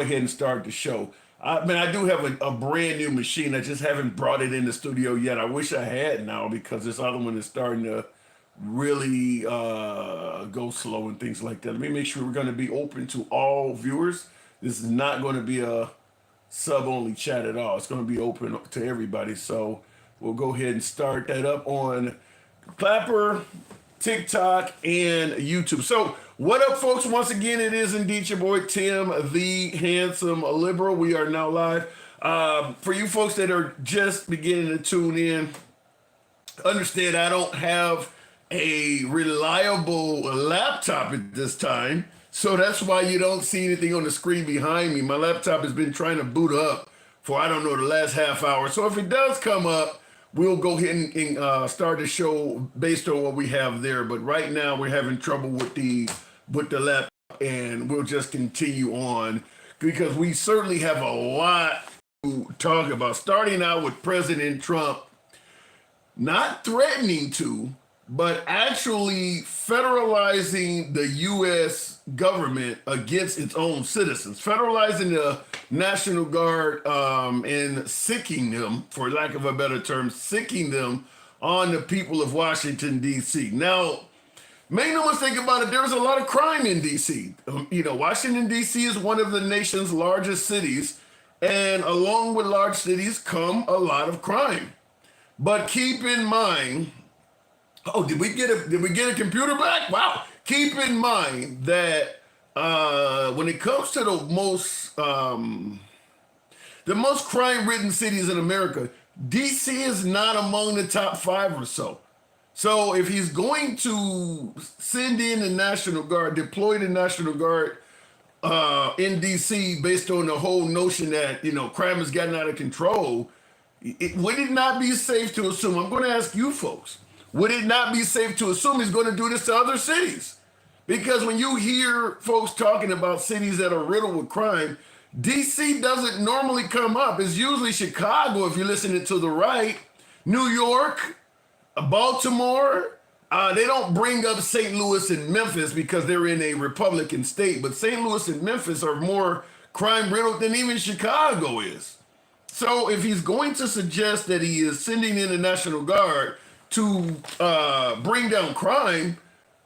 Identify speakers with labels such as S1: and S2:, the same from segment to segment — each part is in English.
S1: ahead and start the show. I do have a brand new machine. I just haven't brought it in the studio yet. I wish I had now because this other one is starting to really go slow and things like that. Let me make sure we're going to be open to all viewers. This is not going to be a sub-only chat at all. It's going to be open to everybody. So we'll go ahead and start that up on Clapper, TikTok, and YouTube. So what up, folks? Once again, it is indeed your boy Tim, the handsome liberal. We are now live. For you folks that are just beginning to tune in, understand I don't have a reliable laptop at this time. So that's why you don't see anything on the screen behind me. My laptop has been trying to boot up for, I don't know, the last half hour. So if it does come up, we'll go ahead and start the show based on what we have there. But right now we're having trouble with the laptop, and we'll just continue on because we certainly have a lot to talk about. Starting out with President Trump not threatening to, but actually federalizing the U.S. government against its own citizens, federalizing the National Guard and sicking them, for lack of a better term, sicking them on the people of Washington, D.C. Now, make no mistake about it, there's a lot of crime in D.C. Washington, D.C. is one of the nation's largest cities, and along with large cities come a lot of crime. But keep in mind, did we get a computer back? Wow. Keep in mind that when it comes to the most crime-ridden cities in America, DC is not among the top 5 or so. So if he's going to send in the National Guard, deploy the National Guard in DC based on the whole notion that, crime has gotten out of control, would it not be safe to assume, I'm going to ask you folks, would it not be safe to assume he's going to do this to other cities? Because when you hear folks talking about cities that are riddled with crime, DC doesn't normally come up. It's usually Chicago, if you're listening to the right, New York, Baltimore. They don't bring up St. Louis and Memphis because they're in a Republican state, but St. Louis and Memphis are more crime riddled than even Chicago is. So if he's going to suggest that he is sending in the National Guard to bring down crime,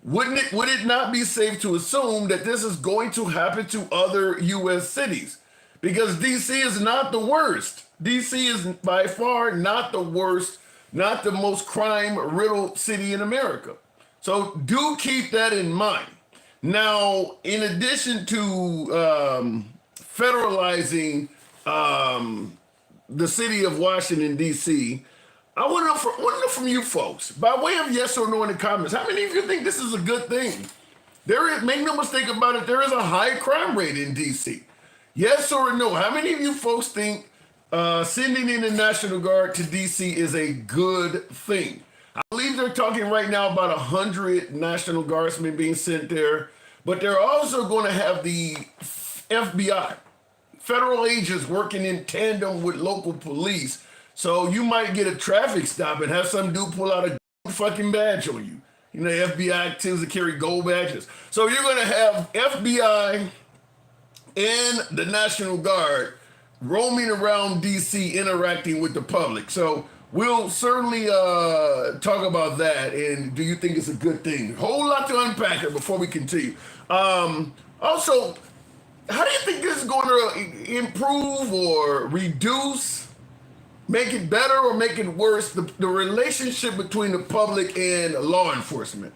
S1: would it not be safe to assume that this is going to happen to other U.S. cities? Because D.C. is not the worst. D.C. is by far not the worst, not the most crime-riddled city in America. So do keep that in mind. Now, in addition to federalizing the city of Washington, D.C., I want to know from you folks, by way of yes or no in the comments, how many of you think this is a good thing? Make no mistake about it, there is a high crime rate in D.C. Yes or no? How many of you folks think sending in the National Guard to D.C. is a good thing? I believe they're talking right now about 100 National Guardsmen being sent there, but they're also going to have the FBI, federal agents working in tandem with local police. So you might get a traffic stop and have some dude pull out a fucking badge on you. FBI tends to carry gold badges. So you're going to have FBI and the National Guard roaming around DC interacting with the public. So we'll certainly talk about that. And do you think it's a good thing? Whole lot to unpack here before we continue. Also, how do you think this is going to improve or reduce, make it better or make it worse, the relationship between the public and law enforcement?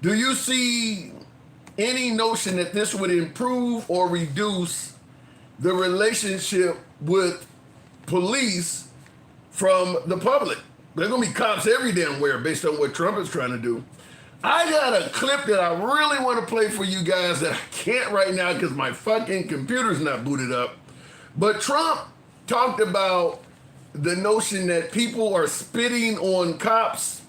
S1: Do you see any notion that this would improve or reduce the relationship with police from the public? There's going to be cops every damn where based on what Trump is trying to do. I got a clip that I really want to play for you guys that I can't right now because my fucking computer's not booted up. But Trump talked about the notion that people are spitting on cops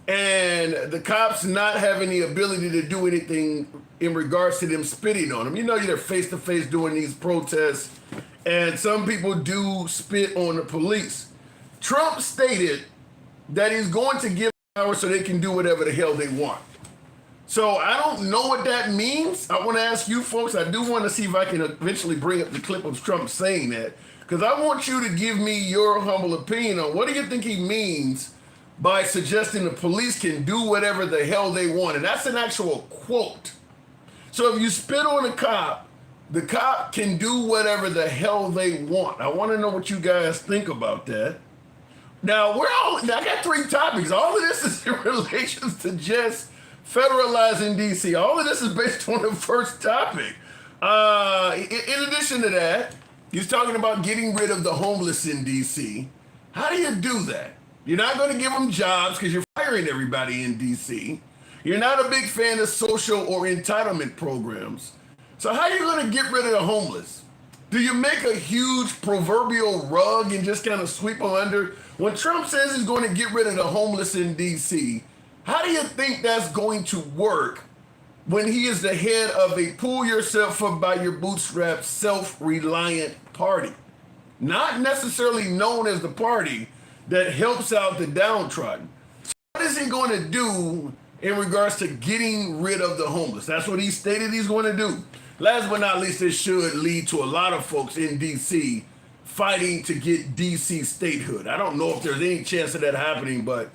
S1: and the cops not having the ability to do anything in regards to them spitting on them. You're face-to-face doing these protests, and some people do spit on the police. Trump stated that he's going to give power so they can do whatever the hell they want. So I don't know what that means. I want to ask you folks. I do want to see if I can eventually bring up the clip of Trump saying that, because I want you to give me your humble opinion on what do you think he means by suggesting the police can do whatever the hell they want. And that's an actual quote. So if you spit on a cop, the cop can do whatever the hell they want. I want to know what you guys think about that. Now, I got 3 topics. All of this is in relation to just federalizing DC. All of this is based on the first topic. In addition to that, he's talking about getting rid of the homeless in DC. How do you do that? You're not going to give them jobs because you're firing everybody in DC. You're not a big fan of social or entitlement programs. So how are you going to get rid of the homeless? Do you make a huge proverbial rug and just kind of sweep them under? When Trump says he's going to get rid of the homeless in DC, how do you think that's going to work when he is the head of a pull yourself up by your bootstraps, self-reliant party? Not necessarily known as the party that helps out the downtrodden. So what is he going to do in regards to getting rid of the homeless? That's what he stated he's going to do. Last but not least, this should lead to a lot of folks in D.C. fighting to get D.C. statehood. I don't know if there's any chance of that happening, but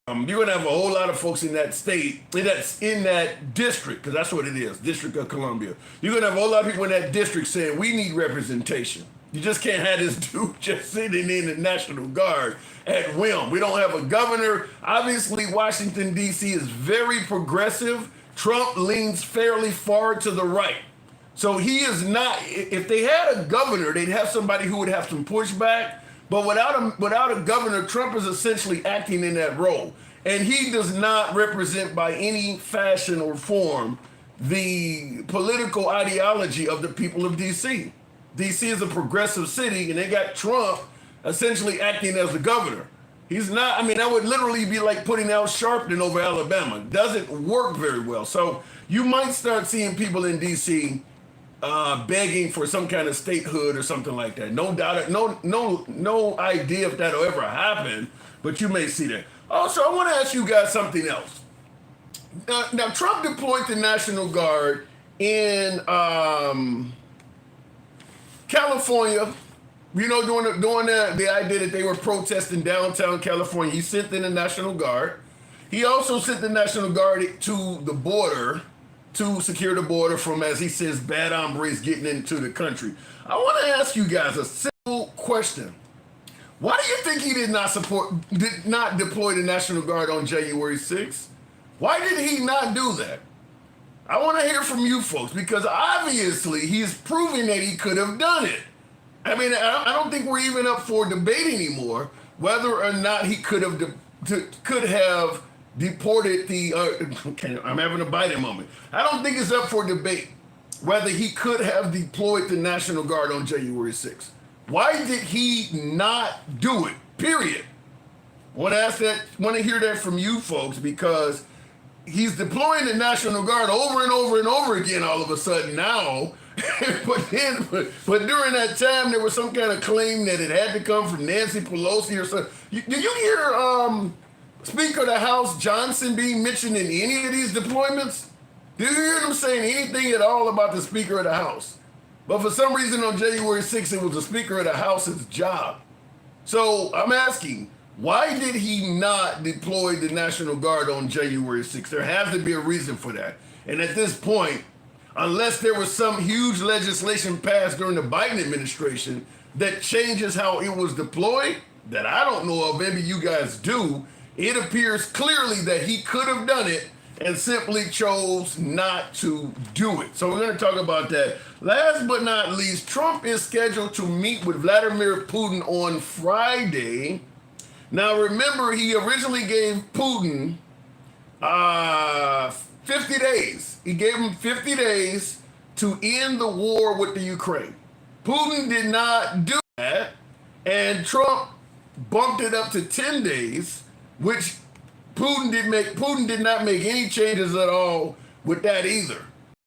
S1: you're going to have a whole lot of folks in that state, in that district, because that's what it is, District of Columbia. You're going to have a whole lot of people in that district saying, we need representation. You just can't have this dude just sitting in the National Guard at whim. We don't have a governor. Obviously, Washington, D.C. is very progressive. Trump leans fairly far to the right. So he is not, if they had a governor, they'd have somebody who would have some pushback. But without a governor, Trump is essentially acting in that role. And he does not represent by any fashion or form the political ideology of the people of D.C. D.C. is a progressive city, and they got Trump essentially acting as the governor. He's not, I mean, that would literally be like putting Al Sharpton over Alabama. It doesn't work very well. So you might start seeing people in D.C. Begging for some kind of statehood or something like that. No doubt, no idea if that'll ever happen, but you may see that. Also, I want to ask you guys something else. Now Trump deployed the National Guard in California. You know, during the idea that they were protesting downtown California, he sent in the National Guard. He also sent the National Guard to the border to secure the border from, as he says, bad hombres getting into the country. I want to ask you guys a simple question. Why do you think he did not deploy the National Guard on January 6th? Why did he not do that? I want to hear from you folks, because obviously he's proving that he could have done it. I mean, I don't think we're even up for debate anymore whether or not he could have deported the, I'm having a Biden moment. I don't think it's up for debate whether he could have deployed the National Guard on January 6th. Why did he not do it? Period. I want to hear that from you folks, because he's deploying the National Guard over and over and over again all of a sudden now. but during that time, there was some kind of claim that it had to come from Nancy Pelosi or something. Did you hear Speaker of the House Johnson being mentioned in any of these deployments? Did you hear them saying anything at all about the Speaker of the House? But for some reason on January 6th, it was the Speaker of the House's job. So I'm asking, why did he not deploy the National Guard on January 6th? There has to be a reason for that. And at this point, unless there was some huge legislation passed during the Biden administration that changes how it was deployed, that I don't know of, maybe you guys do, it appears clearly that he could have done it and simply chose not to do it. So we're going to talk about that. Last but not least, Trump is scheduled to meet with Vladimir Putin on Friday. Now remember, he originally gave Putin 50 days. He gave him 50 days to end the war with the Ukraine. Putin did not do that, and Trump bumped it up to 10 days, which Putin did not make any changes at all with that either.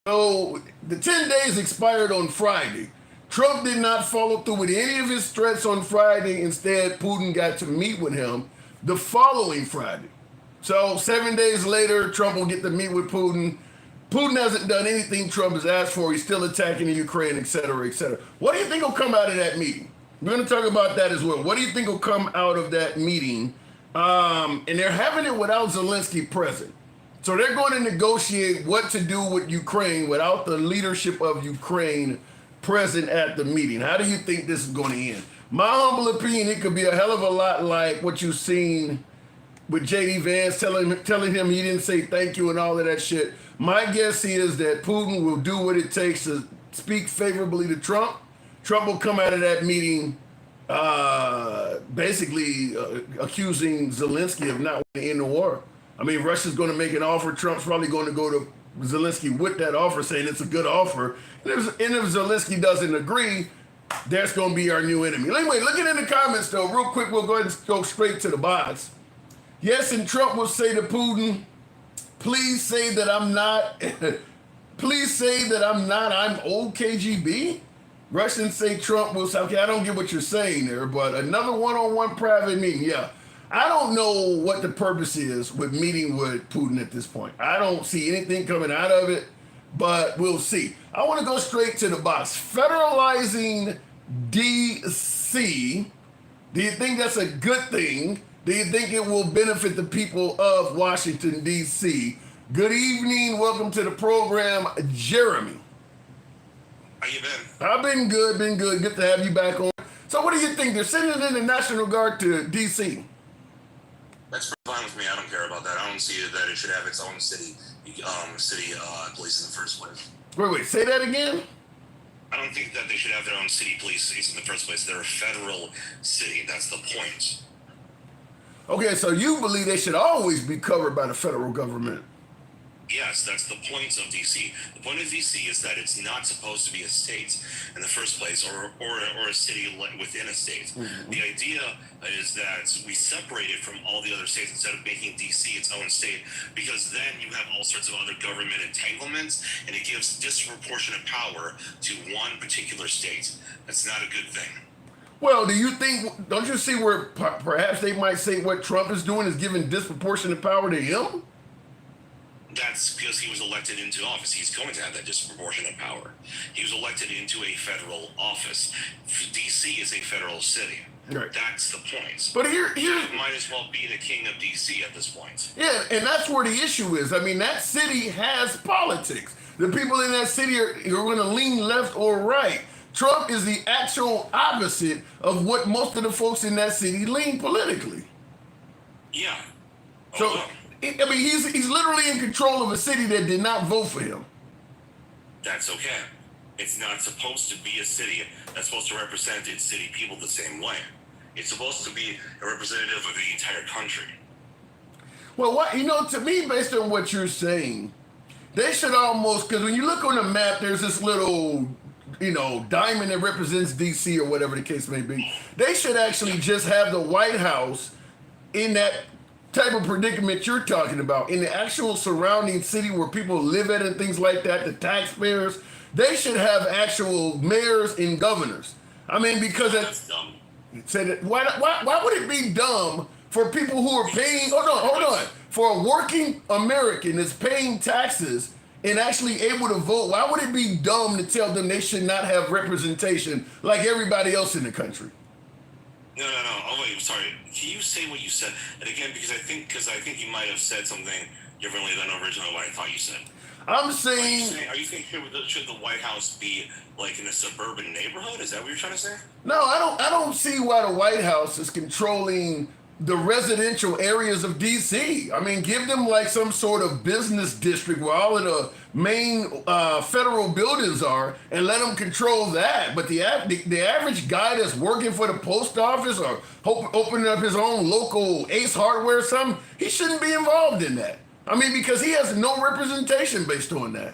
S1: So the 10 days expired on Friday. Trump did not follow through with any of his threats on Friday. Instead, Putin got to meet with him the following Friday. So 7 days later, Trump will get to meet with Putin. Putin hasn't done anything Trump has asked for. He's still attacking the Ukraine, et cetera, et cetera. What do you think will come out of that meeting? We're going to talk about that as well. What do you think will come out of that meeting? And they're having it without Zelensky present. So they're going to negotiate what to do with Ukraine without the leadership of Ukraine present at the meeting. How do you think this is going to end? My humble opinion, it could be a hell of a lot like what you've seen with J.D. Vance telling him he didn't say thank you and all of that shit. My guess is that Putin will do what it takes to speak favorably to Trump. Trump will come out of that meeting basically accusing Zelensky of not wanting to end the war. I mean, Russia's going to make an offer. Trump's probably going to go to Zelensky with that offer, saying it's a good offer. And if Zelensky doesn't agree, that's going to be our new enemy. Anyway, looking in the comments, though, real quick, we'll go ahead and go straight to the box. Yes, and Trump will say to Putin, please say that I'm not, please say that I'm old KGB. Russians say Trump will say, okay, I don't get what you're saying there, but another one-on-one private meeting, yeah. I don't know what the purpose is with meeting with Putin at this point. I don't see anything coming out of it, but we'll see. I want to go straight to the box. Federalizing DC, do you think that's a good thing? Do you think it will benefit the people of Washington, D.C.? Good evening. Welcome to the program, Jeremy.
S2: How you been?
S1: I've been good, been good. Good to have you back on. So what do you think? They're sending in the National Guard to D.C.
S2: That's fine with me. I don't care about that. I don't see that it should have its own city police in the first place.
S1: Wait, say that again?
S2: I don't think that they should have their own city police in the first place. They're a federal city. That's the point.
S1: Okay, so you believe they should always be covered by the federal government?
S2: Yes, that's the point of DC. The point of DC is that it's not supposed to be a state in the first place, or a city within a state. Mm-hmm. The idea is that we separate it from all the other states instead of making DC its own state, because then you have all sorts of other government entanglements, and it gives disproportionate power to one particular state. That's not a good thing.
S1: Well, don't you see where perhaps they might say what Trump is doing is giving disproportionate power to him?
S2: That's because he was elected into office. He's going to have that disproportionate power. He was elected into a federal office. DC is a federal city.
S1: Right.
S2: That's the point.
S1: But he
S2: might as well be the king of DC at this point.
S1: Yeah, and that's where the issue is. I mean, that city has politics. The people in that city are going to lean left or right. Trump is the actual opposite of what most of the folks in that city lean politically.
S2: Yeah.
S1: So, I mean, he's literally in control of a city that did not vote for him.
S2: That's okay. It's not supposed to be a city that's supposed to represent its city people the same way. It's supposed to be a representative of the entire country.
S1: Well, to me, based on what you're saying, they should almost, because when you look on the map, there's this little, diamond that represents DC or whatever the case may be. They should actually just have the White House in that type of predicament you're talking about, in the actual surrounding city where people live at and things like that, the taxpayers. They should have actual mayors and governors. I mean, because
S2: that's dumb.
S1: Why would it be dumb for people who are paying, hold on, for a working American that's paying taxes and actually able to vote? Why would it be dumb to tell them they should not have representation like everybody else in the country?
S2: No. Oh wait, sorry. Can you say what you said? And again, because I think you might have said something differently than originally what I thought you said.
S1: I'm saying.
S2: Are you saying should the White House be like in a suburban neighborhood? Is that what you're trying to say?
S1: No, I don't see why the White House is controlling the residential areas of DC. I mean, give them like some sort of business district where all of the main federal buildings are, and let them control that. But the average guy that's working for the post office or opening up his own local Ace Hardware or something, he shouldn't be involved in that. I mean, because he has no representation based on that.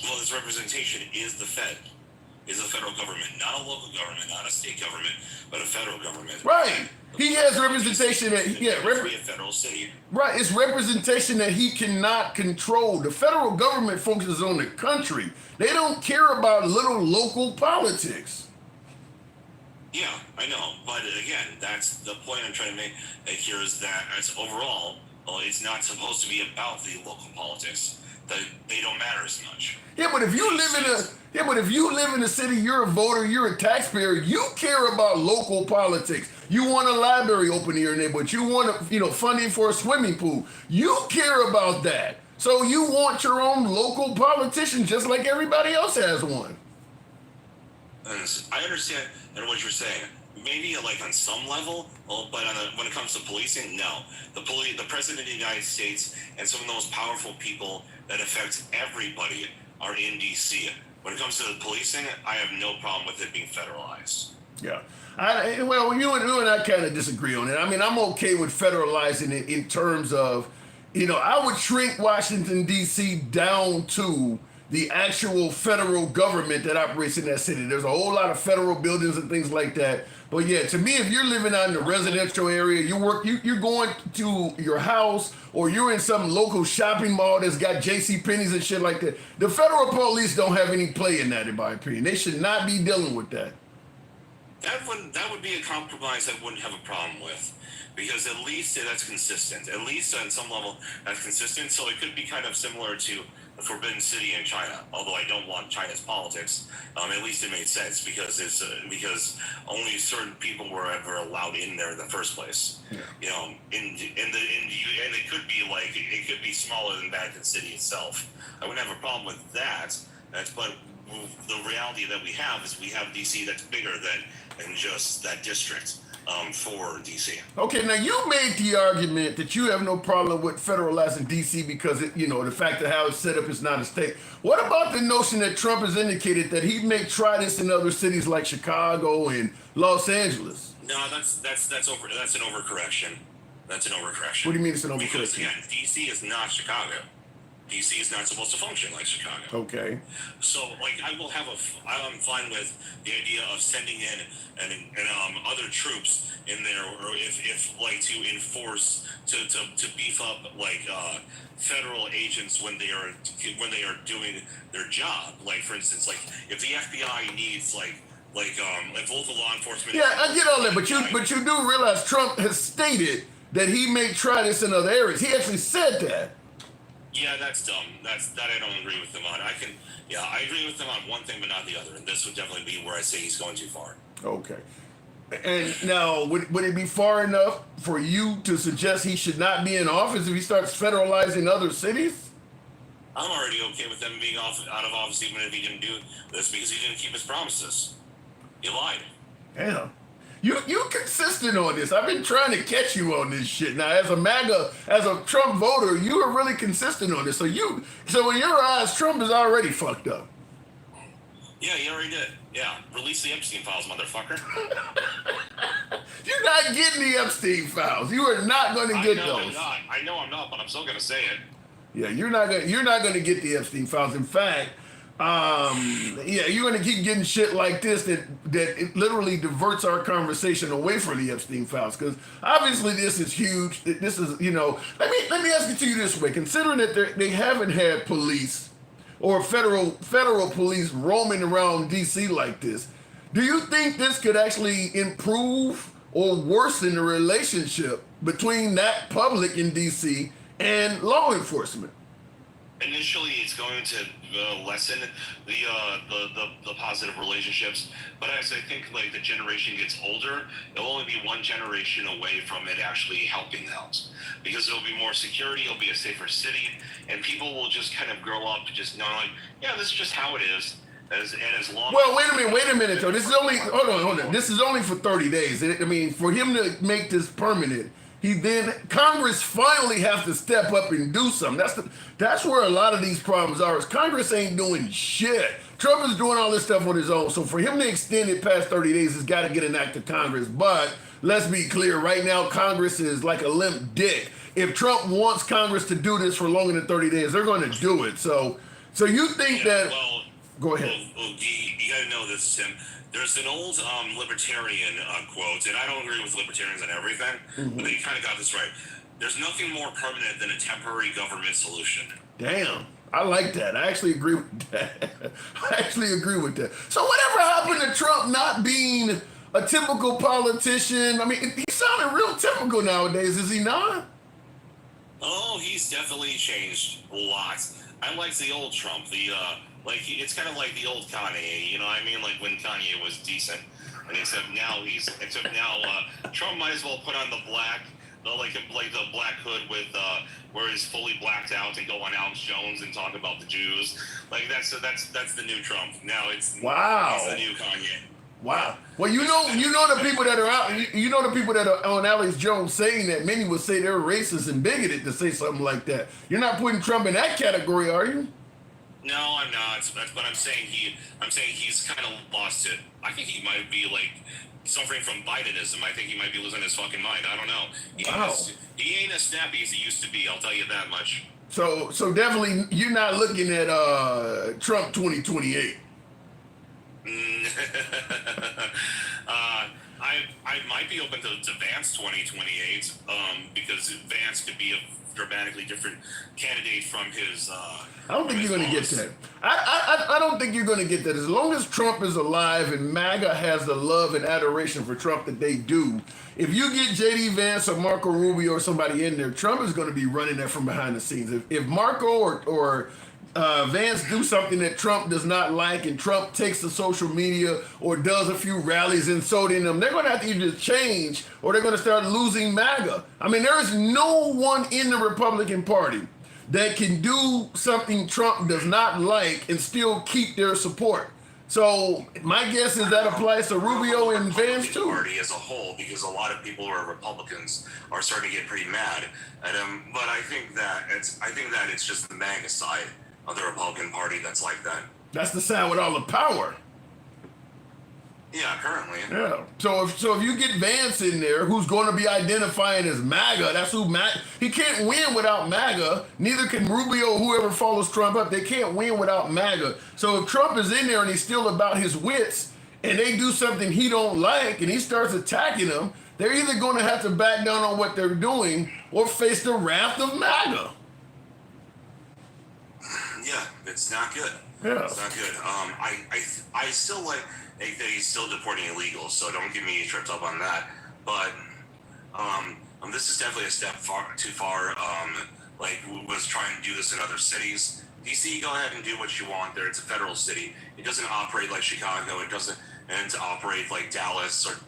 S2: Well, his representation is the Fed. Is the federal government, not a local government, not a state government, but a federal government.
S1: Right. He has representation that
S2: be a federal city.
S1: Right. It's representation that he cannot control. The federal government focuses on the country. They don't care about little local politics.
S2: Yeah, I know, but again, that's the point I'm trying to make here is that as overall, well, it's not supposed to be about the local politics. That they don't matter as much.
S1: Yeah, but if you live in a city, you're a voter, you're a taxpayer, you care about local politics. You want a library open in your neighborhood. You want funding for a swimming pool. You care about that. So you want your own local politician just like everybody else has one.
S2: I understand what you're saying. Maybe like on some level, but when it comes to policing, no. The president of the United States and some of the most powerful people that affect everybody are in DC. When it comes to the policing, I have no problem with it being federalized.
S1: Yeah. You and I kind of disagree on it. I mean, I'm okay with federalizing it in terms of, I would shrink Washington, D.C. down to the actual federal government that operates in that city. There's a whole lot of federal buildings and things like that. But yeah, to me, if you're living out in the residential area, you're going to your house or you're in some local shopping mall that's got J.C. Penney's and shit like that, the federal police don't have any play in that, in my opinion. They should not be dealing with that.
S2: That would be a compromise I wouldn't have a problem with, because at least that's consistent. At least on some level that's consistent. So it could be kind of similar to the Forbidden City in China. Although I don't want China's politics, at least it made sense because it's because only certain people were ever allowed in there in the first place. Yeah. And it could be it could be smaller than Vatican City itself. I wouldn't have a problem with that. But the reality that we have is we have DC that's bigger than just that district for DC.
S1: Okay, now you made the argument that you have no problem with federalizing DC because the fact that how it's set up is not a state. What about the notion that Trump has indicated that he may try this in other cities like Chicago and Los Angeles?
S2: No, that's an overcorrection. That's an overcorrection.
S1: What do you mean it's an overcorrection?
S2: Because again, DC is not Chicago. DC is not supposed to function like Chicago.
S1: Okay.
S2: So, I'm fine with the idea of sending in and other troops in there, or if to enforce to beef up federal agents when they are doing their job. Like for instance, if the FBI needs if local law enforcement.
S1: Yeah, I get all that, but you do realize Trump has stated that he may try this in other areas. He actually said that.
S2: Yeah, that's dumb. That I don't agree with him on. I agree with him on one thing, but not the other. And this would definitely be where I say he's going too far.
S1: Okay. And now, would it be far enough for you to suggest he should not be in office if he starts federalizing other cities?
S2: I'm already okay with him being out of office, even if he didn't do this, because he didn't keep his promises. He lied.
S1: Damn. You consistent on this. I've been trying to catch you on this shit. Now, as a MAGA, as a Trump voter, you are really consistent on this. So in your eyes, Trump is already fucked up.
S2: Yeah, he already did. Yeah, release the Epstein files, motherfucker.
S1: You're not getting the Epstein files. You are not going to get those.
S2: I know I'm not, but I'm still going to say it.
S1: Yeah, you're not going to get the Epstein files. In fact, you're going to keep getting shit like this that it literally diverts our conversation away from the Epstein files, because obviously this is huge. This is, let me ask it to you this way. Considering that they haven't had police or federal police roaming around DC like this, do you think this could actually improve or worsen the relationship between that public in DC and law enforcement?
S2: Initially, it's going to lessen the positive relationships, but as I think the generation gets older, it'll only be one generation away from it actually helping out, because it'll be more security, it'll be a safer city, and people will just kind of grow up just knowing, this is just how it is. As long.
S1: Well, wait a minute though. This is only hold on. This is only for 30 days. I mean, for him to make this permanent, Congress finally have to step up and do something. That's where a lot of these problems are. Is Congress ain't doing shit. Trump is doing all this stuff on his own. So for him to extend it past 30 days, he's got to get an act of Congress. But let's be clear, right now Congress is like a limp dick. If Trump wants Congress to do this for longer than 30 days, they're going to do it. So you think that?
S2: Well,
S1: go ahead.
S2: You got to know this, Tim. There's an old libertarian quote, and I don't agree with libertarians on everything, but they kind of got this right. There's nothing more permanent than a temporary government solution.
S1: Damn. I like that. I actually agree with that. So whatever happened to Trump not being a typical politician. I mean, he's sounding real typical nowadays, is he not?
S2: Oh, he's definitely changed a lot. I like the old Trump. It's kind of like the old Kanye. You know what I mean? Like when Kanye was decent, and except now Trump might as well put on the black, the black hood with where he's fully blacked out and go on Alex Jones and talk about the Jews. Like that's the new Trump. Now it's
S1: Wow.
S2: He's the new Kanye.
S1: Wow. Well, you know the people that are out, you know the people that are on Alex Jones saying that, many would say they're racist and bigoted to say something like that. You're not putting Trump in that category, are you?
S2: No, I'm not. But I'm saying he's kind of lost it. I think he might be like suffering from Bidenism. I think he might be losing his fucking mind. I don't know.
S1: Wow.
S2: He ain't as snappy as he used to be. I'll tell you that much.
S1: So definitely you're not looking at Trump 2028.
S2: I might be open to Vance 2028 because Vance could be a dramatically different candidate from his.
S1: I don't think you're going to get that. I don't think you're going to get that. As long as Trump is alive and MAGA has the love and adoration for Trump that they do, if you get J.D. Vance or Marco Rubio or somebody in there, Trump is going to be running that from behind the scenes. If Marco or Vance do something that Trump does not like and Trump takes to social media or does a few rallies insulting them, they're going to have to either change or they're going to start losing MAGA. I mean, there is no one in the Republican Party that can do something Trump does not like and still keep their support. So my guess is that applies to Rubio and Vance too.
S2: Party as a whole, because a lot of people who are Republicans are starting to get pretty mad at him. But I think that it's just the MAGA side of the Republican Party that's like that.
S1: That's the side with all the power.
S2: Yeah, currently.
S1: Yeah. So if you get Vance in there, who's going to be identifying as MAGA, that's who he can't win without MAGA. Neither can Rubio or whoever follows Trump up. They can't win without MAGA. So if Trump is in there and he's still about his wits and they do something he don't like and he starts attacking them, they're either going to have to back down on what they're doing or face the wrath of MAGA.
S2: Yeah, it's not good.
S1: Yeah.
S2: It's not good. I still like that he's still deporting illegals, so don't get me tripped up on that. But this is definitely a step too far. Like, was trying to do this in other cities. DC, go ahead and do what you want there. It's a federal city. It doesn't operate like Chicago. It doesn't operate like Dallas or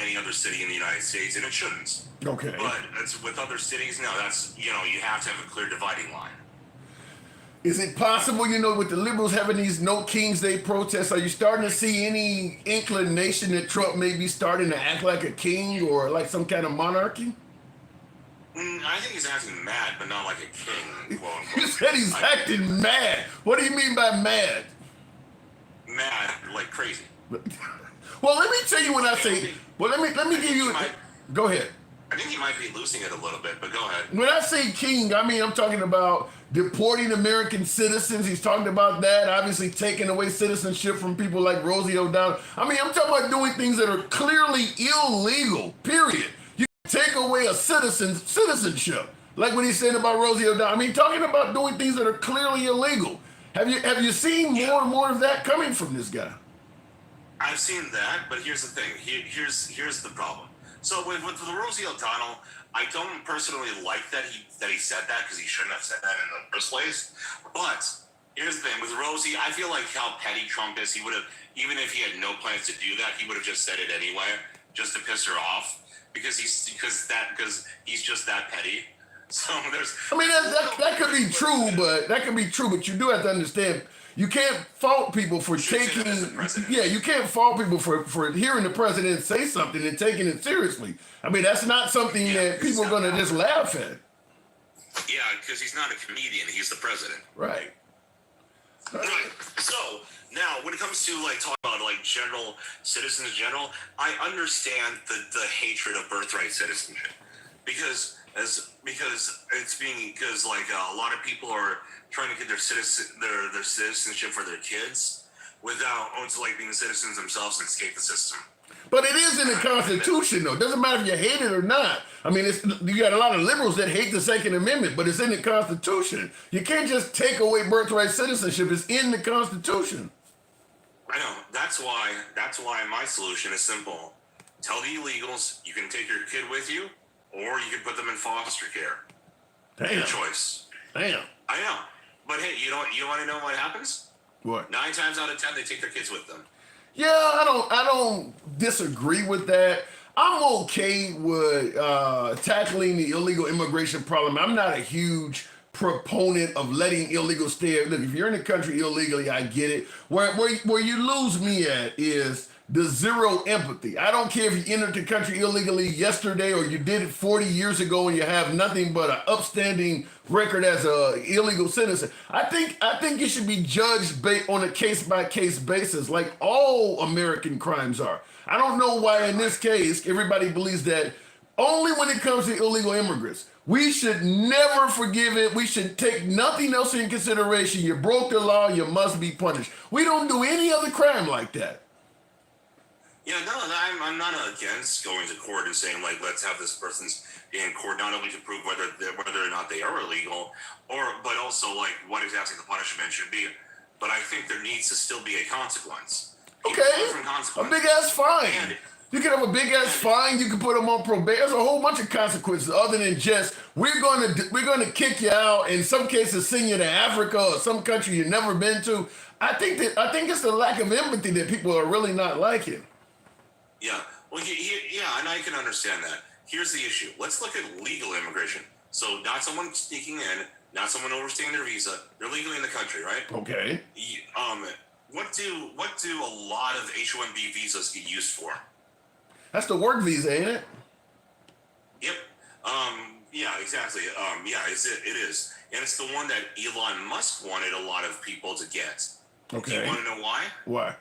S2: any other city in the United States, and it shouldn't.
S1: Okay.
S2: But it's with other cities, no, that's, you have to have a clear dividing line.
S1: Is it possible, with the liberals having these No King's Day protests, are you starting to see any inclination that Trump may be starting to act like a king or like some kind of monarchy?
S2: I think he's acting mad, but not like a king.
S1: You said he's acting mad. What do you mean by mad?
S2: Mad, like crazy.
S1: Well, let me tell you what I say. Well, let me give you. Go ahead.
S2: I think he might be losing it a little bit, but go ahead.
S1: When I say king, I'm talking about deporting American citizens. He's talking about that, obviously taking away citizenship from people like Rosie O'Donnell. I'm talking about doing things that are clearly illegal, period. You take away a citizenship, like what he's saying about Rosie O'Donnell. Talking about doing things that are clearly illegal. Have you seen more and more of that coming from this guy?
S2: I've seen that, but here's the thing. Here's the problem. So with the Rosie O'Donnell, I don't personally like that he said that, because he shouldn't have said that in the first place. But here's the thing with Rosie, I feel like how petty Trump is. He would have, even if he had no plans to do that, he would have just said it anyway, just to piss her off, because he's just that petty. So there's.
S1: That could be true, but you do have to understand. You can't fault people for taking. Yeah, you can't fault people for hearing the president say something and taking it seriously. That's not something that people are going to just laugh at.
S2: Yeah, because he's not a comedian; he's the president.
S1: Right.
S2: Right. So now, when it comes to talking about general citizens in general, I understand the hatred of birthright citizenship, because a lot of people are trying to get their citizenship for their kids without being citizens themselves and escape the system.
S1: But it is in the Constitution, though. It doesn't matter if you hate it or not. You got a lot of liberals that hate the Second Amendment, but it's in the Constitution. You can't just take away birthright citizenship. It's in the Constitution.
S2: I know. That's why my solution is simple. Tell the illegals you can take your kid with you, or you can put them in foster care.
S1: Damn.
S2: Your choice.
S1: Damn.
S2: I know. But hey, you want to know what happens?
S1: What?
S2: 9 times out of 10, they take their kids with them.
S1: Yeah, I don't disagree with that. I'm okay with tackling the illegal immigration problem. I'm not a huge proponent of letting illegals stay. Look, if you're in the country illegally, I get it. Where you lose me at is the zero empathy. I don't care if you entered the country illegally yesterday or you did it 40 years ago and you have nothing but an upstanding record as a illegal citizen. I think it should be judged on a case-by-case basis, like all American crimes are. I don't know why in this case everybody believes that only when it comes to illegal immigrants. We should never forgive it. We should take nothing else in consideration. You broke the law, you must be punished. We don't do any other crime like that.
S2: Yeah, no, I'm not against going to court and saying, like, let's have this person's in court not only to prove whether or not they are illegal, but also like what exactly the punishment should be. But I think there needs to still be a consequence.
S1: Okay, a big ass fine. You can have a big ass fine. You can put them on probation. There's a whole bunch of consequences other than just we're gonna kick you out. In some cases, send you to Africa or some country you've never been to. I think it's the lack of empathy that people are really not liking.
S2: Yeah, well, yeah, and I can understand that. Here's the issue. Let's look at legal immigration. So not someone sneaking in, not someone overstaying their visa. They're legally in the country, right?
S1: Okay.
S2: What do a lot of H-1B visas get used for?
S1: That's the work visa, ain't it?
S2: Yep. Yeah, exactly. Yeah, it is. And it's the one that Elon Musk wanted a lot of people to get.
S1: Okay.
S2: Do you want to know why?
S1: Why?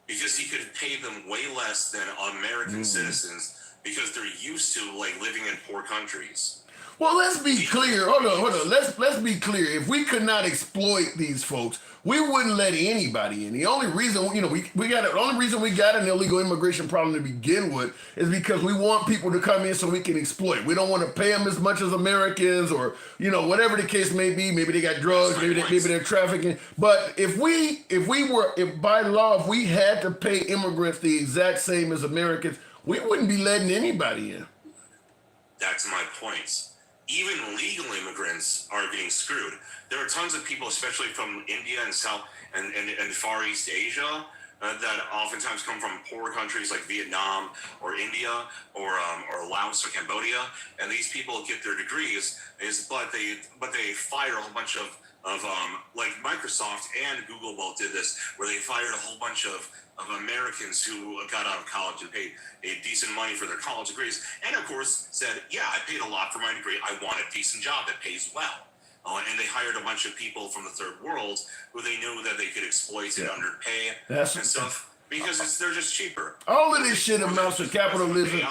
S2: Because he could pay them way less than American citizens because they're used to like living in poor countries.
S1: Well, let's be clear. Hold on. Let's be clear. If we could not exploit these folks, we wouldn't let anybody in. The only reason, the only reason we got an illegal immigration problem to begin with is because we want people to come in so we can exploit. We don't want to pay them as much as Americans, or whatever the case may be. Maybe they got drugs, maybe they're trafficking. But if by law, if we had to pay immigrants the exact same as Americans, we wouldn't be letting anybody in.
S2: That's my point. Even legal immigrants are getting screwed. There are tons of people, especially from India and South and Far East Asia, that oftentimes come from poor countries like Vietnam or India or Laos or Cambodia, and these people get their degrees, but they fire a whole bunch of like Microsoft and Google both did this, where they fired a whole bunch of Americans who got out of college and paid a decent money for their college degrees, and of course said, yeah, I paid a lot for my degree, I want a decent job that pays well. And they hired a bunch of people from the third world who they knew that they could exploit and underpay and stuff because they're just cheaper.
S1: All of this shit amounts to capitalism.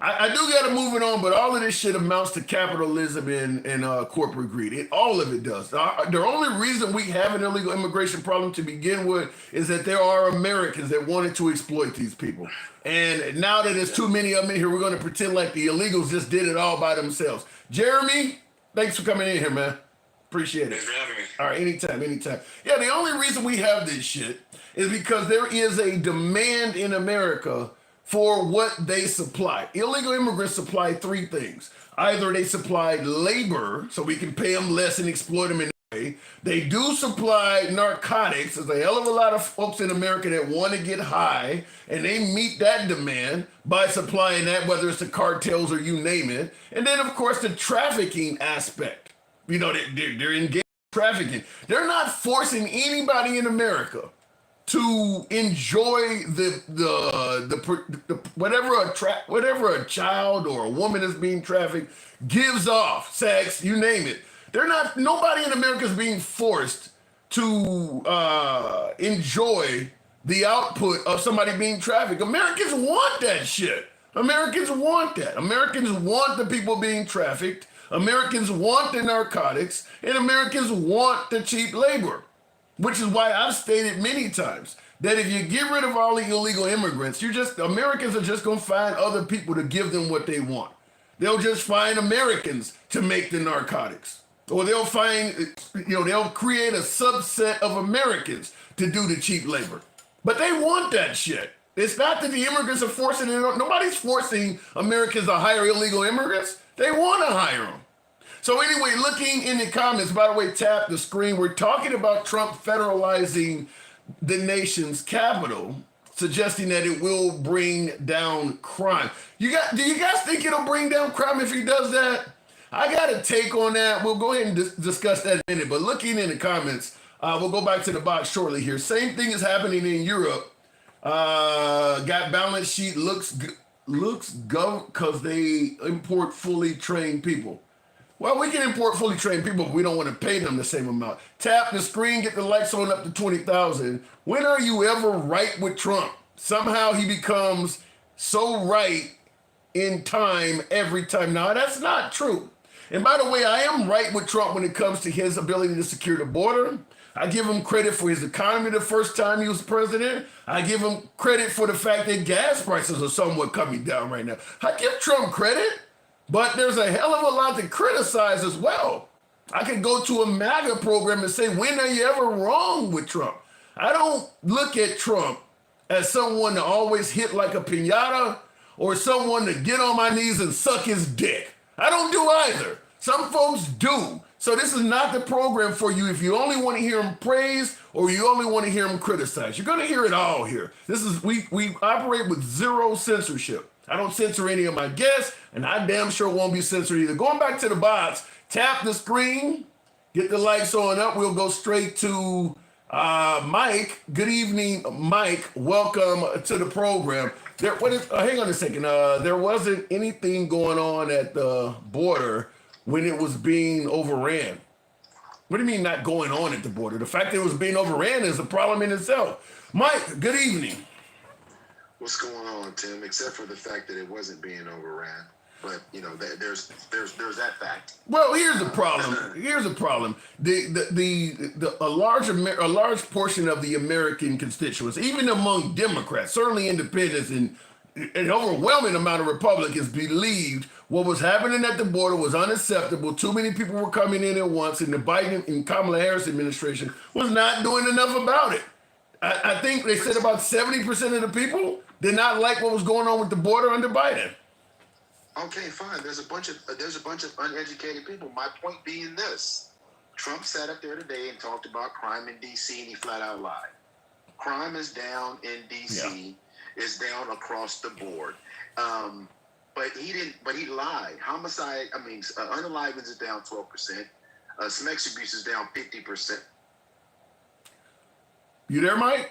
S1: I do got to move it on, but all of this shit amounts to capitalism and corporate greed. All of it does. The only reason we have an illegal immigration problem to begin with is that there are Americans that wanted to exploit these people. And now that there's too many of them in here, we're going to pretend like the illegals just did it all by themselves. Jeremy, thanks for coming in here, man. Appreciate it.
S2: Thanks for having me.
S1: All right, anytime. Yeah, the only reason we have this shit is because there is a demand in America for what they supply. Illegal immigrants supply three things. Either they supply labor, so we can pay them less and exploit them in a way. They do supply narcotics. There's a hell of a lot of folks in America that want to get high, and they meet that demand by supplying that, whether it's the cartels or you name it. And then, of course, the trafficking aspect. They're engaged in trafficking. They're not forcing anybody in America to enjoy the whatever a child or a woman is being trafficked gives off, sex, you name it. Nobody in America is being forced to enjoy the output of somebody being trafficked. Americans want that shit. Americans want that. Americans want the people being trafficked. Americans want the narcotics, and Americans want the cheap labor. Which is why I've stated many times that if you get rid of all the illegal immigrants, Americans are just gonna find other people to give them what they want. They'll just find Americans to make the narcotics. Or they'll create a subset of Americans to do the cheap labor. But they want that shit. It's not that the immigrants are forcing it. Nobody's forcing Americans to hire illegal immigrants. They want to hire them. So anyway, looking in the comments, by the way, tap the screen. We're talking about Trump federalizing the nation's capital, suggesting that it will bring down crime. Do you guys think it'll bring down crime if he does that? I got a take on that. We'll go ahead and discuss that in a minute. But looking in the comments, we'll go back to the box shortly here. Same thing is happening in Europe. Got balance sheet looks because they import fully trained people. Well, we can import fully trained people, but we don't want to pay them the same amount. Tap the screen, get the lights on up to 20,000. When are you ever right with Trump? Somehow he becomes so right in time every time. Now, that's not true. And by the way, I am right with Trump when it comes to his ability to secure the border. I give him credit for his economy the first time he was president. I give him credit for the fact that gas prices are somewhat coming down right now. I give Trump credit. But there's a hell of a lot to criticize as well. I could go to a MAGA program and say, when are you ever wrong with Trump? I don't look at Trump as someone to always hit like a piñata or someone to get on my knees and suck his dick. I don't do either. Some folks do. So this is not the program for you if you only want to hear him praise or you only want to hear him criticize. You're going to hear it all here. We operate with zero censorship. I don't censor any of my guests, and I damn sure won't be censored either. Going back to the box, tap the screen, get the lights on up. We'll go straight to Mike. Good evening, Mike. Welcome to the program. Hang on a second. There wasn't anything going on at the border when it was being overran. What do you mean not going on at the border? The fact that it was being overran is a problem in itself. Mike, good evening.
S3: What's going on, Tim? Except for the fact that it wasn't being overran, but there's that fact.
S1: Well, here's the problem. Here's the problem. A large portion of the American constituents, even among Democrats, certainly independents, and an overwhelming amount of Republicans believed what was happening at the border was unacceptable. Too many people were coming in at once, and the Biden and Kamala Harris administration was not doing enough about it. I think they said about 70% of the people did not like what was going on with the border under Biden.
S3: Okay, fine. There's a bunch of uneducated people. My point being this: Trump sat up there today and talked about crime in DC, and he flat out lied. Crime is down in DC. Yeah. Is down across the board. But he didn't. But he lied. Homicide. Unalivings is down 12%. Sex abuse is down 50%.
S1: You there, Mike?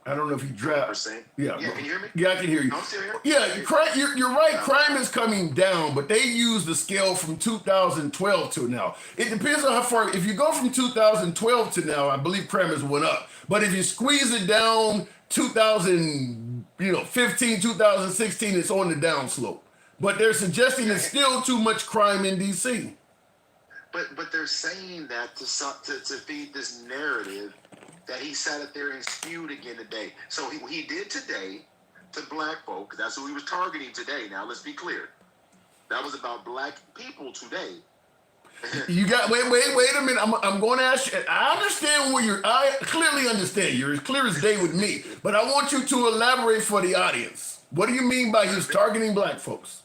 S1: I don't know if you dropped.
S3: Yeah, can you hear me?
S1: Yeah, I can hear you.
S3: I'm still here.
S1: Yeah, you're right. Crime is coming down, but they use the scale from 2012 to now. It depends on how far. If you go from 2012 to now, I believe crime has went up. But if you squeeze it down 2015, 2016, it's on the down slope. But they're suggesting there's still too much crime in DC.
S3: But they're saying that to feed this narrative that he sat up there and spewed again today. So he did today to black folk. That's who he was targeting today. Now let's be clear. That was about black people today.
S1: You got wait a minute. I'm going to ask you. I understand I clearly understand. You're as clear as day with me. But I want you to elaborate for the audience. What do you mean by he's targeting black folks?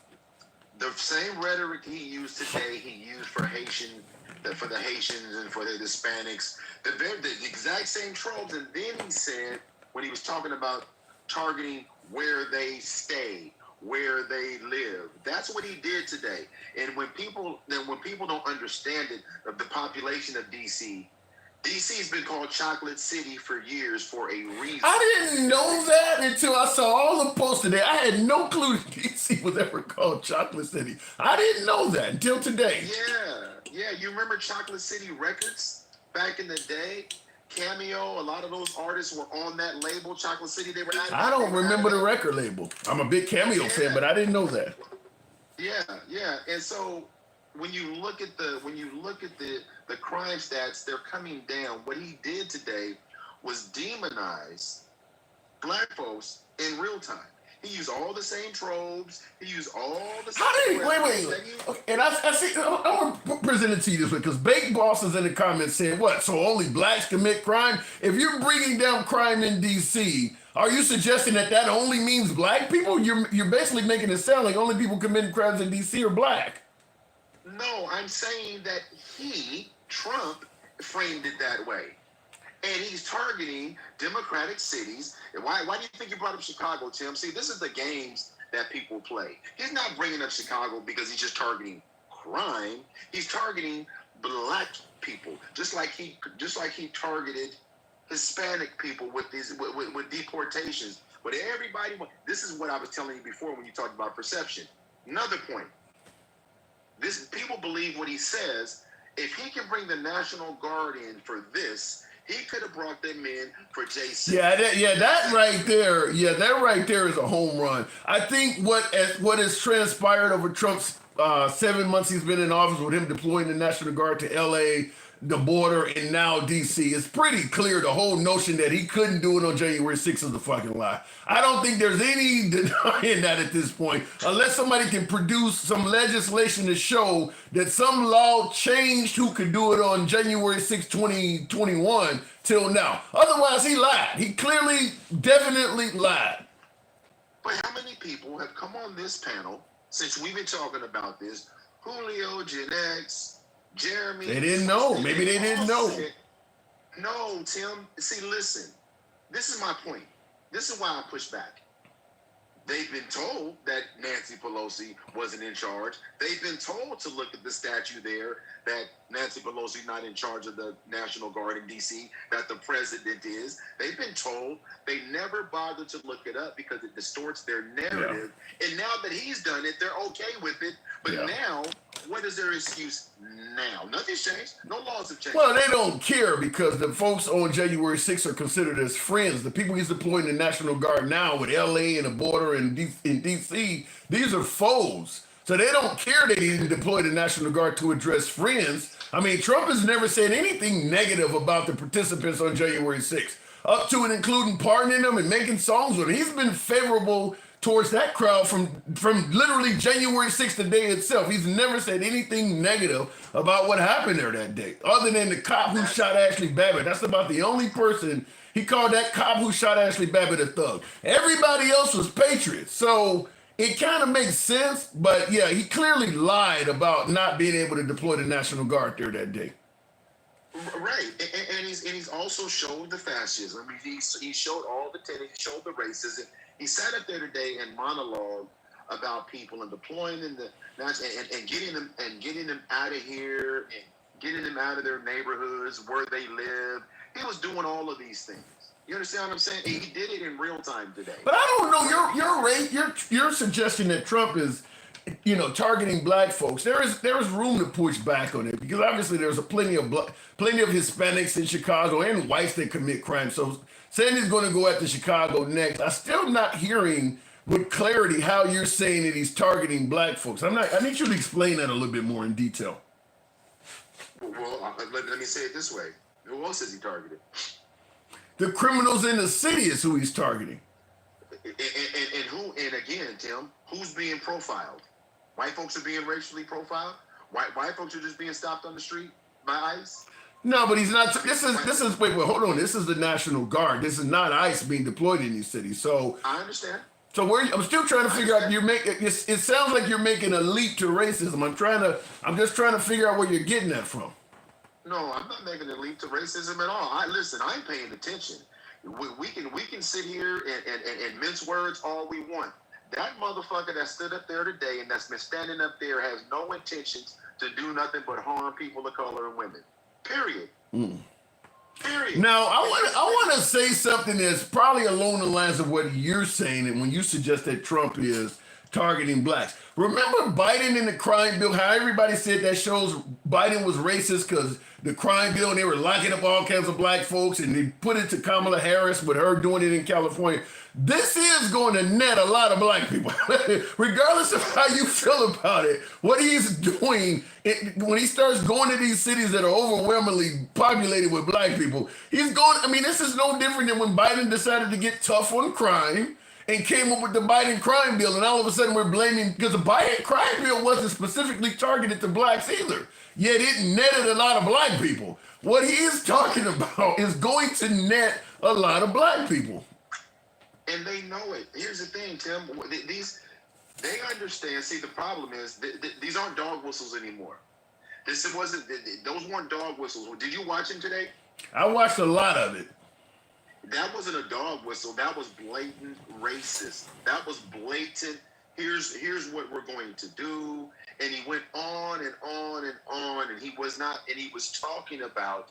S3: The same rhetoric he used today, he used for the Haitians and for the Hispanics. The exact same tropes. And then he said, when he was talking about targeting where they stay, where they live, that's what he did today. And when people don't understand it, of the population of DC has been called Chocolate City for years for a reason. I
S1: didn't know that until I saw all the posts today. I had no clue DC was ever called Chocolate City. I didn't know that until today.
S3: Yeah. You remember Chocolate City Records back in the day? Cameo, a lot of those artists were on that label, Chocolate City.
S1: I don't remember the record label. I'm a big Cameo fan, but I didn't know that.
S3: Yeah. And so when you look at the crime stats, they're coming down. What he did today was demonize black folks in real time. He used all the same tropes. He used all the same.
S1: How did he, wait. Okay, and I see, I want to present it to you this way, because Baked Boss is in the comments saying, what, so only blacks commit crime? If you're bringing down crime in D.C., are you suggesting that that only means black people? You're basically making it sound like only people committing crimes in D.C. are black.
S3: No, I'm saying that Trump, framed it that way. And he's targeting Democratic cities. And why do you think you brought up Chicago, Tim? See, this is the games that people play. He's not bringing up Chicago because he's just targeting crime. He's targeting black people, just like he targeted Hispanic people with deportations. But everybody, this is what I was telling you before when you talked about perception. Another point. People believe what he says. If he can bring the National Guard in for this, he could have brought them in for JC.
S1: That right there is a home run. I think what has transpired over Trump's 7 months he's been in office, with him deploying the National Guard to LA, the border, and now DC, it's pretty clear the whole notion that he couldn't do it on January 6th is a fucking lie. I don't think there's any denying that at this point, unless somebody can produce some legislation to show that some law changed who could do it on January 6, 2021 till now. Otherwise, he lied. He clearly, definitely lied.
S3: But how many people have come on this panel since we've been talking about this? Julio, Gen X, Jeremy.
S1: They didn't know. Maybe they didn't know.
S3: No, Tim. See, listen. This is my point. This is why I push back. They've been told that Nancy Pelosi wasn't in charge. They've been told to look at the statue there that Nancy Pelosi not in charge of the National Guard in D.C., that the president is. They've been told. They never bothered to look it up because it distorts their narrative. Yeah. And now that he's done it, they're okay with it. But now, what is their excuse now? Nothing's changed. No laws have changed.
S1: Well, they don't care because the folks on January 6th are considered as friends. The people he's deploying the National Guard now with LA and the border and in DC, these are foes. So they don't care that he didn't deploy the National Guard to address friends. I mean, Trump has never said anything negative about the participants on January 6th, up to and including pardoning them and making songs with them. He's been favorable towards that crowd from literally January 6th, the day itself. He's never said anything negative about what happened there that day, other than the cop who shot Ashley Babbitt. That's about the only person. He called that cop who shot Ashley Babbitt a thug. Everybody else was patriots. So it kind of makes sense, but yeah, he clearly lied about not being able to deploy the National Guard there that day.
S3: Right, and he's also showed the fascism. I mean, he showed all the tendencies, he showed the racism. He sat up there today and monologued about people and deploying in the and getting them out of here and getting them out of their neighborhoods where they live. He was doing all of these things. You understand what I'm saying? He did it in real time today.
S1: But I don't know. You're suggesting that Trump is, targeting black folks. There is room to push back on it because obviously there's plenty of Hispanics in Chicago and whites that commit crime. So saying he's going to go after Chicago next, I'm still not hearing with clarity how you're saying that he's targeting black folks. I need you to explain that a little bit more in detail.
S3: Well, let me say it this way. Who else is he targeting?
S1: The criminals in the city is who he's targeting.
S3: And again, Tim, who's being profiled? White folks are being racially profiled? White folks are just being stopped on the street by ICE?
S1: No, but he's not. This is wait, hold on. This is the National Guard. This is not ICE being deployed in these cities. So
S3: I understand.
S1: So I'm still trying to figure out. It sounds like you're making a leap to racism. I'm just trying to figure out where you're getting that from.
S3: No, I'm not making a leap to racism at all. I'm paying attention. We can sit here and mince words all we want. That motherfucker that stood up there today and that's been standing up there has no intentions to do nothing but harm people of color and women. Period. Period.
S1: Now, I want to say something that's probably along the lines of what you're saying, and when you suggest that Trump is targeting blacks. Remember Biden in the crime bill, how everybody said that shows Biden was racist because the crime bill, and they were locking up all kinds of black folks, and they put it to Kamala Harris with her doing it in California. This is going to net a lot of black people. Regardless of how you feel about it, what he's doing, when he starts going to these cities that are overwhelmingly populated with black people, he's going, this is no different than when Biden decided to get tough on crime and came up with the Biden crime bill, and all of a sudden we're blaming, because the Biden crime bill wasn't specifically targeted to blacks either, yet it netted a lot of black people. What he is talking about is going to net a lot of black people.
S3: And they know it. Here's the thing, Tim. They understand. See, the problem is these aren't dog whistles anymore. Those weren't dog whistles. Did you watch him today?
S1: I watched a lot of it.
S3: That wasn't a dog whistle. That was blatant racist. That was blatant. Here's what we're going to do. And he went on and on and on. And he was talking about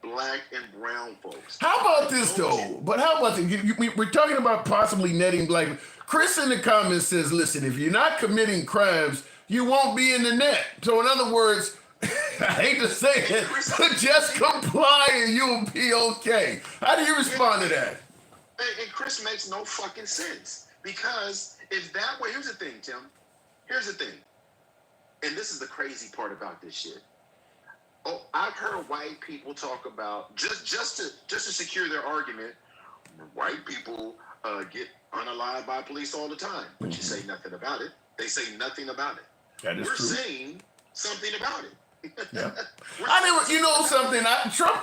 S3: black and brown folks.
S1: How about this though? But how about this? We're talking about possibly netting black. Chris in the comments says, listen, if you're not committing crimes, you won't be in the net. So in other words, I hate to say it, but just comply and you'll be okay. How do you respond to that?
S3: And Chris makes no fucking sense. Because if that way, here's the thing, Tim. Here's the thing. And this is the crazy part about this shit. Oh, I've heard white people talk about, just to secure their argument, white people get unalived by police all the time. But you say nothing about it. They say nothing about it.
S1: That is
S3: We're
S1: true.
S3: saying something about it.
S1: Yeah. You know something,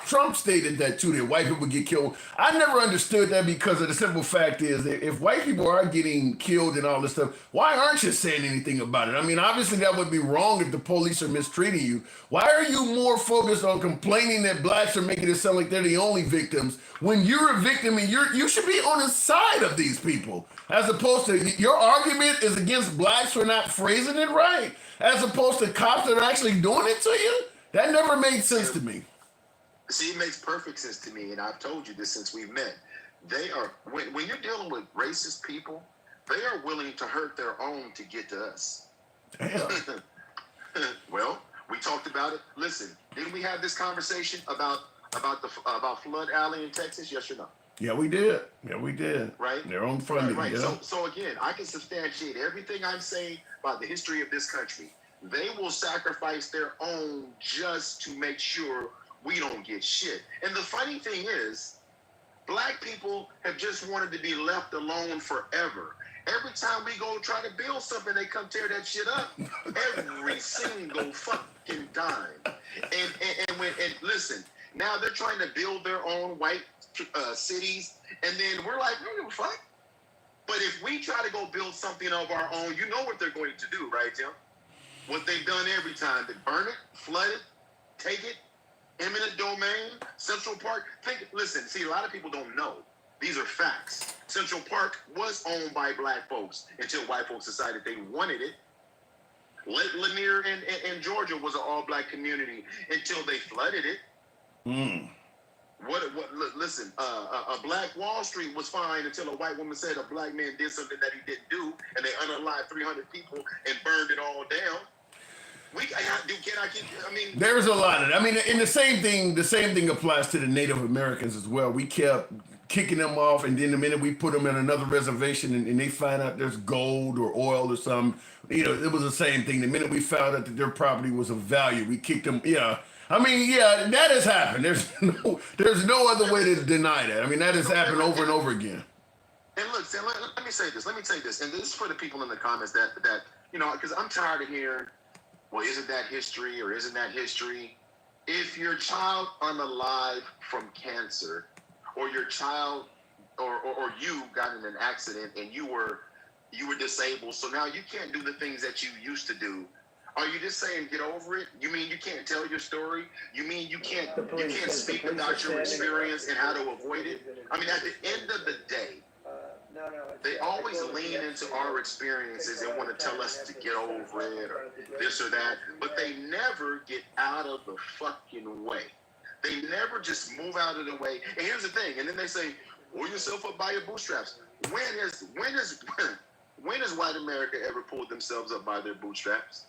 S1: Trump stated that too, that white people get killed. I never understood that, because of the simple fact is that if white people are getting killed and all this stuff, why aren't you saying anything about it? I mean, obviously that would be wrong if the police are mistreating you. Why are you more focused on complaining that blacks are making it sound like they're the only victims when you're a victim and you should be on the side of these people, as opposed to your argument is against blacks for not phrasing it right, as opposed to cops that are actually doing it to you? That never made sense to me.
S3: See, it makes perfect sense to me, and I've told you this since we've met. They are, when you're dealing with racist people, they are willing to hurt their own to get to us.
S1: Damn.
S3: Well, we talked about it. Listen, didn't we have this conversation about Flood Alley in Texas? Yes or no?
S1: Yeah, we did. Yeah, we did.
S3: Right?
S1: Their own funding.
S3: Right.
S1: Yeah.
S3: So again, I can substantiate everything I'm saying about the history of this country. They will sacrifice their own just to make sure we don't get shit. And the funny thing is, black people have just wanted to be left alone forever. Every time we go try to build something, they come tear that shit up. Every single fucking time. And listen, now they're trying to build their own white cities, and then we're like, we don't give a fuck. But if we try to go build something of our own, you know what they're going to do, right, Tim? What they've done every time. They burn it, flood it, take it, eminent domain, Central Park. Listen, see, a lot of people don't know. These are facts. Central Park was owned by black folks until white folks decided they wanted it. Lake Lanier in Georgia was an all-black community until they flooded it. Listen, a black Wall Street was fine until a white woman said a black man did something that he didn't do, and they unalived 300 people and burned it all down.
S1: There's a lot of it. I mean, and the same thing applies to the Native Americans as well. We kept kicking them off, and then the minute we put them in another reservation and they find out there's gold or oil or something, it was the same thing. The minute we found out that their property was of value, we kicked them. Yeah. I mean, yeah, that has happened. There's no other way to deny that. I mean, that has happened over and over again.
S3: And look, Sam, let me say this. And this is for the people in the comments that because I'm tired of hearing, well, isn't that history or isn't that history? If your child unalive from cancer, or your child or you got in an accident and you were disabled, so now you can't do the things that you used to do. Are you just saying get over it? You mean you can't tell your story? You mean you can't speak about your experience and how to avoid it? I mean, at the end of the day, they always lean into our experiences and want to tell us to get over it or this or that, but they never get out of the fucking way. They never just move out of the way. And here's the thing, and then they say, pull yourself up by your bootstraps. When has white America ever pulled themselves up by their bootstraps?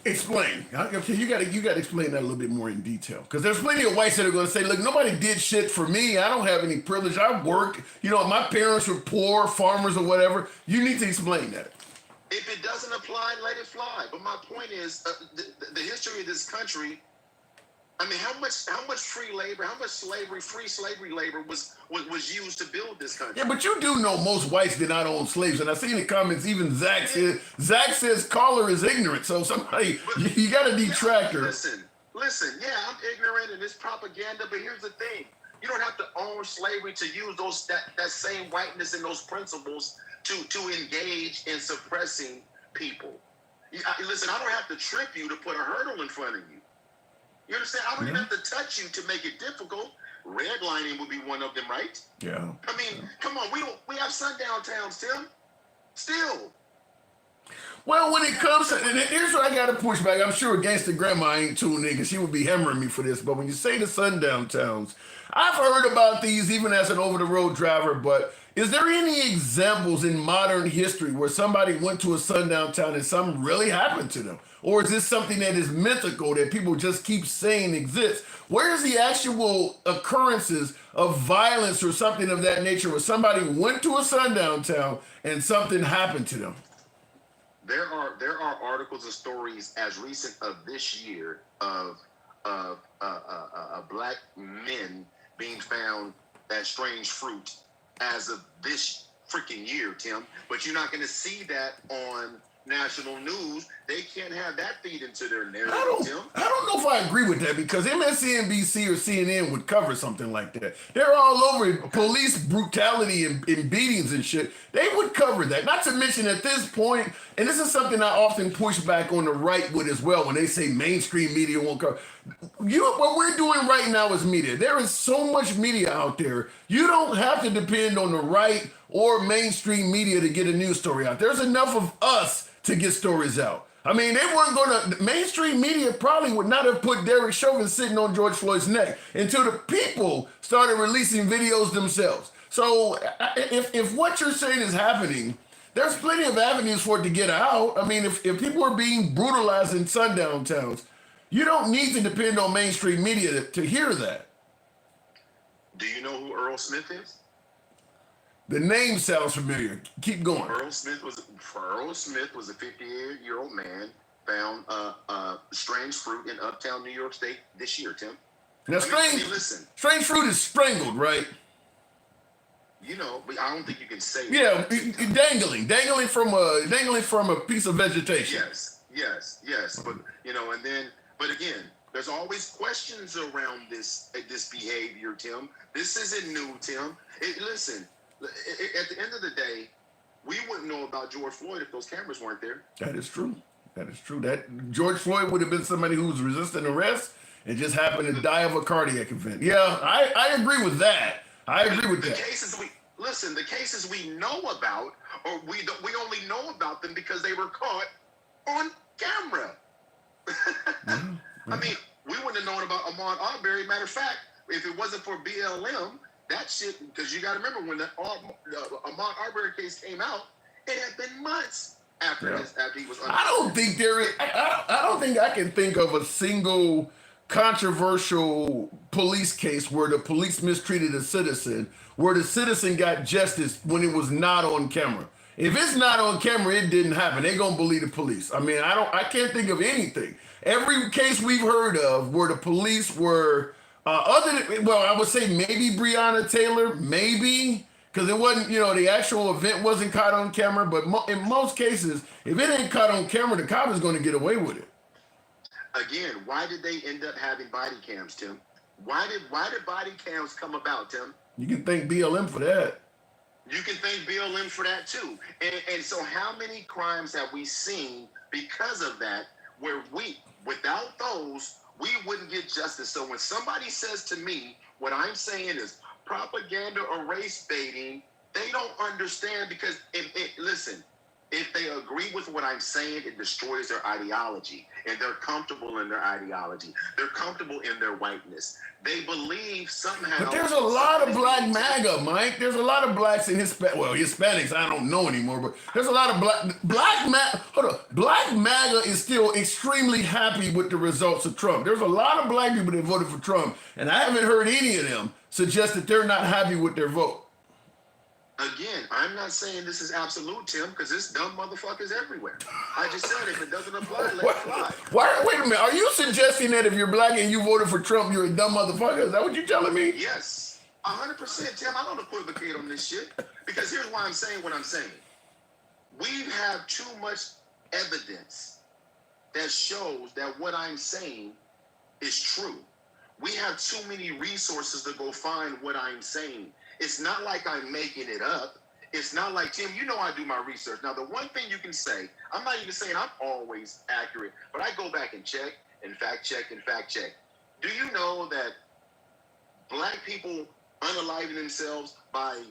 S1: Explain. Okay, you got to explain that a little bit more in detail, because there's plenty of whites that are going to say, "Look, nobody did shit for me. I don't have any privilege. I worked. My parents were poor farmers or whatever." You need to explain that.
S3: If it doesn't apply, let it fly. But my point is, the history of this country, I mean, how much free labor, how much free slavery labor was used to build this country?
S1: Yeah, but you do know most whites did not own slaves, and I see in the comments even Zach says caller is ignorant. So somebody you got to detract her.
S3: Listen. Yeah, I'm ignorant and it's propaganda, but here's the thing: you don't have to own slavery to use that same whiteness and those principles to engage in suppressing people. Listen, I don't have to trip you to put a hurdle in front of you. You understand? I don't even have to touch you to make it difficult. Redlining would be one of them, right?
S1: Yeah.
S3: I mean, come on, we have sundown towns, Tim. Still.
S1: Well, when it comes to, and here's what I got to push back. I'm sure Gangsta Grandma ain't tuned in because she would be hammering me for this. But when you say the sundown towns, I've heard about these even as an over-the-road driver. But is there any examples in modern history where somebody went to a sundown town and something really happened to them? Or is this something that is mythical that people just keep saying exists? Where's the actual occurrences of violence or something of that nature where somebody went to a sundown town and something happened to them?
S3: There are articles and stories as recent of this year of black men being found as strange fruit as of this freaking year, Tim. But you're not going to see that on national news. They can't have that feed into their narrative, Tim.
S1: I don't know if I agree with that because MSNBC or CNN would cover something like that. They're all over police brutality and beatings and shit. They would cover that. Not to mention at this point, and this is something I often push back on the right with as well when they say mainstream media won't cover. What we're doing right now is media. There is so much media out there. You don't have to depend on the right or mainstream media to get a news story out. There's enough of us to get stories out. I mean, they weren't going to, mainstream media probably would not have put Derek Chauvin sitting on George Floyd's neck until the people started releasing videos themselves. So if what you're saying is happening, there's plenty of avenues for it to get out. I mean, if people are being brutalized in sundown towns, you don't need to depend on mainstream media to hear that.
S3: Do you know who Earl Smith is?
S1: The name sounds familiar. Keep going.
S3: Earl Smith was a 58-year-old man found strange fruit in uptown New York State this year, Tim.
S1: Now, strange fruit is strangled, right?
S3: You know, but I don't think you can say
S1: that. Dangling from a piece of vegetation.
S3: Yes. But but again, there's always questions around this behavior, Tim. This isn't new, Tim. Listen. At the end of the day, we wouldn't know about George Floyd if those cameras weren't there.
S1: That is true. That George Floyd would have been somebody who was resisting arrest and just happened to die of a cardiac event. Yeah, I agree with that. The cases we know about, or we only know about them because they were caught on camera. I mean, we wouldn't have known about Ahmaud Arbery. Matter of fact, if it wasn't for BLM, that shit, because you got to remember when the Ahmaud Arbery case came out, it had been months after he was. I don't think I can think of a single controversial police case where the police mistreated a citizen, where the citizen got justice when it was not on camera. If it's not on camera, it didn't happen. They're gonna believe the police. I mean, I can't think of anything. Every case we've heard of where the police were. I would say maybe Breonna Taylor, maybe, because it wasn't, the actual event wasn't caught on camera. But in most cases, if it ain't caught on camera, the cop is going to get away with it.
S3: Again, why did they end up having body cams, Tim? Why did body cams come about, Tim?
S1: You can thank BLM for that.
S3: You can thank BLM for that too. And so how many crimes have we seen because of that, where without those, we wouldn't get justice? So when somebody says to me, what I'm saying is propaganda or race baiting, they don't understand, because if they agree with what I'm saying, it destroys their ideology, and they're comfortable in their ideology. They're comfortable in their whiteness. They believe somehow.
S1: But there's a lot of black MAGA, Mike. There's a lot of blacks in Hispanics. I don't know anymore, but there's a lot of black MAGA. Hold on, black MAGA is still extremely happy with the results of Trump. There's a lot of black people that voted for Trump, and I haven't heard any of them suggest that they're not happy with their vote.
S3: Again, I'm not saying this is absolute, Tim, because there's dumb motherfuckers everywhere. I just said if it doesn't apply, let it fly.
S1: Wait a minute. Are you suggesting that if you're black and you voted for Trump, you're a dumb motherfucker? Is that what you're telling me?
S3: Yes, 100%, Tim. I don't equivocate on this shit because here's why I'm saying what I'm saying. We have too much evidence that shows that what I'm saying is true. We have too many resources to go find what I'm saying. It's not like I'm making it up. It's not like, Tim, you know I do my research. Now, the one thing you can say, I'm not even saying I'm always accurate, but I go back and check and fact check and fact check. Do you know that black people unaliving themselves by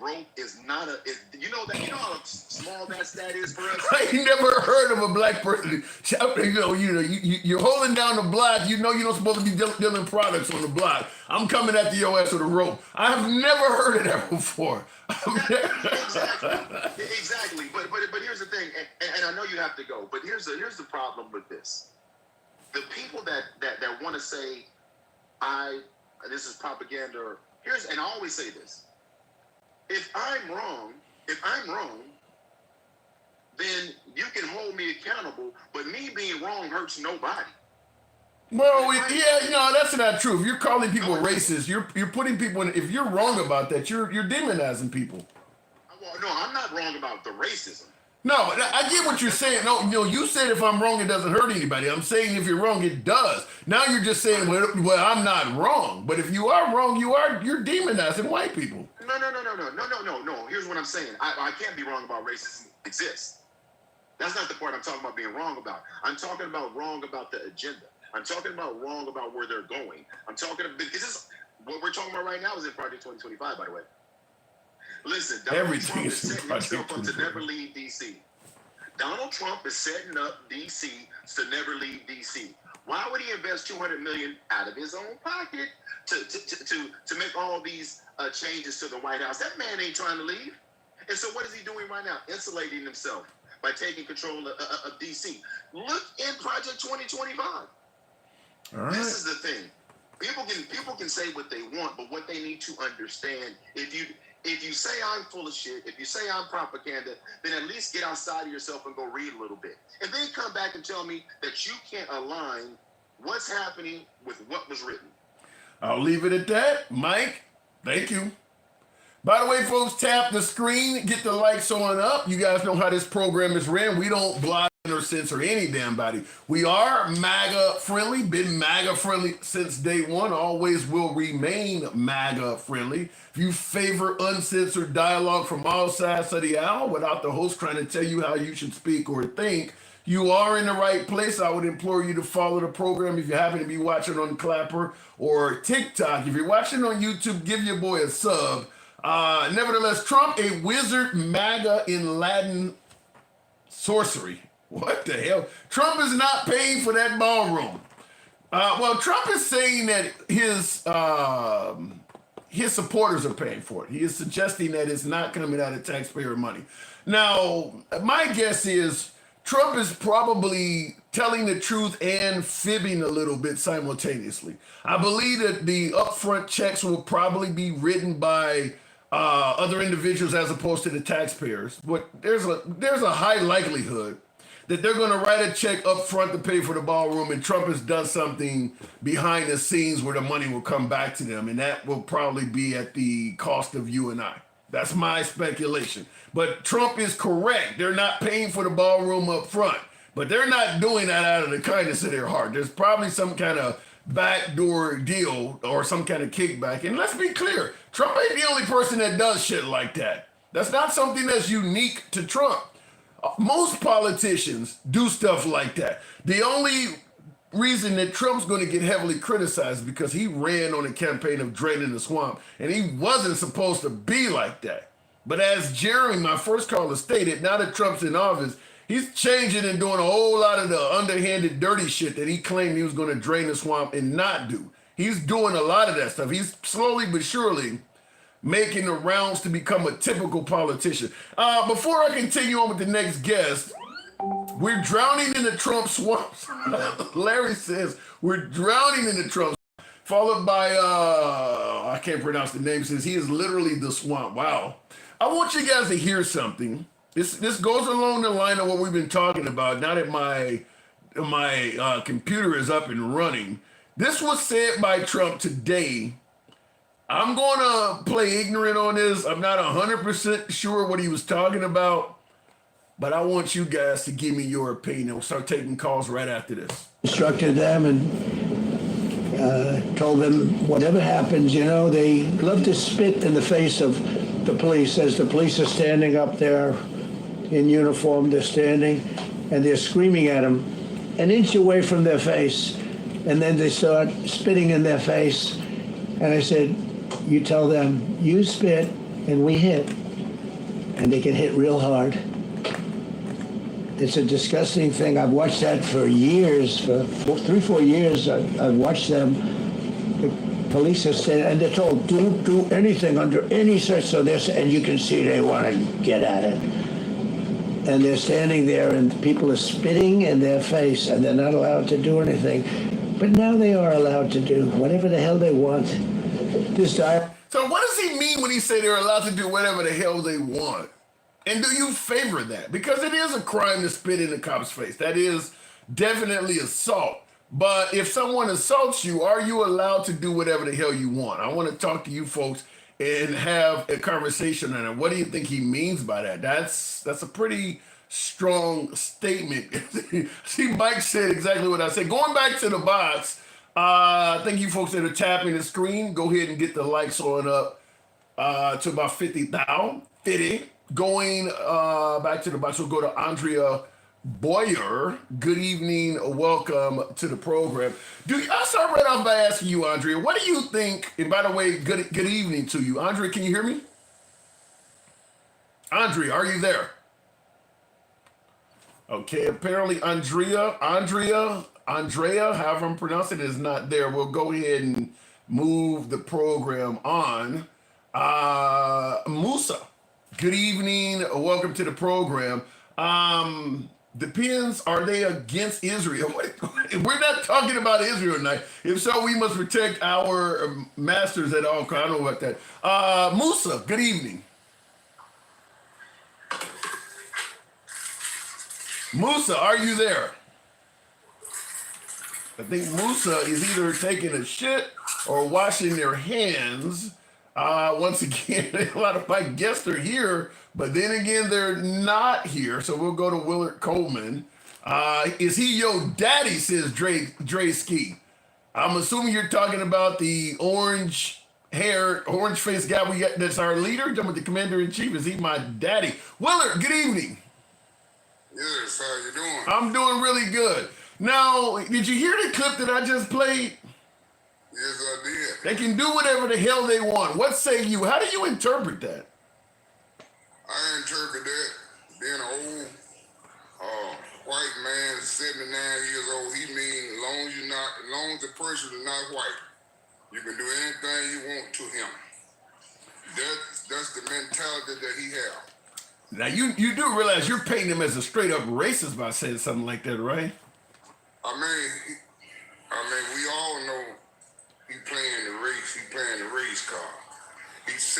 S3: rope is not a, you know how small that stat is for us?
S1: I ain't never heard of a black person. You're holding down the block. You know you're not supposed to be dealing products on the block. I'm coming at your ass with a rope. I have never heard of that before.
S3: Exactly. But here's the thing, and I know you have to go, but here's the problem with this. The people that want to say, this is propaganda, or and I always say this. If I'm wrong, then you can hold me accountable, but me being wrong hurts nobody.
S1: Well, that's not true. If you're calling people racist, you're putting people in. If you're wrong about that, you're demonizing people.
S3: Well, no, I'm not wrong about the racism.
S1: No, I get what you're saying. No, you said if I'm wrong, it doesn't hurt anybody. I'm saying if you're wrong, it does. Now you're just saying, well, I'm not wrong. But if you are wrong, you're demonizing white people.
S3: No. Here's what I'm saying. I can't be wrong about racism exists. That's not the part I'm talking about being wrong about. I'm talking about wrong about the agenda. I'm talking about wrong about where they're going. I'm talking about, because what we're talking about right now is in Project 2025, by the way. Listen, Donald Trump is setting himself up to never leave DC. Donald Trump is setting up DC to never leave DC. Why would he invest $200 million out of his own pocket to make all these changes to the White House? That man ain't trying to leave. And so what is he doing right now? Insulating himself by taking control of DC. Look in Project 2025. All right. This is the thing. People can say what they want, but what they need to understand, if you say I'm full of shit, if you say I'm propaganda, then at least get outside of yourself and go read a little bit. And then come back and tell me that you can't align what's happening with what was written.
S1: I'll leave it at that. Mike, thank you. By the way, folks, tap the screen, get the likes on up. You guys know how this program is ran. We don't block or censor any damn body. We are MAGA friendly, been MAGA friendly since day one, always will remain MAGA friendly. If you favor uncensored dialogue from all sides of the aisle without the host trying to tell you how you should speak or think, you are in the right place. I would implore you to follow the program if you happen to be watching on Clapper or TikTok. If you're watching on YouTube, give your boy a sub. Nevertheless, Trump, a wizard MAGA in Latin sorcery. What the hell? Trump is not paying for that ballroom. Well, Trump is saying that his supporters are paying for it. He is suggesting that it's not coming out of taxpayer money. Now, my guess is Trump is probably telling the truth and fibbing a little bit simultaneously. I believe that the upfront checks will probably be written by other individuals as opposed to the taxpayers. But there's a high likelihood that they're going to write a check up front to pay for the ballroom, and Trump has done something behind the scenes where the money will come back to them, and that will probably be at the cost of you and I. That's my speculation. But Trump is correct. They're not paying for the ballroom up front, but they're not doing that out of the kindness of their heart. There's probably some kind of backdoor deal or some kind of kickback. And let's be clear, Trump ain't the only person that does shit like that. That's not something that's unique to Trump. Most politicians do stuff like that. The only reason that Trump's going to get heavily criticized is because he ran on a campaign of draining the swamp, and he wasn't supposed to be like that. But as Jeremy, my first caller, stated, now that Trump's in office, he's changing and doing a whole lot of the underhanded, dirty shit that he claimed he was going to drain the swamp and not do. He's doing a lot of that stuff. He's slowly but surely making the rounds to become a typical politician. Before I continue on with the next guest, we're drowning in the Trump swamps. Larry says, we're drowning in the Trump. followed by I can't pronounce the name, says he is literally the swamp. Wow. I want you guys to hear something. This goes along the line of what we've been talking about. Now that my computer is up and running. This was said by Trump today. I'm going to play ignorant on this. I'm not 100% sure what he was talking about, but I want you guys to give me your opinion. We'll start taking calls right after this.
S4: Instructed them and told them whatever happens, they love to spit in the face of the police as the police are standing up there in uniform. They're standing and they're screaming at them an inch away from their face, and then they start spitting in their face. And I said, you tell them, you spit and we hit, and they can hit real hard. It's a disgusting thing. I've watched that for years, for 3-4 years. I've watched them. The police are saying, and they're told, don't do anything under any such, and you can see they want to get at it. And they're standing there and people are spitting in their face and they're not allowed to do anything. But now they are allowed to do whatever the hell they want.
S1: So what does he mean when he say they're allowed to do whatever the hell they want? And do you favor that? Because it is a crime to spit in a cop's face. That is definitely assault. But if someone assaults you, are you allowed to do whatever the hell you want? I want to talk to you folks and have a conversation on it. What do you think he means by that? That's a pretty strong statement. See, Mike said exactly what I said. Going back to the box, thank you folks that are tapping the screen. Go ahead and get the likes on up to about 50,000. 50. Going back to the box, we'll go to Andrea Boyer. Good evening. Welcome to the program. I'll start right off by asking you, Andrea, what do you think? And by the way, good evening to you. Andrea, can you hear me? Andrea, are you there? Okay, apparently Andrea, however I'm pronouncing it, is not there. We'll go ahead and move the program on. Musa, good evening. Welcome to the program. Depends, are they against Israel? We're not talking about Israel tonight. If so, we must protect our masters at all costs. I don't know about that. Musa, good evening. Musa, are you there? I think Musa is either taking a shit or washing their hands. Once again, a lot of my guests are here, but then again, they're not here. So we'll go to Willard Coleman. Is he your daddy, says Dre Ski. I'm assuming you're talking about the orange-haired, orange-faced guy we got that's our leader, the commander-in-chief. Is he my daddy? Willard, good evening.
S5: Yes, how you doing?
S1: I'm doing really good. Now, did you hear the clip that I just played?
S5: Yes, I did.
S1: They can do whatever the hell they want. What say you? How do you interpret that?
S5: I interpret that being an old white man, 79 years old, he means as long as the person is not white, you can do anything you want to him. That's the mentality that he has.
S1: Now, you do realize you're painting him as a straight up racist by saying something like that, right?
S5: I mean, we all know he playing the race card. He's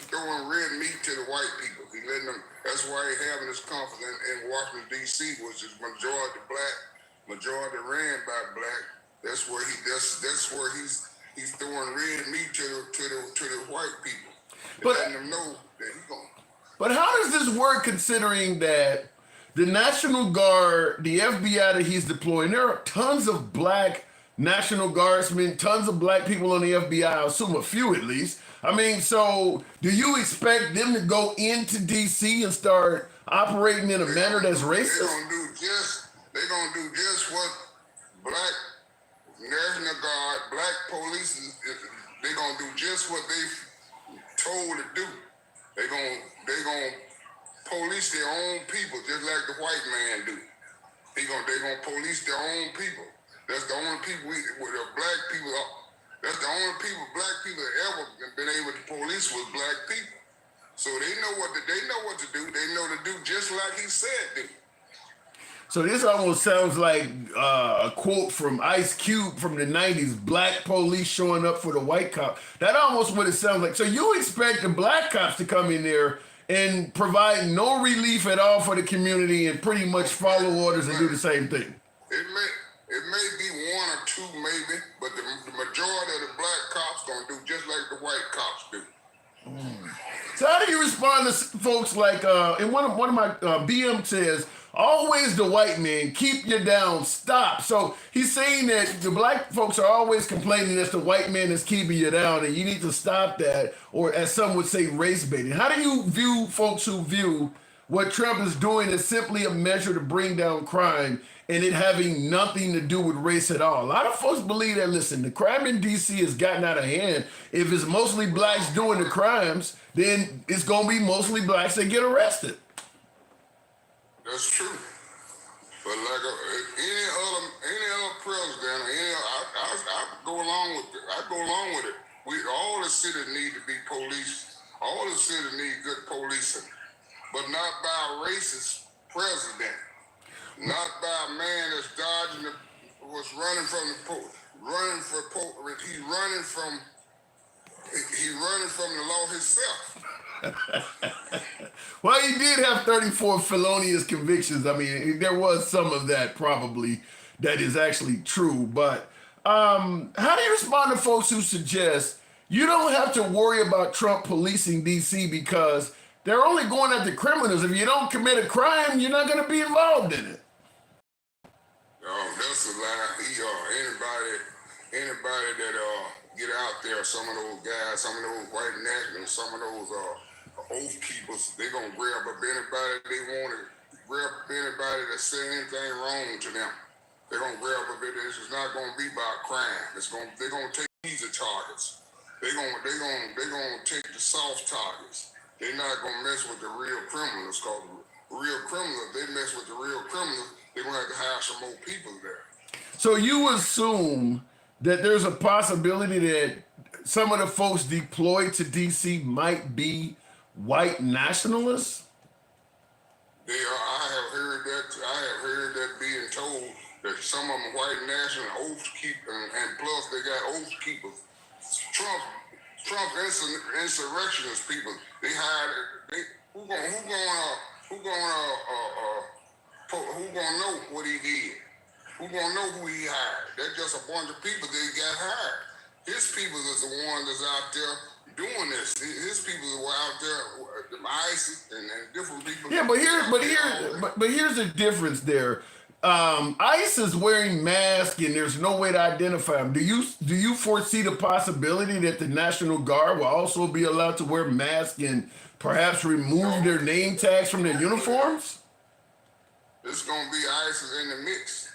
S5: throwing red meat to the white people. He letting them. That's why he having this conference in Washington D.C., which is majority black, majority ran by black. That's where he's throwing red meat to the white people. Letting them know that he's going.
S1: But how does this work considering that the National Guard, the FBI that he's deploying, there are tons of black National Guardsmen, tons of black people on the FBI, I assume a few at least. I mean, so do you expect them to go into D.C. and start operating in a manner that's racist?
S5: They're going to do just what black National Guard, black police, they're going to do just what they told to do. They're going to police their own people just like the white man do. They're going to police their own people. That's the only people black people. That's the only people black people have ever been able to police was black people. So they know what to do. They know to do just like he said do.
S1: So this almost sounds like a quote from Ice Cube from the 90s, black police showing up for the white cop. That almost what it sounds like. So you expect the black cops to come in there and provide no relief at all for the community and pretty much follow orders and do the same thing.
S5: It may be one or two maybe, but the majority of the black cops gonna do just like the white cops do.
S1: So how do you respond to folks like, and one of my BM says, always the white man, keep you down, stop. So he's saying that the black folks are always complaining that the white man is keeping you down and you need to stop that, or as some would say, race baiting. How do you view folks who view what Trump is doing as simply a measure to bring down crime and it having nothing to do with race at all? A lot of folks believe that, listen, the crime in DC has gotten out of hand. If it's mostly blacks doing the crimes, then it's going to be mostly blacks that get arrested.
S5: That's true. But like any other president, I go along with it. I go along with it. All the cities need to be policed. All the cities need good policing, but not by a racist president. Not by a man that's dodging was running from he's running from the law himself.
S1: Well, he did have 34 felonious convictions. I mean, there was some of that probably that is actually true. But how do you respond to folks who suggest you don't have to worry about Trump policing D.C. because they're only going after criminals? If you don't commit a crime, you're not going to be involved in it.
S5: Oh, that's a lie. Anybody that get out there, some of those guys, some of those white nationalists, some of those oath keepers, they gonna grab up anybody they want to grab up anybody that's saying anything wrong to them. They're gonna grab up it. It's not gonna be about crime. They're gonna take easy targets. They're gonna take the soft targets. They're not gonna mess with the real criminals. Cause real criminals, if they mess with the real criminals, they're gonna have to hire some more people there.
S1: So you assume that there's a possibility that some of the folks deployed to D.C. might be white nationalists?
S5: I have heard that being told that some of them white national oath keepers, and plus they got oath keepers. Trump insurrectionist people. They hired. Who gonna know what he did? Who gonna know who he hired? That's just a bunch of people that got hired. His people is the one that's out there doing this. His people were out there, the ISIS and different people.
S1: Yeah, but here's the difference there. ICE is wearing masks and there's no way to identify them. Do you foresee the possibility that the National Guard will also be allowed to wear masks and perhaps remove their name tags from their uniforms?
S5: There's gonna be ISIS in the mix.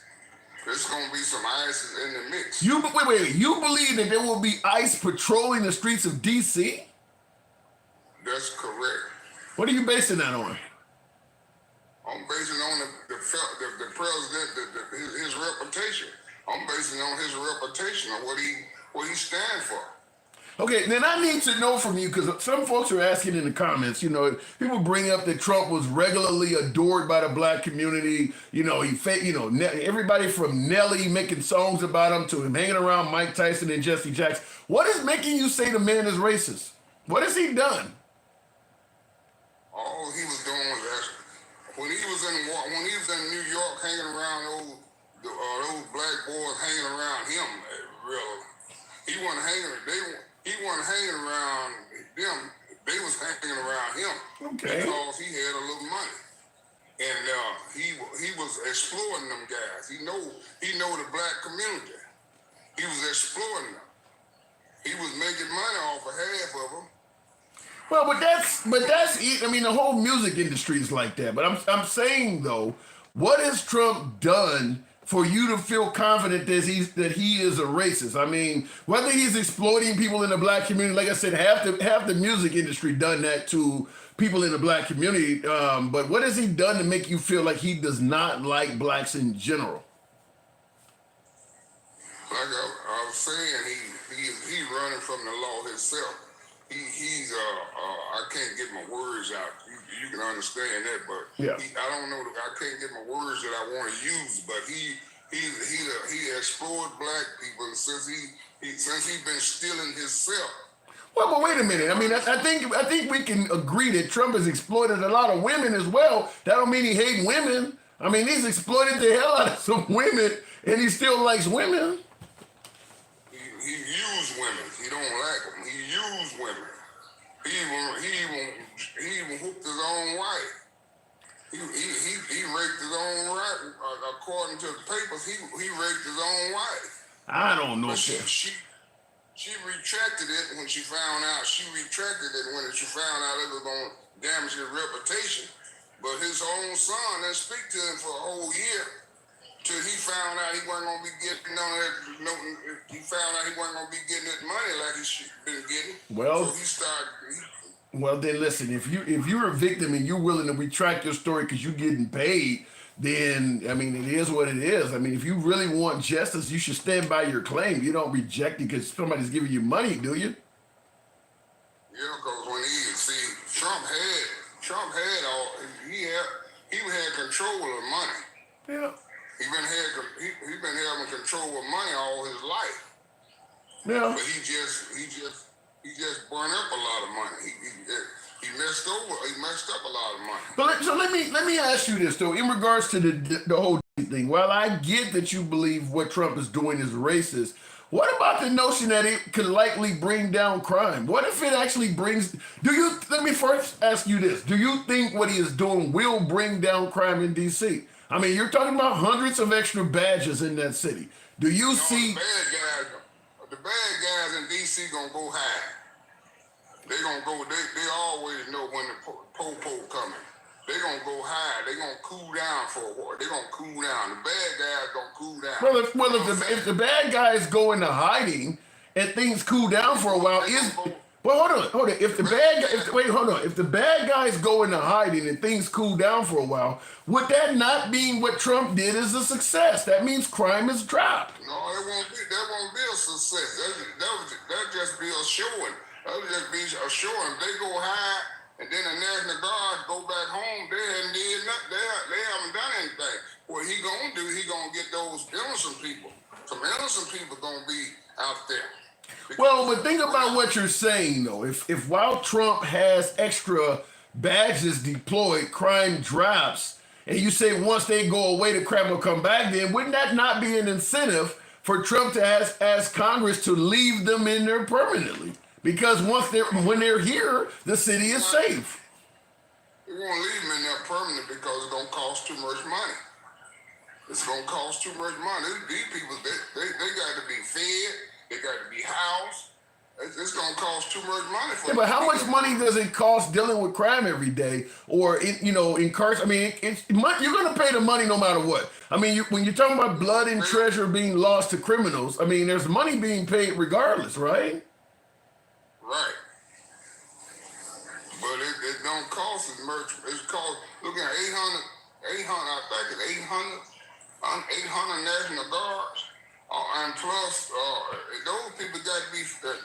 S5: There's gonna be some ISIS in the mix.
S1: Wait. You believe that there will be ICE patrolling the streets of D.C.?
S5: That's correct.
S1: What are you basing that on?
S5: I'm basing on the president, his reputation. I'm basing on his reputation of what he stands for.
S1: Okay, then I need to know from you, because some folks are asking in the comments, people bring up that Trump was regularly adored by the black community. Everybody from Nelly making songs about him to him hanging around Mike Tyson and Jesse Jackson. What is making you say the man is racist? What has he done?
S5: All he was doing was that when he was in New York hanging around those black boys hanging around him, he wasn't hanging around them. They was hanging around him because he had a little money, and he was exploiting them guys. He know the black community. He was exploiting them. He was making money off of half of them.
S1: Well, but that's the whole music industry is like that. But I'm saying though, what has Trump done for you to feel confident that he is a racist? I mean, whether he's exploiting people in the black community, like I said, half the music industry done that to people in the black community. But what has he done to make you feel like he does not like blacks in general?
S5: Like I was saying, he running from the law himself. he's I can't get my words out. You can understand that, but
S1: Yeah.
S5: I don't know. I can't get my words that I want to use. But he explored black people since he been stealing himself.
S1: Well, but wait a minute. I mean, I think we can agree that Trump has exploited a lot of women as well. That don't mean he hates women. I mean, he's exploited the hell out of some women, and he still likes women.
S5: He used women. He don't like them. He used women. He even whooped his own wife. He raped his own wife. According to the papers, he raped his own wife.
S1: I don't know.
S5: But she retracted it when she found out. She retracted it when she found out it was going to damage his reputation. But his own son didn't speak to him for a whole year till he found out he wasn't going to be getting none of that. He found out he wasn't going to be getting that money like he should have been getting.
S1: Well,
S5: so he started.
S1: Well, then listen. If you're a victim and you're willing to retract your story because you're getting paid, then I mean it is what it is. I mean, if you really want justice, you should stand by your claim. You don't reject it because somebody's giving you money, do you?
S5: Yeah, because when Trump had control of money.
S1: Yeah.
S5: He been having control of money all his life.
S1: Yeah.
S5: But he just burned up a lot of money. He messed up a lot of money.
S1: But so let me ask you this though, in regards to the whole thing. While I get that you believe what Trump is doing is racist, what about the notion that it could likely bring down crime? What if it actually brings? Let me first ask you this: do you think what he is doing will bring down crime in DC? I mean, you're talking about hundreds of extra badges in that city. Do you see?
S5: The bad guys in DC gonna go high. They gonna go. They always know when the po coming. They gonna go high. They gonna cool down for a while. They gonna cool down. The bad guys gonna cool down.
S1: Well, if the bad guys go into hiding and things cool down for a while, hold on. If the bad guys go into hiding and things cool down for a while, would that not mean what Trump did is a success? That means crime is dropped.
S5: No, that won't be a success. That just be a showing. That would just be a showing. They go high, and then the National Guard go back home. They haven't did nothing. They haven't done anything. What he gonna do? He gonna get those innocent people. Some innocent people gonna be out there.
S1: Well, but think about what you're saying, though. If while Trump has extra badges deployed, crime drops, and you say once they go away, the crime will come back, then wouldn't that not be an incentive for Trump to ask Congress to leave them in there permanently? Because when they're here, the city is safe.
S5: We won't leave them in there permanent because it's gonna cost too much money. It's gonna cost too much money. These people, they got to be fed. They got to be housed. It's gonna cost too much money for them.
S1: But how much money does it cost dealing with crime every day, or incarceration? I mean, you're gonna pay the money no matter what. I mean, when you're talking about blood and treasure being lost to criminals, I mean, there's money being paid regardless, right?
S5: Right. But it don't cost as much. It's cost, look at 800, I think it's 800 National Guards. And plus, those people got to be fed.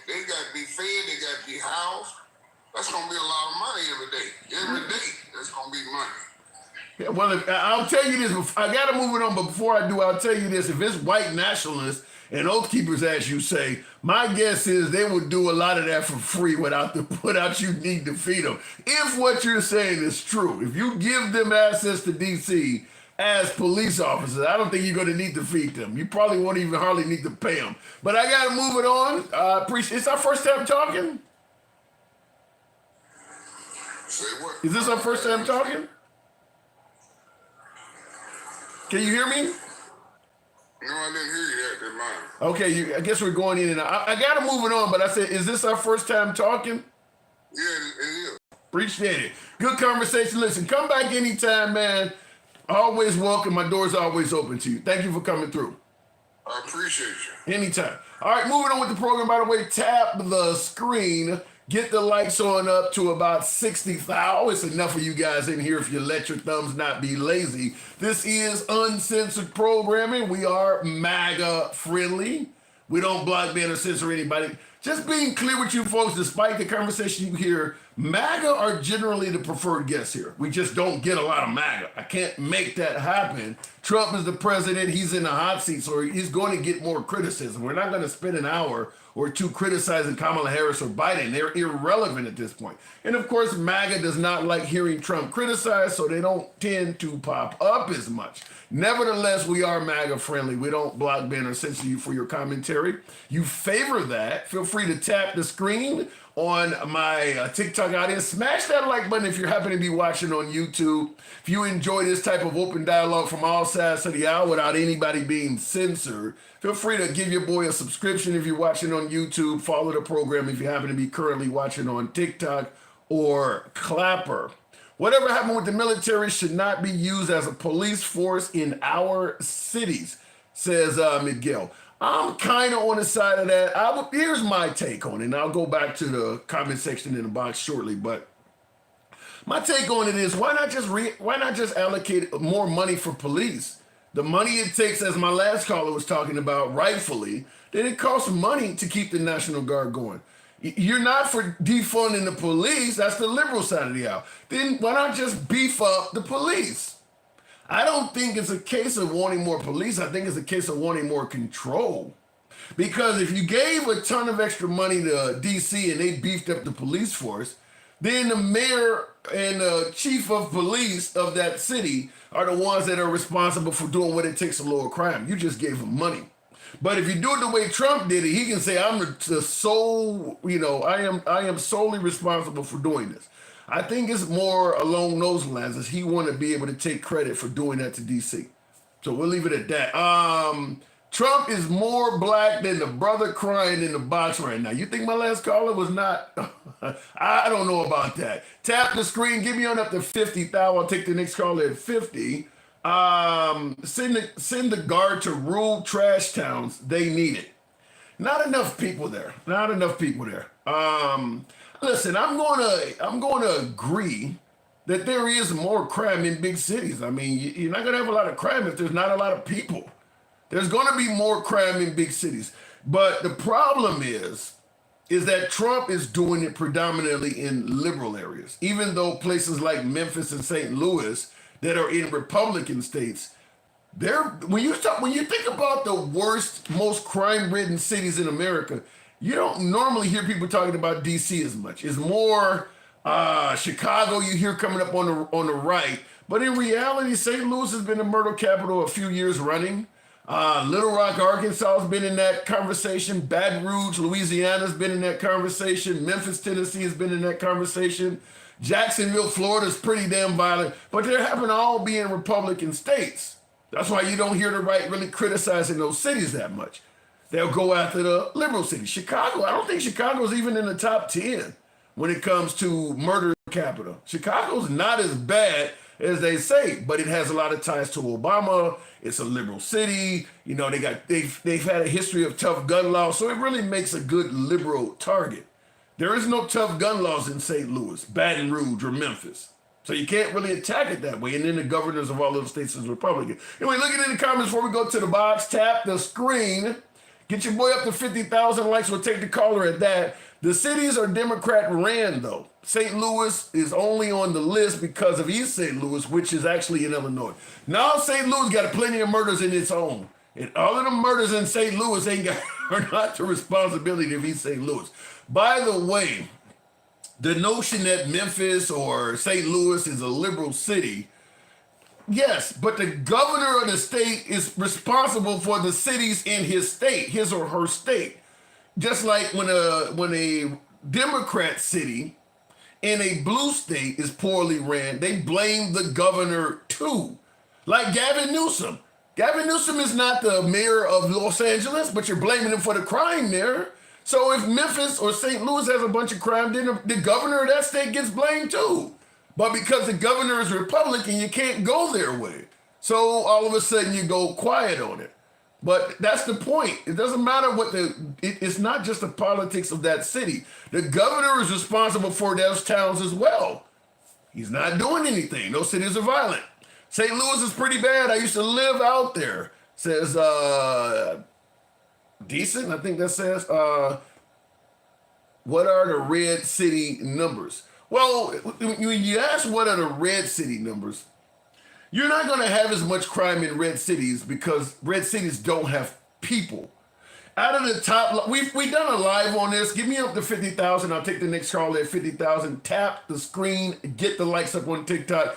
S5: They got to be fed. They got to be housed. That's going to be a lot of money every day. Every day, there's going to be money.
S1: Yeah, well, I'll tell you this. I got to move it on, but before I do, I'll tell you this. If it's white nationalists and oath keepers, as you say, my guess is they would do a lot of that for free without you need to feed them. If what you're saying is true, if you give them access to DC as police officers, I don't think you're going to need to feed them. You probably won't even hardly need to pay them. But I got to move it on. It's our first time talking.
S5: Say what?
S1: Is this our first time talking? Can you hear me?
S5: No, I didn't hear you. That's mine.
S1: Okay, I guess we're going in and out. I got to move it on, but I said, is this our first time talking?
S5: Yeah, it is.
S1: Appreciate it. Good conversation. Listen, come back anytime, man. Always welcome. My door's always open to you. Thank you for coming through.
S5: I appreciate you.
S1: Anytime. All right, moving on with the program. By the way, tap the screen. Get the likes on up to about 60,000. It's enough of you guys in here if you let your thumbs not be lazy. This is uncensored programming. We are MAGA friendly. We don't block, ban, or censor anybody. Just being clear with you folks, despite the conversation you hear, MAGA are generally the preferred guests here. We just don't get a lot of MAGA. I can't make that happen. Trump is the president. He's in the hot seat, so he's going to get more criticism. We're not going to spend an hour or two criticizing Kamala Harris or Biden. They're irrelevant at this point. And of course, MAGA does not like hearing Trump criticized, so they don't tend to pop up as much. Nevertheless, we are MAGA friendly. We don't block, ban, or censor you for your commentary. You favor that. Feel free to tap the screen on my TikTok audience. Smash that like button if you happen to be watching on YouTube. If you enjoy this type of open dialogue from all sides of the aisle without anybody being censored, feel free to give your boy a subscription if you're watching on YouTube. Follow the program if you happen to be currently watching on TikTok or Clapper. Whatever happened with the military should not be used as a police force in our cities, says Miguel. I'm kind of on the side of that. Here's my take on it, and I'll go back to the comment section in the box shortly. But my take on it is, why not just allocate more money for police? The money it takes, as my last caller was talking about, rightfully, then it costs money to keep the National Guard going. You're not for defunding the police. That's the liberal side of the aisle. Then why not just beef up the police? I don't think it's a case of wanting more police. I think it's a case of wanting more control. Because if you gave a ton of extra money to DC and they beefed up the police force, then the mayor and the chief of police of that city are the ones that are responsible for doing what it takes to lower crime. You just gave them money. But if you do it the way Trump did it, he can say, I'm the sole, I am solely responsible for doing this. I think it's more along those lines, as he want to be able to take credit for doing that to DC. So we'll leave it at that. Trump is more black than the brother crying in the box right now. You think my last caller was not? I don't know about that. Tap the screen. Give me on up to 50,000. I'll take the next caller at 50. Send the guard to rural trash towns. They need it. Not enough people there. Listen, I'm going to agree that there is more crime in big cities. I mean, you're not going to have a lot of crime if there's not a lot of people. There's going to be more crime in big cities. But the problem is that Trump is doing it predominantly in liberal areas, even though places like Memphis and St. Louis that are in Republican states, when you think about the worst, most crime-ridden cities in America, you don't normally hear people talking about DC as much. It's more Chicago you hear coming up on the right. But in reality, St. Louis has been the murder capital a few years running. Little Rock, Arkansas has been in that conversation. Baton Rouge, Louisiana has been in that conversation. Memphis, Tennessee has been in that conversation. Jacksonville, Florida is pretty damn violent. But they happen to all be in Republican states. That's why you don't hear the right really criticizing those cities that much. They'll go after the liberal cities. Chicago, I don't think Chicago's even in the top 10 when it comes to murder capital. Chicago's not as bad as they say, but it has a lot of ties to Obama. It's a liberal city. You know, they've had a history of tough gun laws, so it really makes a good liberal target. There is no tough gun laws in St. Louis, Baton Rouge, or Memphis. So you can't really attack it that way. And then the governors of all those states is Republican. Anyway, look at it in the comments before we go to the box. Tap the screen. Get your boy up to 50,000 likes. We'll take the caller at that. The cities are Democrat ran, though. St. Louis is only on the list because of East St. Louis, which is actually in Illinois. Now St. Louis got plenty of murders in its own. And all of the murders in St. Louis are not the responsibility of East St. Louis. By the way, the notion that Memphis or St. Louis is a liberal city, yes, but the governor of the state is responsible for the cities in his state, his or her state. Just like when a Democrat city in a blue state is poorly ran, they blame the governor too. Like Gavin Newsom. Gavin Newsom is not the mayor of Los Angeles, but you're blaming him for the crime there. So if Memphis or St. Louis has a bunch of crime, then the governor of that state gets blamed too. But because the governor is Republican, you can't go their way. So all of a sudden you go quiet on it. But that's the point. It doesn't matter it's not just the politics of that city. The governor is responsible for those towns as well. He's not doing anything. Those cities are violent. St. Louis is pretty bad. I used to live out there. Says, decent, I think that says. What are the red city numbers? Well, when you ask what are the red city numbers, you're not going to have as much crime in red cities because red cities don't have people. Out of the top, we've done a live on this. Give me up to 50,000. I'll take the next call at 50,000. Tap the screen, get the likes up on TikTok.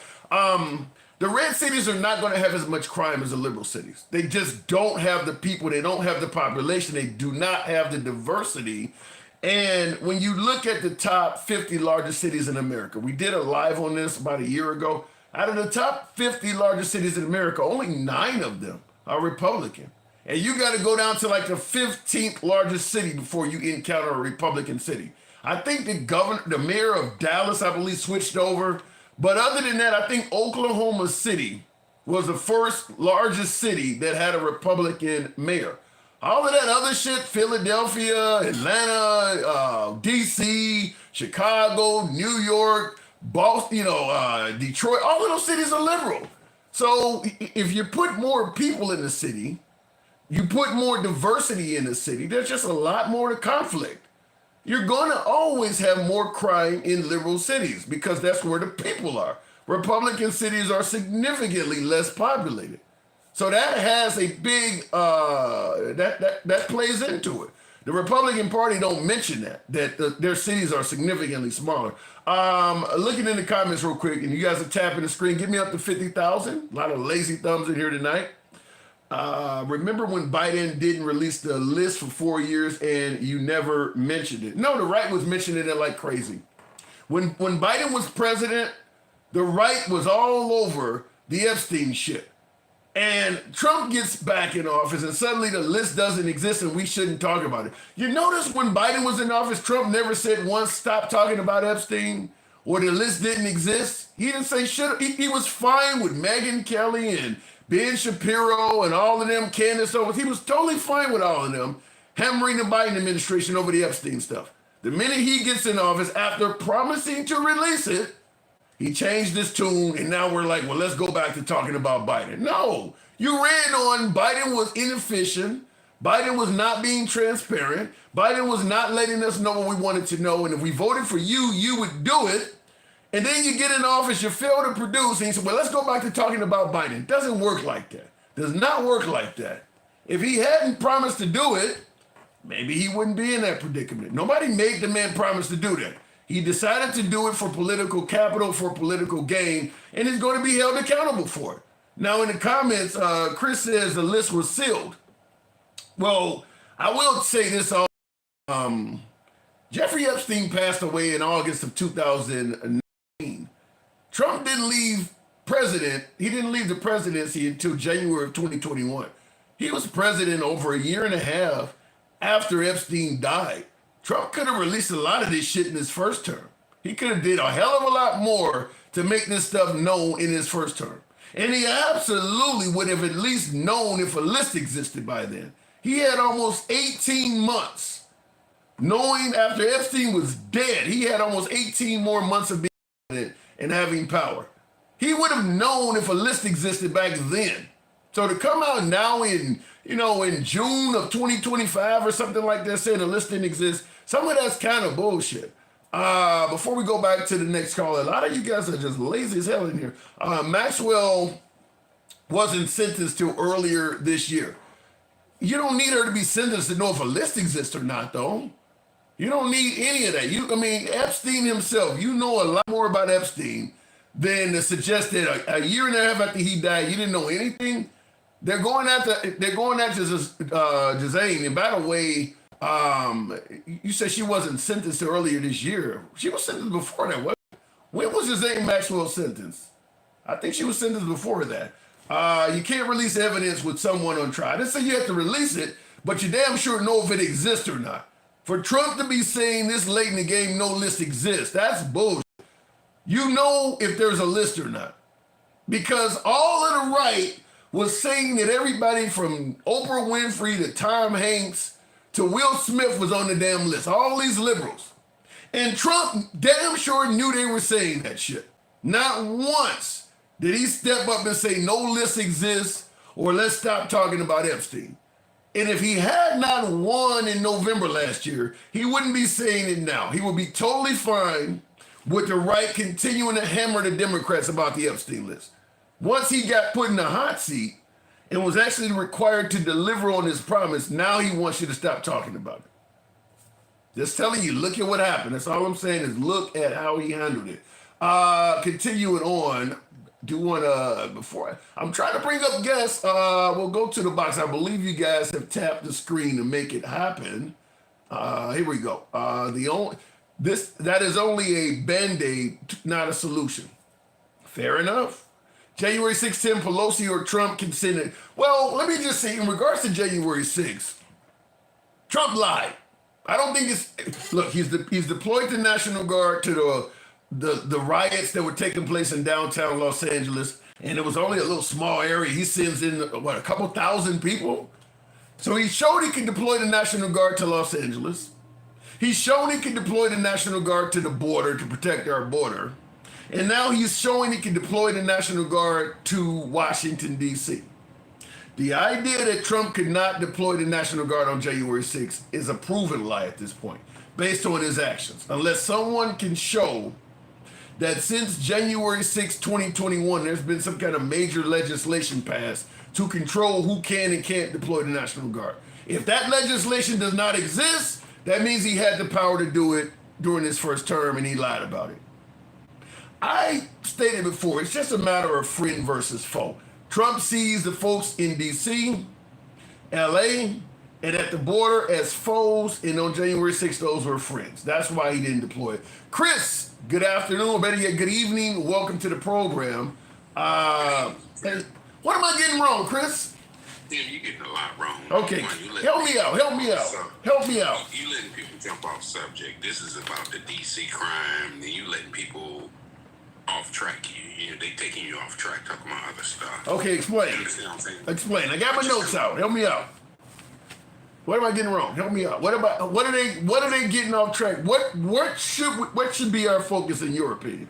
S1: The red cities are not going to have as much crime as the liberal cities. They just don't have the people. They don't have the population. They do not have the diversity. And when you look at the top 50 largest cities in America, we did a live on this about a year ago. Out of the top 50 largest cities in America, only 9 of them are Republican. And you got to go down to like the 15th largest city before you encounter a Republican city. I think the mayor of Dallas, I believe, switched over. But other than that, I think Oklahoma City was the first largest city that had a Republican mayor. All of that other shit, Philadelphia, Atlanta, DC, Chicago, New York, Boston, Detroit, all of those cities are liberal. So if you put more people in the city, you put more diversity in the city, there's just a lot more to conflict. You're going to always have more crime in liberal cities because that's where the people are. Republican cities are significantly less populated. So that has a big, that plays into it. The Republican Party don't mention that their cities are significantly smaller. Looking in the comments real quick, and you guys are tapping the screen, give me up to 50,000. A lot of lazy thumbs in here tonight. Remember when Biden didn't release the list for 4 years and you never mentioned it? No, the right was mentioning it like crazy. When Biden was president, the right was all over the Epstein shit. And Trump gets back in office and suddenly the list doesn't exist and we shouldn't talk about it. You notice when Biden was in office, Trump never said once, stop talking about Epstein or the list didn't exist. He didn't say shit. He was fine with Megyn Kelly and Ben Shapiro and all of them, Candace Owens. He was totally fine with all of them hammering the Biden administration over the Epstein stuff. The minute he gets in office, after promising to release it, he changed his tune, and now we're like, well, let's go back to talking about Biden. No, you ran on Biden was inefficient. Biden was not being transparent. Biden was not letting us know what we wanted to know. And if we voted for you, you would do it. And then you get in office, you fail to produce, and you say, well, let's go back to talking about Biden. It doesn't work like that. Does not work like that. If he hadn't promised to do it, maybe he wouldn't be in that predicament. Nobody made the man promise to do that. He decided to do it for political capital, for political gain, and is going to be held accountable for it. Now, in the comments, Chris says the list was sealed. Well, I will say this. Jeffrey Epstein passed away in August of 2009. Trump didn't leave president. He didn't leave the presidency until January of 2021. He was president over a year and a half after Epstein died. Trump could have released a lot of this shit in his first term. He could have did a hell of a lot more to make this stuff known in his first term. And he absolutely would have at least known if a list existed by then. He had almost 18 months knowing after Epstein was dead, he had almost 18 more months of being president and having power. He would have known if a list existed back then. So to come out now in June of 2025 or something like that saying a list didn't exist, some of that's kind of bullshit. Before we go back to the next call, a lot of you guys are just lazy as hell in here. Maxwell wasn't sentenced till earlier this year. You don't need her to be sentenced to know if a list exists or not, though. You don't need any of that. Epstein himself, you know a lot more about Epstein than to suggest that a year and a half after he died, you didn't know anything. They're going after Ghislaine. And by the way, you said she wasn't sentenced earlier this year. She was sentenced before that. When was Ghislaine Maxwell sentenced? I think she was sentenced before that. You can't release evidence with someone on trial. I didn't say you have to release it, but you damn sure know if it exists or not. For Trump to be saying this late in the game, no list exists, that's bullshit. You know if there's a list or not. Because all of the right was saying that everybody from Oprah Winfrey to Tom Hanks to Will Smith was on the damn list. All these liberals. And Trump damn sure knew they were saying that shit. Not once did he step up and say no list exists or let's stop talking about Epstein. And if he had not won in November last year, he wouldn't be saying it now. He would be totally fine with the right continuing to hammer the Democrats about the Epstein list. Once he got put in the hot seat and was actually required to deliver on his promise, now he wants you to stop talking about it. Just telling you, look at what happened. That's all I'm saying is look at how he handled it. Continuing on, I'm trying to bring up guests. We'll go to the box. I believe you guys have tapped the screen to make it happen. Here we go. That is only a band-aid, not a solution. Fair enough. January 6th, Tim Pelosi or Trump can send it. Well, let me just say, in regards to January 6th, Trump lied. I don't think look, he's deployed the National Guard to the riots that were taking place in downtown Los Angeles, and it was only a little small area. He sends in, a couple thousand people? So he showed he can deploy the National Guard to Los Angeles. He's shown he can deploy the National Guard to the border to protect our border. And now he's showing he can deploy the National Guard to Washington, D.C. The idea that Trump could not deploy the National Guard on January 6th is a proven lie at this point, based on his actions. Unless someone can show that since January 6, 2021, there's been some kind of major legislation passed to control who can and can't deploy the National Guard. If that legislation does not exist, that means he had the power to do it during his first term and he lied about it. I stated before, it's just a matter of friend versus foe. Trump sees the folks in D.C., L.A., and at the border as foes, and on January 6th, those were friends. That's why he didn't deploy it. Chris, good afternoon, or better yet, good evening. Welcome to the program. Hey, what am I getting wrong, Chris?
S6: Tim, you're getting a lot wrong.
S1: Okay, help me out.
S6: You letting people jump off subject. This is about the D.C. crime, and you letting people off track. They taking you off track, talking about other stuff.
S1: Okay, explain.
S6: You understand what I'm saying?
S1: Explain. I got my notes out. Help me out. What am I getting wrong? Help me out. What are they getting off track? What should be our focus in your opinion?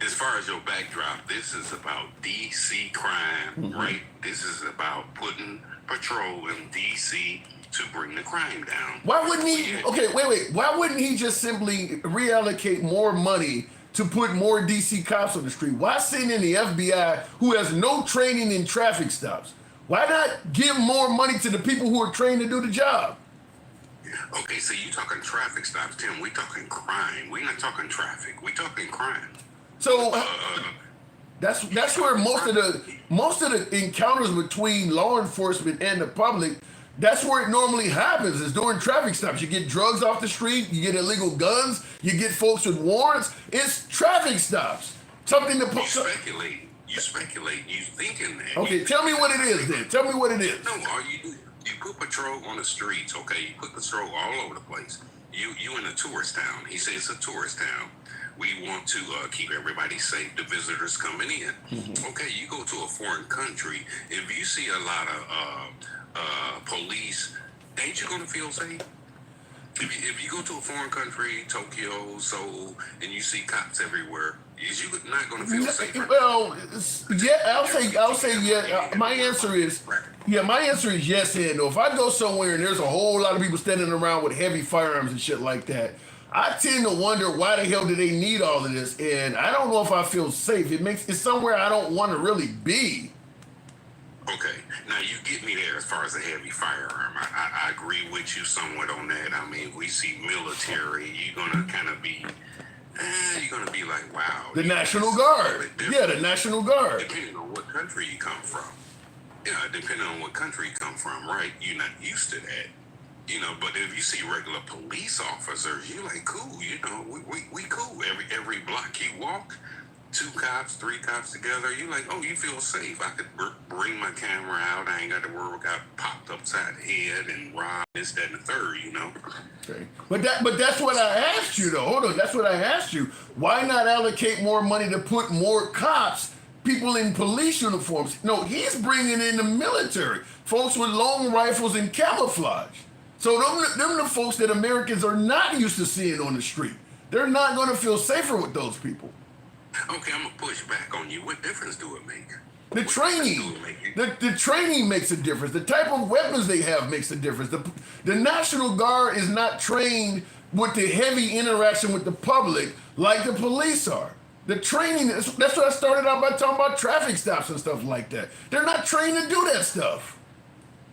S6: As far as your backdrop, this is about D.C. crime, right? This is about putting patrol in D.C. to bring the crime down.
S1: Why wouldn't he? Okay, wait. Why wouldn't he just simply reallocate more money to put more D.C. cops on the street? Why send in the FBI, who has no training in traffic stops? Why not give more money to the people who are trained to do the job?
S6: Okay, so you talking traffic stops, Tim. We talking crime. We're not talking traffic. We talking crime.
S1: So that's where most of the encounters between law enforcement and the public, that's where it normally happens, is during traffic stops. You get drugs off the street, you get illegal guns, you get folks with warrants. It's traffic stops. Something to put.
S6: You speculate. You thinking that.
S1: Okay, tell me what it is then. Tell me what it is.
S6: No, all you do, you put patrol on the streets. Okay, you put patrol all over the place. You in a tourist town. He says it's a tourist town. We want to keep everybody safe, the visitors coming in. Okay, you go to a foreign country. If you see a lot of police, ain't you gonna feel safe? If you go to a foreign country, Tokyo, Seoul, and you see cops everywhere, is you not gonna feel safer?
S1: Well, yeah, I'll say yeah. My answer is yes and no. If I go somewhere and there's a whole lot of people standing around with heavy firearms and shit like that, I tend to wonder why the hell do they need all of this, and I don't know if I feel safe. It's somewhere I don't want to really be.
S6: Okay, now you get me there as far as a heavy firearm. I agree with you somewhat on that. I mean, we see military, you're gonna kind of be, you're gonna be like, wow.
S1: The National Guard. Yeah, the National Guard.
S6: Depending on what country you come from. Yeah, depending on what country you come from, right? You're not used to that. But if you see regular police officers, you're like, cool, we cool. Every block you walk, 2 cops, 3 cops together, you're like, oh, you feel safe. I could bring my camera out. I ain't got to worry about popped upside the head and robbed, this, that, and the third,
S1: Okay. But that's what I asked you, though. Hold on. That's what I asked you. Why not allocate more money to put more cops, people in police uniforms? No, he's bringing in the military, folks with long rifles and camouflage. So them the folks that Americans are not used to seeing on the street. They're not going to feel safer with those people.
S6: Okay, I'm going to push back on you. What difference do it make?
S1: The training, the training makes a difference. The type of weapons they have makes a difference. The National Guard is not trained with the heavy interaction with the public like the police are. The training, that's what I started out by talking about traffic stops and stuff like that. They're not trained to do that stuff.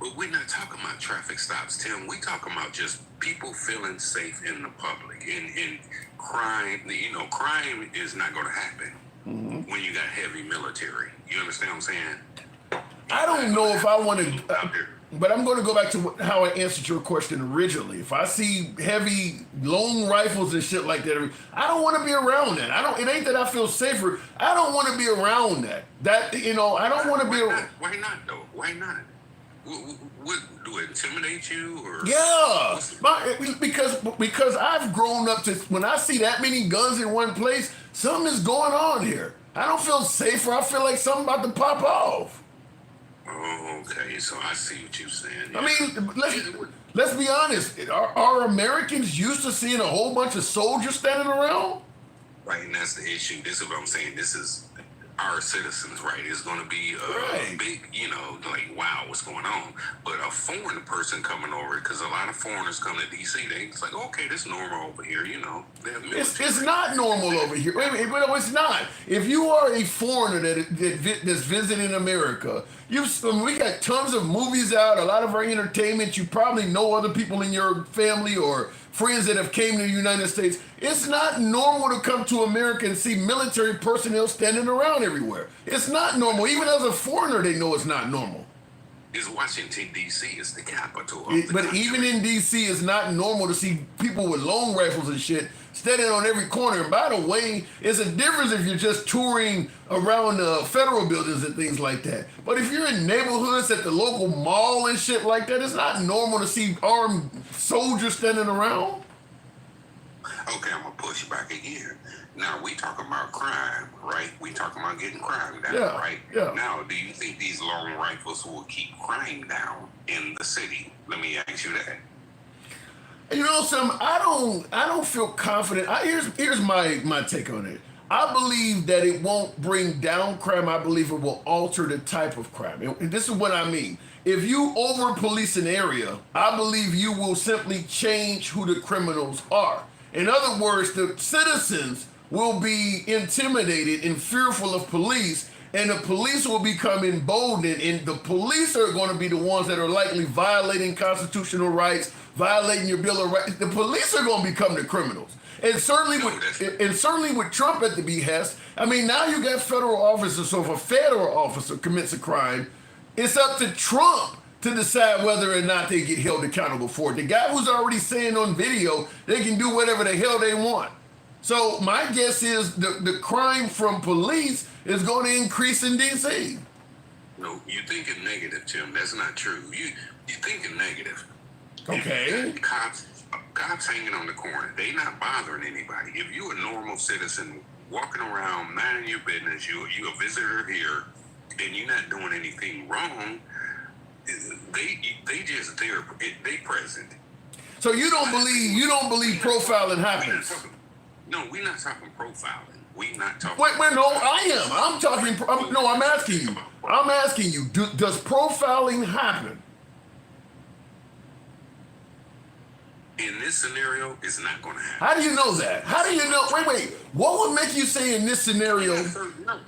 S6: But we're not talking about traffic stops, Tim. We're talking about just people feeling safe in the public. And crime, crime is not going to happen when you got heavy military. You understand what I'm saying?
S1: I don't know if I want to, but I'm going to go back to how I answered your question originally. If I see heavy long rifles and shit like that, I don't want to be around that. It ain't that I feel safer. I don't want to be around that. I don't want to be around.
S6: Why not though? Why not? What do it intimidate you or?
S1: Yeah, because I've grown up to when I see that many guns in one place, something is going on here. I don't feel safer. I feel like something about to pop off.
S6: Oh, okay. So I see what you're saying.
S1: I mean, let's be honest. Are Americans used to seeing a whole bunch of soldiers standing around?
S6: Right, and that's the issue. This is what I'm saying. This is our citizens, right? It's going to be a big, like, wow, what's going on? But a foreign person coming over, because a lot of foreigners come to DC, it's like, okay, this is normal over here, They have
S1: it's not normal over here. No, it's not. If you are a foreigner that's visiting America, we got tons of movies out, a lot of our entertainment. You probably know other people in your family or friends that have came to the United States. It's not normal to come to America and see military personnel standing around everywhere. It's not normal. Even as a foreigner, they know it's not normal.
S6: Is Washington, D.C. is the capital of the
S1: But
S6: country.
S1: even in D.C., it's not normal to see people with long rifles and shit standing on every corner. And by the way, it's a difference if you're just touring around federal buildings and things like that. But if you're in neighborhoods at the local mall and shit like that, it's not normal to see armed soldiers standing around.
S6: Okay, I'm going to push back again. Now, we talking about crime, right? We talking about getting crime down, right?
S1: Yeah.
S6: Now, do you think these long rifles will keep crime down in the city? Let me ask you that.
S1: I don't feel confident. Here's my take on it. I believe that it won't bring down crime. I believe it will alter the type of crime. And this is what I mean. If you over-police an area, I believe you will simply change who the criminals are. In other words, the citizens will be intimidated and fearful of police, and the police will become emboldened, and the police are going to be the ones that are likely violating constitutional rights, violating your Bill of Rights. The police are going to become the criminals. And certainly with Trump at the behest, I mean, now you got federal officers, so if a federal officer commits a crime, it's up to Trump to decide whether or not they get held accountable for it. The guy who's already saying on video they can do whatever the hell they want. So my guess is the crime from police is going to increase in D.C.
S6: No, you're thinking negative, Tim. That's not true. You're thinking negative.
S1: Okay.
S6: Cops hanging on the corner. They not bothering anybody. If you a normal citizen walking around minding your business, you a visitor here, and you're not doing anything wrong, they just there. They present.
S1: So you don't believe profiling happens?
S6: No, we're not talking profiling. We're not talking.
S1: Wait, no, I am. I'm asking you. I'm asking you. Does profiling happen?
S6: In this scenario, it's not going to happen.
S1: How do you know that? How do you know? Wait. What would make you say in this scenario?
S6: No.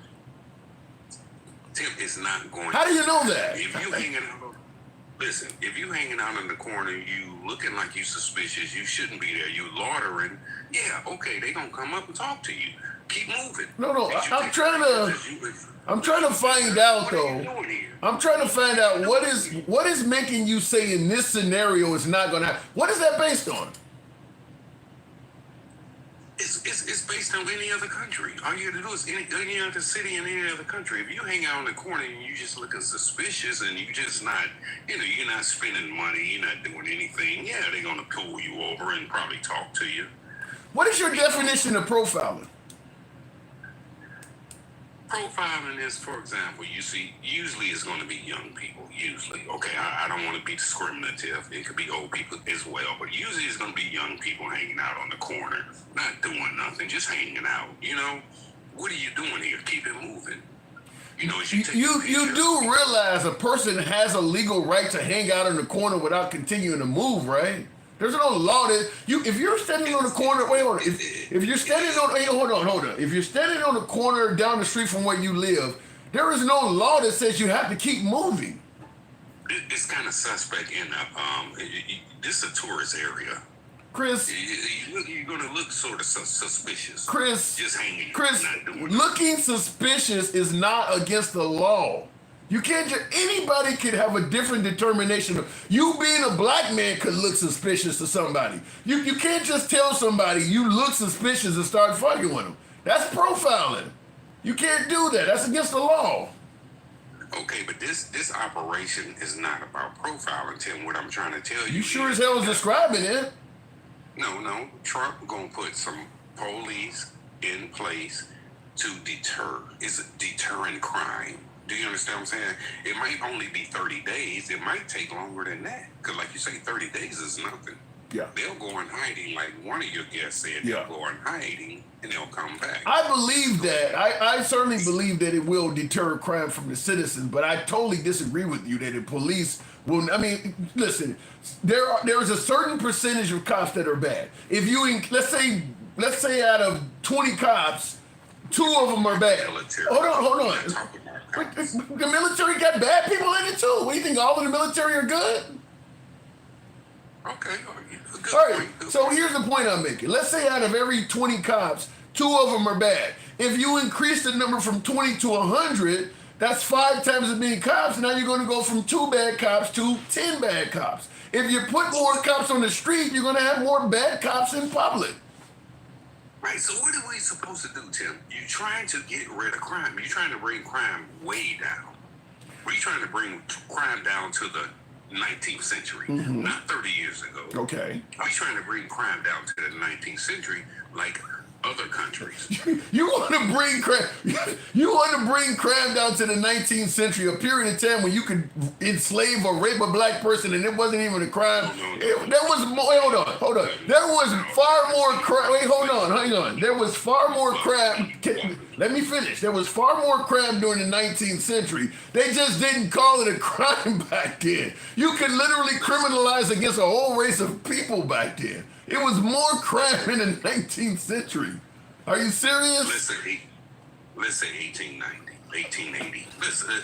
S6: Tim, it's not going.
S1: How do you know that?
S6: If you hanging out, listen. If you hanging out in the corner, you looking like you suspicious. You shouldn't be there. You loitering. Yeah, okay. They gonna come up and talk to you. Keep moving.
S1: No. I'm trying to find out though. I'm trying to find out what is making you say in this scenario it's not gonna happen. What is that based on?
S6: It's based on any other country. All you have to do is any other city in any other country. If you hang out in the corner and you just looking suspicious and you just not, you're not spending money, you're not doing anything, yeah, they're gonna pull you over and probably talk to you.
S1: What is your definition of profiling?
S6: Profiling is, for example, you see, usually it's going to be young people, usually. Okay, I don't want to be discriminative. It could be old people as well, but usually it's going to be young people hanging out on the corner, not doing nothing, just hanging out, What are you doing here? Keep it moving. You know, as you take
S1: You
S6: pictures,
S1: do realize a person has a legal right to hang out in the corner without continuing to move, right? There's no law that if you're standing on the corner, wait, hold on. If you're standing on, hey, hold on. If you're standing on the corner down the street from where you live, there is no law that says you have to keep moving.
S6: it's kind of suspect in this is a tourist area.
S1: Chris,
S6: You're going to look sort of suspicious.
S1: Chris,
S6: Just hanging.
S1: Chris,
S6: not doing
S1: looking suspicious is not against the law. You can't just, anybody could have a different determination. You being a black man could look suspicious to somebody. You can't just tell somebody you look suspicious and start fucking with them. That's profiling. You can't do that. That's against the law.
S6: Okay, but this operation is not about profiling, Tim. What I'm trying to tell you.
S1: You sure as hell was describing it.
S6: No. Trump gonna put some police in place to deter. It's a deterrent crime. Do you understand what I'm saying? It might only be 30 days. It might take longer than that. Because like you say, 30 days is nothing.
S1: Yeah.
S6: They'll go in hiding, like one of your guests said.
S1: Yeah.
S6: They'll go in hiding and they'll come back.
S1: I believe that. I certainly believe that it will deter crime from the citizens, but I totally disagree with you that the police will. I mean, listen, there is a certain percentage of cops that are bad. If you, let's say out of 20 cops, 2 of them are bad.
S6: Military.
S1: Hold on.
S6: We're not talking about cops.
S1: The military got bad people in it too. What do you think? All of the military are good?
S6: Okay. Good
S1: All right.
S6: point. Good
S1: So
S6: point.
S1: here's the point I'm making. Let's say out of every 20 cops, 2 of them are bad. If you increase the number from 20 to 100, that's 5 times as many cops. Now you're going to go from 2 bad cops to 10 bad cops. If you put more cops on the street, you're going to have more bad cops in public.
S6: Right, so what are we supposed to do, Tim? You're trying to get rid of crime. You're trying to bring crime way down. We're trying to bring crime down to the 19th century, not 30 years ago.
S1: Okay.
S6: We're trying to bring crime down to the 19th century like other countries.
S1: You want to bring crime? You want to bring crime down to the 19th century, a period of time when you could enslave or rape a black person and it wasn't even a crime. There was more. Hold on. There was far more crime. Wait, hold on. Hang on. There was far more crime. Let me finish. There was far more crime during the 19th century. They just didn't call it a crime back then. You could literally criminalize against a whole race of people back then. It was more crime in the 19th century. Are you serious?
S6: Let's say 1890, 1880.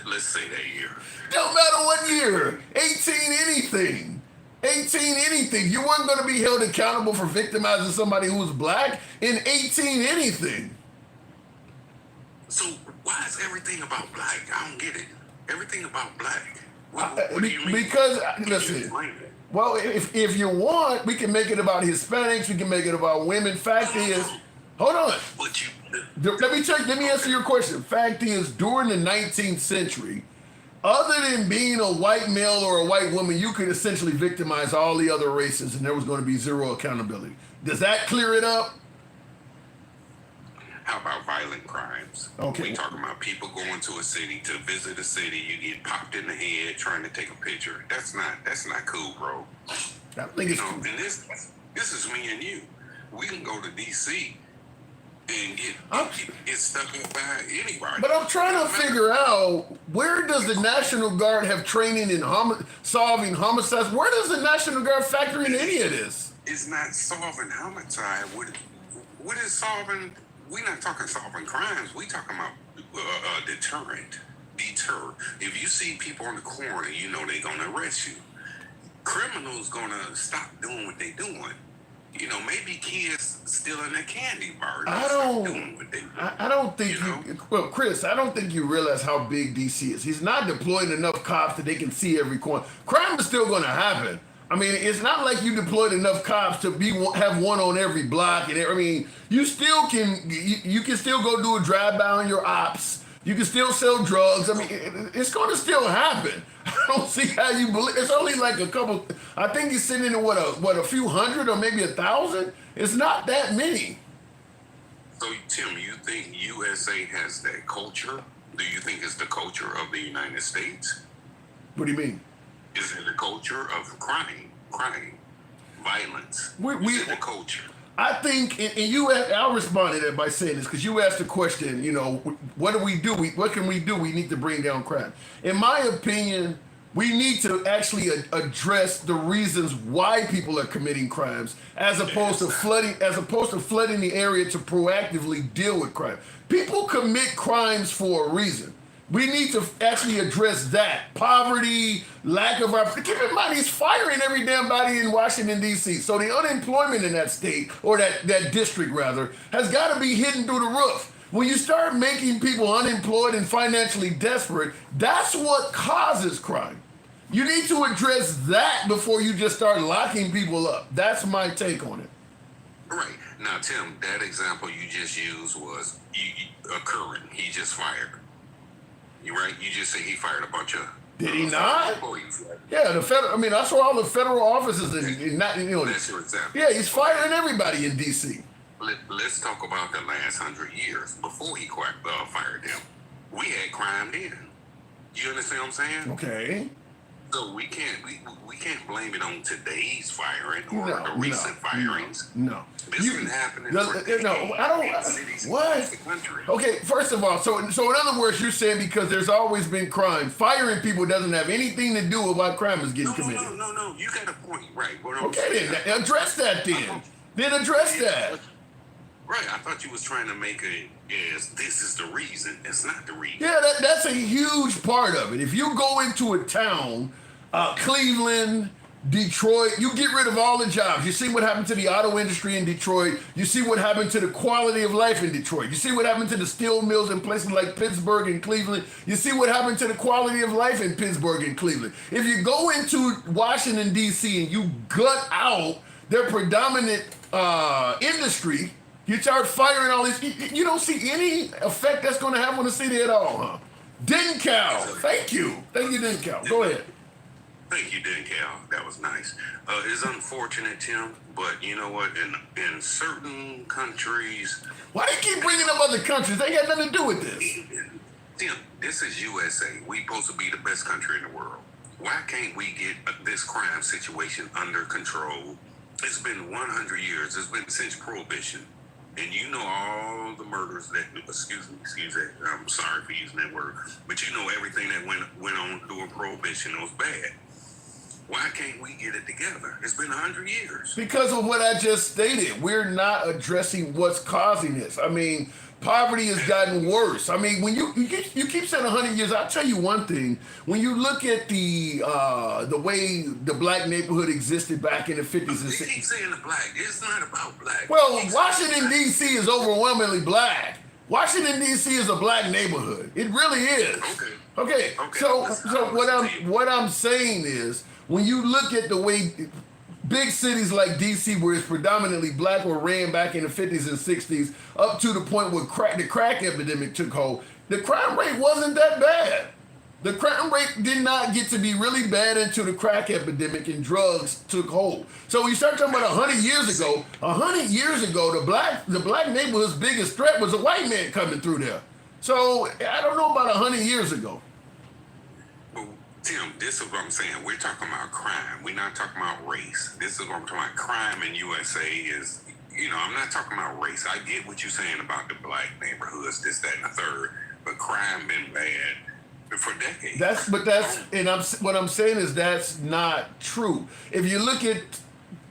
S6: Let's say that year.
S1: Don't matter what year. 18 anything. 18 anything. You weren't going to be held accountable for victimizing somebody who was black in 18 anything.
S6: So why is everything about black? I don't get it. Everything about black. What do you mean?
S1: Because,
S6: Can you
S1: listen,
S6: explain it?
S1: well, if you want, we can make it about Hispanics. We can make it about women. Fact is, hold on.
S6: But you,
S1: Let me answer your question. Fact is, during the 19th century, other than being a white male or a white woman, you could essentially victimize all the other races and there was going to be zero accountability. Does that clear it up?
S6: how about violent crimes?
S1: Okay.
S6: We talking about people going to a city to visit a city. You get popped in the head trying to take a picture. That's not cool, bro.
S1: I think it's
S6: And this is me and you. We can go to DC and get stuck up by anybody.
S1: But I'm trying to figure out, where does the National Guard have training in solving homicides? Where does the National Guard factor in any of this?
S6: It's not solving homicide. What is solving? We're not talking solving crimes. We talking about deterrent. Deter. If you see people on the corner, you know they're gonna arrest you. Criminals gonna stop doing what they doing. You know, maybe kids stealing a candy bar.
S1: I don't think well, Chris, I don't think you realize how big DC is. He's not deploying enough cops that they can see every corner. Crime is still going to happen. I mean, it's not like you deployed enough cops to have one on every block. And I mean, you still can still go do a drive-by on your ops. You can still sell drugs. I mean, it's going to still happen. I don't see how you believe. It's only like a couple. I think he's sitting in a few hundred or maybe 1,000. It's not that many.
S6: So, Tim, you think USA has that culture? Do you think it's the culture of the United States?
S1: What do you mean?
S6: Is it the culture of crime, violence?
S1: We
S6: Is it the culture?
S1: I think, and I'll respond to that by saying this, because you asked the question, what do we do? What can we do? We need to bring down crime. In my opinion, we need to actually address the reasons why people are committing crimes, as opposed to flooding the area to proactively deal with crime. People commit crimes for a reason. We need to actually address that. Poverty, lack of opportunity. Keep in mind, he's firing every damn body in Washington, D.C. So the unemployment in that state, or that district rather, has got to be hidden through the roof. When you start making people unemployed and financially desperate, that's what causes crime. You need to address that before you just start locking people up. That's my take on it.
S6: Right. Now, Tim, that example you just used was occurring. He just fired. You right? You just say he fired a bunch of.
S1: Did he not?
S6: Employees, right?
S1: Yeah, the federal. I mean, I saw all the federal offices and not.
S6: That's your example.
S1: Yeah, he's firing everybody in D.C.
S6: Let's talk about the last 100 years before he fired them. We had crime then. You understand what I'm saying?
S1: Okay.
S6: So we can't blame it on today's firing or the recent firings.
S1: No.
S6: This been happening for decades.
S1: No, I don't.
S6: In cities
S1: What?
S6: across the country.
S1: Okay, first of all, so in other words, you're saying because there's always been crime, firing people doesn't have anything to do with why crime is getting committed.
S6: No. You got a point, right?
S1: Okay, then address that then. Then address that.
S6: Right, I thought you was trying to make this is the reason. It's not the reason.
S1: Yeah, that's a huge part of it. If you go into a town, Cleveland, Detroit, you get rid of all the jobs. You see what happened to the auto industry in Detroit. You see what happened to the quality of life in Detroit. You see what happened to the steel mills in places like Pittsburgh and Cleveland. You see what happened to the quality of life in Pittsburgh and Cleveland. If you go into Washington, D.C. and you gut out their predominant industry, you start firing all this. You don't see any effect that's going to have on the city at all, huh? Dencal. Thank you, Dencal. Go ahead.
S6: Thank you, Dencal. That was nice. It's unfortunate, Tim, but you know what? In certain countries...
S1: Why do you keep bringing up other countries? They got nothing to do with this.
S6: Tim, this is USA. We supposed to be the best country in the world. Why can't we get this crime situation under control? It's been 100 years. It's been since Prohibition. And you know all the murders that, excuse me, I'm sorry for using that word, but you know everything that went on during Prohibition was bad. Why can't we get it together? It's been 100 years.
S1: Because of what I just stated. We're not addressing what's causing this. I mean, poverty has gotten worse. I mean, when you keep saying 100 years, I'll tell you one thing. When you look at the way the black neighborhood existed back in the 50s and 60s.
S6: You keep saying the black. It's not about black.
S1: Well, Washington, D.C. is overwhelmingly black. Washington, D.C. is a black neighborhood. It really is. Okay. So what I'm saying is, when you look at the way big cities like D.C., where it's predominantly black or ran back in the 50s and 60s, up to the point where the crack epidemic took hold, the crime rate wasn't that bad. The crime rate did not get to be really bad until the crack epidemic and drugs took hold. So when you start talking about 100 years ago, the black neighborhood's biggest threat was a white man coming through there. So I don't know about 100 years ago.
S6: Tim, this is what I'm saying. We're talking about crime. We're not talking about race. This is what I'm talking about. Crime in USA is, I'm not talking about race. I get what you're saying about the black neighborhoods, this, that, and the third, but crime been bad for decades.
S1: What I'm saying is that's not true. If you look at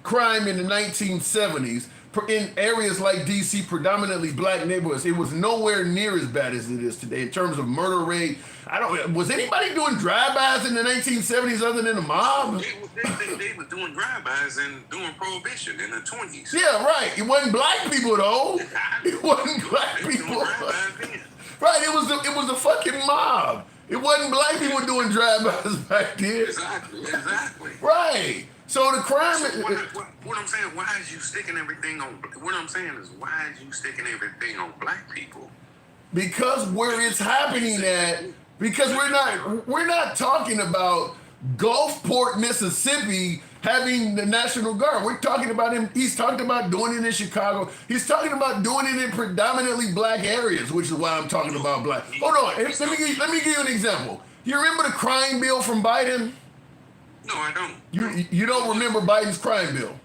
S1: crime in the 1970s, in areas like D.C., predominantly black neighborhoods, it was nowhere near as bad as it is today in terms of murder rate. Was anybody doing drive-bys in the 1970s other than the mob?
S6: They were doing drive-bys and doing Prohibition in the 20s.
S1: Yeah, right. It wasn't black people though. It wasn't black people. Right. It was the fucking mob. It wasn't black people doing drive-bys back then.
S6: Exactly.
S1: Right. So the crime.
S6: So what I'm saying, why is you sticking everything on? What I'm saying is, why is you sticking everything on black people?
S1: Because where it's happening at. Because we're not talking about Gulfport, Mississippi, having the National Guard. We're talking about him. He's talked about doing it in Chicago. He's talking about doing it in predominantly black areas, which is why I'm talking about black. Hold on. Let me give you an example. You remember the crime bill from Biden?
S6: No, I don't.
S1: You don't remember Biden's crime bill?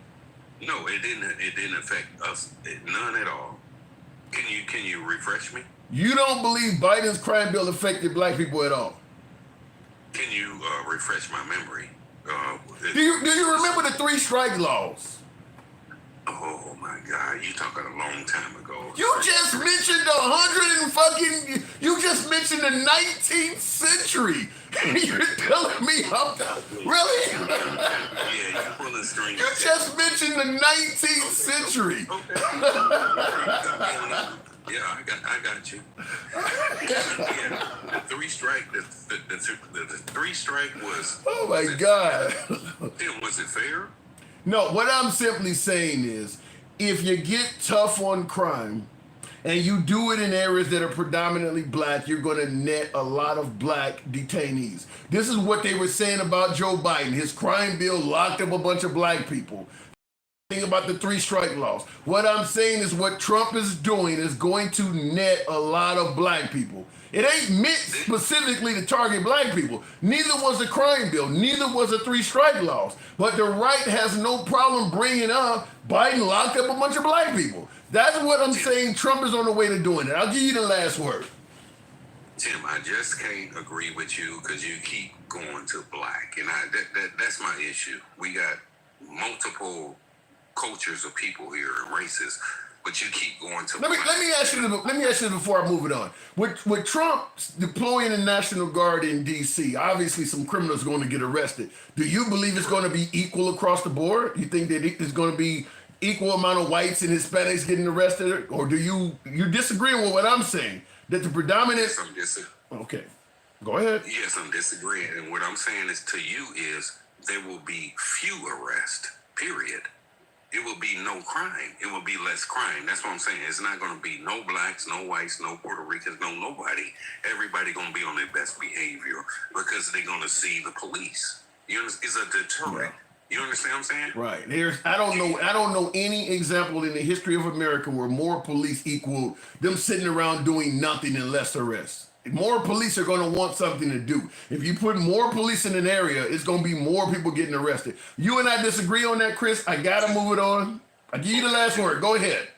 S6: No, it didn't. It didn't affect us. None at all. Can you refresh me?
S1: You don't believe Biden's crime bill affected black people at all?
S6: Can you refresh my memory?
S1: Do you remember the 3 strike laws?
S6: Oh my God, you talking a long time ago.
S1: You just mentioned you just mentioned the 19th century. You're telling me really?
S6: Yeah, you pulling strings.
S1: You just mentioned the 19th century.
S6: Okay. Yeah, I got you. Yeah, the 3 strike. The 3 strike was.
S1: Oh my God.
S6: Was it fair?
S1: No, what I'm simply saying is, if you get tough on crime and you do it in areas that are predominantly black, you're going to net a lot of black detainees. This is what they were saying about Joe Biden. His crime bill locked up a bunch of black people. Think about the 3 strike laws. What I'm saying is what Trump is doing is going to net a lot of black people. It ain't meant specifically to target black people. Neither was the crime bill. Neither was the 3 strike laws. But the right has no problem bringing up Biden locked up a bunch of black people. That's what I'm saying. Trump is on the way to doing it. I'll give you the last word.
S6: Tim, I just can't agree with you because you keep going to black. And that's my issue. We got multiple cultures of people here and races. But you keep going to.
S1: Let me ask you this before I move it on. With Trump deploying the National Guard in DC, obviously some criminals are going to get arrested. Do you believe it's going to be equal across the board? You think that it's going to be equal amount of whites and Hispanics getting arrested, or do you disagree with what I'm saying? That the predominant.
S6: Yes, I'm disagreeing.
S1: Okay, go ahead.
S6: Yes, I'm disagreeing, and what I'm saying is to you is there will be few arrests. Period. It will be no crime. It will be less crime. That's what I'm saying. It's not going to be no blacks, no whites, no Puerto Ricans, no nobody. Everybody going to be on their best behavior because they're going to see the police. You understand? It's a deterrent. Yeah. You understand what I'm saying?
S1: Right. I don't know any example in the history of America where more police equal them sitting around doing nothing and less arrests. More police are going to want something to do. If you put more police in an area, it's going to be more people getting arrested. You and I disagree on that, Chris. I got to move it on. I give you the last word. Go ahead.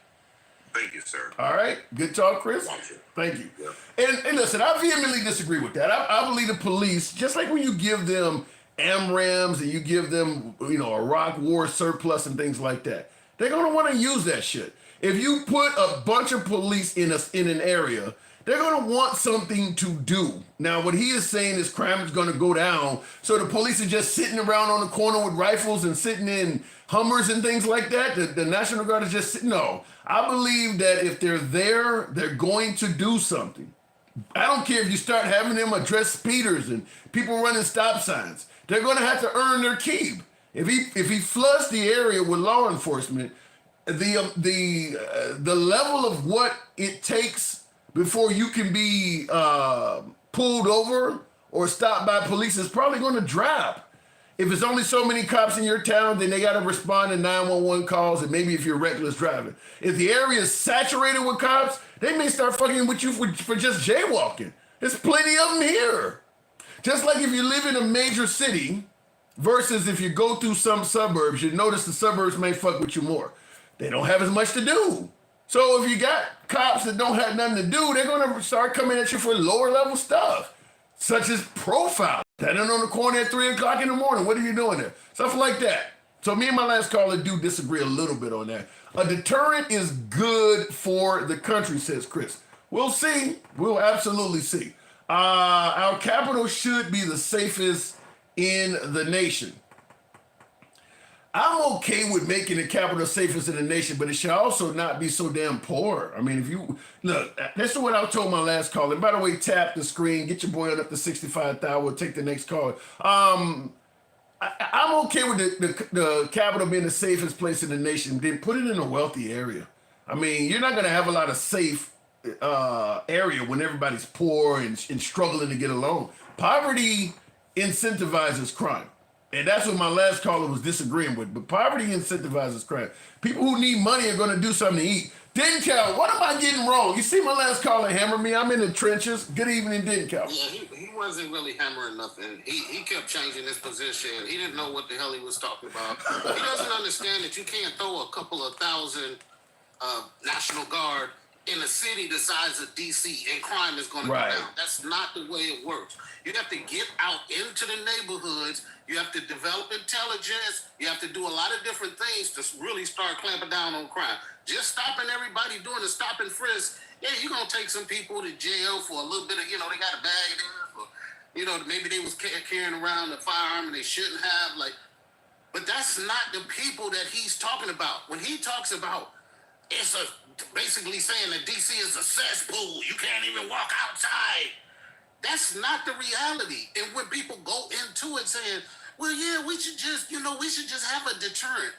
S6: Thank you, sir.
S1: All right. Good talk, Chris. Thank you. Yeah. And listen, I vehemently disagree with that. I believe the police, just like when you give them AMRAMs and you give them, Iraq war surplus and things like that, they're going to want to use that shit. If you put a bunch of police in an area, they're going to want something to do. Now, what he is saying is crime is going to go down, so the police are just sitting around on the corner with rifles and sitting in Hummers and things like that. The National Guard is just sitting. No, I believe that if they're there, they're going to do something. I don't care if you start having them address speeders and people running stop signs. They're going to have to earn their keep. If he floods the area with law enforcement, the level of what it takes before you can be pulled over or stopped by police is probably going to drop. If it's only so many cops in your town, then they got to respond to 911 calls, and maybe if you're reckless driving. If the area is saturated with cops, they may start fucking with you for just jaywalking. There's plenty of them here. Just like if you live in a major city versus if you go through some suburbs, you notice the suburbs may fuck with you more. They don't have as much to do. So if you got cops that don't have nothing to do, they're going to start coming at you for lower level stuff, such as profile. Standing on the corner at 3 o'clock in the morning. What are you doing there? Stuff like that. So me and my last caller do disagree a little bit on that. A deterrent is good for the country, says Chris. We'll see. We'll absolutely see. Our capital should be the safest in the nation. I'm okay with making the capital safest in the nation, but it should also not be so damn poor. I mean, if you look, that's what I told my last caller. And by the way, tap the screen, get your boy on up to 65,000. We'll take the next call. I'm okay with the capital being the safest place in the nation. Then put it in a wealthy area. I mean, you're not going to have a lot of safe area when everybody's poor and struggling to get along. Poverty incentivizes crime. And that's what my last caller was disagreeing with. But poverty incentivizes crime. People who need money are going to do something to eat. Dencal, what am I getting wrong? You see my last caller hammer me? I'm in the trenches. Good evening, Dencal.
S6: Yeah, he
S7: wasn't really hammering nothing. He kept changing his position. He didn't know what the hell he was talking about. He doesn't understand that you can't throw a couple of thousand National Guard in a city the size of DC and crime is going to go down. That's not the way it works. You have to get out into the neighborhoods. You have to develop intelligence. You have to do a lot of different things to really start clamping down on crime. Just stopping everybody doing the stop and frisk. Yeah, you're going to take some people to jail for a little bit of, they got a bag in there. Maybe they was carrying around a firearm and they shouldn't have. But that's not the people that he's talking about. When he talks about basically saying that DC is a cesspool, you can't even walk outside. That's not the reality. And when people go into it saying, well, yeah, we should just have a deterrent.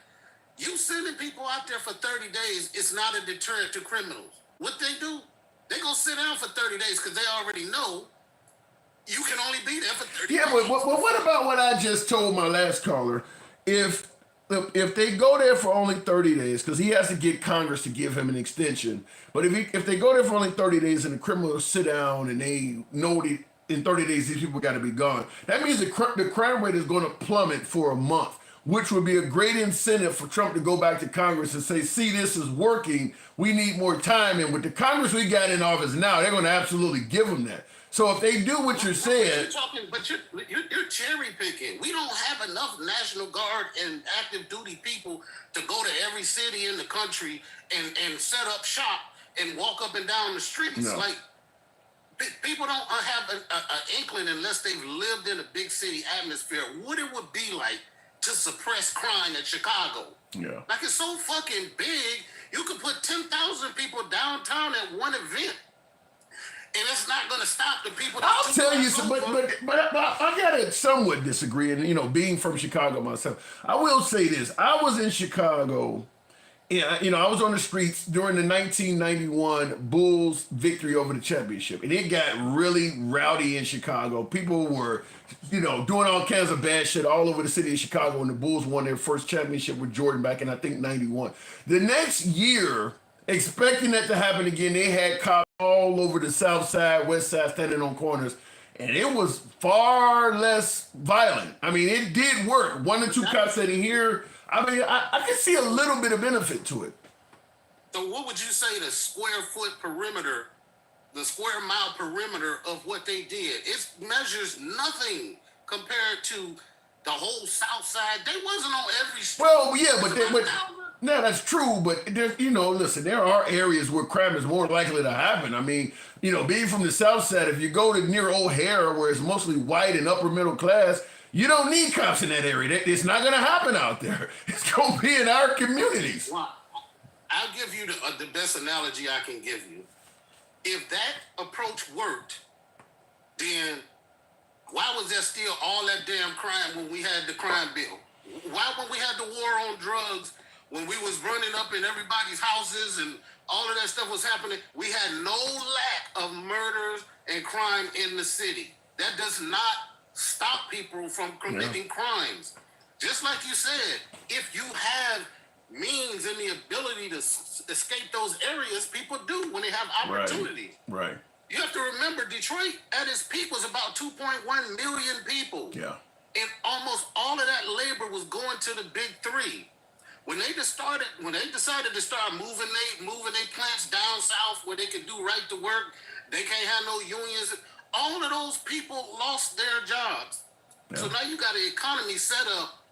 S7: You sending people out there for 30 days is not a deterrent to criminals. What they do, they go sit down for 30 days because they already know you can only be there for 30 days.
S1: Yeah, but what about what I just told my last caller? If they go there for only 30 days, because he has to get Congress to give him an extension, but if they go there for only 30 days and the criminals sit down and they know in 30 days these people got to be gone, that means the crime rate is going to plummet for a month, which would be a great incentive for Trump to go back to Congress and say, see, this is working. We need more time. And with the Congress we got in office now, they're going to absolutely give them that. So if they do what you're saying...
S7: But you're cherry picking. We don't have enough National Guard and active duty people to go to every city in the country and set up shop and walk up and down the streets.
S1: No.
S7: People don't have an inkling unless they've lived in a big city atmosphere what it would be like to suppress crime in Chicago.
S1: Yeah.
S7: It's so fucking big, you could put 10,000 people downtown at one event. And it's not going to stop the people.
S1: I'll tell you, but I gotta somewhat disagree. And being from Chicago myself, I will say this: I was in Chicago. I was on the streets during the 1991 Bulls victory over the championship, and it got really rowdy in Chicago. People were, doing all kinds of bad shit all over the city of Chicago when the Bulls won their first championship with Jordan back in, I think, 91. The next year, expecting that to happen again, they had cops all over the south side, west side, standing on corners, and it was far less violent. I mean, it did work. 1 or 2 cops sitting here. I mean, I can see a little bit of benefit to it.
S7: So what would you say the square mile perimeter of what they did? It measures nothing compared to the whole south side. They wasn't on every street.
S1: Well, yeah, no, that's true, but there's, listen, there are areas where crime is more likely to happen. I mean, being from the south side, if you go to near O'Hare, where it's mostly white and upper middle class, you don't need cops in that area. It's not going to happen out there. It's going to be in our communities.
S7: Well, I'll give you the best analogy I can give you. If that approach worked, then why was there still all that damn crime when we had the crime bill? Why when we had the war on drugs, when we was running up in everybody's houses and all of that stuff was happening, we had no lack of murders and crime in the city. That does not stop people from committing crimes. Just like you said, if you have means and the ability to escape those areas, people do when they have opportunity.
S1: Right.
S7: You have to remember, Detroit at its peak was about 2.1 million people.
S1: Yeah.
S7: And almost all of that labor was going to the big three. When they decided to start moving their plants down south where they could do right to work, they can't have no unions. All of those people lost their jobs. Yeah. So now you got an economy set up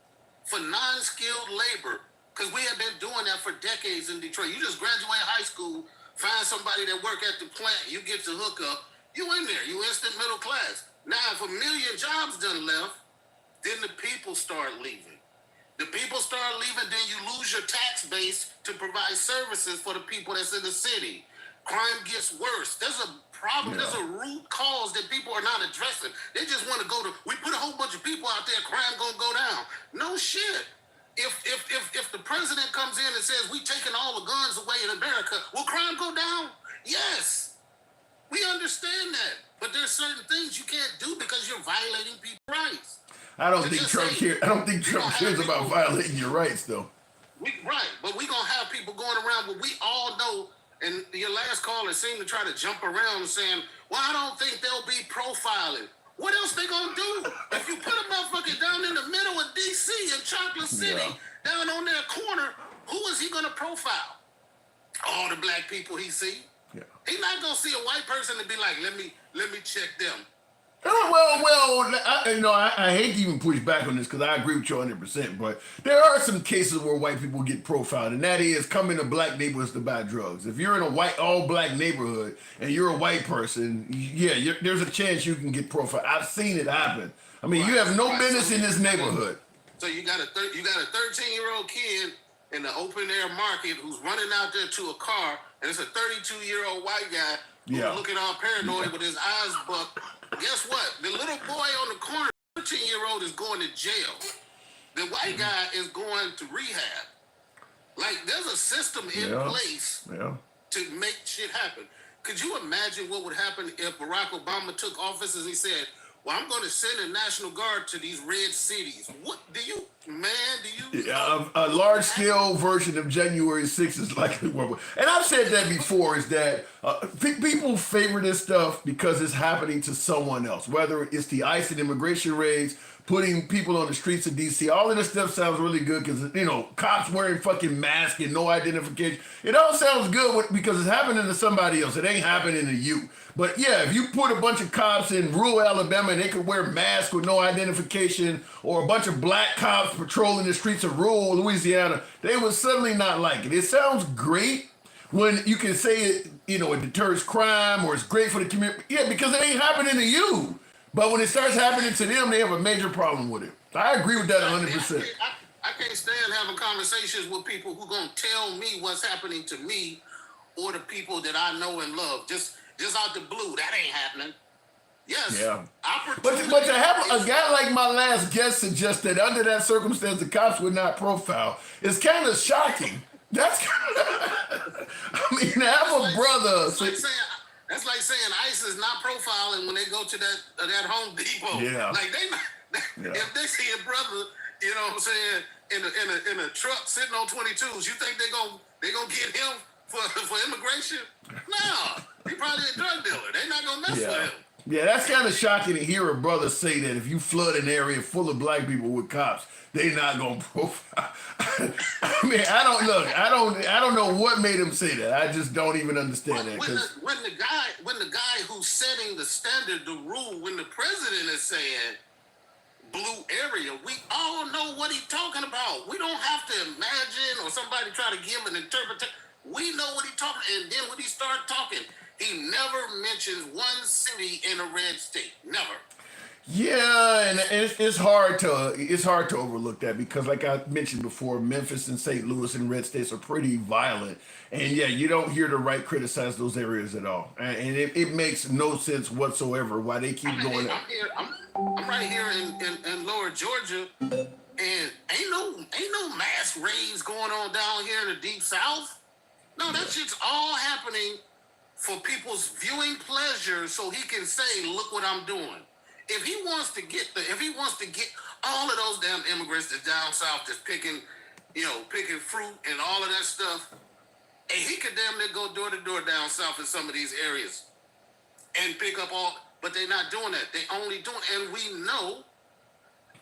S7: for non-skilled labor, because we have been doing that for decades in Detroit. You just graduate high school, find somebody that work at the plant, you get to hook up, you in there, you instant middle class. Now, if 1 million jobs done left, then the people start leaving. The people start leaving, then you lose your tax base to provide services for the people that's in the city. Crime gets worse. There's a problem. Yeah. There's a root cause that people are not addressing. They just want to we put a whole bunch of people out there, crime gonna go down. No shit. If the president comes in and says we taking all the guns away in America, will crime go down? Yes. We understand that. But there's certain things you can't do because you're violating people's rights.
S1: I don't think Trump cares about violating your rights, though.
S7: Right, but we're going to have people going around what we all know, and your last caller seemed to try to jump around saying, well, I don't think they'll be profiling. What else they gonna do? If you put a motherfucker down in the middle of DC in Chocolate City, down on that corner, who is he gonna profile? All the black people he see.
S1: Yeah.
S7: He's not gonna see a white person and be like, let me check them.
S1: I hate to even push back on this because I agree with you 100%, but there are some cases where white people get profiled, and that is coming to black neighborhoods to buy drugs. If you're in a all-black neighborhood and you're a white person, there's a chance you can get profiled. I've seen it happen. I mean, you have no business in this neighborhood.
S7: So you got a 13-year-old kid in the open air market who's running out there to a car, and it's a 32-year-old white guy who's looking all paranoid with his eyes bucked. Guess what? The little boy on the corner, 13-year-old, is going to jail. The white guy is going to rehab. Like, there's a system in place to make shit happen. Could you imagine what would happen if Barack Obama took office and he said, well, I'm going to send a National Guard to these red cities. What do you,
S1: a large-scale version of January 6th is likely what. And I've said that before, is that people favor this stuff because it's happening to someone else, whether it's the ICE and immigration raids, putting people on the streets of D.C. All of this stuff sounds really good because, cops wearing fucking masks and no identification. It all sounds good because it's happening to somebody else. It ain't happening to you. But yeah, if you put a bunch of cops in rural Alabama and they could wear masks with no identification, or a bunch of black cops patrolling the streets of rural Louisiana, they would suddenly not like it. It sounds great when you can say it, it deters crime or it's great for the community. Yeah, because it ain't happening to you. But when it starts happening to them, they have a major problem with it. I agree with that 100%.
S7: I can't stand having conversations with people who gonna tell me what's happening to me or the people that I know and love. Just out the blue, that ain't happening. Yes. Yeah.
S1: But to have a guy like my last guest suggest that under that circumstance the cops would not profile is kind of shocking. That's kind of, to have a brother.
S7: That's like saying ICE is not profiling when they go to that Home Depot.
S1: Yeah.
S7: Like if they see a brother, you know what I'm saying, in a truck sitting on 22s, you think they gonna get him for immigration? No, he probably a drug dealer. They not gonna mess with him.
S1: Yeah, that's kind of shocking to hear a brother say that if you flood an area full of black people with cops, they not gonna profile. I don't know what made him say that. I just don't even understand that.
S7: When the guy who's setting the standard, the rule, when the president is saying blue area, we all know what he's talking about. We don't have to imagine or somebody try to give an interpretation. We know what he's talking, and then when he started talking, he never mentions one city in a red state. Never.
S1: Yeah, and it's hard to overlook that because, like I mentioned before, Memphis and St. Louis and red states are pretty violent, and you don't hear the right criticize those areas at all, and it makes no sense whatsoever why they keep going.
S7: I'm right here in Lower Georgia, and ain't no mass raids going on down here in the Deep South. No, that shit's all happening for people's viewing pleasure, so he can say, "Look what I'm doing." If he wants to get all of those damn immigrants that's down south just picking fruit and all of that stuff, and he could damn near go door to door down south in some of these areas and pick up all, but they're not doing that. They only doing, and we know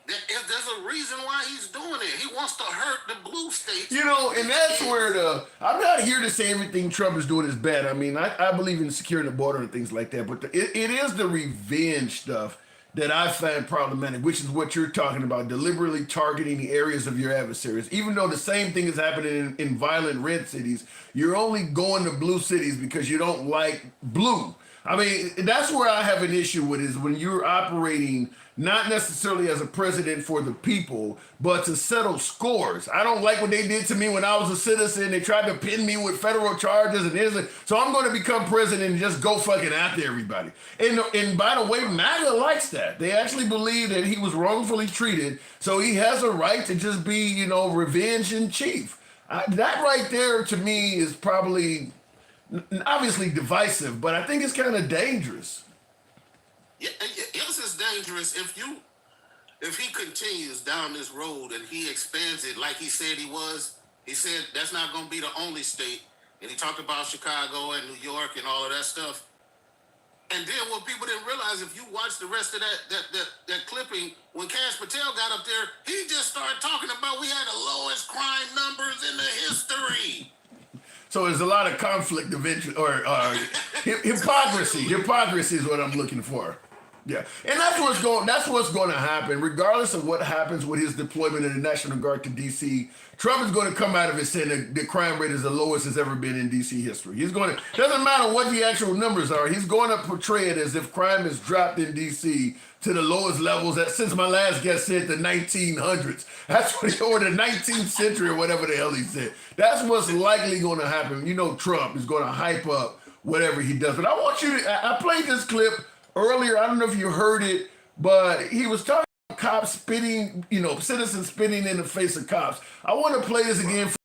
S7: that if there's a reason why he's doing it, he wants to hurt the blue states.
S1: And that's where I'm not here to say everything Trump is doing is bad. I mean, I believe in securing the border and things like that, but it is the revenge stuff that I find problematic, which is what you're talking about, deliberately targeting the areas of your adversaries. Even though the same thing is happening in violent red cities, you're only going to blue cities because you don't like blue. I mean, that's where I have an issue with, is when you're operating not necessarily as a president for the people, but to settle scores. I don't like what they did to me when I was a citizen. They tried to pin me with federal charges, so I'm going to become president and just go fucking after everybody. And by the way, MAGA likes that. They actually believe that he was wrongfully treated, so he has a right to just be, revenge in chief. That right there, to me, is probably obviously divisive, but I think it's kind of dangerous.
S7: Yes, it's dangerous if he continues down this road and he expands it like he said he was. He said that's not going to be the only state, and he talked about Chicago and New York and all of that stuff. And then what people didn't realize, if you watch the rest of that clipping, when Cash Patel got up there, he just started talking about we had the lowest crime numbers in the history.
S1: So there's a lot of conflict of interest or hypocrisy. Hypocrisy is what I'm looking for. Yeah, and that's what's going to happen, regardless of what happens with his deployment of the National Guard to D.C. Trump is going to come out of it saying that the crime rate is the lowest it's ever been in D.C. history. He's going to, doesn't matter what the actual numbers are, he's going to portray it as if crime has dropped in D.C. to the lowest levels that since my last guest said the 1900s. That's what or the 19th century or whatever the hell he said. That's what's likely going to happen. You know, Trump is going to hype up whatever he does. But I want you to, I played this clip earlier, I don't know if you heard it, but he was talking about cops spitting, citizens spitting in the face of cops. I want to play this again for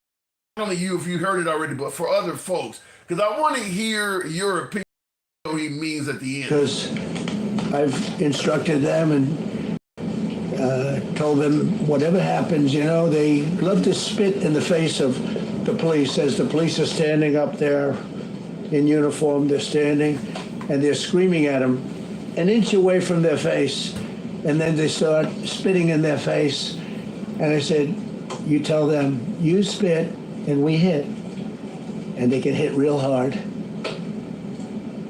S1: not only you if you heard it already, but for other folks, because I want to hear your opinion on what he means at the end.
S4: Because I've instructed them and told them whatever happens, they love to spit in the face of the police as the police are standing up there in uniform. They're standing and they're screaming at them an inch away from their face, and then they start spitting in their face. And I said, you tell them, you spit and we hit. And they can hit real hard.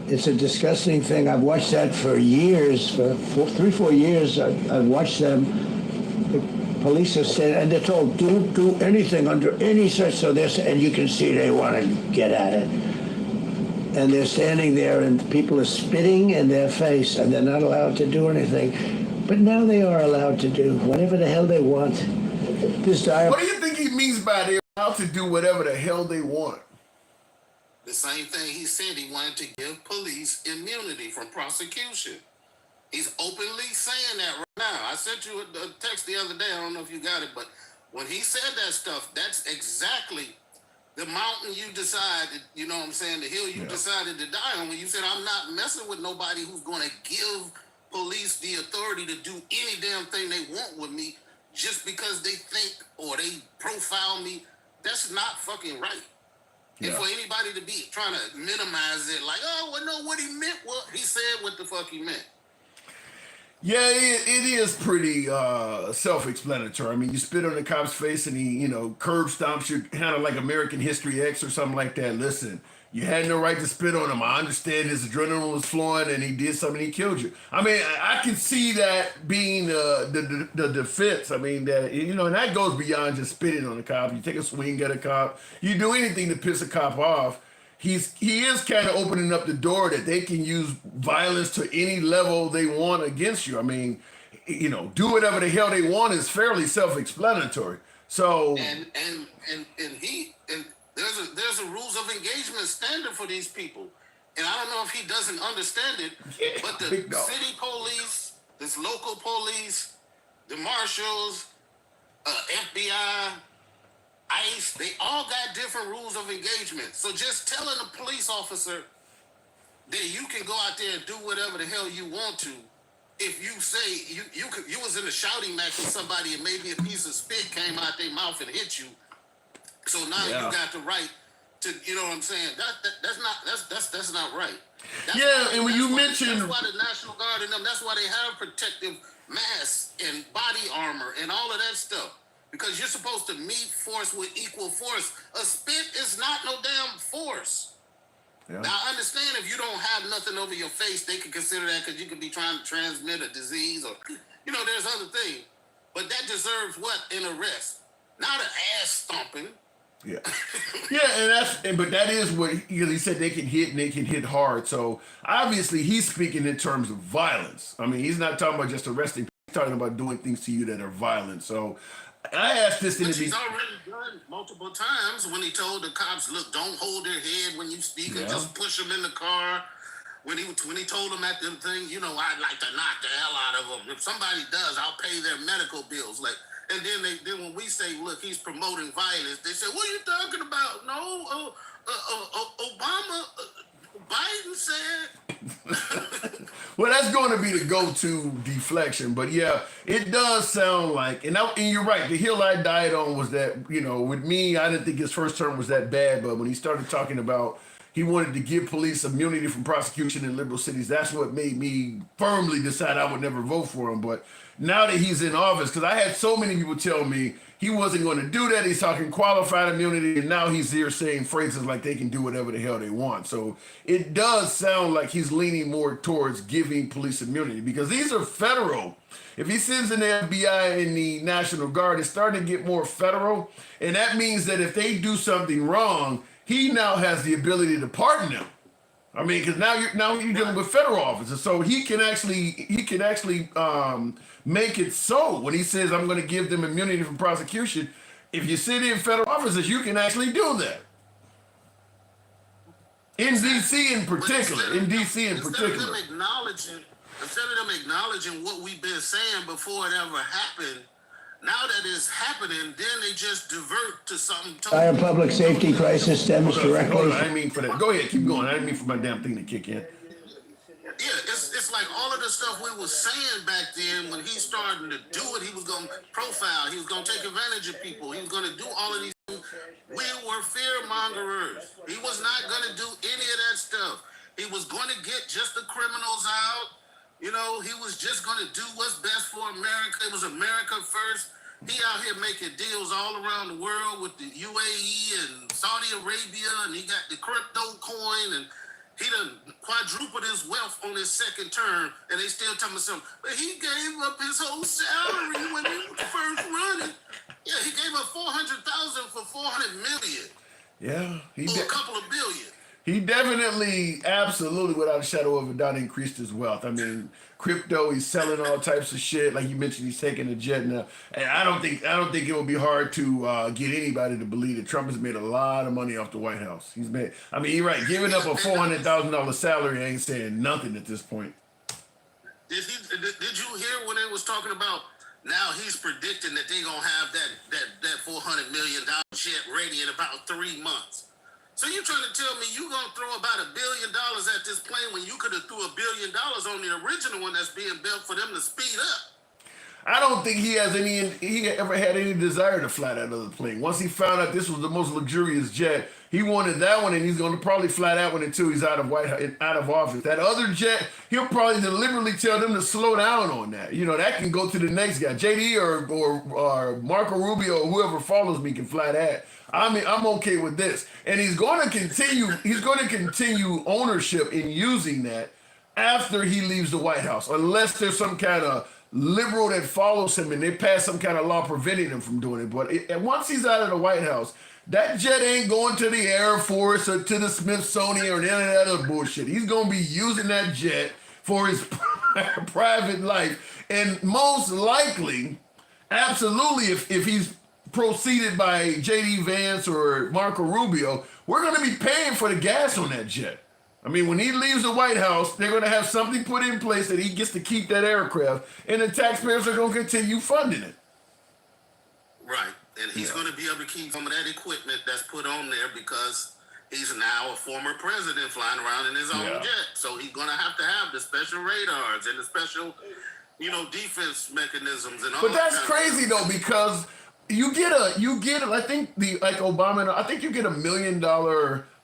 S4: It's a disgusting thing. I've watched that for years, for 3-4 years. I've watched them. The police are standing, and they're told, don't do anything under any such, so and you can see they want to get at it. And they're standing there and people are spitting in their face and they're not allowed to do anything. But now they are allowed to do whatever the hell they want.
S1: What do you think he means by they're allowed to do whatever the hell they want?
S7: The same thing he said he wanted to give police immunity from prosecution. He's openly saying that right now. I sent you a text the other day. I don't know if you got it, but when he said that stuff, that's exactly the mountain you decided, the hill you decided to die on when you said, I'm not messing with nobody who's going to give police the authority to do any damn thing they want with me just because they think or they profile me. That's not fucking right. Yeah. And for anybody to be trying to minimize it like, oh, well, no, what he meant, well, he said what the fuck he meant.
S1: Yeah, it is pretty self-explanatory. I mean, you spit on the cop's face and he, curb stomps you, kind of like American History X or something like that. Listen, you had no right to spit on him. I understand his adrenaline was flowing and he did something, he killed you. I mean, I can see that being the defense. I mean, that, and that goes beyond just spitting on the cop. You take a swing at a cop. You do anything to piss a cop off. He is kind of opening up the door that they can use violence to any level they want against you. I mean, do whatever the hell they want is fairly self-explanatory. So
S7: and there's a rules of engagement standard for these people, and I don't know if he doesn't understand it. Yeah, but the city police, this local police, the marshals, FBI. ICE, they all got different rules of engagement. So just telling a police officer that you can go out there and do whatever the hell you want to, if you say you was in a shouting match with somebody and maybe a piece of spit came out their mouth and hit you, so now you got the right to, what I'm saying? That's not right.
S1: And when you mentioned,
S7: that's why the National Guard and them, that's why they have protective masks and body armor and all of that stuff. Because you're supposed to meet force with equal force. A spit is not no damn force. Yeah. Now, I understand if you don't have nothing over your face, they can consider that because you could be trying to transmit a disease or, there's other things. But that deserves what? An arrest. Not an ass stomping.
S1: Yeah. But that is what he said, they can hit and they can hit hard. So obviously he's speaking in terms of violence. I mean, he's not talking about just arresting. He's talking about doing things to you that are violent. So I asked this
S7: Which he's already done multiple times when he told the cops, look, don't hold their head when you speak and just push them in the car. When he told them at the thing, I'd like to knock the hell out of them. If somebody does, I'll pay their medical bills. And then when we say, look, he's promoting violence, they say, what are you talking about? No, Obama, Biden said.
S1: Well, that's going to be the go-to deflection. But yeah, it does sound like, and you're right, the hill I died on was that, with me, I didn't think his first term was that bad. But when he started talking about, he wanted to give police immunity from prosecution in liberal cities. That's what made me firmly decide I would never vote for him. But now that he's in office, because I had so many people tell me he wasn't going to do that. He's talking qualified immunity, and now he's here saying phrases like they can do whatever the hell they want. So it does sound like he's leaning more towards giving police immunity, because these are federal. If he sends in the FBI and the National Guard, it's starting to get more federal. And that means that if they do something wrong, he now has the ability to pardon them. I mean, because now you're dealing with federal officers, so he can actually make it so when he says I'm going to give them immunity from prosecution. If you sit in federal officers, you can actually do that. In DC in particular,
S7: Instead of them acknowledging what we've been saying before it ever happened, now that it's happening, then they just divert to something totally.
S4: Entire public safety crisis stems
S1: Hold
S4: directly.
S1: on, I didn't mean for that. Go ahead, keep going. I didn't mean for my damn thing to kick in.
S7: Yeah, it's like all of the stuff we was saying back then when he started to do it, he was going to profile, he was going to take advantage of people, he was going to do all of these things. We were fear-mongerers. He was not going to do any of that stuff. He was going to get just the criminals out. You know, he was just going to do what's best for America. It was America first. He out here making deals all around the world with the UAE and Saudi Arabia, and he got the crypto coin, and he done quadrupled his wealth on his second term, and they still telling me something. But he gave up his whole salary when he was first running. Yeah, he gave up $400,000 for $400 million.
S1: Yeah,
S7: or a couple of billion.
S1: He definitely, absolutely, without a shadow of a doubt, increased his wealth. I mean, crypto, he's selling all types of shit. Like you mentioned, he's taking a jet now. And I don't think it will be hard to get anybody to believe that Trump has made a lot of money off the White House. He's made, I mean, you're right, giving up a $400,000 salary ain't saying nothing at this point.
S7: Did you hear when they was talking about now he's predicting that they're gonna have that $400 million jet ready in about 3 months? So you trying to tell me you gonna throw about $1 billion at this plane when you could have threw $1 billion on the original one that's being built for them to speed up?
S1: I don't think he ever had any desire to fly that other plane. Once he found out this was the most luxurious jet, he wanted that one, and he's going to probably fly that one until he's out of office. That other jet, he'll probably deliberately tell them to slow down on that. You know, that can go to the next guy. JD or Marco Rubio or whoever follows me can fly that. I mean, I'm okay with this, and he's going to continue. He's going to continue ownership in using that after he leaves the White House, unless there's some kind of liberal that follows him and they pass some kind of law preventing him from doing it. But once he's out of the White House, that jet ain't going to the Air Force or to the Smithsonian or any of that other bullshit. He's going to be using that jet for his private life. And most likely, absolutely, if he's proceeded by J.D. Vance or Marco Rubio, we're going to be paying for the gas on that jet. I mean, when he leaves the White House, they're going to have something put in place that he gets to keep that aircraft, and the taxpayers are going to continue funding it.
S7: Right, and he's going to be able to keep some of that equipment that's put on there because he's now a former president flying around in his own jet. So he's going to have the special radars and the special, defense mechanisms and all.
S1: But that's crazy though, because you get I think Obama, I think you get $1 million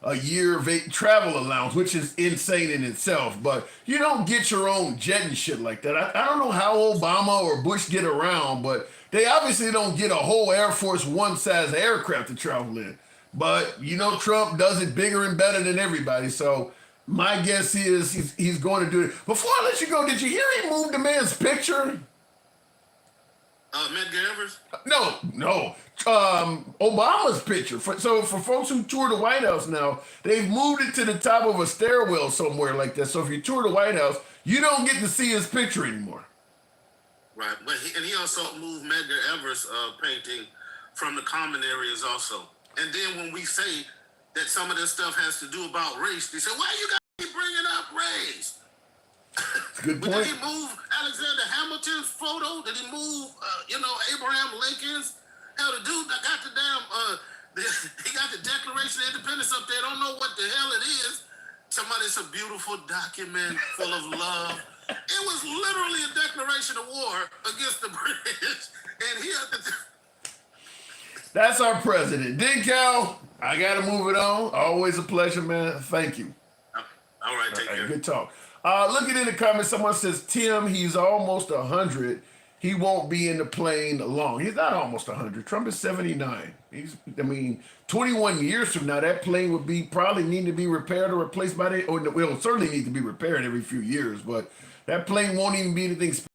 S1: a year travel allowance, which is insane in itself, but you don't get your own jet and shit like that. I don't know how Obama or Bush get around, but they obviously don't get a whole Air Force One size aircraft to travel in. But Trump does it bigger and better than everybody, so my guess is he's going to do it. Before I let you go, did you hear he moved the man's picture?
S7: Medgar Evers?
S1: No. Obama's picture. So for folks who tour the White House now, they've moved it to the top of a stairwell somewhere like that. So if you tour the White House, you don't get to see his picture anymore.
S7: Right, but he also moved Medgar Evers' painting from the common areas also. And then when we say that some of this stuff has to do about race, they say, why you got to keep bringing up race?
S1: Good point.
S7: Did he move Alexander Hamilton's photo? Did he move, Abraham Lincoln's? Hell, the dude that got the damn, he got the Declaration of Independence up there. Don't know what the hell it is. It's a beautiful document full of love. It was literally a declaration of war against the British. And he had to...
S1: That's our president. Dinkel, I got to move it on. Always a pleasure, man. Thank you.
S6: All right, take care.
S1: Good talk. Looking in the comments, someone says, Tim, he's almost 100. He won't be in the plane long. He's not almost 100. Trump is 79. 21 years from now, that plane would be probably need to be repaired or replaced by the, or it'll certainly need to be repaired every few years, but that plane won't even be anything special.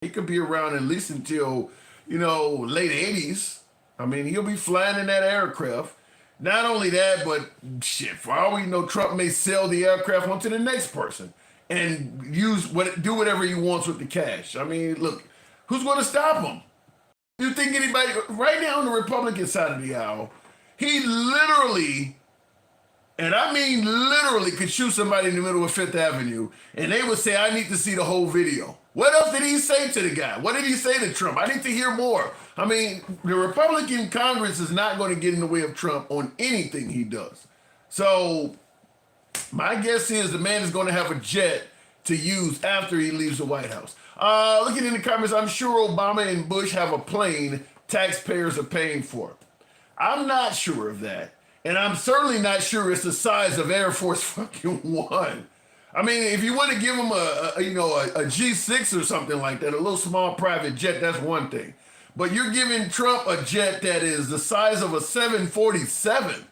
S1: He could be around at least until, late 80s. He'll be flying in that aircraft. Not only that, but shit, for all we know, Trump may sell the aircraft on to the next person and do whatever he wants with the cash. Look, who's going to stop him? You think anybody, right now on the Republican side of the aisle, he literally, and I mean literally, could shoot somebody in the middle of Fifth Avenue, and they would say, I need to see the whole video. What else did he say to the guy? What did he say to Trump? I need to hear more. The Republican Congress is not going to get in the way of Trump on anything he does. So my guess is the man is going to have a jet to use after he leaves the White House. Looking in the comments, I'm sure Obama and Bush have a plane taxpayers are paying for. I'm not sure of that. And I'm certainly not sure it's the size of Air Force fucking One. If you want to give him a G6 or something like that, a little small private jet, that's one thing. But you're giving Trump a jet that is the size of a 747.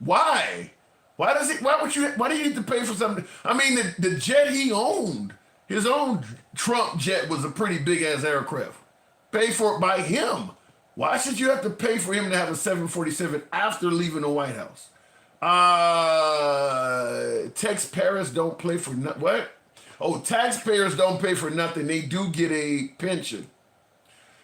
S1: Why? Why do you need to pay for something? The jet he owned, his own Trump jet was a pretty big ass aircraft. Paid for it by him. Why should you have to pay for him to have a 747 after leaving the White House? Taxpayers don't pay for nothing. What? Oh, taxpayers don't pay for nothing. They do get a pension.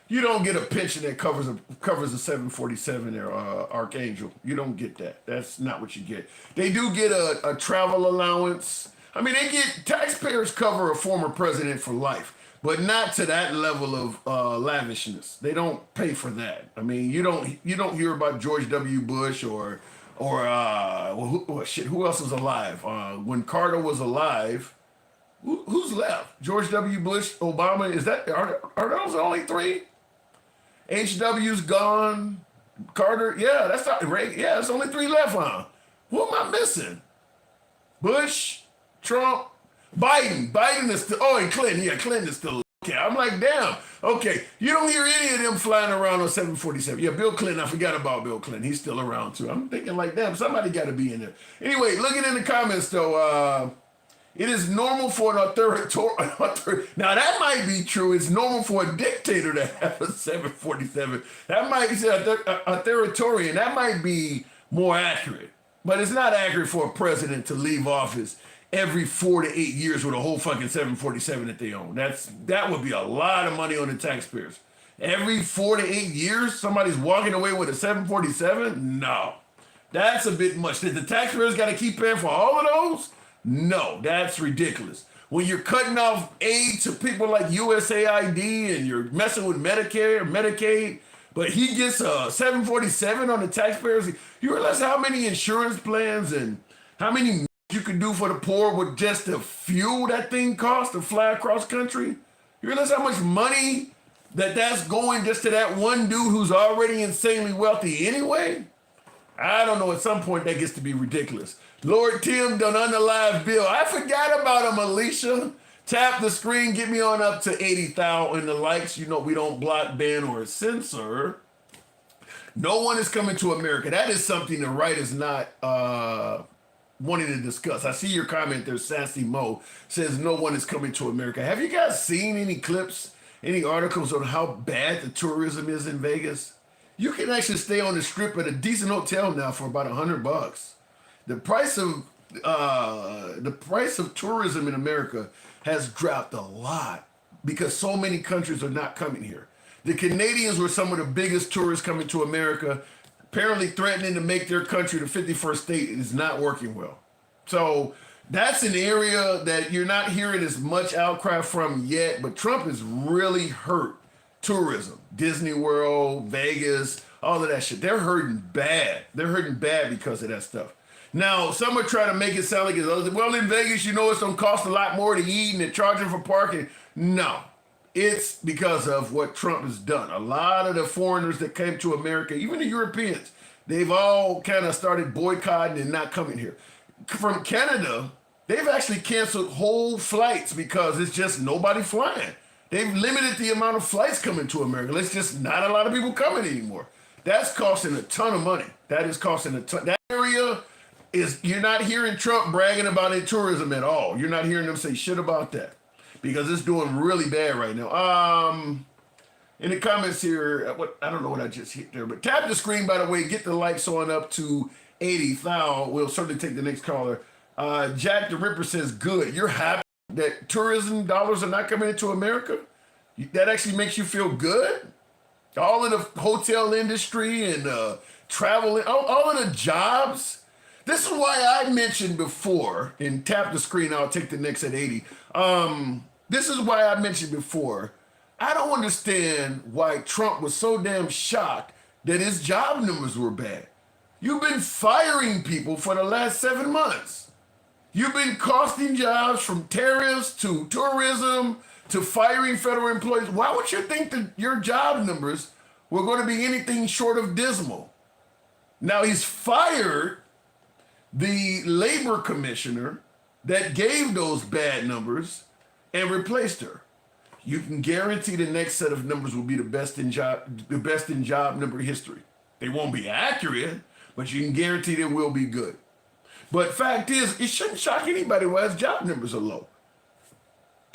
S1: You don't get a pension that covers a 747 there, Archangel. You don't get that. That's not what you get. They do get a travel allowance. Taxpayers cover a former president for life, but not to that level of lavishness. They don't pay for that. You don't hear about George W. Bush or who else was alive? When Carter was alive, who's left? George W. Bush, Obama. Are those the only three? HW's gone. Carter, yeah, that's not right. Yeah, there's only three left, huh? Who am I missing? Bush, Trump, Biden. Biden is still, and Clinton. Yeah, Clinton is still. Okay, I'm like, damn. Okay, you don't hear any of them flying around on 747. Yeah, Bill Clinton, I forgot about Bill Clinton. He's still around too. I'm thinking like, damn, somebody got to be in there. Anyway, looking in the comments though, it is normal for an authoritarian. Now that might be true. It's normal for a dictator to have a 747. That might be authoritarian. That might be more accurate. But it's not accurate for a president to leave office every 4 to 8 years with a whole fucking 747 that they own. That would be a lot of money on the taxpayers. Every 4 to 8 years, somebody's walking away with a 747? No. That's a bit much. Did the taxpayers got to keep paying for all of those? No, that's ridiculous. When you're cutting off aid to people like USAID and you're messing with Medicare, Medicaid, but he gets a 747 on the taxpayers. You realize how many insurance plans and how many you could do for the poor with just the fuel that thing costs to fly across country? You realize how much money that's going just to that one dude who's already insanely wealthy anyway? I don't know, at some point that gets to be ridiculous. Lord Tim done unalive Bill. I forgot about him, Alicia. Tap the screen, get me on up to 80,000 in the likes. We don't block, ban, or censor. No one is coming to America. That is something the right is not wanting to discuss. I see your comment there, Sassy Mo, says no one is coming to America. Have you guys seen any clips, any articles on how bad the tourism is in Vegas? You can actually stay on the strip at a decent hotel now for about $100. The price of tourism in America has dropped a lot because so many countries are not coming here. The Canadians were some of the biggest tourists coming to America, apparently threatening to make their country the 51st state. Is not working well. So that's an area that you're not hearing as much outcry from yet, but Trump has really hurt tourism. Disney World, Vegas, all of that shit. They're hurting bad. They're hurting bad because of that stuff. Now, some are trying to make it sound like it's, well, in Vegas, it's going to cost a lot more to eat and they're charging for parking. No. It's because of what Trump has done. A lot of the foreigners that came to America, even the Europeans, they've all kind of started boycotting and not coming here. From Canada, they've actually canceled whole flights because it's just nobody flying. They've limited the amount of flights coming to America. It's just not a lot of people coming anymore. That's costing a ton of money. That is costing a ton. That area is, you're not hearing Trump bragging about it, tourism at all. You're not hearing them say shit about that because it's doing really bad right now. In the comments here, I don't know what I just hit there, but tap the screen, by the way, get the likes on up to 80,000. We'll certainly take the next caller. Jack the Ripper says, good. You're happy that tourism dollars are not coming into America? That actually makes you feel good? All of the hotel industry and travel, all of the jobs. This is why I mentioned before, and tap the screen, I'll take the next at 80. This is why I mentioned before, I don't understand why Trump was so damn shocked that his job numbers were bad. You've been firing people for the last 7 months. You've been costing jobs from tariffs to tourism to firing federal employees. Why would you think that your job numbers were going to be anything short of dismal? Now he's fired the labor commissioner that gave those bad numbers and replaced her. You can guarantee the next set of numbers will be the best in job number history. They won't be accurate, but you can guarantee they will be good. But fact is, it shouldn't shock anybody why his job numbers are low.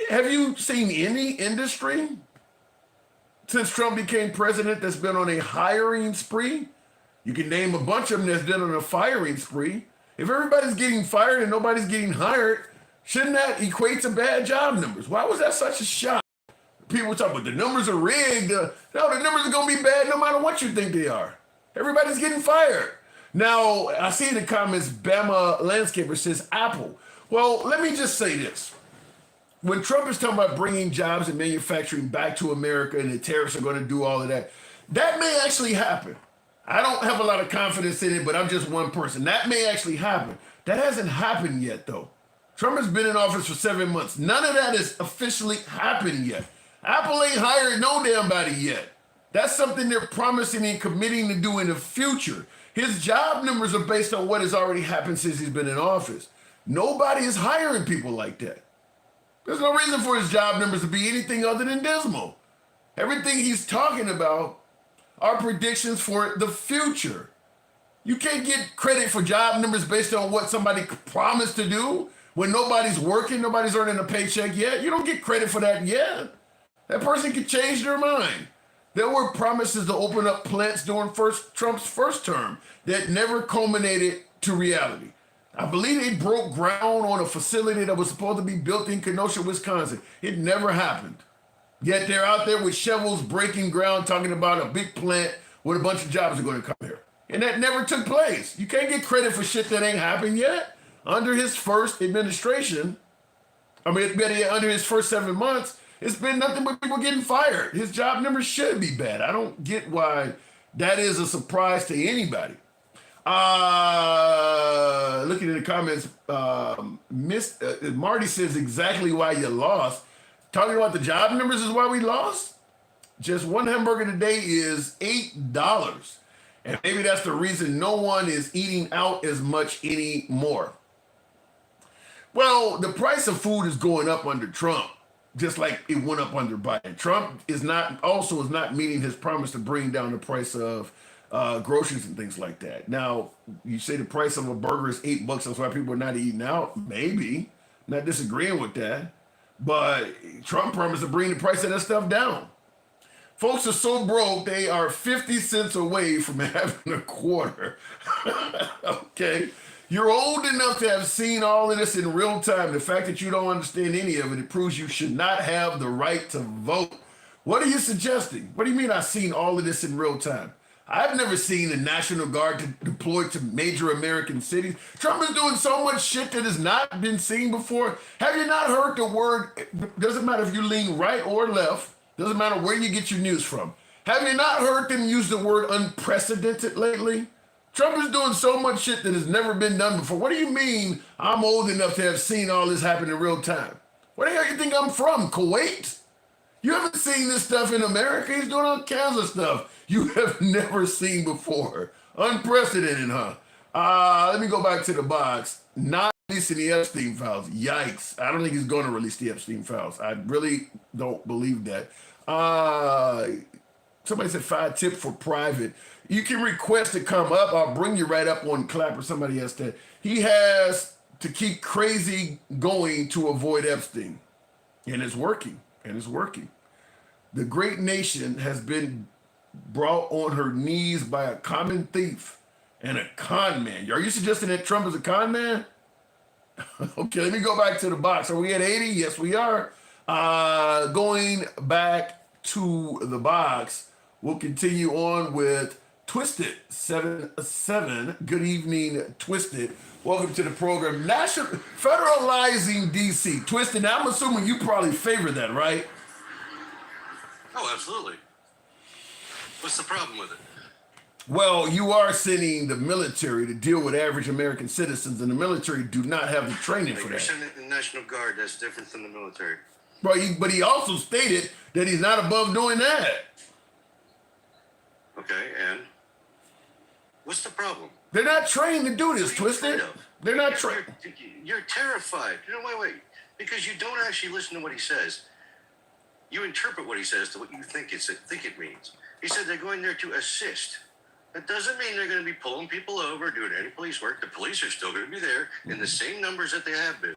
S1: Have you seen any industry since Trump became president that's been on a hiring spree? You can name a bunch of them that's been on a firing spree. If everybody's getting fired and nobody's getting hired, shouldn't that equate to bad job numbers? Why was that such a shock? People talk about the numbers are rigged. No, the numbers are going to be bad no matter what you think they are. Everybody's getting fired. Now, I see in the comments, Bama Landscaper says Apple. Well, let me just say this. When Trump is talking about bringing jobs and manufacturing back to America and the tariffs are going to do all of that, that may actually happen. I don't have a lot of confidence in it, but I'm just one person. That may actually happen. That hasn't happened yet, though. Trump has been in office for 7 months. None of that has officially happened yet. Apple ain't hired no damn body yet. That's something they're promising and committing to do in the future. His job numbers are based on what has already happened since he's been in office. Nobody is hiring people like that. There's no reason for his job numbers to be anything other than dismal. Everything he's talking about are predictions for the future. You can't get credit for job numbers based on what somebody promised to do when nobody's working, nobody's earning a paycheck yet. You don't get credit for that yet. That person could change their mind. There were promises to open up plants during Trump's first term that never culminated to reality. I believe they broke ground on a facility that was supposed to be built in Kenosha, Wisconsin. It never happened. Yet they're out there with shovels breaking ground talking about a big plant where a bunch of jobs are going to come here. And that never took place. You can't get credit for shit that ain't happened yet. Under his first administration, under his first 7 months, it's been nothing but people getting fired. His job numbers should be bad. I don't get why that is a surprise to anybody. Looking at the comments, Marty says exactly why you lost. Talking about the job numbers is why we lost? Just one hamburger today is $8. And maybe that's the reason no one is eating out as much anymore. Well, the price of food is going up under Trump, just like it went up under Biden. Trump is not meeting his promise to bring down the price of groceries and things like that. Now, you say the price of a burger is $8, that's why people are not eating out. Maybe, not disagreeing with that. But Trump promised to bring the price of that stuff down. Folks are so broke, they are 50 cents away from having a quarter. Okay? You're old enough to have seen all of this in real time. The fact that you don't understand any of it, it proves you should not have the right to vote. What are you suggesting? What do you mean I've seen all of this in real time? I've never seen the National Guard deployed to major American cities. Trump is doing so much shit that has not been seen before. Have you not heard the word, doesn't matter if you lean right or left, doesn't matter where you get your news from. Have you not heard them use the word unprecedented lately? Trump is doing so much shit that has never been done before. What do you mean I'm old enough to have seen all this happen in real time? Where the hell do you think I'm from? Kuwait? You haven't seen this stuff in America. He's doing all kinds of stuff you have never seen before. Unprecedented, huh? Let me go back to the box. Not releasing the Epstein files. Yikes. I don't think he's going to release the Epstein files. I really don't believe that. Somebody said 5 tip for private. You can request to come up. I'll bring you right up on Clap or somebody else that. He has to keep crazy going to avoid Epstein. And it's working. And it's working. The great nation has been brought on her knees by a common thief and a con man. Are you suggesting that Trump is a con man? Okay, let me go back to the box. Are we at 80? Yes, we are. Going back to the box, we'll continue on with Twisted 77. Good evening, Twisted. Welcome to the program. Federalizing DC. Twisted, now I'm assuming you probably favor that, right?
S6: Oh, absolutely. What's the problem with it?
S1: Well, you are sending the military to deal with average American citizens, and the military do not have the training for
S8: You're
S1: that.
S8: sending the National Guard. That's different than the military.
S1: But he also stated that he's not above doing that.
S8: Okay, and what's the problem?
S1: They're not trained to do this,
S8: What are you
S1: Twisted.
S8: afraid of?
S1: They're not trained.
S8: You're terrified. Wait. Because you don't actually listen to what he says. You interpret what he says to what you think it means. He said they're going there to assist. That doesn't mean they're going to be pulling people over, doing any police work. The police are still going to be there in the same numbers that they have been.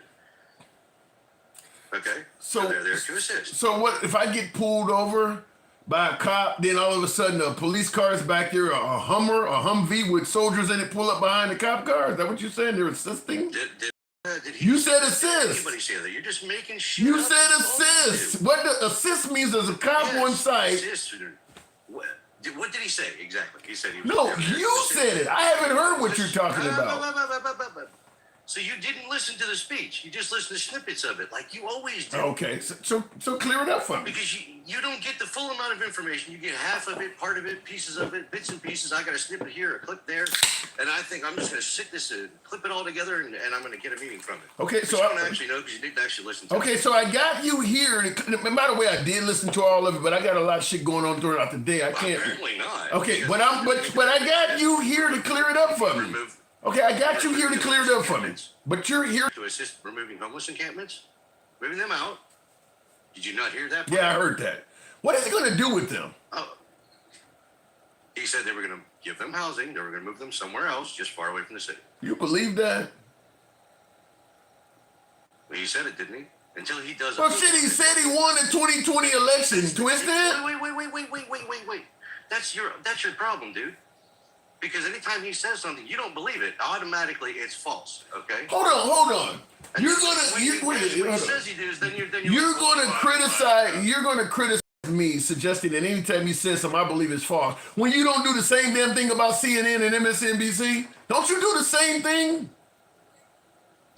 S8: Okay? So they're there to assist.
S1: So what if I get pulled over by a cop, then all of a sudden a police car is back there, a Humvee with soldiers in it pull up behind the cop car? Is that what you're saying? They're assisting?
S8: Did
S1: You said assist.
S8: Anybody say that? You're just making shit
S1: You
S8: up.
S1: said assist. What the assist means is a cop on site.
S8: Assist. What did he say exactly? He said he was
S1: No,
S8: there to
S1: you
S8: assist.
S1: said it. I haven't heard what you're talking about.
S8: So you didn't listen to the speech. You just listened to snippets of it, like you always do.
S1: Okay, so clear it up for me.
S8: Because you don't get the full amount of information. You get half of it, part of it, pieces of it, bits and pieces. I got a snippet here, a clip there, and I think I'm just going to sit this and clip it all together, and I'm going to get a meaning from it.
S1: Okay,
S8: But
S1: so
S8: you don't actually know because you didn't actually listen to it.
S1: Okay, so I got you here. And by the way, I did listen to all of it, but I got a lot of shit going on throughout the day. I
S8: Well,
S1: can't.
S8: apparently not.
S1: Okay, but I got you here to clear it up for me.
S8: Remove-
S1: Okay, I got you here to clear it up for me. But you're here.
S8: to assist removing homeless encampments, moving them out. Did you not hear that?
S1: Yeah, I heard that. What is he going to do with them?
S8: Oh. He said they were going to give them housing. They were going to move them somewhere else, just far away from the city.
S1: You believe that?
S8: Well, he said it, didn't he? Until he does.
S1: Well, shit, he said he won the 2020 election, Twisted.
S8: Wait. That's your problem, dude. Because anytime he says something, you don't believe it. Automatically, it's false. Okay.
S1: Hold on.
S8: And
S1: You're
S8: when he
S1: gonna
S8: says he does, then you're
S1: criticize me, suggesting that anytime he says something I believe is false. When you don't do the same damn thing about CNN and MSNBC, don't you do the same thing?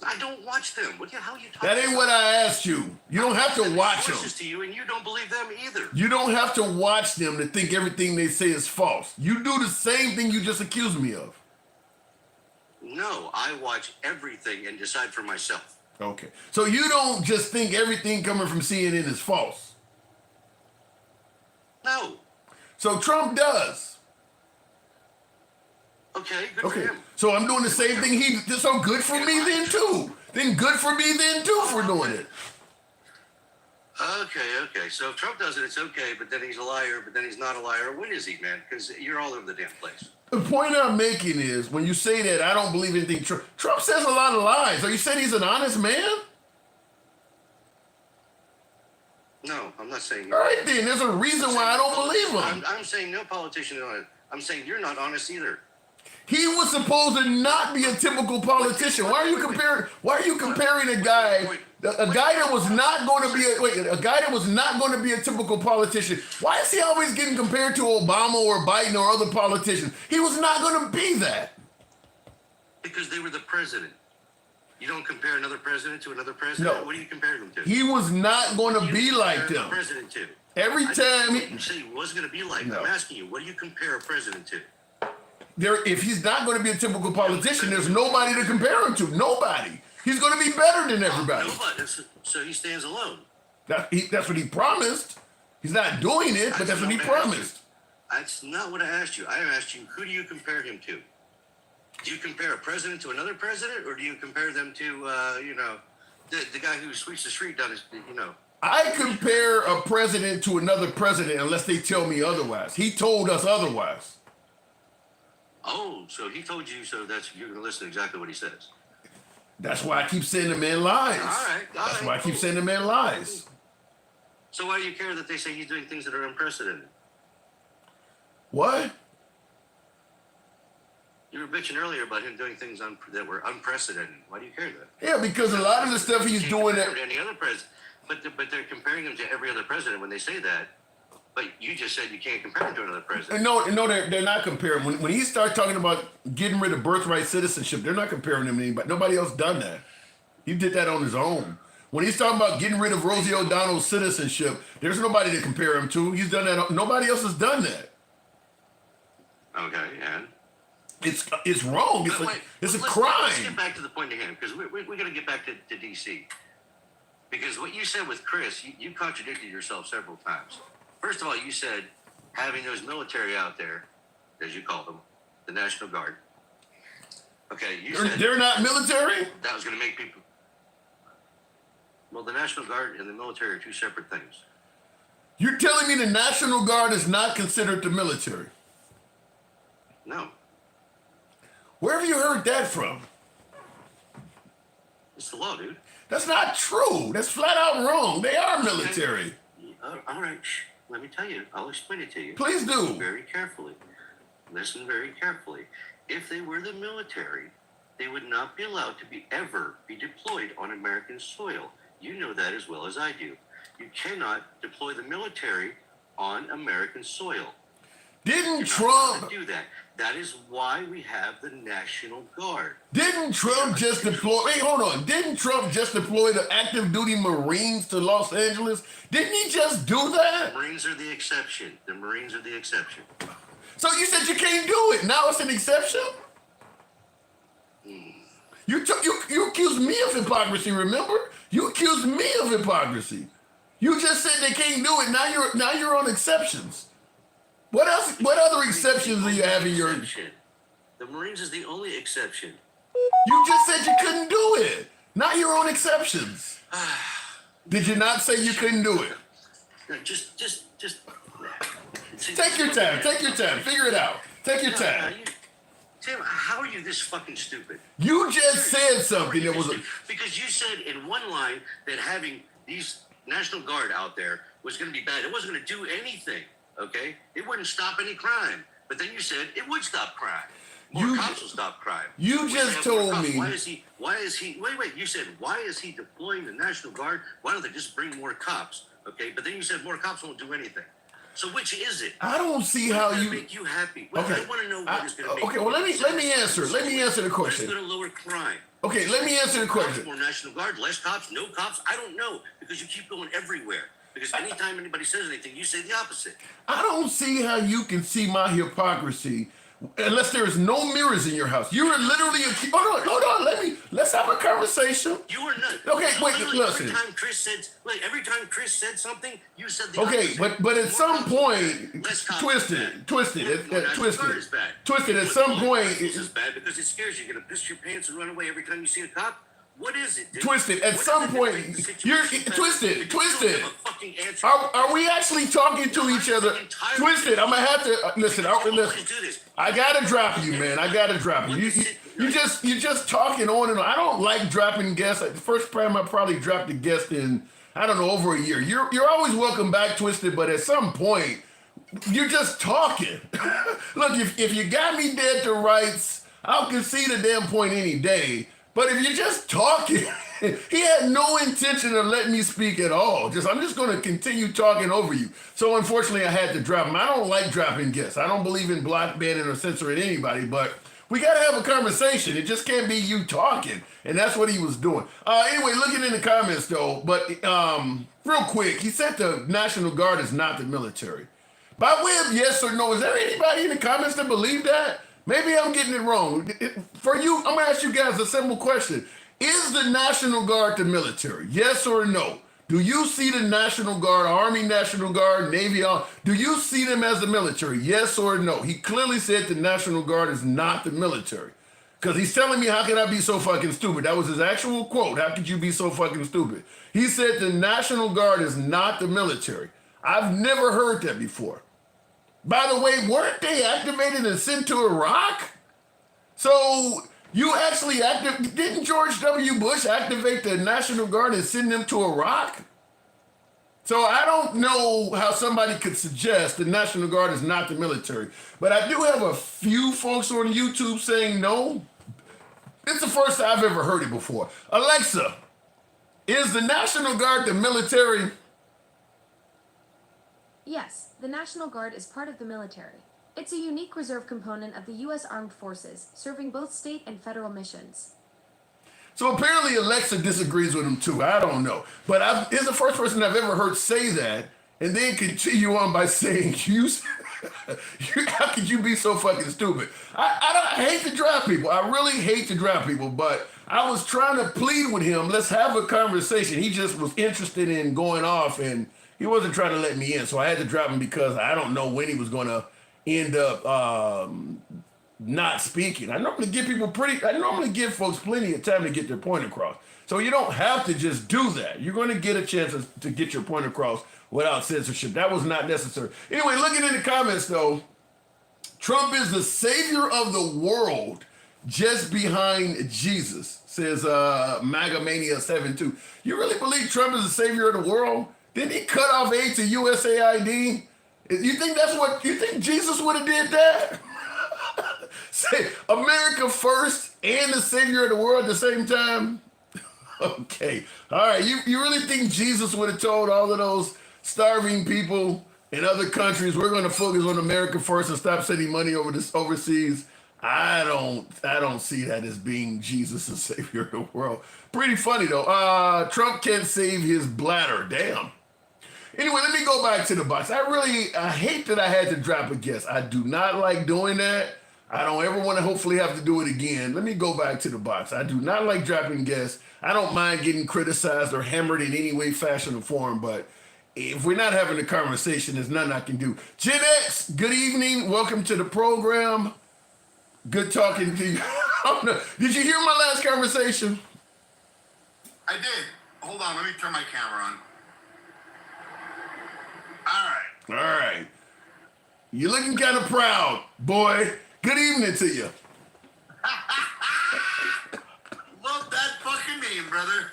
S8: I don't watch them. How are you talking?
S1: That ain't what I asked you. You don't have to watch them.
S8: To you, and you don't believe them either.
S1: You don't have to watch them to think everything they say is false. You do the same thing you just accused me of.
S8: No, I watch everything and decide for myself.
S1: Okay. So you don't just think everything coming from CNN is false.
S8: No.
S1: So Trump does.
S8: Okay, good for him.
S1: So I'm doing the same thing so good for me then too. Then good for me then too for doing it.
S8: Okay. So if Trump does it, it's okay, but then he's a liar, but then he's not a liar. What is he, man? Because you're all over the damn place.
S1: The point I'm making is when you say that I don't believe anything Trump says a lot of lies. Are you saying he's an honest man?
S8: No, I'm not saying.
S1: All right then, there's a reason why I don't believe him.
S8: I'm saying no politician is honest. I'm saying you're not honest either.
S1: He was supposed to not be a typical politician. Why are you comparing a guy that was not going to be a typical politician? Why is he always getting compared to Obama or Biden or other politicians? He was not going to be that.
S8: Because they were the president. You don't compare another president to another president?
S1: No.
S8: What do you compare them to?
S1: He was not going to be like them.
S8: President to?
S1: Every time
S8: I didn't say he wasn't going to be like them. I'm asking you, what do you compare a president to?
S1: If he's not going to be a typical politician, there's nobody to compare him to. Nobody. He's going to be better than everybody.
S8: Nobody. So he stands alone.
S1: That's what he promised. He's not doing it, but that's what he promised.
S8: That's not what I asked you. I asked you, who do you compare him to? Do you compare a president to another president, or do you compare them to, the guy who sweeps the street down his,
S1: I compare a president to another president unless they tell me otherwise. He told us otherwise.
S8: Oh, so he told you, so you're going to listen to exactly what he says.
S1: That's why I keep sending the man lies.
S8: All right.
S1: That's why I keep sending the man lies.
S8: So why do you care that they say he's doing things that are unprecedented?
S1: What?
S8: You were bitching earlier about him doing things that were unprecedented. Why do you care that?
S1: Yeah, because a lot of the stuff he's doing that.
S8: Any other president, but they're comparing him to every other president when they say that. But you just said you can't compare him to another president.
S1: No, they're not comparing. When he starts talking about getting rid of birthright citizenship, they're not comparing him to anybody. Nobody else done that. He did that on his own. When he's talking about getting rid of Rosie O'Donnell's citizenship, there's nobody to compare him to. He's done that. Nobody else has done that.
S8: Okay, and
S1: it's wrong. It's a crime.
S8: Let's get back to the point at hand, because we're going to get back to D.C. Because what you said with Chris, you contradicted yourself several times. First of all, you said having those military out there, as you call them, the National Guard. Okay, you said
S1: they're not military?
S8: That was going to make people. Well, the National Guard and the military are two separate things.
S1: You're telling me the National Guard is not considered the military?
S8: No.
S1: Where have you heard that from?
S8: It's the law, dude.
S1: That's not true. That's flat out wrong. They are military.
S8: Okay. All right. Let me tell you. I'll explain it to you.
S1: Please do.
S8: Listen very carefully. Listen very carefully. If they were the military, they would not be allowed to ever be deployed on American soil. You know that as well as I do. You cannot deploy the military on American soil.
S1: Didn't Trump
S8: do that? That is why we have the National Guard.
S1: Didn't Trump just deploy? Wait, hold on. Didn't Trump just deploy the active duty Marines to Los Angeles? Didn't he just do that?
S8: The Marines are the exception. The Marines are the exception.
S1: So you said you can't do it. Now it's an exception? You accused me of hypocrisy, remember? You accused me of hypocrisy. You just said they can't do it. Now you're on exceptions. What else? What other exceptions do you have in your?
S8: The Marines is the only exception.
S1: You just said you couldn't do it. Now you're on exceptions. Did you not say you couldn't do it?
S8: No, just.
S1: Take your time. Take your time. Figure it out. Take your time.
S8: Tim, how are you this fucking stupid?
S1: You just said something that was
S8: because you said in one line that having these National Guard out there was going to be bad. It wasn't going to do anything. Okay, it wouldn't stop any crime. But then you said it would stop crime. More cops will stop crime.
S1: You just told me.
S8: Why is he? Wait. You said why is he deploying the National Guard? Why don't they just bring more cops? Okay, but then you said more cops won't do anything. So which is it?
S1: I don't see how you
S8: make you happy. Well,
S1: okay.
S8: I want to know what is going to make.
S1: Okay, well let me answer. Let me answer the question.
S8: It's going to lower crime.
S1: Okay, let me answer the question.
S8: More National Guard, less cops, no cops. I don't know because you keep going everywhere. Because anytime anybody says anything, you say the opposite.
S1: I don't see how you can see my hypocrisy unless there is no mirrors in your house. You are literally hold on. Let's have a conversation.
S8: You are not.
S1: Okay, wait, listen.
S8: Every time Chris said something, you said the
S1: opposite. Okay, but at some point, twisted. At some point,
S8: it's bad because it scares you. You're gonna piss your pants and run away every time you see a cop. What is it, dude?
S1: Twisted. At some point, you're twisted. Are we actually talking to each other? Twisted. I'm gonna have to listen. I gotta drop you, man. I gotta drop you. You just talking on and on. I don't like dropping guests. The first time I probably dropped a guest in over a year. You're always welcome back, Twisted. But at some point, you're just talking. Look, if you got me dead to rights, I'll concede a damn point any day. But if you're just talking, he had no intention of letting me speak at all. I'm just going to continue talking over you. So unfortunately, I had to drop him. I don't like dropping guests. I don't believe in block banning or censoring anybody, but we got to have a conversation. It just can't be you talking. And that's what he was doing. Anyway, looking in the comments, though, but real quick, he said the National Guard is not the military. By way of yes or no, is there anybody in the comments that believe that? Maybe I'm getting it wrong. For you, I'm going to ask you guys a simple question. Is the National Guard the military? Yes or no? Do you see the National Guard, Army National Guard, Navy, do you see them as the military? Yes or no? He clearly said the National Guard is not the military. Because he's telling me, how can I be so fucking stupid? That was his actual quote. How could you be so fucking stupid? He said the National Guard is not the military. I've never heard that before. By the way, weren't they activated and sent to Iraq? So you actually didn't George W. Bush activate the National Guard and send them to Iraq? So I don't know how somebody could suggest the National Guard is not the military. But I do have a few folks on YouTube saying no. It's the first time I've ever heard it before. Alexa, is the National Guard the military?
S9: Yes, the National Guard is part of the military. It's a unique reserve component of the U.S. Armed Forces, serving both state and federal missions.
S1: So apparently Alexa disagrees with him too. I don't know. But it's the first person I've ever heard say that and then continue on by saying, how could you be so fucking stupid? I hate to draft people. I really hate to draft people, but I was trying to plead with him. Let's have a conversation. He just was interested in going off and he wasn't trying to let me in. So I had to drop him because I don't know when he was going to end up not speaking. I normally give folks plenty of time to get their point across. So you don't have to just do that. You're going to get a chance to get your point across without censorship. That was not necessary. Anyway, looking in the comments though, Trump is the savior of the world just behind Jesus, says MAGA Mania 72. You really believe Trump is the savior of the world? Didn't he cut off aid to USAID? You think Jesus would have did that? Say America first and the savior of the world at the same time? Okay. All right. You really think Jesus would have told all of those starving people in other countries, we're going to focus on America first and stop sending money overseas? I don't see that as being Jesus the savior of the world. Pretty funny though. Trump can't save his bladder. Damn. Anyway, let me go back to the box. I hate that I had to drop a guess. I do not like doing that. I don't ever want to hopefully have to do it again. Let me go back to the box. I do not like dropping guests. I don't mind getting criticized or hammered in any way, fashion, or form, but if we're not having a conversation, there's nothing I can do. Gen X, good evening. Welcome to the program. Good talking to you. Did you hear my last conversation?
S3: I did. Hold on, let me turn my camera on. All
S1: right. You're looking kind of proud, boy. Good evening to you.
S3: Love that fucking name, brother.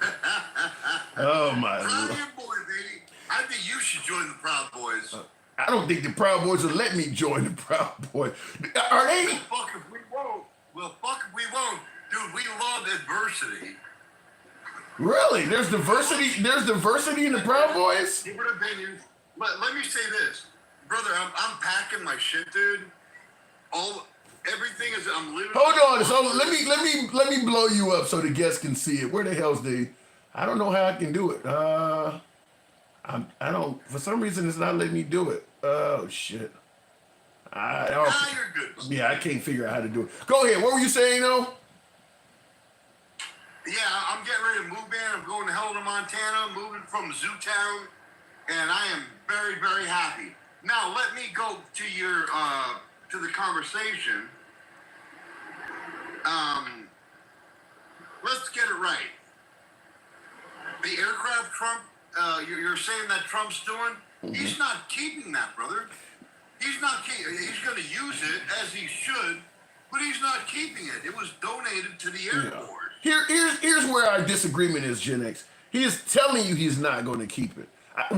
S1: Oh, my
S3: Proud
S1: Lord.
S3: of your boy, baby. I think you should join the Proud Boys.
S1: I don't think the Proud Boys will let me join the Proud Boys. Are they?
S3: Well, fuck if we won't. Dude, we love adversity.
S1: Really? There's diversity? There's diversity in the Proud Boys?
S3: Different opinions. Let me say this. Brother, I'm packing my shit, dude. Everything is, I'm living.
S1: Hold on. So let me blow you up so the guests can see it. Where the hell's I don't know how I can do it. I don't, for some reason it's not letting me do it. Oh shit.
S3: You're good.
S1: Yeah, I can't figure out how to do it. Go ahead. What were you saying though?
S3: Yeah, I'm getting ready to move in. I'm going to Helena, Montana, moving from Zootown, and I am very, very happy. Now let me go to your to the conversation. Let's get it right. The aircraft Trump, you're saying that Trump's doing, he's not keeping that, brother. He's not keeping. He's going to use it as he should, but he's not keeping it. It was donated to the Air Force.
S1: Here's where our disagreement is, Gen X. He is telling you he's not going to keep it.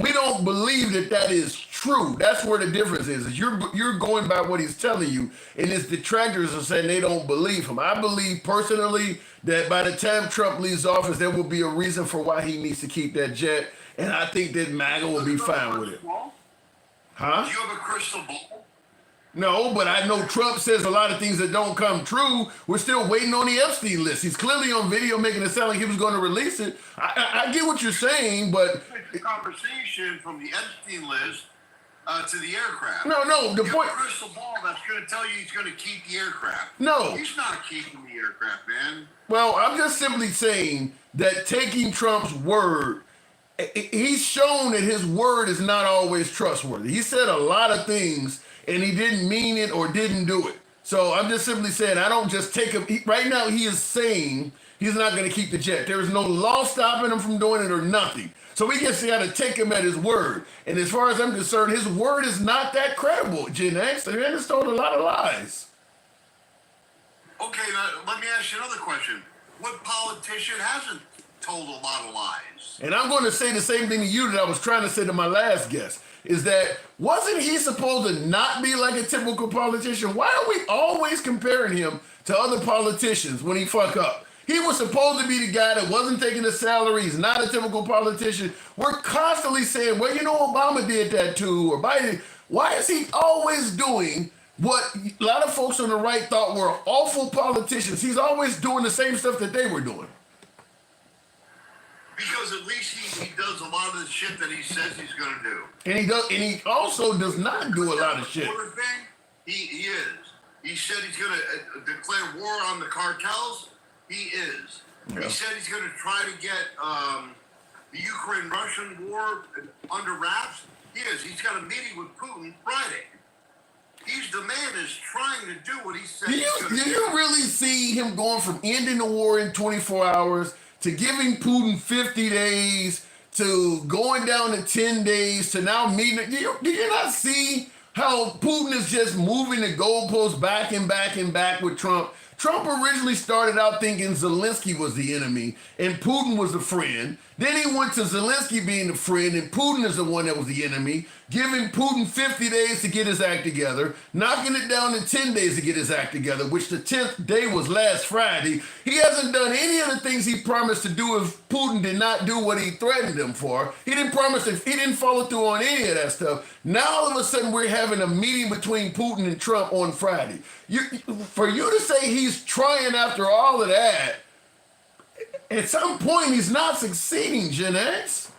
S1: We don't believe that is true. That's where the difference is you're going by what he's telling you, and his detractors are saying they don't believe him. I believe personally that by the time Trump leaves office, there will be a reason for why he needs to keep that jet, and I think that MAGA will be fine with it. Huh?
S3: Do you have a crystal ball?
S1: No, but I know Trump says a lot of things that don't come true. We're still waiting on the Epstein list. He's clearly on video making it sound like he was going to release it. I get what you're saying, but
S3: it's a conversation from the Epstein list to the aircraft.
S1: No, the point.
S3: A crystal ball that's going to tell you he's going to keep the aircraft.
S1: No,
S3: he's not keeping the aircraft, man.
S1: Well, I'm just simply saying that taking Trump's word he's shown that his word is not always trustworthy. He said a lot of things and he didn't mean it or didn't do it. So I'm just simply saying, I don't just take him. Right now, he is saying he's not going to keep the jet. There is no law stopping him from doing it or nothing. So we just got to take him at his word. And as far as I'm concerned, his word is not that credible, Gen X. The man has told a lot of lies.
S10: Okay, now, let me ask you another question. What politician hasn't told a lot of lies?
S1: And I'm going to say the same thing to you that I was trying to say to my last guest, is that wasn't he supposed to not be like a typical politician? Why are we always comparing him to other politicians when he fuck up? He was supposed to be the guy that wasn't taking a salary. He's not a typical politician. We're constantly saying, well, you know, Obama did that too, or Biden. Why is he always doing what a lot of folks on the right thought were awful politicians? He's always doing the same stuff that they were doing.
S10: Because at least he does a lot of the shit that he says he's going to do.
S1: And he also does not do a lot of shit.
S10: Thing, he is. He said he's going to declare war on the cartels. He is. Yeah. He said he's going to try to get the Ukraine-Russian war under wraps. He is. He's got a meeting with Putin Friday. The man is trying to do what he said he's going to do.
S1: Do you really see him going from ending the war in 24 hours to giving Putin 50 days to going down to 10 days to now meeting? Do you not see how Putin is just moving the goalposts back and back and back with Trump? Trump originally started out thinking Zelensky was the enemy and Putin was the friend. Then he went to Zelensky being the friend and Putin is the one that was the enemy, giving Putin 50 days to get his act together, knocking it down to 10 days to get his act together, which the 10th day was last Friday. He hasn't done any of the things he promised to do if Putin did not do what he threatened him for. He didn't promise, if he didn't follow through on any of that stuff. Now all of a sudden we're having a meeting between Putin and Trump on Friday. For you to say he's trying after all of that, at some point he's not succeeding, Gen X.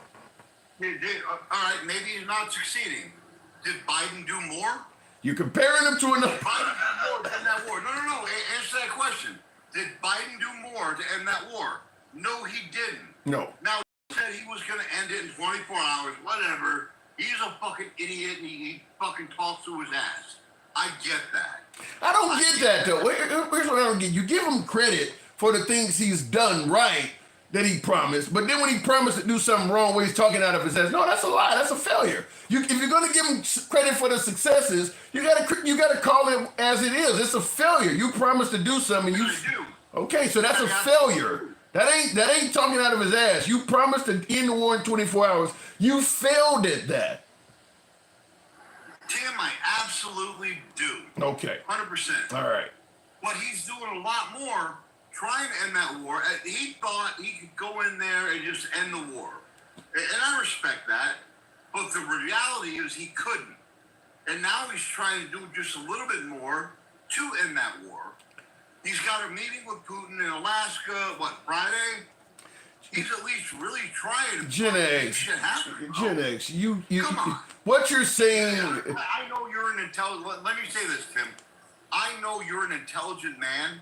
S10: All right, maybe he's not succeeding. Did Biden do more?
S1: You're comparing him to another.
S10: Biden did more to end that war. No. Answer that question. Did Biden do more to end that war? No, he didn't.
S1: No.
S10: Now, he said he was going to end it in 24 hours, whatever. He's a fucking idiot and he fucking talks to his ass. I get that.
S1: I don't get that, though. Here's what I don't get. You give him credit for the things he's done right that he promised, but then when he promised to do something wrong where he's talking out of his ass, no, that's a lie. That's a failure. If you're going to give him credit for the successes, you got to call it as it is. It's a failure. You promised to do something. Okay, so that's a failure. That ain't talking out of his ass. You promised to end the war in 24 hours. You failed at that.
S10: Tim, I absolutely do.
S1: Okay.
S10: 100%.
S1: All right.
S10: But he's doing a lot more trying to end that war. He thought he could go in there and just end the war. And I respect that. But the reality is he couldn't. And now he's trying to do just a little bit more to end that war. He's got a meeting with Putin in Alaska, Friday? He's at least really trying to
S1: Gen
S10: make shit happen.
S1: Gen X, you
S10: Come on.
S1: What you're saying.
S10: I know you're an intelligent. Let me say this, Tim. I know you're an intelligent man,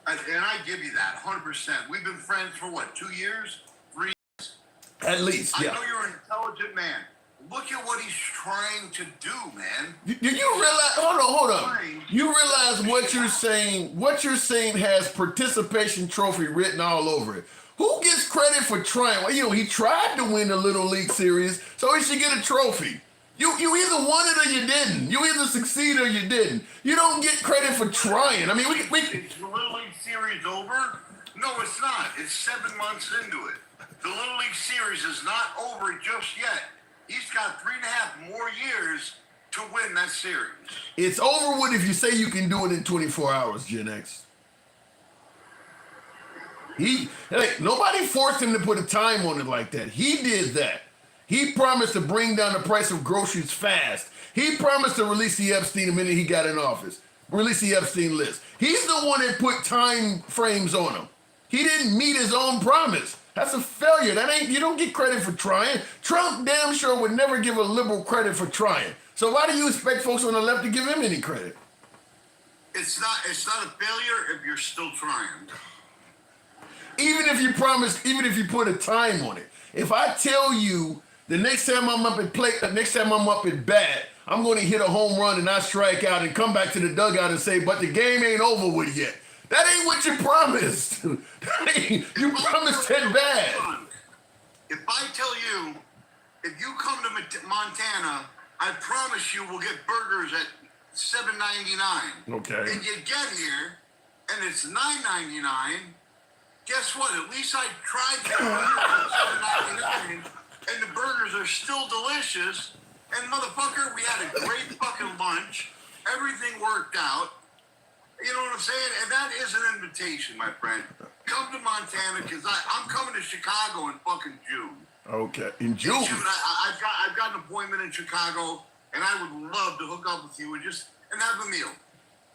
S10: and I give you that 100%. We've been friends for 2 years, 3 years?
S1: At least, yeah.
S10: I know you're an intelligent man. Look at what he's trying to do, man.
S1: Do you realize? Hold on. You realize what you're saying? What you're saying has participation trophy written all over it. Who gets credit for trying? Well, he tried to win the Little League Series, so he should get a trophy. You either won it or you didn't. You either succeed or you didn't. You don't get credit for trying. I mean,
S10: Is the Little League Series over? No, it's not. It's 7 months into it. The Little League Series is not over just yet. He's got 3.5 more years to win that series.
S1: It's over with if you say you can do it in 24 hours, Gen X. Nobody forced him to put a time on it like that. He did that. He promised to bring down the price of groceries fast. He promised to release the Epstein the minute he got in office. Release the Epstein list. He's the one that put time frames on him. He didn't meet his own promise. That's a failure. You don't get credit for trying. Trump damn sure would never give a liberal credit for trying. So why do you expect folks on the left to give him any credit?
S10: It's not a failure if you're still trying.
S1: Even if you put a time on it. If I tell you the next time I'm up at bat, I'm going to hit a home run and I strike out and come back to the dugout and say, but the game ain't over with yet. That ain't what you promised. You promised that bad.
S10: If I tell you, if you come to Montana, I promise you we'll get burgers at $7.99.
S1: Okay.
S10: And you get here, and it's $9.99. Guess what? At least I tried to $7.99, and the burgers are still delicious. And motherfucker, we had a great fucking lunch. Everything worked out. You know what I'm saying? And that is an invitation, my friend. Come to Montana, because I'm coming to Chicago in fucking June.
S1: Okay, in June.
S10: I've got an appointment in Chicago, and I would love to hook up with you and have a meal.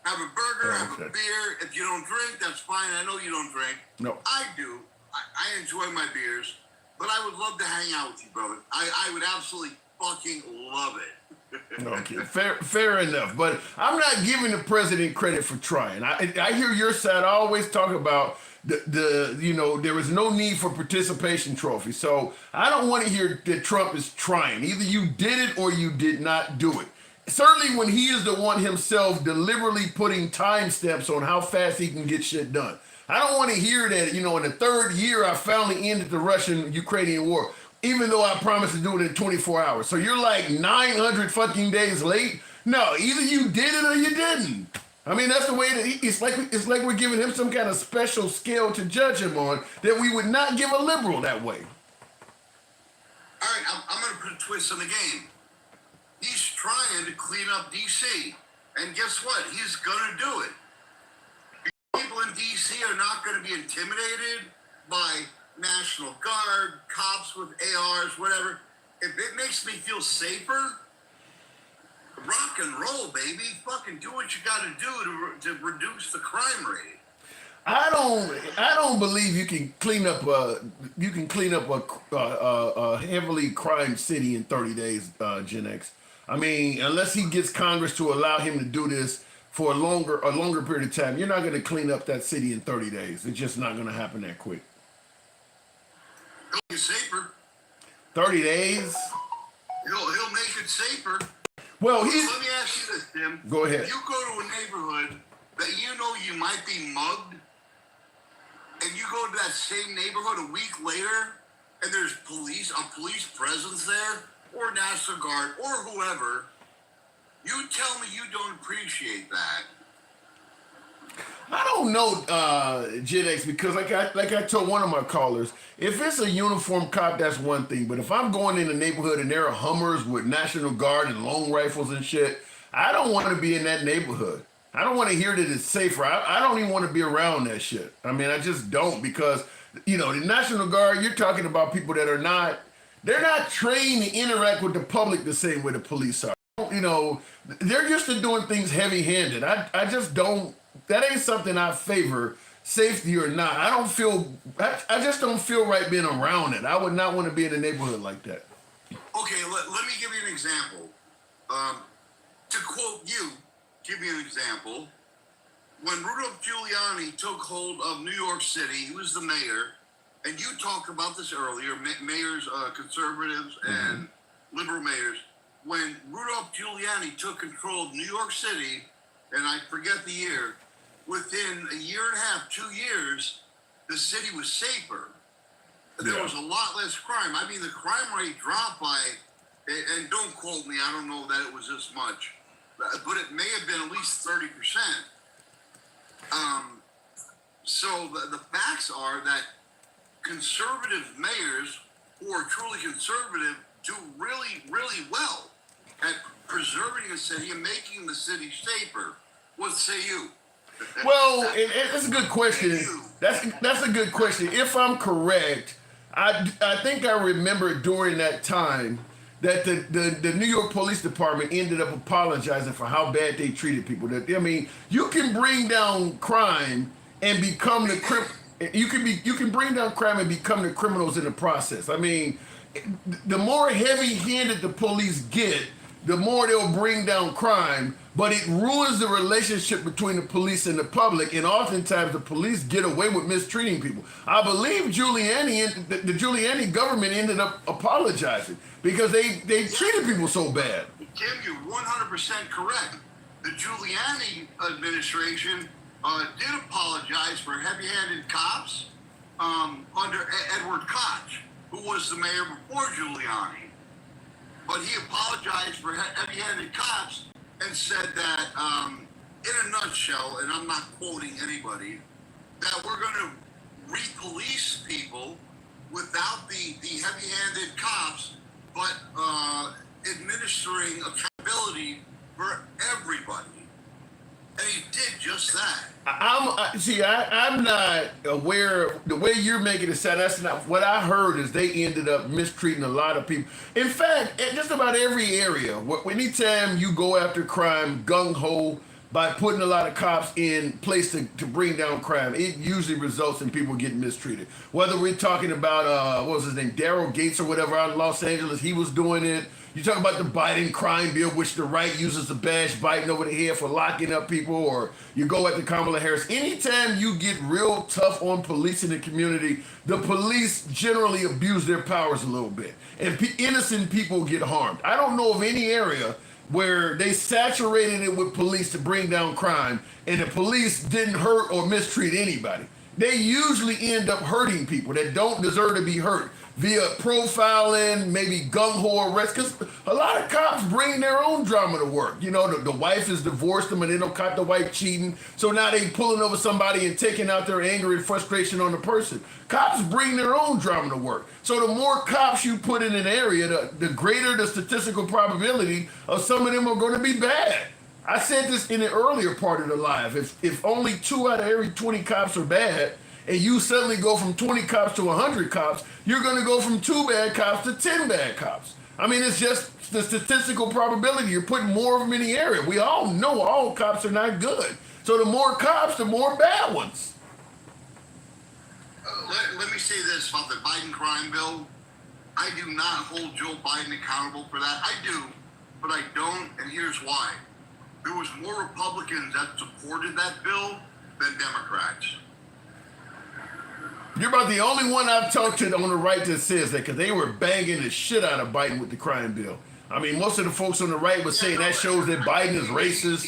S10: Have a burger, have a beer. If you don't drink, that's fine. I know you don't drink.
S1: No.
S10: I do. I enjoy my beers, but I would love to hang out with you, brother. I would absolutely fucking love it.
S1: Okay, fair enough. But I'm not giving the president credit for trying. I hear your side. I always talk about there is no need for participation trophy. So I don't want to hear that Trump is trying. Either you did it or you did not do it. Certainly when he is the one himself deliberately putting timestamps on how fast he can get shit done. I don't want to hear that, in the third year I finally ended the Russian-Ukrainian war, even though I promised to do it in 24 hours. So you're like 900 fucking days late? No, either you did it or you didn't. I mean, that's the way that it's like we're giving him some kind of special scale to judge him on that we would not give a liberal that way.
S10: All right, I'm going to put a twist on the game. He's trying to clean up D.C., and guess what? He's going to do it. People in D.C. are not going to be intimidated by National Guard, cops with ARs, whatever. If it makes me feel safer, rock and roll, baby. Fucking do what you got to do to reduce the crime rate.
S1: I don't believe you can clean up a heavily crime city in 30 days, Gen X. I mean, unless he gets Congress to allow him to do this for a longer period of time, you're not going to clean up that city in 30 days. It's just not going to happen that quick.
S10: He'll make it safer.
S1: 30 days?
S10: He'll make it safer.
S1: Well,
S10: let me ask you this, Tim.
S1: Go ahead.
S10: If you go to a neighborhood that you know you might be mugged, and you go to that same neighborhood a week later, and there's a police presence there, or National Guard, or whoever, you tell me you don't appreciate that.
S1: I don't know, Gen X, because like I told one of my callers, if it's a uniformed cop, that's one thing. But if I'm going in a neighborhood and there are Hummers with National Guard and long rifles and shit, I don't want to be in that neighborhood. I don't want to hear that it's safer. I don't even want to be around that shit. I mean, I just don't, because, the National Guard, you're talking about people that they're not trained to interact with the public the same way the police are. They're used to doing things heavy-handed. I just don't. That ain't something I favor, safety or not. I just don't feel right being around it. I would not want to be in a neighborhood like that.
S10: Okay, let me give you an example. To quote you, give you an example. When Rudolph Giuliani took hold of New York City, he was the mayor, and you talked about this earlier, mayors, conservatives and liberal mayors. When Rudolph Giuliani took control of New York City, and I forget the year, within a year and a half, 2 years, the city was safer. There was a lot less crime. I mean, the crime rate dropped by, and don't quote me, I don't know that it was this much, but it may have been at least 30%. So the facts are that conservative mayors who are truly conservative do really, really well at preserving the city and making the city safer. What say you?
S1: Well, it's a good question. That's a good question. If I'm correct, I think I remember during that time that the New York Police Department ended up apologizing for how bad they treated people. You can bring down crime and become you can bring down crime and become the criminals in the process. I mean, the more heavy-handed the police get, the more they'll bring down crime, but it ruins the relationship between the police and the public, and oftentimes the police get away with mistreating people. I believe the Giuliani government ended up apologizing because they treated people so bad.
S10: Kim, you're 100% correct. The Giuliani administration did apologize for heavy-handed cops under Edward Koch, who was the mayor before Giuliani. But he apologized for heavy-handed cops and said that, in a nutshell, and I'm not quoting anybody, that we're going to re-police people without the heavy-handed cops, but administering accountability for everybody. And he did just that.
S1: I'm not aware the way you're making it sound. That's not what I heard. Is they ended up mistreating a lot of people. In fact, in just about every area, anytime you go after crime gung ho by putting a lot of cops in place to bring down crime, it usually results in people getting mistreated. Whether we're talking about what was his name, Daryl Gates or whatever out in Los Angeles, he was doing it. You talk about the Biden crime bill, which the right uses the badge Biden over the head for locking up people, or you go at the Kamala Harris. Anytime you get real tough on police in the community, the police generally abuse their powers a little bit, and innocent people get harmed. I don't know of any area where they saturated it with police to bring down crime, and the police didn't hurt or mistreat anybody. They usually end up hurting people that don't deserve to be hurt via profiling, maybe gung-ho arrest, because a lot of cops bring their own drama to work. You know, the wife has divorced them and they don't caught the wife cheating, so now they pulling over somebody and taking out their anger and frustration on the person. Cops bring their own drama to work. So the more cops you put in an area, the greater the statistical probability of some of them are going to be bad. I said this in the earlier part of the live. If only 2 out of every 20 cops are bad, and you suddenly go from 20 cops to 100 cops, you're going to go from 2 bad cops to 10 bad cops. I mean, it's just the statistical probability. You're putting more of them in the area. We all know all cops are not good. So the more cops, the more bad ones.
S10: Let me say this about the Biden crime bill. I do not hold Joe Biden accountable for that. I do, but I don't, and here's why. There was more Republicans that supported that bill than Democrats.
S1: You're about the only one I've talked to on the right that says that, because they were banging the shit out of Biden with the crime bill. I mean, most of the folks on the right were saying that shows that Biden is racist.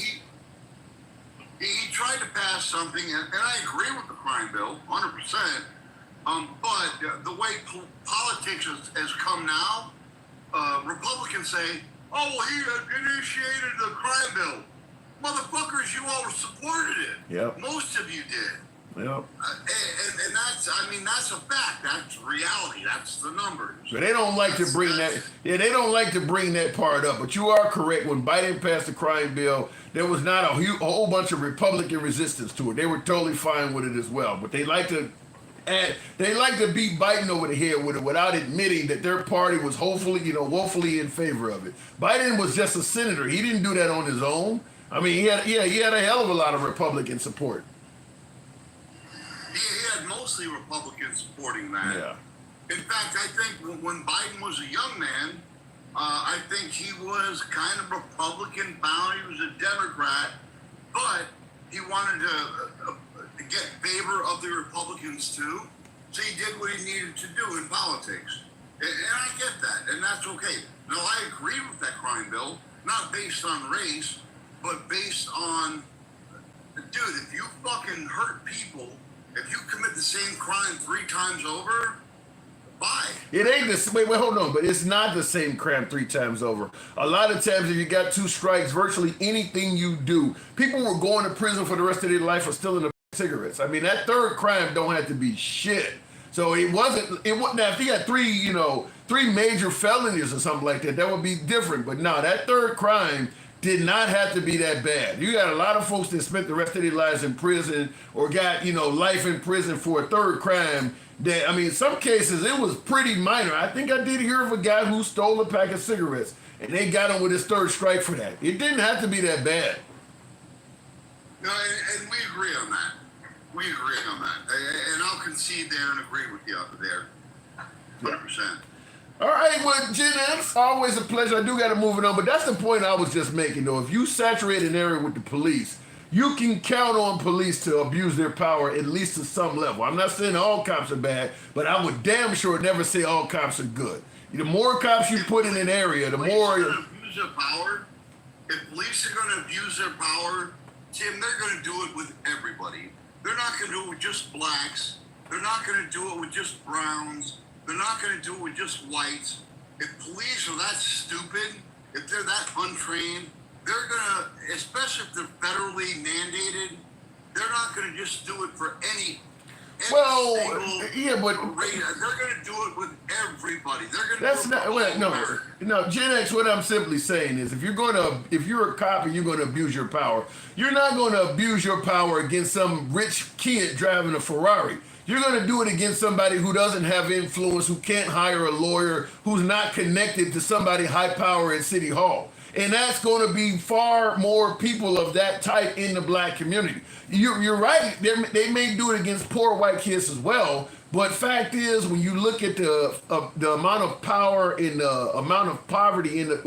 S10: He tried to pass something, and I agree with the crime bill, 100%. But the way politics has come now, Republicans say, oh, well, he initiated the crime bill. Motherfuckers, you all supported it.
S1: Yep.
S10: Most of you did.
S1: Yep.
S10: And that's, I mean, that's a fact. That's reality. That's the numbers.
S1: So they don't like to bring that. Yeah, they don't like to bring that part up. But you are correct. When Biden passed the crime bill, there was not a whole bunch of Republican resistance to it. They were totally fine with it as well. But they like to beat Biden over the head with it without admitting that their party was woefully in favor of it. Biden was just a senator. He didn't do that on his own. I mean, he had a hell of a lot of Republican support.
S10: He had mostly Republicans supporting that.
S1: Yeah.
S10: In fact, I think when Biden was a young man, I think he was kind of Republican bound. He was a Democrat, but he wanted to get favor of the Republicans too. So he did what he needed to do in politics. And I get that, and that's okay. Now, I agree with that crime bill, not based on race, but based on, dude, if you fucking hurt people, if you commit the same crime 3 times over, bye.
S1: It ain't the wait, hold on, but it's not the same crime 3 times over. A lot of times, if you got 2 strikes, virtually anything you do, people were going to prison for the rest of their life for stealing the cigarettes. I mean, that 3rd crime don't have to be shit. So it wasn't. Now, if he had 3 major felonies or something like that, that would be different. But no, that 3rd crime did not have to be that bad. You got a lot of folks that spent the rest of their lives in prison or got, life in prison for a 3rd crime that, I mean, in some cases it was pretty minor. I think I did hear of a guy who stole a pack of cigarettes and they got him with his 3rd strike for that. It didn't have to be that bad.
S10: No, and we agree on that. We agree on that. And I'll concede there and agree with you there. 100%.
S1: All right, well, Jen, it's always a pleasure. I do got to move it on, but that's the point I was just making, though. If you saturate an area with the police, you can count on police to abuse their power at least to some level. I'm not saying all cops are bad, but I would damn sure never say all cops are good. The more cops you put in an area, the more.
S10: Abuse their power. If police are going to abuse their power, Tim, they're going to do it with everybody. They're not going to do it with just blacks. They're not going to do it with just browns. They're not going to do it with just whites. If police are that stupid, if they're that untrained, they're going to, especially if they're federally mandated, they're not going to just do it for any
S1: Well, yeah, but
S10: race. They're going to do it with everybody. They're going to
S1: that's
S10: do it
S1: not.
S10: for
S1: Well,
S10: all
S1: no,
S10: America.
S1: no, Gen X. What I'm simply saying is, if you're a cop and you're going to abuse your power, you're not going to abuse your power against some rich kid driving a Ferrari. You're going to do it against somebody who doesn't have influence, who can't hire a lawyer, who's not connected to somebody high power at City Hall. And that's going to be far more people of that type in the black community. You're right. They may do it against poor white kids as well. But fact is, when you look at the amount of power and the amount of poverty in the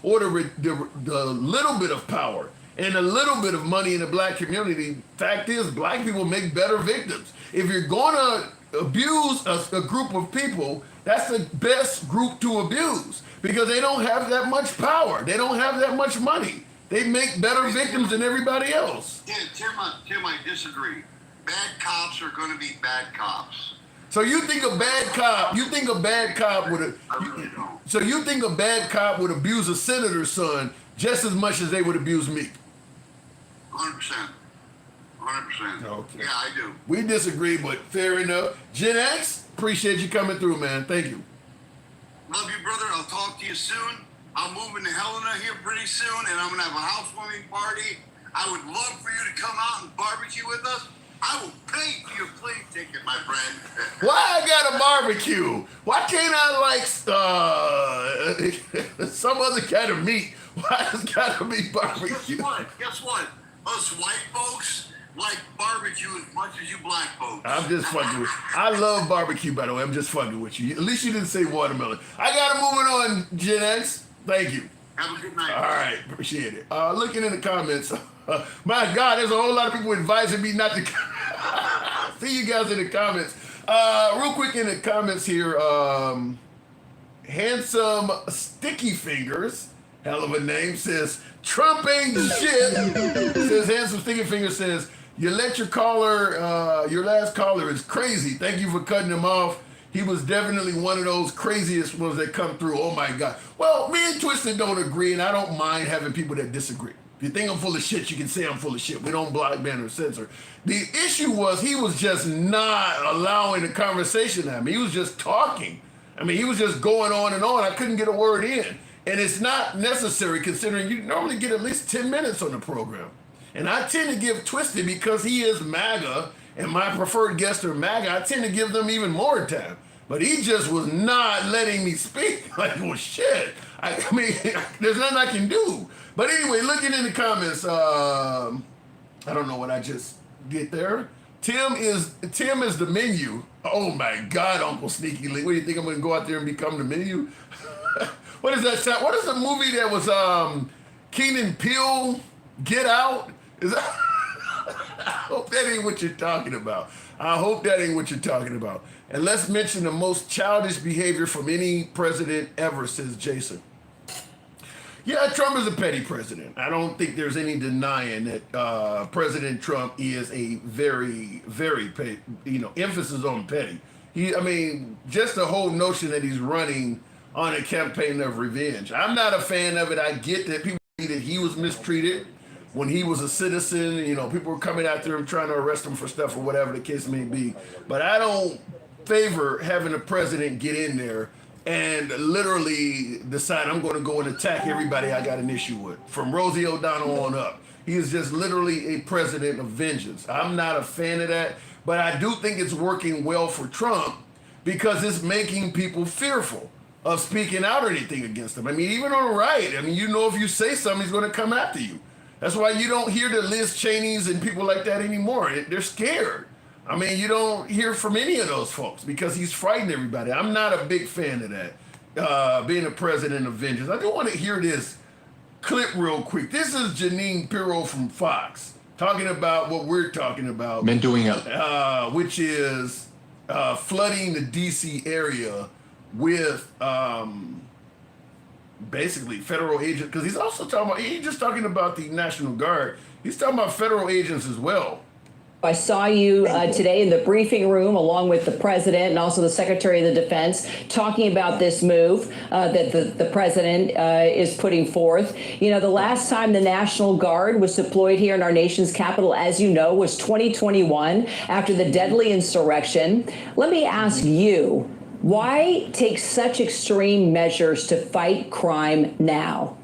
S1: little bit of power and a little bit of money in the black community, fact is, black people make better victims. If you're going to abuse a group of people, that's the best group to abuse because they don't have that much power. They don't have that much money. They make better victims than everybody else.
S10: Yeah, Tim, I disagree. Bad cops are going to be bad cops.
S1: So you think a bad cop? You think a bad cop would?
S10: I really don't.
S1: So you think a bad cop would abuse a senator's son just as much as they would abuse me?
S10: 100%. 100%.
S1: Okay.
S10: Yeah, I do.
S1: We disagree, but fair enough. Gen X, appreciate you coming through, man. Thank you.
S10: Love you, brother. I'll talk to you soon. I'm moving to Helena here pretty soon, and I'm going to have a housewarming party. I would love for you to come out and barbecue with us. I will pay for your plane ticket, my friend.
S1: Why I got a barbecue? Why can't I like some other kind of meat? Why it's got to be barbecue?
S10: Guess what? Us white folks like barbecue as much as you black folks.
S1: I'm just fucking with you. I love barbecue, by the way. I'm just fucking with you. At least you didn't say watermelon. I got to move it on, Gen X. Thank you.
S10: Have a good night.
S1: All right, appreciate it. Looking in the comments, my God, there's a whole lot of people advising me not to see you guys in the comments. Real quick in the comments here, Handsome Sticky Fingers, hell of a name, says, Trump ain't shit. Says Handsome Sticky Fingers says, you let your caller, your last caller is crazy. Thank you for cutting him off. He was definitely one of those craziest ones that come through. Oh my God. Well, me and Twisted don't agree, and I don't mind having people that disagree. If you think I'm full of shit, you can say I'm full of shit. We don't block, ban, or censor. The issue was he was just not allowing the conversation to happen. He was just talking. I mean, he was just going on and on. I couldn't get a word in. And it's not necessary considering you normally get at least 10 minutes on the program. And I tend to give Twisted, because he is MAGA and my preferred guests are MAGA, I tend to give them even more time. But he just was not letting me speak. Like, well, shit. I mean, there's nothing I can do. But anyway, looking in the comments, I don't know what I just get there. Tim is the menu. Oh my God, Uncle Sneaky Lee. What do you think I'm going to go out there and become the menu? What is that sound? What is the movie that was Keenan Peele, Get Out? Is that? I hope that ain't what you're talking about. I hope that ain't what you're talking about. And let's mention the most childish behavior from any president ever, says Jason. Yeah, Trump is a petty president. I don't think there's any denying that President Trump is a very, very petty, emphasis on petty. Just the whole notion that he's running on a campaign of revenge. I'm not a fan of it. I get that people think that he was mistreated when he was a citizen. People were coming after him trying to arrest him for stuff or whatever the case may be. But I don't favor having a president get in there and literally decide I'm going to go and attack everybody I got an issue with, from Rosie O'Donnell on up. He is just literally a president of vengeance. I'm not a fan of that, but I do think it's working well for Trump because it's making people fearful of speaking out or anything against him. Even on the right, if you say something, he's going to come after you. That's why you don't hear the Liz Cheneys and people like that anymore. They're scared. You don't hear from any of those folks because he's frightened everybody. I'm not a big fan of that. being a president of vengeance. I do want to hear this clip real quick. This is Janine Pirro from Fox talking about what we're talking about.
S11: Been doing it.
S1: Which is flooding the DC area with basically federal agents, because he's also talking about, he's just talking about the National Guard. He's talking about federal agents as well.
S12: I saw you today in the briefing room along with the president and also the Secretary of the Defense talking about this move that the president is putting forth. You know, the last time the National Guard was deployed here in our nation's capital, as you know, was 2021 after the deadly insurrection. Let me ask you, why take such extreme measures to fight crime now?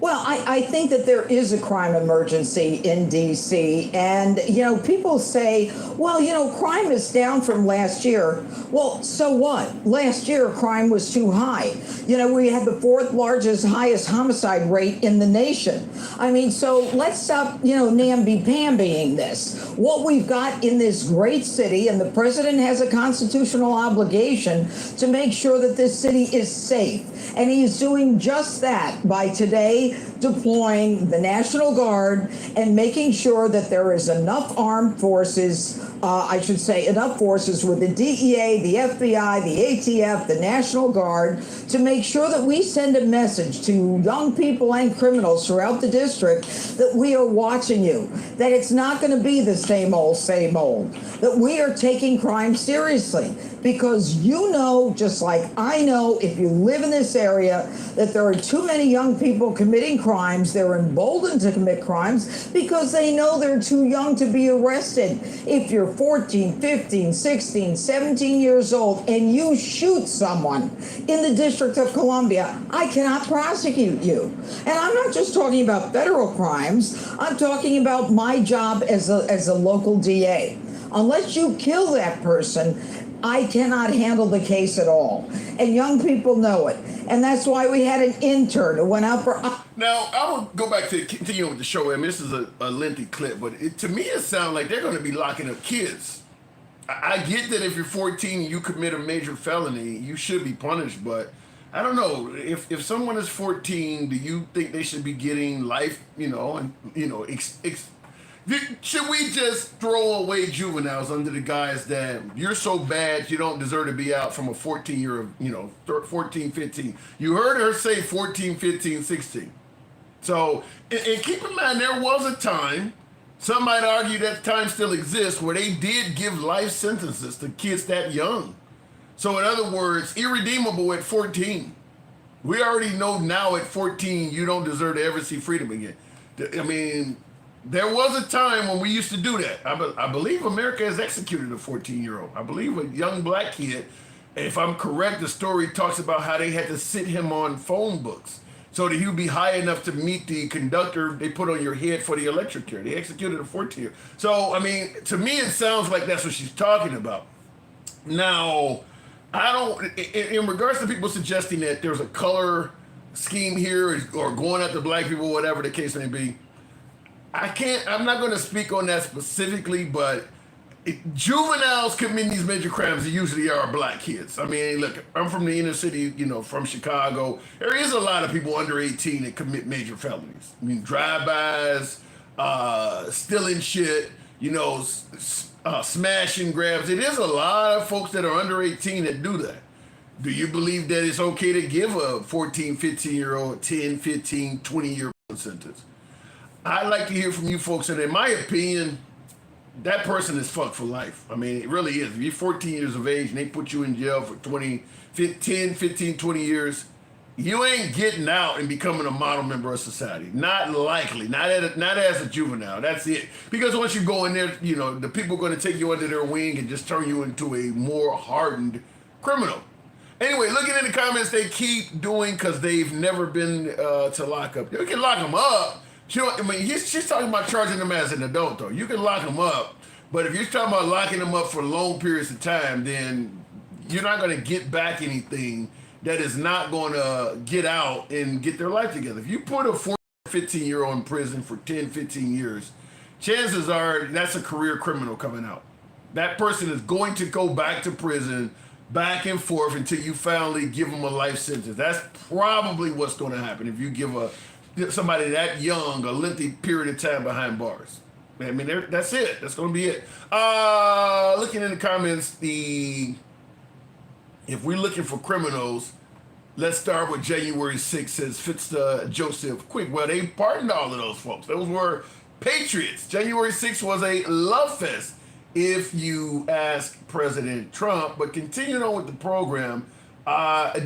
S13: Well, I think that there is a crime emergency in D.C. And, you know, people say, well, you know, crime is down from last year. Well, so what? Last year, crime was too high. You know, we had the fourth largest, highest homicide rate in the nation. I mean, so let's stop, you know, namby-pambying this. What we've got in this great city, and the president has a constitutional obligation to make sure that this city is safe. And he's doing just that by today deploying the National Guard and making sure that there is enough armed forces, enough forces with the DEA, the FBI, the ATF, the National Guard, to make sure that we send a message to young people and criminals throughout the district that we are watching you, that it's not going to be the same old, that we are taking crime seriously. Because you know, just like I know, if you live in this area, that there are too many young people committing crimes. They're emboldened to commit crimes because they know they're too young to be arrested. If you're 14, 15, 16, 17 years old and you shoot someone in the District of Columbia, I cannot prosecute you. And I'm not just talking about federal crimes. I'm talking about my job as a local DA. Unless you kill that person, I cannot handle the case at all. And young people know it. And that's why we had an intern who went out for...
S1: Now, I will go back to continue with the show. I mean, this is a lengthy clip, but to me, it sounds like they're going to be locking up kids. I get that if you're 14 and you commit a major felony, you should be punished, but I don't know. If someone is 14, do you think they should be getting life, should we just throw away juveniles under the guise that you're so bad you don't deserve to be out from a 14-year, 14, 15. You heard her say 14, 15, 16. So, and keep in mind, there was a time, some might argue that time still exists, where they did give life sentences to kids that young. So in other words, irredeemable at 14. We already know now at 14, you don't deserve to ever see freedom again. I mean, there was a time when we used to do that. I believe America has executed a 14-year-old. I believe a young black kid, if I'm correct, the story talks about how they had to sit him on phone books so that he would be high enough to meet the conductor they put on your head for the electric chair. They executed a 14-year-old. So, I mean, to me, it sounds like that's what she's talking about. Now, I don't, in regards to people suggesting that there's a color scheme here or going after black people, whatever the case may be, I'm not going to speak on that specifically, but juveniles committing these major crimes usually are black kids. I mean, look, I'm from the inner city, from Chicago. There is a lot of people under 18 that commit major felonies. I mean, drive-bys, stealing shit, smash and grabs. It is a lot of folks that are under 18 that do that. Do you believe that it's okay to give a 14, 15-year-old 10, 15, 20-year sentence? I'd like to hear from you folks, and in my opinion, that person is fucked for life. I mean, it really is. If you're 14 years of age and they put you in jail for 10, 15, 20 years, you ain't getting out and becoming a model member of society. Not likely. Not as a juvenile. That's it. Because once you go in there, the people are going to take you under their wing and just turn you into a more hardened criminal. Anyway, looking in the comments, they keep doing because they've never been to lock up. You can lock them up. She's talking about charging them as an adult, though. You can lock them up, but if you're talking about locking them up for long periods of time, then you're not going to get back anything that is not going to get out and get their life together. If you put a 14, 15-year-old in prison for 10, 15 years, chances are that's a career criminal coming out. That person is going to go back to prison back and forth until you finally give them a life sentence. That's probably what's going to happen if you give somebody that young a lengthy period of time behind bars. I mean, that's it. That's going to be it. Looking in the comments, if we're looking for criminals, let's start with January 6th, says Joseph Quick. Well, they pardoned all of those folks. Those were patriots. January 6th was a love fest, if you ask President Trump. But continuing on with the program,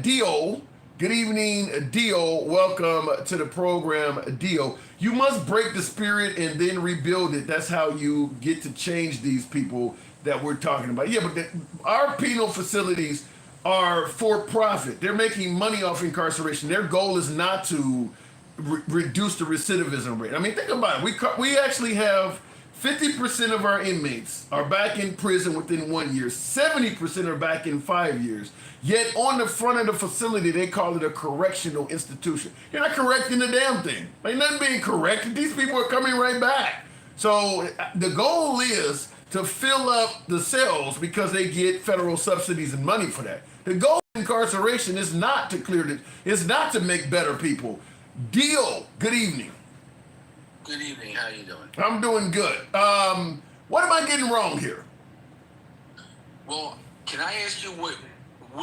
S1: Dio, good evening, Dio. Welcome to the program, Dio. You must break the spirit and then rebuild it. That's how you get to change these people that we're talking about. Yeah, but our penal facilities are for profit. They're making money off incarceration. Their goal is not to reduce the recidivism rate. I mean, think about it. We actually have 50% of our inmates are back in prison within 1 year. 70% are back in 5 years. Yet on the front of the facility, they call it a correctional institution. You're not correcting the damn thing. Ain't nothing being corrected. These people are coming right back. So the goal is to fill up the cells because they get federal subsidies and money for that. The goal of incarceration is not to it's not to make better people. Deal. Good evening.
S11: Good evening. How you doing?
S1: I'm doing good. What am I getting wrong here?
S11: Well, can I ask you what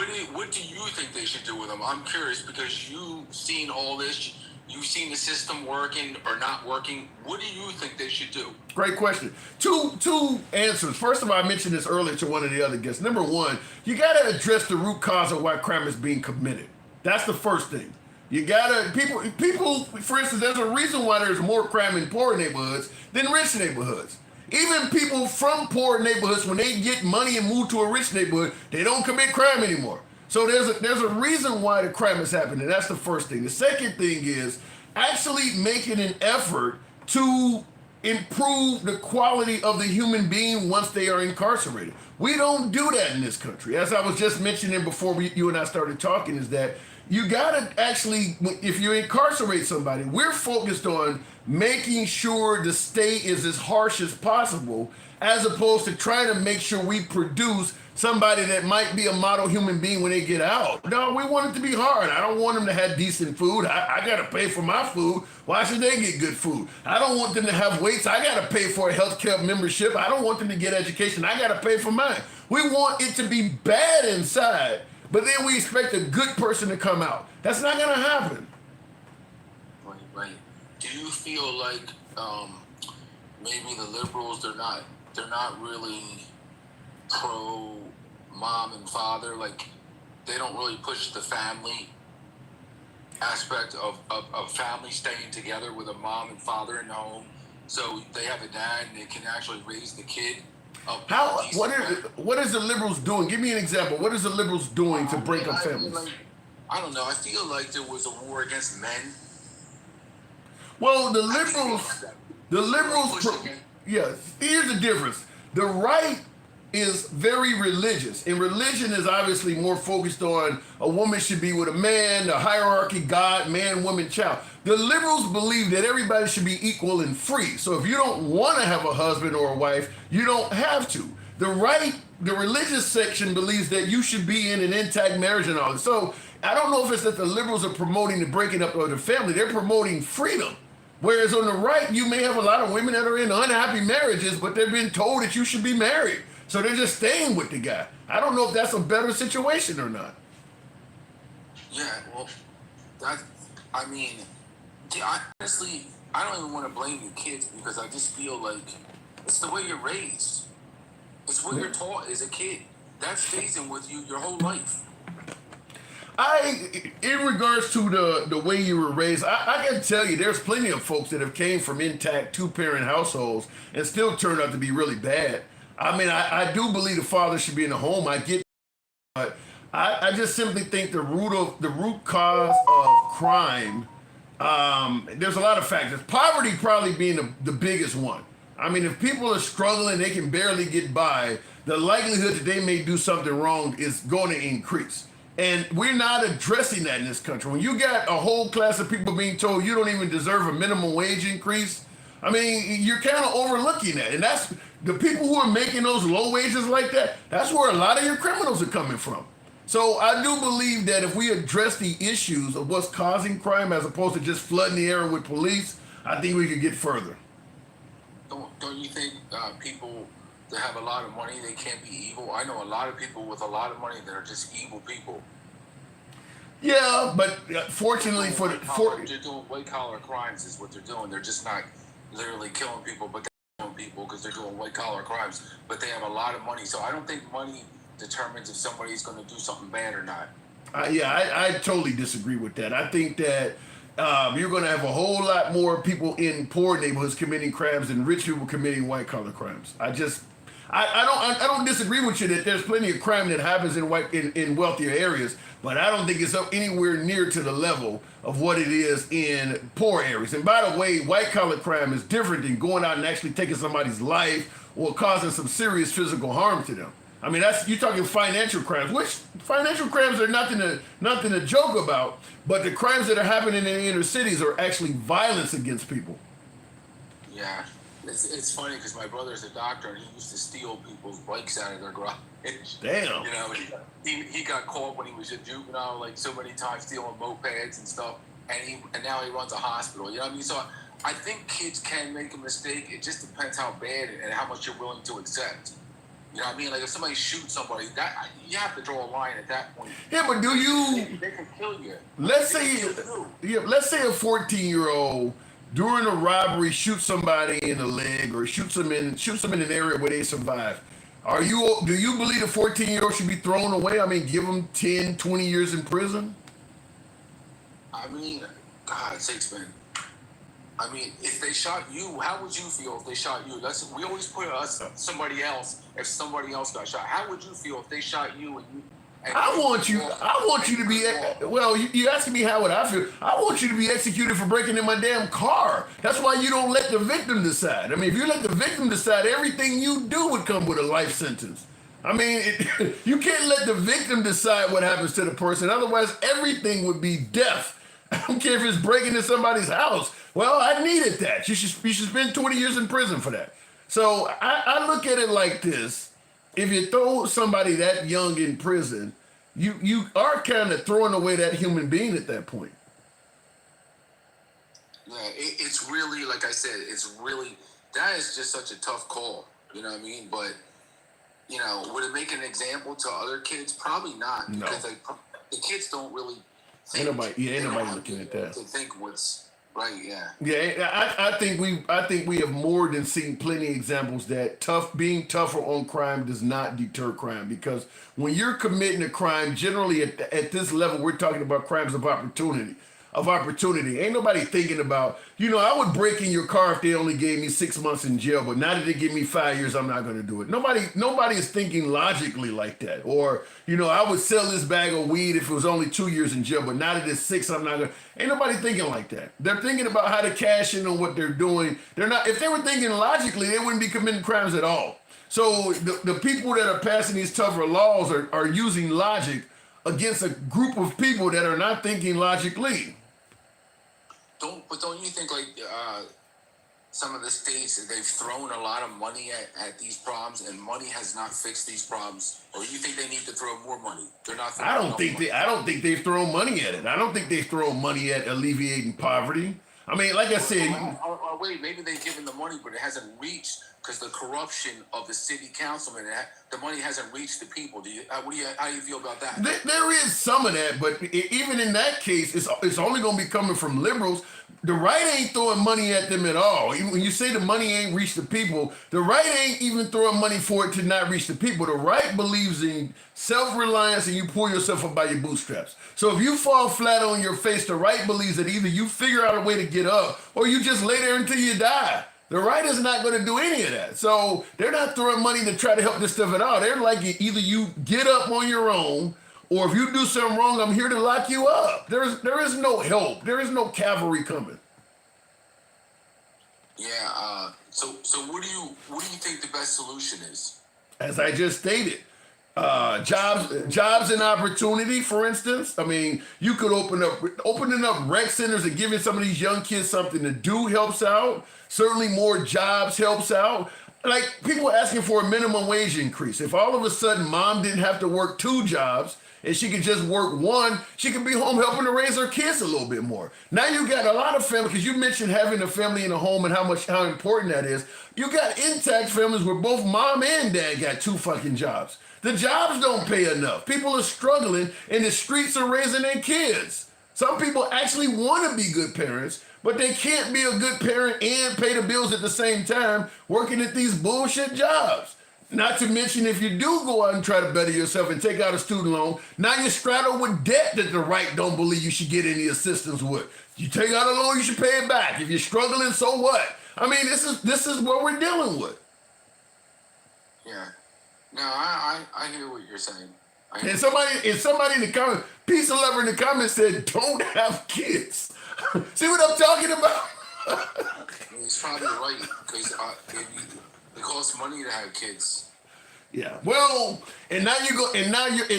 S11: do you think they should do with them? I'm curious because you've seen all this. You've seen the system working or not working. What do you think they should do?
S1: Great question. Two answers. First of all, I mentioned this earlier to one of the other guests. Number one, you got to address the root cause of why crime is being committed. That's the first thing. You gotta, people, for instance, there's a reason why there's more crime in poor neighborhoods than rich neighborhoods. Even people from poor neighborhoods, when they get money and move to a rich neighborhood, they don't commit crime anymore. So there's a reason why the crime is happening. That's the first thing. The second thing is actually making an effort to improve the quality of the human being once they are incarcerated. We don't do that in this country. As I was just mentioning before you and I started talking, is that you gotta actually, if you incarcerate somebody, we're focused on making sure the state is as harsh as possible, as opposed to trying to make sure we produce somebody that might be a model human being when they get out. No, we want it to be hard. I don't want them to have decent food. I gotta pay for my food. Why should they get good food? I don't want them to have weights. I gotta pay for a healthcare membership. I don't want them to get education. I gotta pay for mine. We want it to be bad inside, but then we expect a good person to come out. That's not gonna happen.
S11: Right. Do you feel like maybe the liberals they're not really pro mom and father? Like they don't really push the family aspect of family staying together with a mom and father in the home, so they have a dad and they can actually raise the kid.
S1: What is the liberals doing? Give me an example. What is the liberals doing to break up families?
S11: I don't know. I feel like there was a war against men.
S1: Well, the liberals, yeah, here's the difference. The right is very religious, and religion is obviously more focused on a woman should be with a man, the hierarchy, God, man, woman, child. The liberals believe that everybody should be equal and free. So if you don't want to have a husband or a wife, you don't have to. The right, the religious section believes that you should be in an intact marriage and all this. So I don't know if it's that the liberals are promoting the breaking up of the family. They're promoting freedom. Whereas on the right, you may have a lot of women that are in unhappy marriages, but they've been told that you should be married. So they're just staying with the guy. I don't know if that's a better situation or not.
S11: Yeah, well, honestly, I don't even want to blame the kids because I just feel like it's the way you're raised. It's what you're taught as a kid. That stays in with you your whole life.
S1: In regards to the way you were raised, I can tell you there's plenty of folks that have came from intact two-parent households and still turned out to be really bad. I mean, I do believe the father should be in the home. I get, but I just simply think the root cause of crime. There's a lot of factors. Poverty probably being the biggest one. I mean, if people are struggling, they can barely get by. The likelihood that they may do something wrong is going to increase. And we're not addressing that in this country. When you got a whole class of people being told you don't even deserve a minimum wage increase, I mean, you're kind of overlooking that. And that's the people who are making those low wages like that, that's where a lot of your criminals are coming from. So I do believe that if we address the issues of what's causing crime as opposed to just flooding the air with police, I think we could get further.
S11: Don't you think people that have a lot of money, they can't be evil? I know a lot of people with a lot of money that are just evil people.
S1: Yeah, but fortunately
S11: They're doing white collar crimes is what they're doing. They're just not literally killing people, but they're killing people because they're doing white collar crimes. But they have a lot of money, so I don't think money determines if somebody's going to do something bad or not.
S1: I totally disagree with that. I think that you're going to have a whole lot more people in poor neighborhoods committing crimes than rich people committing white collar crimes. I don't disagree with you that there's plenty of crime that happens in wealthier areas, but I don't think it's up anywhere near to the level of what it is in poor areas. And by the way, white collar crime is different than going out and actually taking somebody's life or causing some serious physical harm to them. I mean, you're talking financial crimes, which financial crimes are nothing to joke about, but the crimes that are happening in the inner cities are actually violence against people.
S11: Yeah. It's funny because my brother's a doctor and he used to steal people's bikes out of their garage.
S1: Damn.
S11: You know, he got caught when he was a juvenile, like so many times stealing mopeds and stuff, and now he runs a hospital. You know what I mean? So I think kids can make a mistake. It just depends how bad and how much you're willing to accept. You know what I mean? Like if somebody shoots somebody, you have to draw a line at that point.
S1: Yeah, but
S11: they can kill you.
S1: Let's say a 14-year-old during a robbery shoots somebody in the leg or shoots them in an area where they survive. Do you believe a 14-year-old should be thrown away? I mean, give them 10, 20 years in prison?
S11: I mean, God sakes, man. I mean, if they shot you, how would you feel if they shot you? We always put somebody else. If somebody else got shot, how would you feel if they shot you and you?
S1: I want you to be, well, you asking me how would I feel? I want you to be executed for breaking in my damn car. That's why you don't let the victim decide. I mean, if you let the victim decide, everything you do would come with a life sentence. I mean, you can't let the victim decide what happens to the person. Otherwise, everything would be death. I don't care if it's breaking into somebody's house. Well, I needed that. You should spend 20 years in prison for that. So I look at it like this. If you throw somebody that young in prison, you are kind of throwing away that human being at that point.
S11: Yeah, it's really, like I said, that is just such a tough call. You know what I mean? But, you know, would it make an example to other kids? Probably not.
S1: No.
S11: Because the kids don't really think.
S1: Ain't nobody looking at that.
S11: To think what's right, yeah.
S1: Yeah, I think we have more than seen plenty of examples that being tougher on crime does not deter crime, because when you're committing a crime, generally at this level, we're talking about crimes of opportunity. Ain't nobody thinking about, I would break in your car if they only gave me 6 months in jail, but now that they give me 5 years, I'm not going to do it. Nobody is thinking logically like that. Or, I would sell this bag of weed if it was only 2 years in jail, but now that it's 6, I'm not going to. Ain't nobody thinking like that. They're thinking about how to cash in on what they're doing. If they were thinking logically, they wouldn't be committing crimes at all. So the people that are passing these tougher laws are using logic against a group of people that are not thinking logically.
S11: Don't you think like some of the states, they've thrown a lot of money at these problems, and money has not fixed these problems? Or you think they need to throw more money? They're not.
S1: I don't think they've thrown money at it. I don't think they've thrown money at alleviating poverty. I mean, like I said.
S11: Or wait, maybe they've given the money, but it hasn't reached, because the corruption of the city councilman, the money hasn't reached the people. How do you feel about that?
S1: There is some of that, but even in that case, it's only going to be coming from liberals. The right ain't throwing money at them at all. When you say the money ain't reached the people, the right ain't even throwing money for it to not reach the people. The right believes in self-reliance, and you pull yourself up by your bootstraps. So if you fall flat on your face, the right believes that either you figure out a way to get up or you just lay there until you die. The right is not going to do any of that. So they're not throwing money to try to help this stuff at all. They're like, either you get up on your own, or if you do something wrong, I'm here to lock you up. There is no help. There is no cavalry coming.
S11: Yeah. So what do you think the best solution is?
S1: As I just stated, jobs and opportunity, for instance. I mean, you could opening up rec centers and giving some of these young kids something to do helps out. Certainly more jobs helps out. Like people asking for a minimum wage increase. If all of a sudden mom didn't have to work 2 jobs and she could just work one, she could be home helping to raise her kids a little bit more. Now you got a lot of families, because you mentioned having a family in a home and how important that is. You got intact families where both mom and dad got 2 fucking jobs. The jobs don't pay enough. People are struggling, and the streets are raising their kids. Some people actually want to be good parents, but they can't be a good parent and pay the bills at the same time working at these bullshit jobs. Not to mention, if you do go out and try to better yourself and take out a student loan, now you're straddled with debt that the right don't believe you should get any assistance with. You take out a loan, you should pay it back. If you're struggling, so what? I mean, this is what we're dealing with.
S11: Yeah. No, I hear what you're saying.
S1: And somebody in the comments, Peace and Lover in the comments said, don't have kids. See what I'm talking about?
S11: He's probably right, because it costs money to have kids.
S1: Yeah. Well, and now you go, and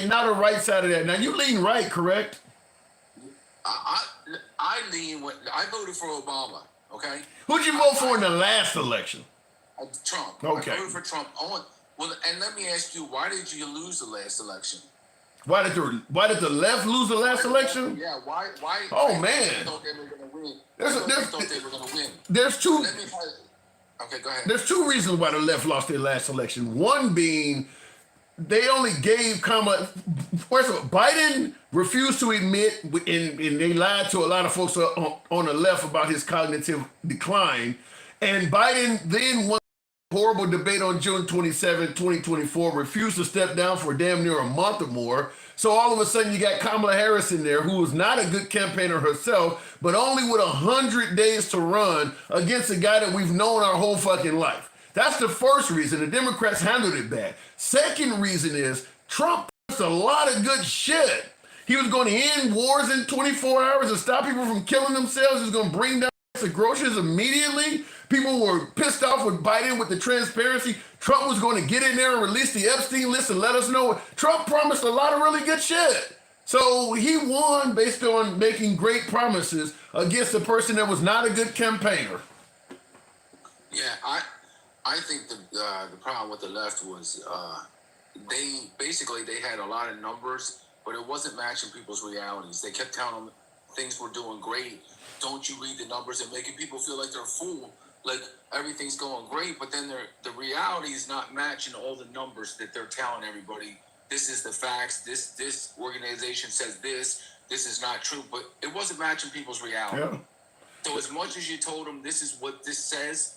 S1: now the right side of that. Now you lean right, correct?
S11: I voted for Obama. Okay.
S1: Who'd you vote for in the last election?
S11: Trump.
S1: Okay.
S11: I voted for Trump. Well, and let me ask you, why did you lose the last election?
S1: Why did the left lose the last election?
S11: Yeah, why?
S1: Oh, man.
S11: They thought they were going to win.
S1: There's two.
S11: Okay, go ahead.
S1: There's 2 reasons why the left lost their last election. One being they only gave Kamala. First of all, Biden refused to admit, and they lied to a lot of folks on the left about his cognitive decline. And Biden then won a horrible debate on June 27, 2024, refused to step down for damn near a month or more. So all of a sudden you got Kamala Harris in there, who was not a good campaigner herself, but only with 100 days to run against a guy that we've known our whole fucking life. That's the first reason. The Democrats handled it bad. Second reason is Trump does a lot of good shit. He was going to end wars in 24 hours and stop people from killing themselves. He was going to bring down the groceries immediately. People were pissed off with Biden with the transparency. Trump was going to get in there and release the Epstein list and let us know. Trump promised a lot of really good shit. So he won based on making great promises against a person that was not a good campaigner.
S11: Yeah, I think the problem with the left was they had a lot of numbers, but it wasn't matching people's realities. They kept telling them things were doing great. Don't you read the numbers, and making people feel like they're a fool, like everything's going great, but then the reality is not matching all the numbers that they're telling everybody. This is the facts. This organization says this is not true, but it wasn't matching people's reality.
S1: Yeah.
S11: So as much as you told them this is what this says,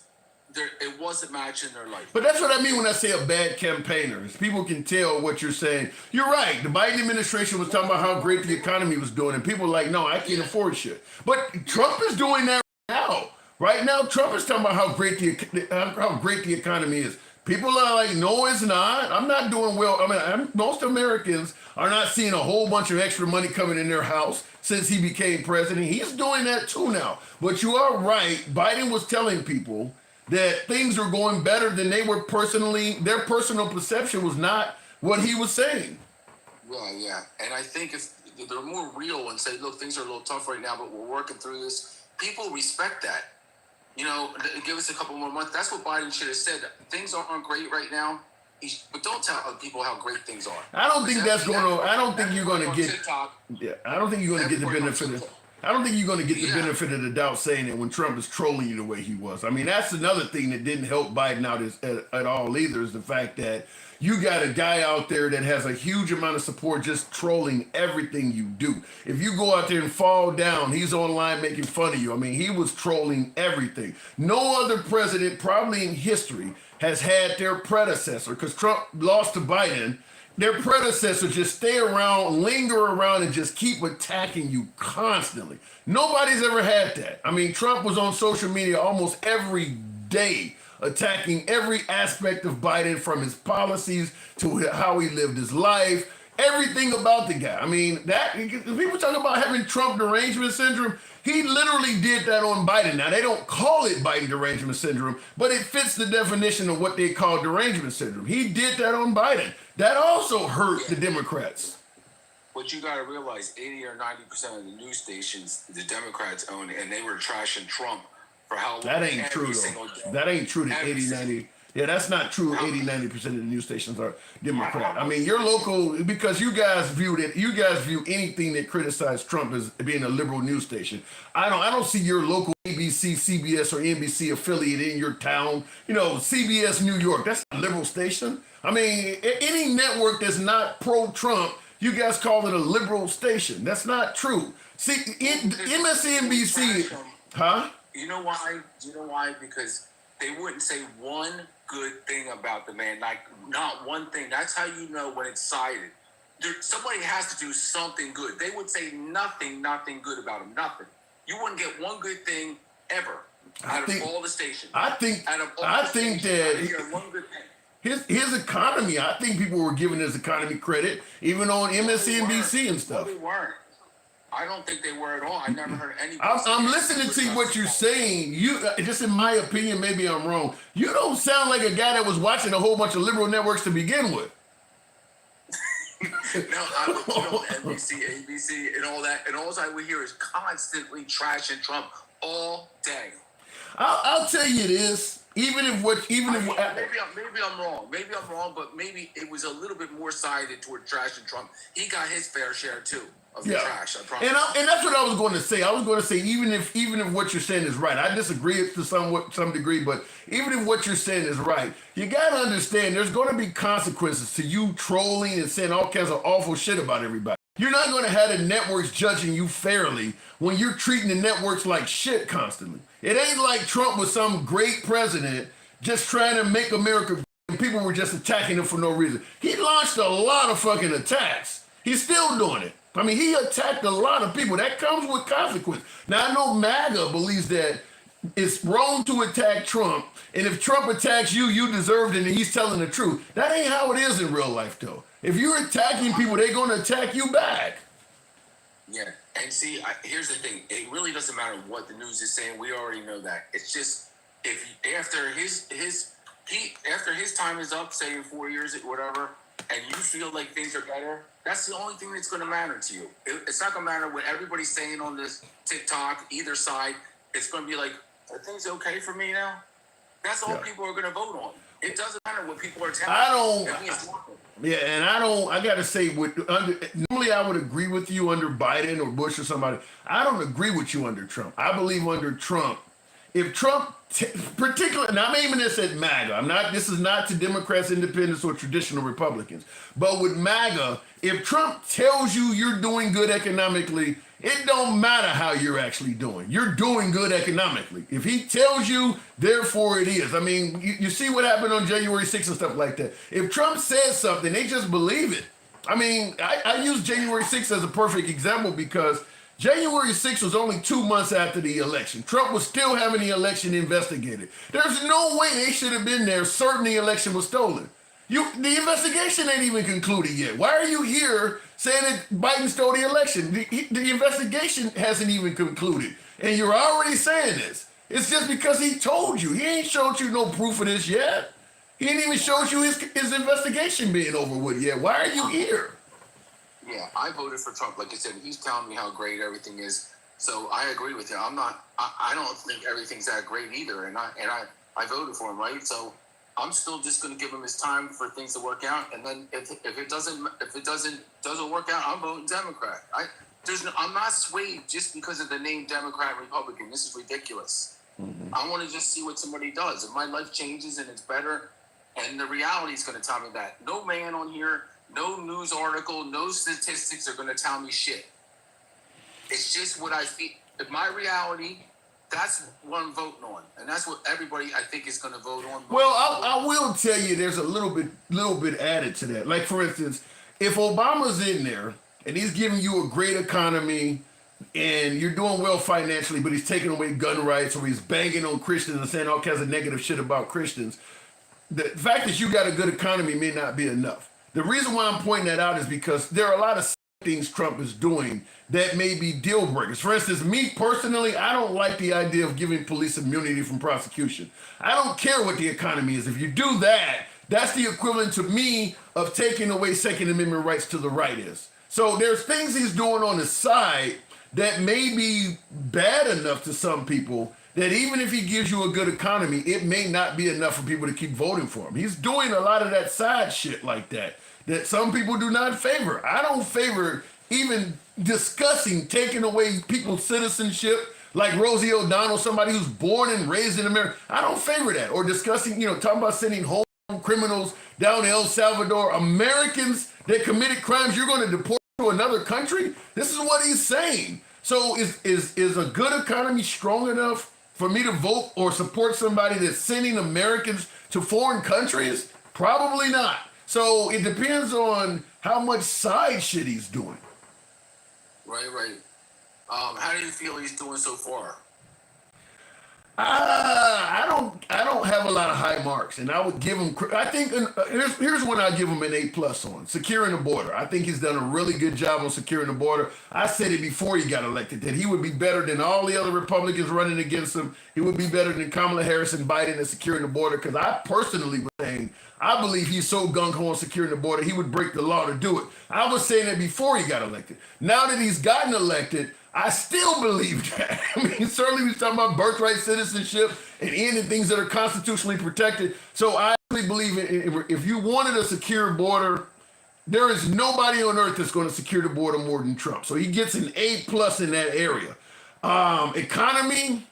S11: it wasn't matching their life.
S1: But that's what I mean when I say a bad campaigner. Is people can tell what you're saying. You're right. The Biden administration was talking about how great the economy was doing, and people are like, no, I can't afford shit. But Trump is doing that now. Right now, Trump is talking about how great the economy is. People are like, no, it's not. I'm not doing well. I mean, most Americans are not seeing a whole bunch of extra money coming in their house since he became president. He's doing that too now. But you are right. Biden was telling people that things are going better than they were their personal perception was not what he was saying.
S11: Yeah. And I think if they're more real and say, look, things are a little tough right now, but we're working through this, people respect that. You know, give us a couple more months. That's what Biden should have said. Things aren't great right now, but don't tell people how great things are.
S1: I don't think that's going to. I don't think you're going to get. Yeah, I don't think you're going to get the benefit. I don't think you're going to get the benefit of the doubt saying it when Trump is trolling you the way he was. I mean, that's another thing that didn't help Biden out at all either, is the fact that you got a guy out there that has a huge amount of support just trolling everything you do. If you go out there and fall down, he's online making fun of you. I mean, he was trolling everything. No other president probably in history has had their predecessor, because Trump lost to Biden, their predecessor just stay around, linger around, and just keep attacking you constantly. Nobody's ever had that. I mean, Trump was on social media almost every day attacking every aspect of Biden, from his policies to how he lived his life, everything about the guy. I mean, that people talk about having Trump derangement syndrome. He literally did that on Biden. Now, they don't call it Biden derangement syndrome, but it fits the definition of what they call derangement syndrome. He did that on Biden. That also hurt the Democrats.
S11: But you got to realize 80 or 90% of the news stations the Democrats own, and they were trashing Trump for how long?
S1: That ain't true, though. That ain't true. The 80, 90. Yeah, that's not true. 80-90% of the news stations are Democrat. I mean, your local, because you guys view anything that criticizes Trump as being a liberal news station. I don't see your local ABC, CBS, or NBC affiliate in your town. You know, CBS New York, that's a liberal station. I mean, any network that's not pro-Trump, you guys call it a liberal station. That's not true. See, MSNBC, huh?
S11: You know why? Do you know why? Because they wouldn't say one good thing about the man, like not one thing. That's how you know when it's sided. Somebody has to do something good. They would say nothing good about him. Nothing. You wouldn't get one good thing ever out of all the stations.
S1: I think that
S11: one good thing.
S1: His economy, I think people were giving his economy credit, even on MSNBC and stuff.
S11: No, they weren't. I don't think they were at all. I never heard anybody.
S1: I'm listening to what you're saying. You, just in my opinion, maybe I'm wrong. You don't sound like a guy that was watching a whole bunch of liberal networks to begin with.
S11: No, I would put on NBC, ABC, and all that, and all I would hear is constantly trashing Trump all day.
S1: I'll tell you this. Maybe I'm wrong, but maybe it was a little bit more sided toward trashing Trump. He got his fair share too of the trash. I promise. And that's what I was going to say. I was going to say even if what you're saying is right, I disagree to some degree, but even if what you're saying is right, you got to understand there's going to be consequences to you trolling and saying all kinds of awful shit about everybody. You're not going to have the networks judging you fairly when you're treating the networks like shit constantly. It ain't like Trump was some great president just trying to make America great and people were just attacking him for no reason. He launched a lot of fucking attacks. He's still doing it. I mean, he attacked a lot of people. That comes with consequence. Now, I know MAGA believes that it's wrong to attack Trump, and if Trump attacks you, you deserved it, and he's telling the truth. That ain't how it is in real life, though. If you're attacking people, they're going to attack you back.
S11: Yeah, and see, here's the thing. It really doesn't matter what the news is saying. We already know that. It's just if after his time is up, say in 4 years or whatever, and you feel like things are better, that's the only thing that's going to matter to you. It's not going to matter what everybody's saying on this TikTok, either side. It's going to be like, are things okay for me now? That's all people are going to vote on. It doesn't matter what people are telling you.
S1: I got to say, normally I would agree with you under Biden or Bush or somebody. I don't agree with you under Trump. I believe under Trump, if Trump, particularly, and I'm aiming this at MAGA. This is not to Democrats, independents, or traditional Republicans. But with MAGA, if Trump tells you you're doing good economically, it don't matter how you're actually doing. You're doing good economically. If he tells you, therefore it is. I mean, you see what happened on January 6th and stuff like that. If Trump says something, they just believe it. I mean, I use January 6th as a perfect example because January 6th was only 2 months after the election. Trump was still having the election investigated. There's no way they should have been there certain the election was stolen. The investigation ain't even concluded yet. Why are you here saying that Biden stole the election? The investigation hasn't even concluded. And you're already saying this. It's just because he told you. He ain't showed you no proof of this yet. He ain't even showed you his investigation being over with yet. Why are you here?
S11: Yeah, I voted for Trump. Like I said, he's telling me how great everything is. So I agree with you. I don't think everything's that great either. And I voted for him, right? So I'm still just going to give him his time for things to work out, and then if it doesn't work out, I'm voting Democrat. I'm not swayed just because of the name Democrat Republican. This is ridiculous. Mm-hmm. I want to just see what somebody does. If my life changes and it's better, and the reality is going to tell me that. No man on here, no news article, no statistics are going to tell me shit. It's just what I feel. If my reality. That's what I'm voting on, and that's what everybody I think is going to vote on.
S1: Well, I will tell you, there's a little bit added to that. Like for instance, if Obama's in there and he's giving you a great economy and you're doing well financially, but he's taking away gun rights or he's banging on Christians and saying all kinds of negative shit about Christians, the fact that you got a good economy may not be enough. The reason why I'm pointing that out is because there are a lot of things Trump is doing that may be deal breakers. For instance, me personally, I don't like the idea of giving police immunity from prosecution. I don't care what the economy is. If you do that, that's the equivalent to me of taking away Second Amendment rights to the right is. So there's things he's doing on the side that may be bad enough to some people that even if he gives you a good economy, it may not be enough for people to keep voting for him. He's doing a lot of that side shit like that some people do not favor. I don't favor even discussing taking away people's citizenship, like Rosie O'Donnell, somebody who's born and raised in America. I don't favor that. Or discussing, talking about sending home criminals down to El Salvador. Americans that committed crimes, you're going to deport to another country? This is what he's saying. So is a good economy strong enough for me to vote or support somebody that's sending Americans to foreign countries? Probably not. So it depends on how much side shit he's doing.
S11: Right. How do you feel he's doing so far?
S1: I don't have a lot of high marks, and I would give him. I think here's when I give him an A+ on securing the border. I think he's done a really good job on securing the border. I said it before he got elected that he would be better than all the other Republicans running against him. He would be better than Kamala Harris and Biden at securing the border. Because I personally was saying I believe he's so gung-ho on securing the border he would break the law to do it. I was saying that before he got elected. Now that he's gotten elected, I still believe that. I mean, certainly he's talking about birthright citizenship and ending things that are constitutionally protected. So I really believe if you wanted a secure border, there is nobody on earth that's going to secure the border more than Trump. So he gets an A+ in that area. Economy,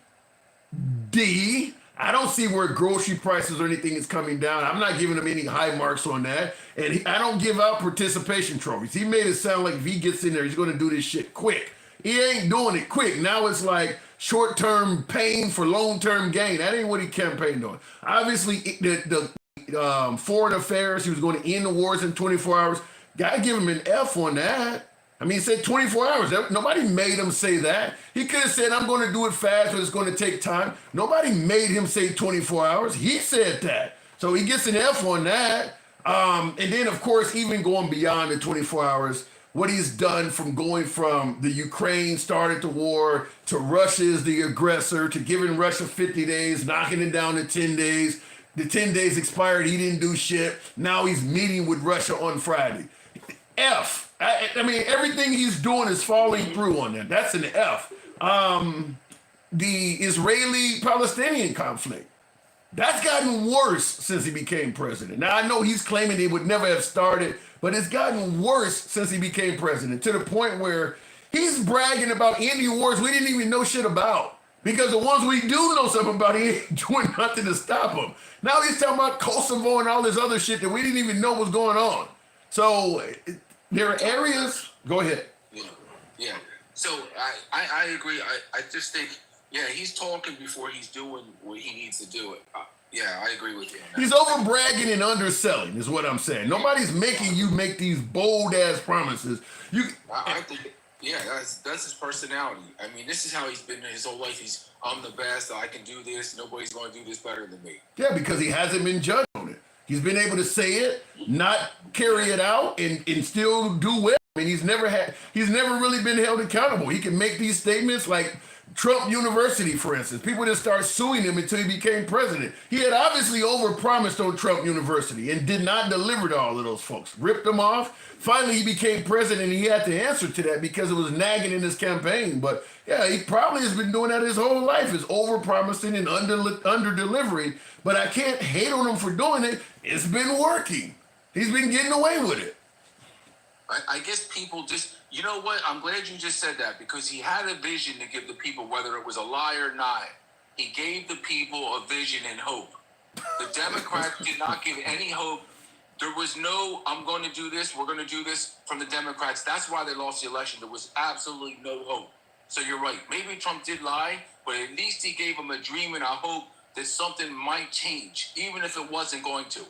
S1: D. I don't see where grocery prices or anything is coming down. I'm not giving him any high marks on that. And I don't give out participation trophies. He made it sound like if he gets in there, he's going to do this shit quick. He ain't doing it quick. Now it's like short-term pain for long-term gain. That ain't what he campaigned on. Obviously, the foreign affairs, he was going to end the wars in 24 hours. Gotta give him an F on that. I mean, he said 24 hours. Nobody made him say that. He could have said, I'm going to do it fast, but it's going to take time. Nobody made him say 24 hours. He said that. So he gets an F on that. And then, of course, even going beyond the 24 hours, what he's done from going from the Ukraine started the war to Russia is the aggressor to giving Russia 50 days, knocking it down to 10 days. The 10 days expired. He didn't do shit. Now he's meeting with Russia on Friday. F. I mean, everything he's doing is falling through on that. That's an F. The Israeli-Palestinian conflict. That's gotten worse since he became president. Now, I know he's claiming it would never have started, but it's gotten worse since he became president to the point where he's bragging about ending wars we didn't even know shit about. Because the ones we do know something about, he ain't doing nothing to stop them. Now he's talking about Kosovo and all this other shit that we didn't even know was going on. So there are areas, go ahead.
S11: Yeah. So I agree. I just think, he's talking before he's doing what he needs to do. I agree with you.
S1: He's over bragging and underselling is what I'm saying. Nobody's making you make these bold ass promises.
S11: I think, that's his personality. I mean, this is how he's been his whole life. I'm the best. I can do this. Nobody's going to do this better than me.
S1: Yeah, because he hasn't been judged on it. He's been able to say it, not carry it out, and still do well. I mean, he's never really been held accountable. He can make these statements like Trump University, for instance. People just start suing him until he became president. He had obviously overpromised on Trump University and did not deliver to all of those folks. Ripped them off. Finally, he became president and he had to answer to that because it was nagging in his campaign. But yeah, he probably has been doing that his whole life, is overpromising and under-delivering. But I can't hate on him for doing it. It's been working. He's been getting away with it.
S11: I guess people just, you know what? I'm glad you just said that because he had a vision to give the people, whether it was a lie or not. He gave the people a vision and hope. The Democrats did not give any hope. There was no, I'm going to do this, we're going to do this from the Democrats. That's why they lost the election. There was absolutely no hope. So you're right. Maybe Trump did lie, but at least he gave them a dream and a hope that something might change, even if it wasn't going to.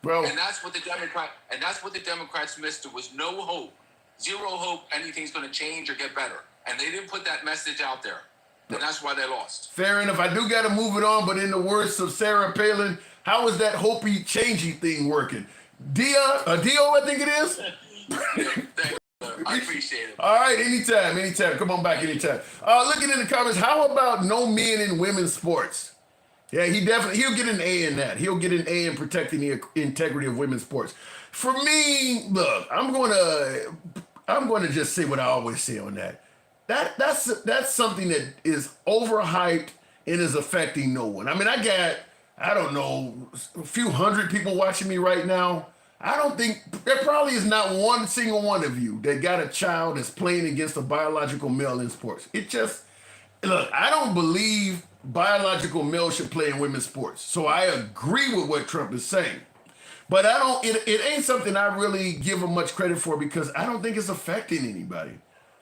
S1: Bro.
S11: And that's what the Democrats missed. There was no hope, zero hope anything's going to change or get better. And they didn't put that message out there. And that's why they lost.
S1: Fair enough. I do got to move it on, but in the words of Sarah Palin, how is that hopey, changey thing working? Dio, I think it is?
S11: I appreciate it.
S1: All right, anytime. Come on back anytime. Looking in the comments, how about no men in women's sports? Yeah, he'll get an A in that. He'll get an A in protecting the integrity of women's sports. For me, look, I'm gonna just say what I always say on that. That's something that is overhyped and is affecting no one. I mean, I got, I don't know, a few hundred people watching me right now. I don't think, there probably is not one single one of you that got a child that's playing against a biological male in sports. It just, look, I don't believe biological males should play in women's sports. So I agree with what Trump is saying. But I don't, it ain't something I really give him much credit for because I don't think it's affecting anybody.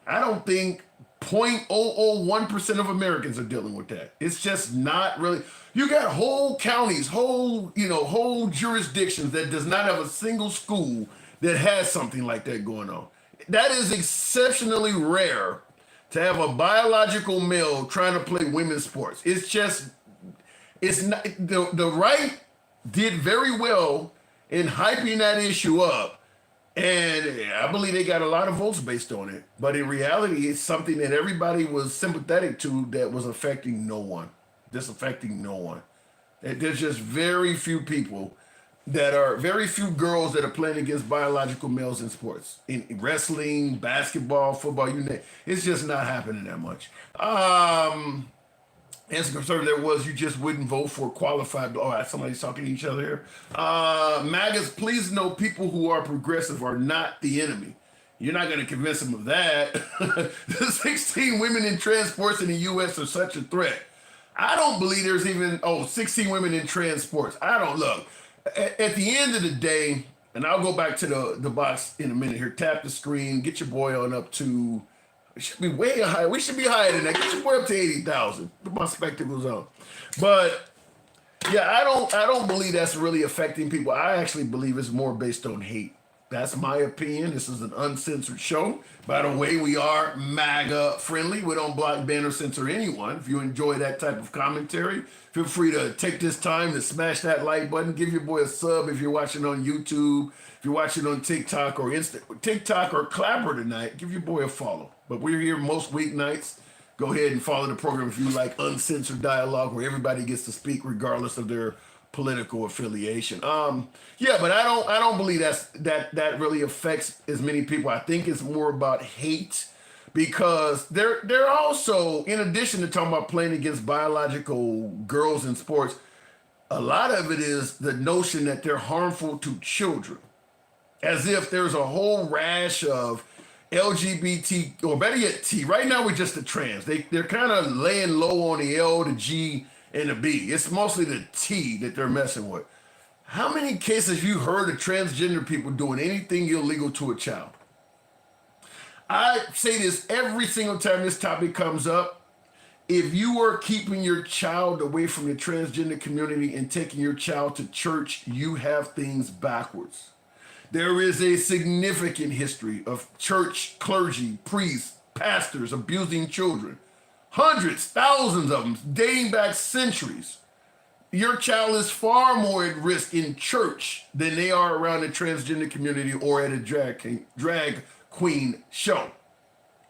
S1: I don't think 0.001% of Americans are dealing with that. It's just not really. You got whole counties, whole jurisdictions that does not have a single school that has something like that going on. That is exceptionally rare to have a biological male trying to play women's sports. It's just, it's not, the right did very well in hyping that issue up. And I believe they got a lot of votes based on it. But in reality, it's something that everybody was sympathetic to that was affecting no one. Just affecting no one. There's just very few people that are, very few girls that are playing against biological males in sports. In wrestling, basketball, football, you name it. It's just not happening that much. Answer concern there was you just wouldn't vote for qualified. Oh, somebody's talking to each other here. MAGAs, please know people who are progressive are not the enemy. You're not going to convince them of that. The 16 women in transports in the U.S. are such a threat. I don't believe there's even, 16 women in transports. I don't, look, at the end of the day, and I'll go back to the box in a minute here, tap the screen, get your boy on up to, it should be way higher. We should be higher than that. Get your boy up to 80,000. Put my spectacles on. But yeah, I don't believe that's really affecting people. I actually believe it's more based on hate. That's my opinion. This is an uncensored show. By the way, we are MAGA friendly. We don't block, ban, or censor anyone. If you enjoy that type of commentary, feel free to take this time to smash that like button. Give your boy a sub if you're watching on YouTube. If you're watching on TikTok or TikTok or Clapper tonight, give your boy a follow. But we're here most weeknights. Go ahead and follow the program if you like uncensored dialogue where everybody gets to speak regardless of their political affiliation. Yeah, but I don't believe that really affects as many people. I think it's more about hate because they're also, in addition to talking about playing against biological girls in sports, a lot of it is the notion that they're harmful to children. As if there's a whole rash of LGBT, or better yet, T. Right now we're just the trans. They're kind of laying low on the L, the G, and the B. It's mostly the T that they're messing with. How many cases have you heard of transgender people doing anything illegal to a child? I say this every single time this topic comes up. If you are keeping your child away from the transgender community and taking your child to church, you have things backwards. There is a significant history of church clergy, priests, pastors abusing children. Hundreds, thousands of them, dating back centuries. Your child is far more at risk in church than they are around the transgender community or at a drag queen show.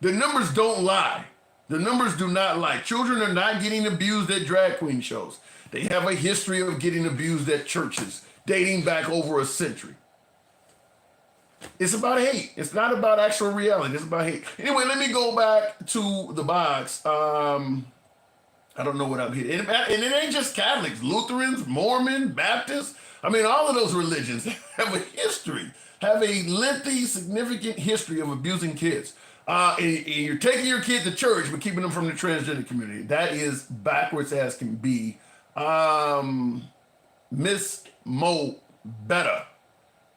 S1: The numbers don't lie. The numbers do not lie. Children are not getting abused at drag queen shows. They have a history of getting abused at churches, dating back over a century. It's about hate. It's not about actual reality. It's about hate. Anyway, let me go back to the box. I don't know what I'm hitting. And it ain't just Catholics, Lutherans, Mormon, Baptists. I mean, all of those religions have a history, have a lengthy, significant history of abusing kids. And you're taking your kid to church, but keeping them from the transgender community. That is backwards as can be. Miss Mo Better.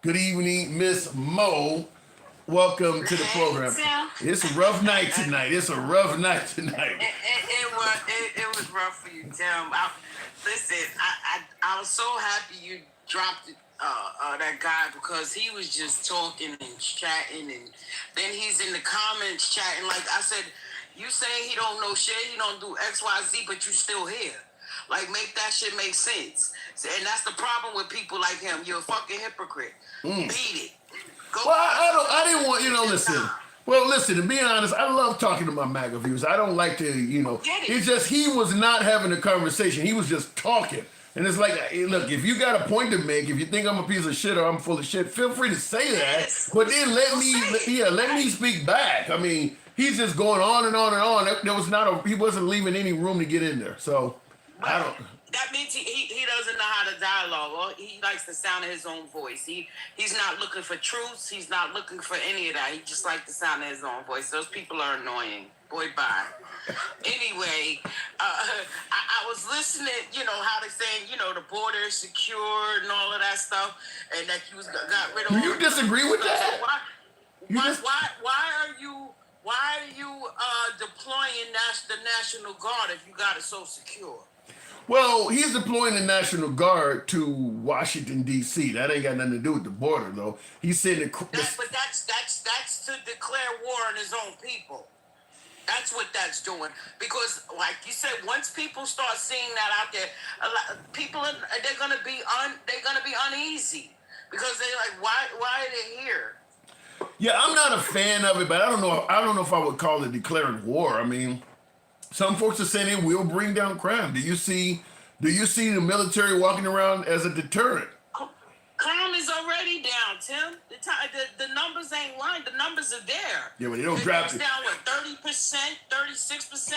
S1: Good evening, Miss Mo. Welcome to the program. It's a rough night tonight. It was
S14: rough for you, Tim. I was so happy you dropped that guy because he was just talking and chatting, and then he's in the comments chatting. Like I said, you saying he don't know shit, he don't do X, Y, Z, but you still here. Like, make that shit make sense. And that's the problem with people like him. You're a fucking hypocrite. Beat it.
S1: I didn't want, listen. Well, listen, to be honest, I love talking to my MAGA viewers. I don't like to, it's just he was not having a conversation. He was just talking. And it's like, hey, look, if you got a point to make, if you think I'm a piece of shit or I'm full of shit, feel free to say that. Yes. But then let me speak back. I mean, he's just going on and on and on. There was he wasn't leaving any room to get in there. So I don't.
S14: That means he doesn't know how to dialogue. Or he likes the sound of his own voice. He's not looking for truths. He's not looking for any of that. He just likes the sound of his own voice. Those people are annoying. Boy, bye. Anyway, I was listening, how they're saying, the border is secure and all of that stuff, and that you got rid of.
S1: Do you disagree with that?
S14: So why are you deploying the National Guard if you got it so secure?
S1: Well, he's deploying the National Guard to Washington D.C. That ain't got nothing to do with the border, though. He's saying that.
S14: But that's to declare war on his own people. That's what that's doing. Because, like you said, once people start seeing that out there, people they're gonna be uneasy because they're like, why are they here?
S1: Yeah, I'm not a fan of it, but I don't know if I would call it declaring war. I mean, some folks are saying it will bring down crime. Do you see the military walking around as a deterrent?
S14: Crime is already down, Tim. The numbers ain't lying. The numbers are there.
S1: Yeah, but they don't drop it.
S14: It's down, 30%, 36%?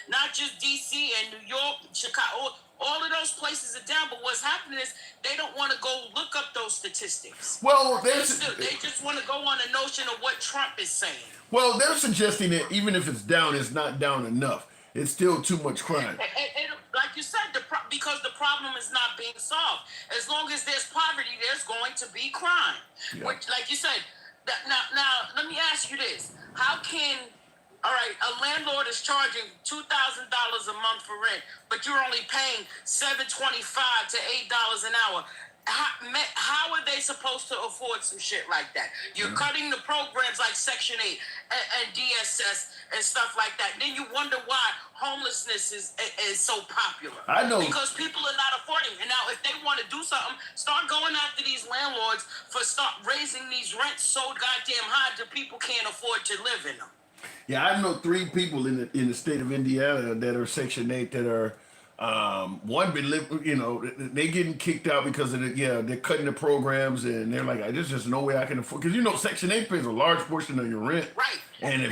S14: Not just D.C. and New York, Chicago. All of those places are down, but what's happening is they don't want to go look up those statistics.
S1: Well,
S14: they just want to go on the notion of what Trump is saying.
S1: Well, they're suggesting that even if it's down, it's not down enough. It's still too much crime.
S14: And like you said, because the problem is not being solved. As long as there's poverty, there's going to be crime. Yeah. Which, like you said, now let me ask you this: how can a landlord is charging $2,000 a month for rent, but you're only paying $7.25 to $8 an hour? How are they supposed to afford some shit like that? You're cutting the programs like Section 8 and DSS and stuff like that. Then you wonder why homelessness is so popular.
S1: I know.
S14: Because people are not affording. And now if they want to do something, start going after these landlords for start raising these rents so goddamn high that people can't afford to live in them.
S1: Yeah, I know 3 people in the state of Indiana that are Section 8 that are one been they getting kicked out because of they're cutting the programs and they're like, there's just no way I can afford, because Section 8 pays a large portion of your rent.
S14: Right.
S1: And
S14: then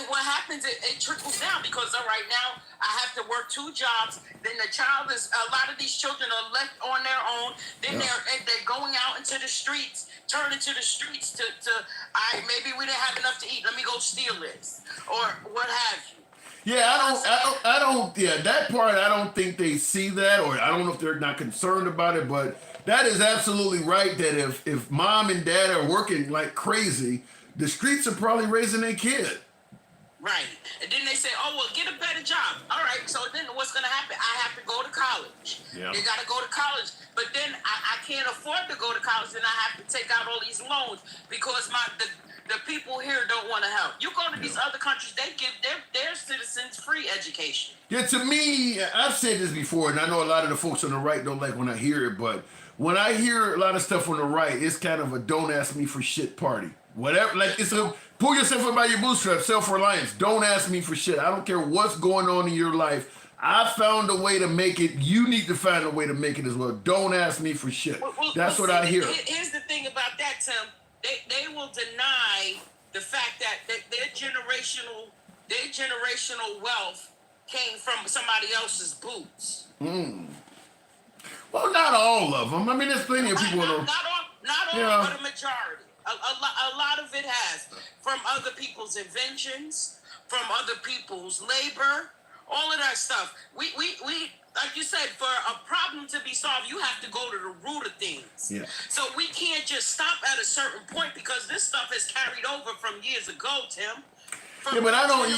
S14: what happens, it trickles down because right now I have to work 2 jobs. Then the child is, a lot of these children are left on their own. Then they're going out into the streets, turning to the streets to maybe we didn't have enough to eat. Let me go steal this or what have you.
S1: Yeah, I don't. Yeah, that part I don't think they see that, or I don't know if they're not concerned about it. But that is absolutely right. That if mom and dad are working like crazy, the streets are probably raising their kid.
S14: Right, and then they say, "Oh, well, get a better job." All right, so then what's going to happen? I have to go to college.
S1: Yeah.
S14: They got to go to college, but then I can't afford to go to college, and I have to take out all these loans because the people here don't want to help. You go to these other countries, they give their citizens free education.
S1: Yeah, to me, I've said this before, and I know a lot of the folks on the right don't like when I hear it, but when I hear a lot of stuff on the right, it's kind of a don't ask me for shit party. Whatever, like it's a pull yourself up by your bootstraps, self-reliance. Don't ask me for shit. I don't care what's going on in your life. I found a way to make it. You need to find a way to make it as well. Don't ask me for shit. That's what I hear.
S14: Here's the thing about that, Tim. They will deny the fact that their generational wealth came from somebody else's boots.
S1: Well, not all of them. I mean, there's plenty of people.
S14: Not all, but a majority. A lot of it has from other people's inventions, from other people's labor, all of that stuff. We like you said, for a problem to be solved, you have to go to the root of things.
S1: Yeah.
S14: So we can't just stop at a certain point because this stuff is carried over from years ago, Tim.
S1: Yeah, but I don't.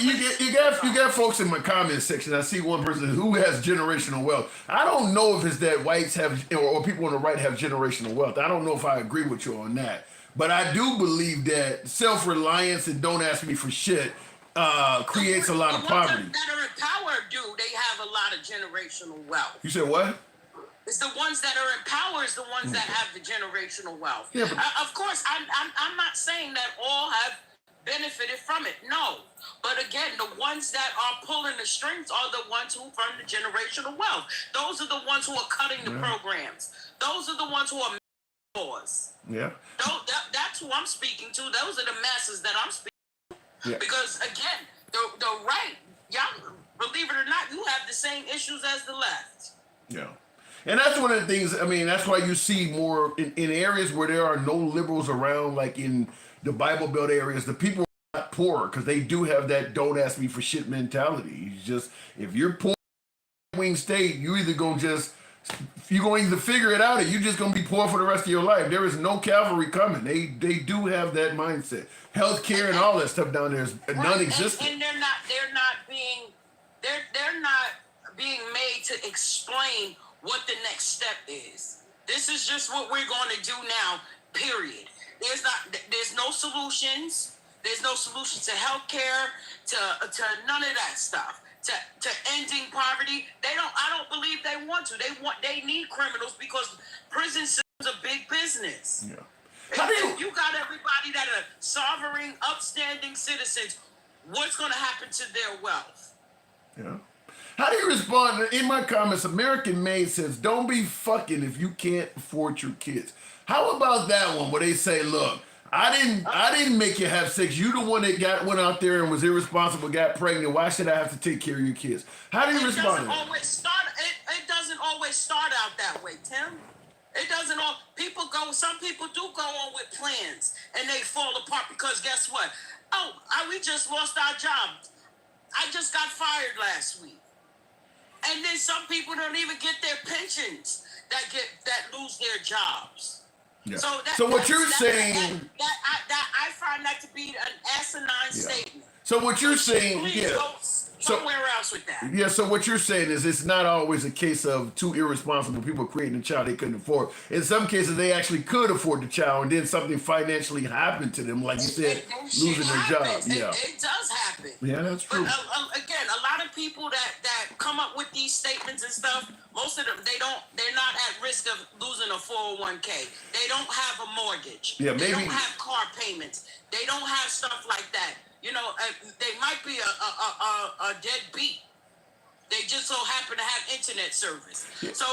S1: You got folks in my comment section. I see one person who has generational wealth. I don't know if it's that whites have or people on the right have generational wealth. I don't know if I agree with you on that. But I do believe that self-reliance and don't ask me for shit creates a lot of poverty.
S14: The ones that are in power, they have a lot of generational wealth.
S1: You said what?
S14: It's the ones that are in power is the ones that have the generational wealth.
S1: Yeah, but
S14: of course, I'm not saying that all have benefited from it. No. But again, the ones that are pulling the strings are the ones who from the generational wealth. Those are the ones who are cutting the programs. Those are the ones who are laws.
S1: Yeah.
S14: That's who I'm speaking to. Those are the masses that I'm speaking to.
S1: Yeah.
S14: Because again, the right, y'all, believe it or not, you have the same issues as the left.
S1: Yeah. And that's one of the things, I mean, that's why you see more in areas where there are no liberals around, like in the Bible Belt areas, the people are not poor because they do have that don't ask me for shit mentality. You just, if you're poor in a wing state, you're either going to either figure it out or you're just going to be poor for the rest of your life. There is no cavalry coming. They do have that mindset. Healthcare and all that stuff down there is non-existent.
S14: And they're not being made to explain what the next step is. This is just what we're going to do now, period. There's no solutions. There's no solutions to healthcare, to none of that stuff. To ending poverty. I don't believe they want to. They need criminals because prison system's a big business.
S1: Yeah.
S14: If you got everybody that are sovereign, upstanding citizens, what's going to happen to their wealth?
S1: Yeah. How do you respond? In my comments, American Made says, don't be fucking if you can't afford your kids. How about that one where they say, look, I didn't make you have sex. You the one that went out there and was irresponsible, got pregnant. Why should I have to take care of your kids? How do you respond to that?
S14: It doesn't always start out that way, Tim. It doesn't all. Some people do go on with plans and they fall apart because guess what? We just lost our job. I just got fired last week. And then some people don't even get their pensions that lose their jobs.
S1: Yeah.
S14: So
S1: what you're saying?
S14: I find that to be an asinine statement.
S1: So what you're saying?
S14: Please go somewhere else with that.
S1: Yeah. So what you're saying is it's not always a case of two irresponsible people creating a child they couldn't afford. In some cases, they actually could afford the child, and then something financially happened to them, like you said, losing their job. Yeah.
S14: It does happen.
S1: Yeah, that's true.
S14: But again, a lot of people that come up with these statements and stuff, most of them they're not at risk of losing a 401k. They don't have a mortgage.
S1: Yeah,
S14: They
S1: maybe.
S14: don't have car payments. They don't have stuff like that. You know, they might be a deadbeat. They just so happen to have internet service. Yeah. So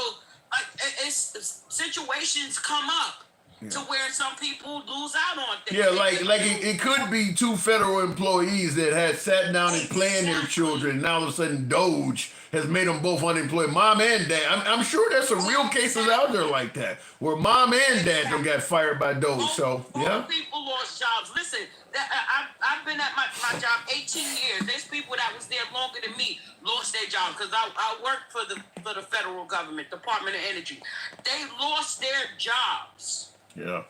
S14: situations come up to where some people lose out on things.
S1: Yeah, like it could be two federal employees that had sat down and planned their children, and now all of a sudden Doge has made them both unemployed. Mom and dad. I'm sure there's some real cases out there like that where mom and dad don't got fired by Doge. So yeah.
S14: People lost jobs. Listen, I've been at my job 18 years. There's people that was there longer than me lost their jobs because I worked for the federal government, Department of Energy. They lost their jobs.
S1: Yeah.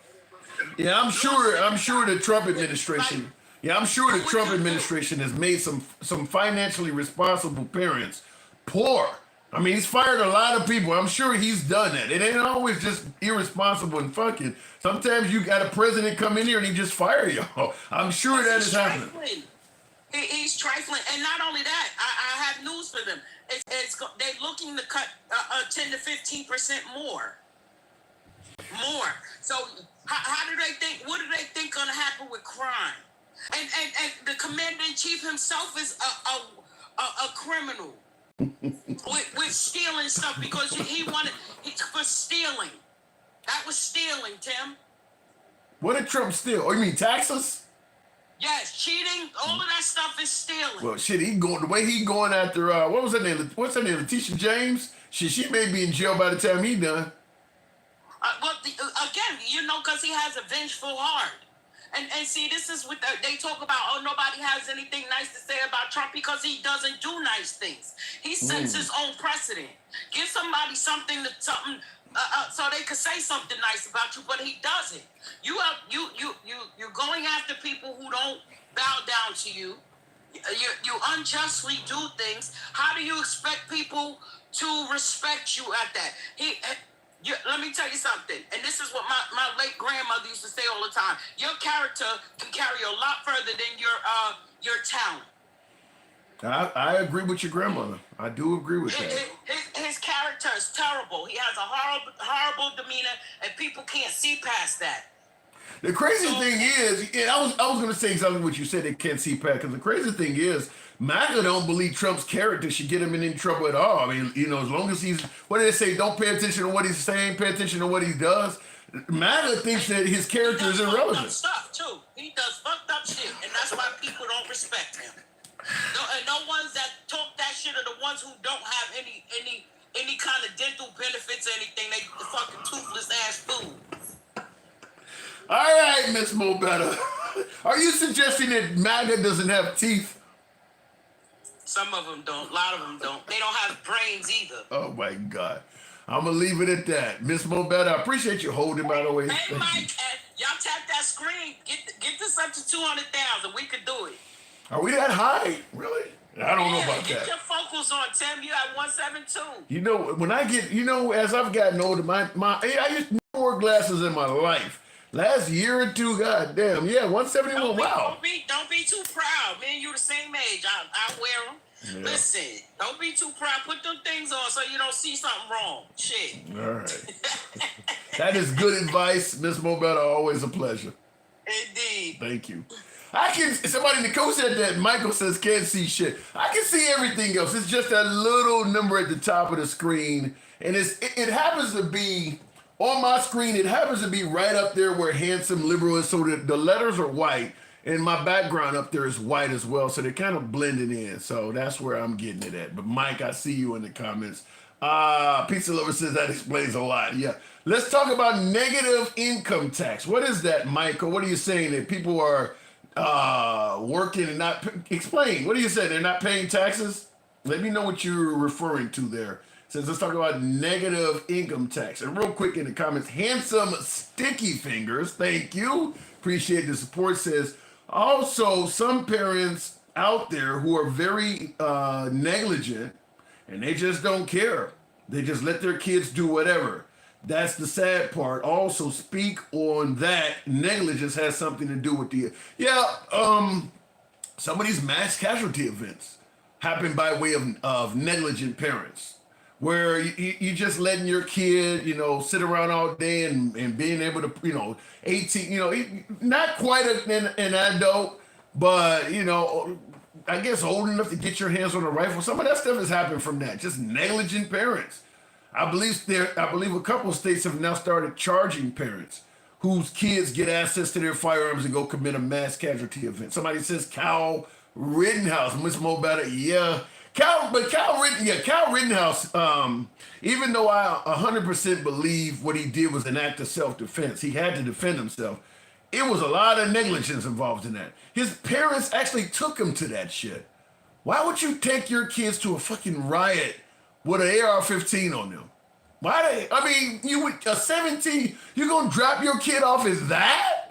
S1: Yeah, I'm sure the Trump administration. Yeah, I'm sure the Trump administration has made some financially responsible parents poor. I mean, he's fired a lot of people. I'm sure he's done that. It ain't always just irresponsible and fucking. Sometimes you got a president come in here and he just fire you. I'm sure that is happening.
S14: He's trifling, and not only that, I have news for them. They're looking to cut 10 to 15% more. So how do they think? What do they think gonna happen with crime? And the commander in chief himself is a criminal with stealing stuff because he wanted for stealing. That was stealing, Tim.
S1: What did Trump steal? Oh, you mean taxes?
S14: Yes, cheating. All of that stuff is stealing.
S1: Well, shit, the way he going after what was her name? What's her name? Letitia James. She may be in jail by the time he done.
S14: Again, because he has a vengeful heart. And see, this is what they talk about. Nobody has anything nice to say about Trump because he doesn't do nice things. He sets his own precedent. Give somebody something so they could say something nice about you, but he doesn't. You're going after people who don't bow down to you. You unjustly do things. How do you expect people to respect you at that? Let me tell you something, and this is what my late grandmother used to say all the time. Your character can carry a lot further than your talent.
S1: I agree with your grandmother. I do agree with that.
S14: His character is terrible. He has a horrible demeanor, and people can't see past that.
S1: The crazy thing is, I was going to say exactly what you said. They can't see past, because the crazy thing is, MAGA don't believe Trump's character should get him in any trouble at all. I mean, as long as he's, what do they say, don't pay attention to what he's saying, pay attention to what he does. MAGA thinks that his character is irrelevant.
S14: He does stuff, too. He does fucked up shit, and that's why people don't respect him. No ones that talk that shit are the ones who don't have any kind of dental benefits or anything. They the fucking toothless ass food.
S1: All right, Miss Mobetta. Are you suggesting that MAGA doesn't have teeth?
S14: Some of them don't. A lot of them don't. They don't have brains either.
S1: Oh my God. I'm gonna leave it at that. Miss Mobetta, I appreciate you holding, by the way.
S14: Hey, Mike, y'all tap that screen. Get this up to 200,000. We could do it.
S1: Are we that high? Really? I don't know about
S14: Get
S1: that.
S14: your focals on, Tim. You at 172.
S1: You know, when I get, as I've gotten older, I used to wear glasses in my life. Last year or two, goddamn, yeah, 171. Wow.
S14: Don't be too proud. Me and you the same age. I wear them. Yeah. Listen, don't be too proud. Put them things on so you don't see something wrong. Shit.
S1: All right. That is good advice, Miss Mobetta. Always a pleasure.
S14: Indeed.
S1: Thank you. Somebody in the coach said that Michael says can't see shit. I can see everything else. It's just that little number at the top of the screen. And it happens to be, on my screen, it happens to be right up there where handsome liberal is. So the letters are white. And my background up there is white as well. So they're kind of blending in. So that's where I'm getting it at. But Mike, I see you in the comments. Pizza Lover says that explains a lot. Yeah. Let's talk about negative income tax. What is that, Michael? What are you saying? That people are working and not explain. What do you say? They're not paying taxes? Let me know what you're referring to there. Says let's talk about negative income tax. And real quick in the comments, handsome sticky fingers. Thank you. Appreciate the support. Says also some parents out there who are very negligent and they just don't care. They just let their kids do whatever. That's the sad part. Also, speak on that. Negligence has something to do with some of these mass casualty events happen by way of negligent parents, where you just letting your kid, sit around all day and being able to, 18, not quite an adult, but, I guess old enough to get your hands on a rifle. Some of that stuff has happened from that. Just negligent parents. I believe a couple of states have now started charging parents whose kids get access to their firearms and go commit a mass casualty event. Somebody says Kyle Rittenhouse, Miss Mobetta, yeah. Kyle Rittenhouse, even though I 100% believe what he did was an act of self-defense, he had to defend himself. It was a lot of negligence involved in that. His parents actually took him to that shit. Why would you take your kids to a fucking riot with an AR-15 on them? You would a 17, you gonna drop your kid off as that?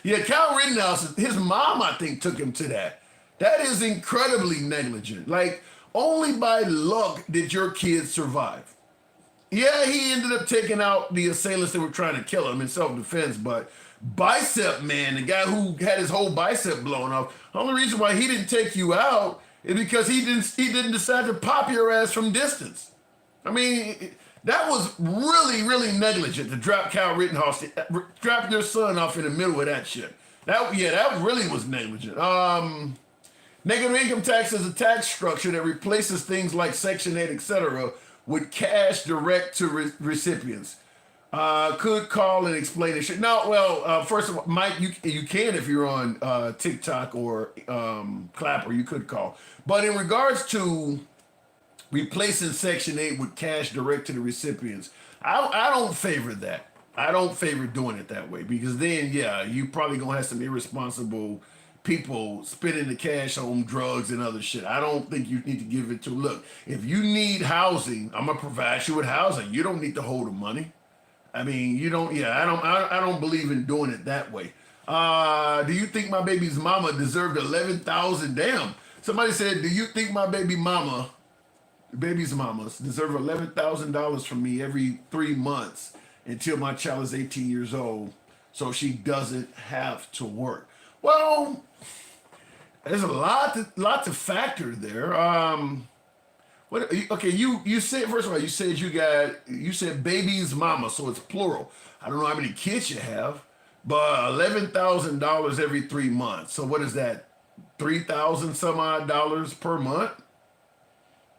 S1: Yeah, Kyle Rittenhouse, his mom, I think, took him to that. That is incredibly negligent. Like, only by luck did your kid survive. Yeah, he ended up taking out the assailants that were trying to kill him in self-defense, but Bicep Man, the guy who had his whole bicep blown off, the only reason why he didn't take you out is because he didn't decide to pop your ass from distance. That was really, really negligent to drop Kyle Rittenhouse, drop your son off in the middle of that shit. That really was negligent. Negative income tax is a tax structure that replaces things like Section 8, etc., with cash direct to recipients. Could call and explain this shit. First of all, Mike, you can if you're on TikTok or Clapper, you could call. But in regards to replacing Section 8 with cash direct to the recipients, I don't favor that. I don't favor doing it that way because then, you probably gonna have some irresponsible people spending the cash on drugs and other shit. I don't think you need to give it to. Look, if you need housing, I'm gonna provide you with housing. You don't need to hold the money. You don't. Yeah, I don't believe in doing it that way. Do you think my baby's mama deserved 11,000? Damn. Somebody said, do you think my baby's mamas deserve $11,000 from me every 3 months until my child is 18 years old, so she doesn't have to work? Well, there's a lot to factor there. You said, first of all, you said baby's mama, so it's plural. I don't know how many kids you have, but $11,000 every 3 months. So what is that? $3,000 some odd dollars per month?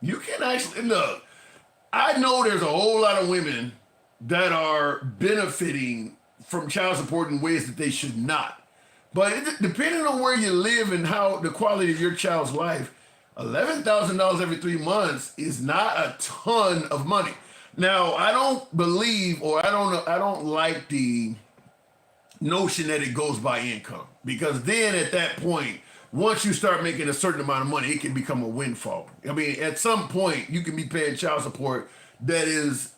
S1: You can actually look. I know there's a whole lot of women that are benefiting from child support in ways that they should not. But depending on where you live and how the quality of your child's life, $11,000 every 3 months is not a ton of money. Now, I don't believe, or I don't like the notion that it goes by income, because then at that point, once you start making a certain amount of money, it can become a windfall. I mean, at some point, you can be paying child support that is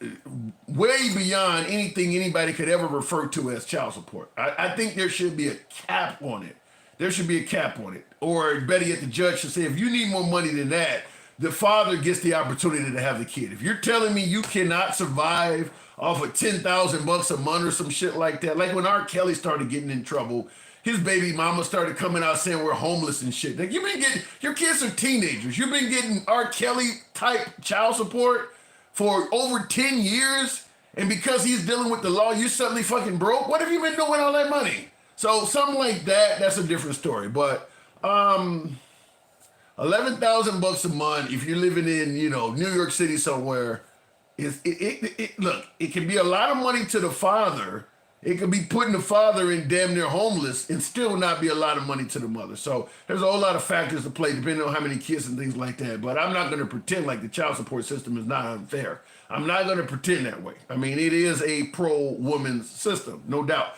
S1: way beyond anything anybody could ever refer to as child support. I think there should be a cap on it. There should be a cap on it. Or better yet, the judge should say, if you need more money than that, the father gets the opportunity to have the kid. If you're telling me you cannot survive off of $10,000 a month or some shit like that, like when R. Kelly started getting in trouble, his baby mama started coming out saying we're homeless and shit. Like, you've been getting, your kids are teenagers. You've been getting R. Kelly type child support for over 10 years, and because he's dealing with the law, you suddenly fucking broke? What have you been doing with all that money? So something like that, that's a different story. But $11,000 a month, if you're living in, New York City somewhere, look, it can be a lot of money to the father. It could be putting the father in damn near homeless and still not be a lot of money to the mother. So there's a whole lot of factors to play depending on how many kids and things like that. But I'm not going to pretend like the child support system is not unfair. I'm not going to pretend that way. I mean, it is a pro-woman system, no doubt.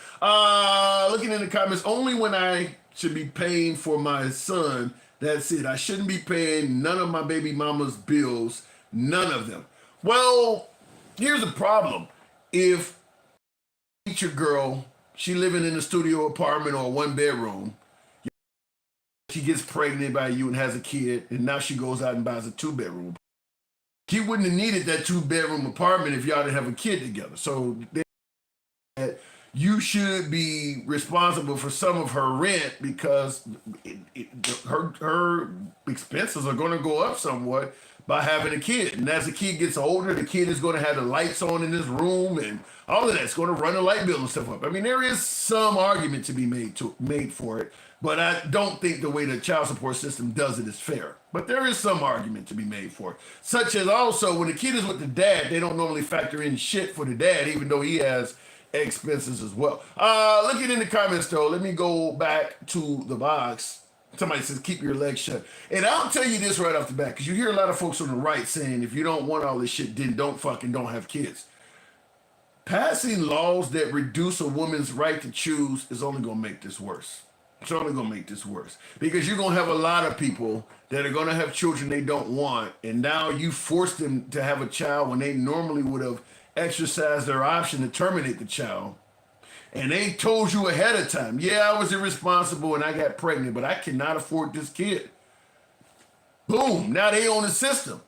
S1: Looking in the comments, only when I should be paying for my son, that's it. I shouldn't be paying none of my baby mama's bills, none of them. Well, here's the problem. If your girl, she living in a studio apartment or a 1-bedroom, she gets pregnant by you and has a kid, and now she goes out and buys a 2-bedroom. He wouldn't have needed that 2-bedroom apartment if y'all didn't have a kid together. So you should be responsible for some of her rent because her expenses are going to go up somewhat by having a kid. And as the kid gets older, the kid is going to have the lights on in his room and all of that's going to run the light bill and stuff up. I mean, there is some argument to be made for it, but I don't think the way the child support system does it is fair. But there is some argument to be made for it. Such as also when the kid is with the dad, they don't normally factor in shit for the dad, even though he has expenses as well. Looking in the comments though, let me go back to the box. Somebody says, keep your legs shut. And I'll tell you this right off the bat, because you hear a lot of folks on the right saying, if you don't want all this shit, then don't have kids. Passing laws that reduce a woman's right to choose is only going to make this worse. It's only going to make this worse. Because you're going to have a lot of people that are going to have children they don't want, and now you force them to have a child when they normally would have exercised their option to terminate the child. And they told you ahead of time, yeah, I was irresponsible and I got pregnant, but I cannot afford this kid. Boom, now they own the system.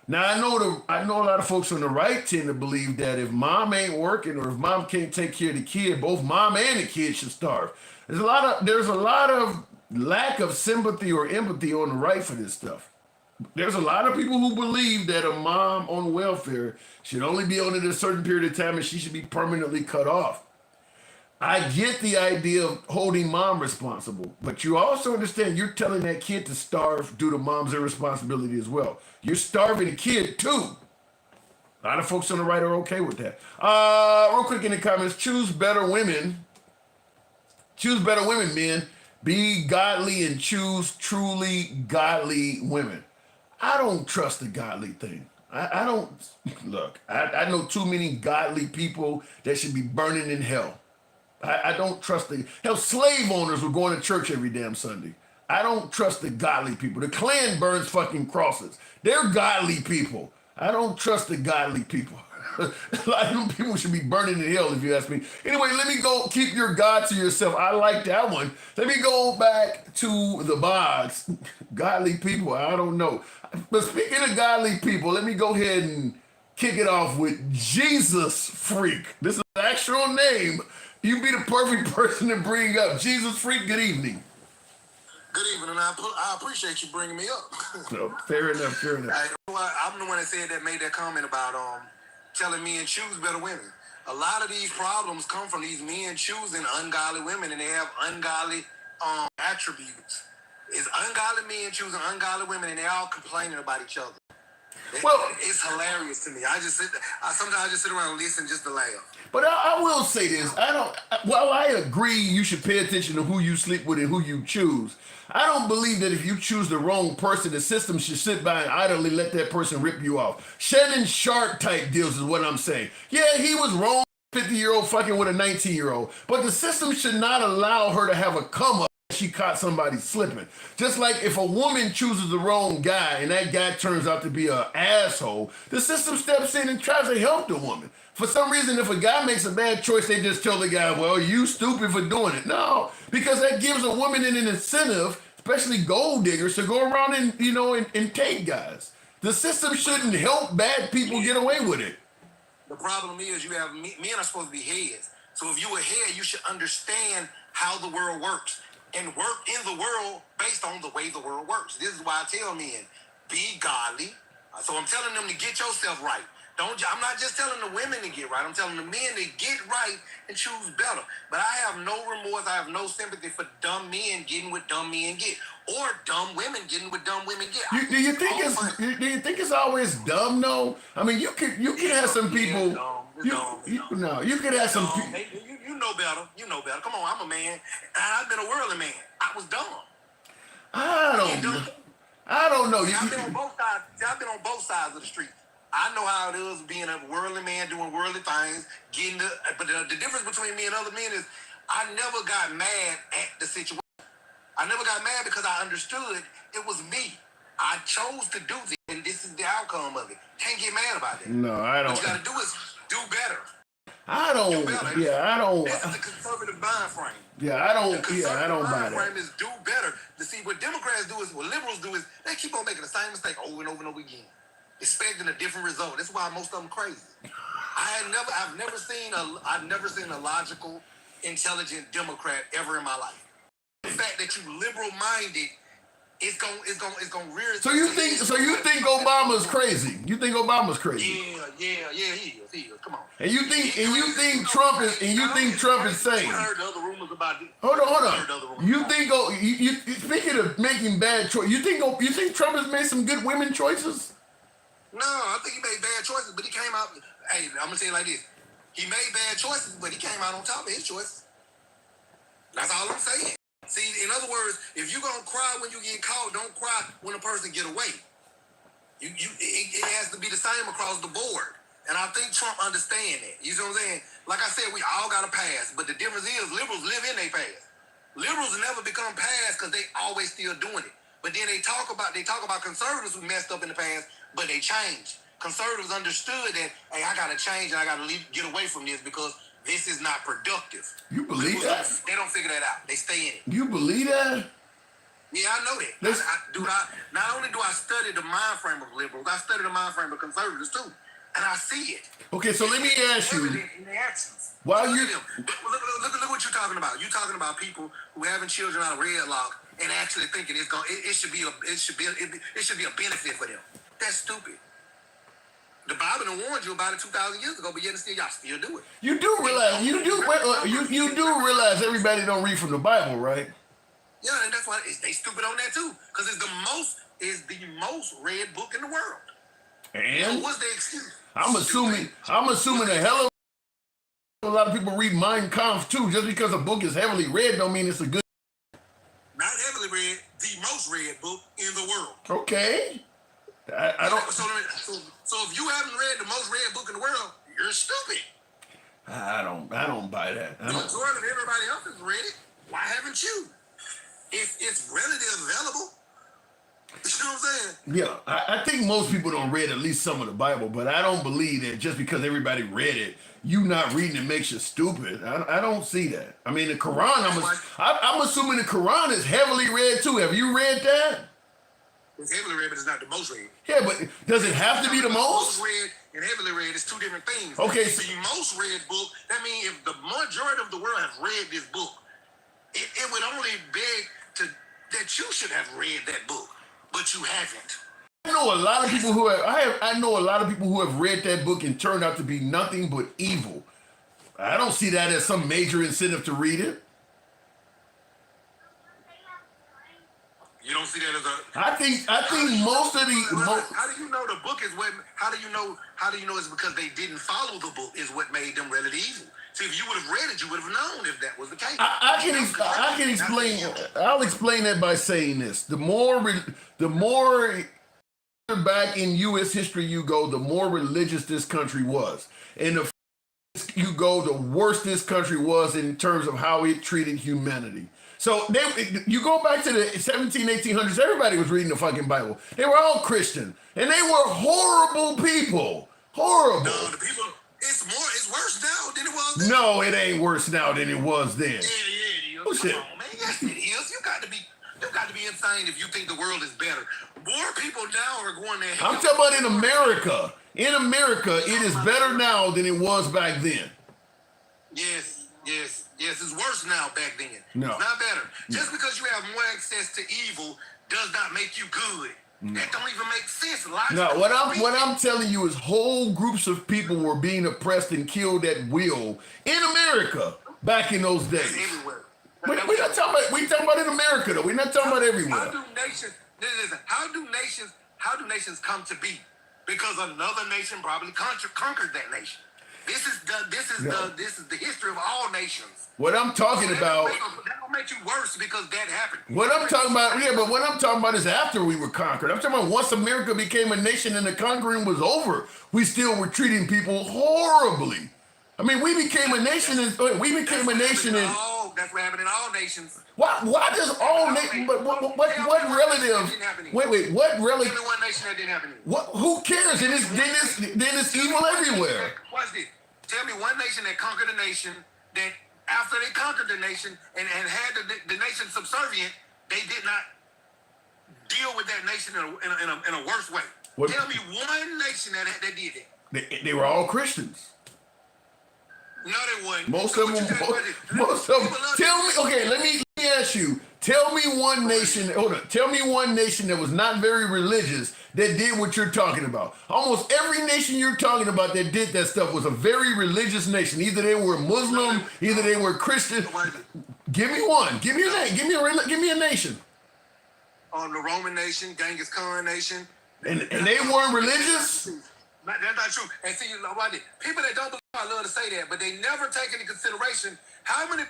S1: Now I know a lot of folks on the right tend to believe that if mom ain't working or if mom can't take care of the kid, both mom and the kid should starve. There's a lot of lack of sympathy or empathy on the right for this stuff. There's a lot of people who believe that a mom on welfare should only be on it a certain period of time and she should be permanently cut off. I get the idea of holding mom responsible, but you also understand you're telling that kid to starve due to mom's irresponsibility as well. You're starving the kid too. A lot of folks on the right are okay with that. Real quick in the comments, choose better women. Choose better women, men. Be godly and choose truly godly women. I don't trust the godly thing. I don't, look, I know too many godly people that should be burning in hell. I don't trust hell, slave owners were going to church every damn Sunday. I don't trust the godly people. The Klan burns fucking crosses. They're godly people. I don't trust the godly people. A lot of them people should be burning in hell if you ask me. Anyway, let me go keep your God to yourself. I like that one. Let me go back to the box. Godly people, I don't know. But speaking of godly people, let me go ahead and kick it off with Jesus Freak. This is an actual name. You'd be the perfect person to bring up. Jesus Freak, good evening.
S15: Good evening, and I appreciate you bringing me up.
S1: No, fair enough.
S15: I'm the one that made that comment about telling men choose better women. A lot of these problems come from these men choosing ungodly women, and they have ungodly attributes. It's ungodly men choosing ungodly women, and they're all complaining about each other.
S1: Well,
S15: it's hilarious to me. Sometimes I just sit around and listen just to laugh.
S1: But I will say this: While I agree you should pay attention to who you sleep with and who you choose, I don't believe that if you choose the wrong person, the system should sit by and idly let that person rip you off. Shannon Sharp type deals is what I'm saying. Yeah, he was wrong. 50-year-old fucking with a 19-year-old, but the system should not allow her to have a come up. She caught somebody slipping. Just like if a woman chooses the wrong guy and that guy turns out to be an asshole, the system steps in and tries to help the woman. For some reason, if a guy makes a bad choice, they just tell the guy, well, you stupid for doing it. No, because that gives a woman an incentive, especially gold diggers, to go around and take guys. The system shouldn't help bad people get away with it.
S15: The problem is men are supposed to be heads. So if you're a head, you should understand how the world works and work in the world based on the way the world works. This is why I tell men, be godly. So I'm telling them to get yourself right. I'm not just telling the women to get right. I'm telling the men to get right and choose better. But I have no remorse. I have no sympathy for dumb men getting what dumb men get, or dumb women getting what dumb women get.
S1: Do you think it's always dumb? No. I mean, you could have some people. You could have some people.
S15: You know better. You know better. Come on, I'm a man. I've been a worldly man. I was dumb.
S1: I don't know.
S15: I've been on both sides. I've been on both sides of the street. I know how it is being a worldly man doing worldly things. But the difference between me and other men is I never got mad at the situation. I never got mad because I understood it was me. I chose to do this, and this is the outcome of it. Can't get mad about it.
S1: No, I don't.
S15: What you got to do is do better.
S1: I don't. Yeah, I don't.
S15: That's the conservative mind frame.
S1: Yeah, I don't. I don't buy
S15: that. Frame is do better. To see what Democrats do is what liberals do is they keep on making the same mistake over and over and over again, expecting a different result. That's why most of them crazy. I've never seen a logical, intelligent Democrat ever in my life. The fact that you liberal minded, it's gonna rear.
S1: So you think Obama's crazy? You think Obama's crazy?
S15: Yeah, he is. Come on.
S1: And you think Trump is sane?
S15: I heard the other rumors about it.
S1: Hold on. You think speaking of making bad choices, you think Trump has made some good women choices?
S15: No, I think he made bad choices, but he came out. Hey, I'm gonna say it like this: he made bad choices, but he came out on top of his choices. That's all I'm saying. See, in other words, if you're gonna cry when you get caught, don't cry when a person get away. It has to be the same across the board, and I think Trump understands that. You know what I'm saying? Like I said, we all got a past, but the difference is liberals live in their past. Liberals never become past because they always still doing it. But then they talk about conservatives who messed up in the past, but they changed. Conservatives understood that, hey, I gotta change and I gotta get away from this because this is not productive.
S1: You believe that?
S15: They don't figure that out. They stay in it.
S1: You believe that?
S15: Yeah, I know that. Not only do I study the mind frame of liberals, I study the mind frame of conservatives too, and I see it.
S1: Okay, so let me ask you.
S15: In their actions.
S1: Why
S15: look what you're talking about. You're talking about people who having children out of wedlock and actually thinking it should be a benefit for them. That's stupid. The Bible warned you about it 2,000 years ago, but yet y'all still do it.
S1: You do realize everybody don't read from the Bible, right?
S15: Yeah, and that's why they stupid on that too, because it's the most read book in the world.
S1: And
S15: what's the excuse?
S1: I'm assuming a hell of a lot of people read Mein Kampf too. Just because a book is heavily read don't mean it's a good.
S15: Not heavily read, the most read book in the world.
S1: Okay. I don't.
S15: So if you haven't read the most read book in the world, you're stupid.
S1: I don't buy that.
S15: The majority of everybody else has read it. Why haven't you? If it's readily available, you know what I'm saying?
S1: Yeah, I think most people don't read at least some of the Bible, but I don't believe that just because everybody read it, you not reading it makes you stupid. I don't see that. I mean, the Quran, I'm assuming the Quran is heavily read too. Have you read that?
S15: It's heavily read, but it's not the most read.
S1: Yeah, but does it have to be the most?
S15: Most read and heavily read is two different things.
S1: Okay.
S15: The most read book, that means if the majority of the world has read this book, it would only beg that you should have read that book, but you haven't.
S1: I know a lot of people who have read that book and turned out to be nothing but evil. I don't see that as some major incentive to read it.
S15: You don't see that as a.
S1: I think most of the.
S15: How do you know the book is what? How do you know it's because they didn't follow the book is what made them relatively evil. See, if you would have read it, you would have known if that was the case.
S1: I can explain. I'll explain that by saying this: the more back in U.S. history you go, the more religious this country was, and the you go, the worse this country was in terms of how it treated humanity. So you go back to the 1800s, everybody was reading the fucking Bible. They were all Christian, and they were horrible people. Horrible.
S15: No, the people. It's worse now than it was then.
S1: No, it ain't worse now than it was then.
S15: Yeah, it is.
S1: Oh, shit.
S15: Come on, man. Yes, it is. You got to be insane if you think the world is better. More people now are going there.
S1: I'm talking about in America. In America, it is better now than it was back then.
S15: Yes. It's worse now back then.
S1: No.
S15: It's not better. Just because you have more access to evil does not make you good. No. That don't even make sense.
S1: No, what I'm telling you is whole groups of people were being oppressed and killed at will in America back in those days.
S15: Everywhere.
S1: We're not talking about in America though. We're not talking about everywhere.
S15: How do nations come to be? Because another nation probably conquered that nation. This is the history of all nations.
S1: What I'm talking about.
S15: That don't make you worse because that happened.
S1: What I'm talking about is after we were conquered. I'm talking about once America became a nation and the conquering was over, we still were treating people horribly. I mean, we became a nation and
S15: that's what happened in all nations.
S1: Why does all nations? But what relative? Wait, what relative?
S15: Tell me one nation that didn't happen.
S1: Who cares? Then it's evil everywhere.
S15: Watch this. Tell me one nation that conquered a nation that after they conquered the nation and had the nation subservient, they did not deal with that nation in a worse way. Tell me one nation that did that.
S1: They were all Christians.
S15: No, they wasn't.
S1: Most of them. Tell me. Okay, let me ask you. Tell me one nation. Hold on. Tell me one nation that was not very religious that did what you're talking about. Almost every nation you're talking about that did that stuff was a very religious nation. Either they were Muslim, either they were Christian. Give me one. Give me a name. Give me a nation.
S15: The Roman nation, Genghis Khan nation.
S1: And they weren't religious?
S15: That's not true. And see, people that don't believe, I love to say that, but they never take into consideration how many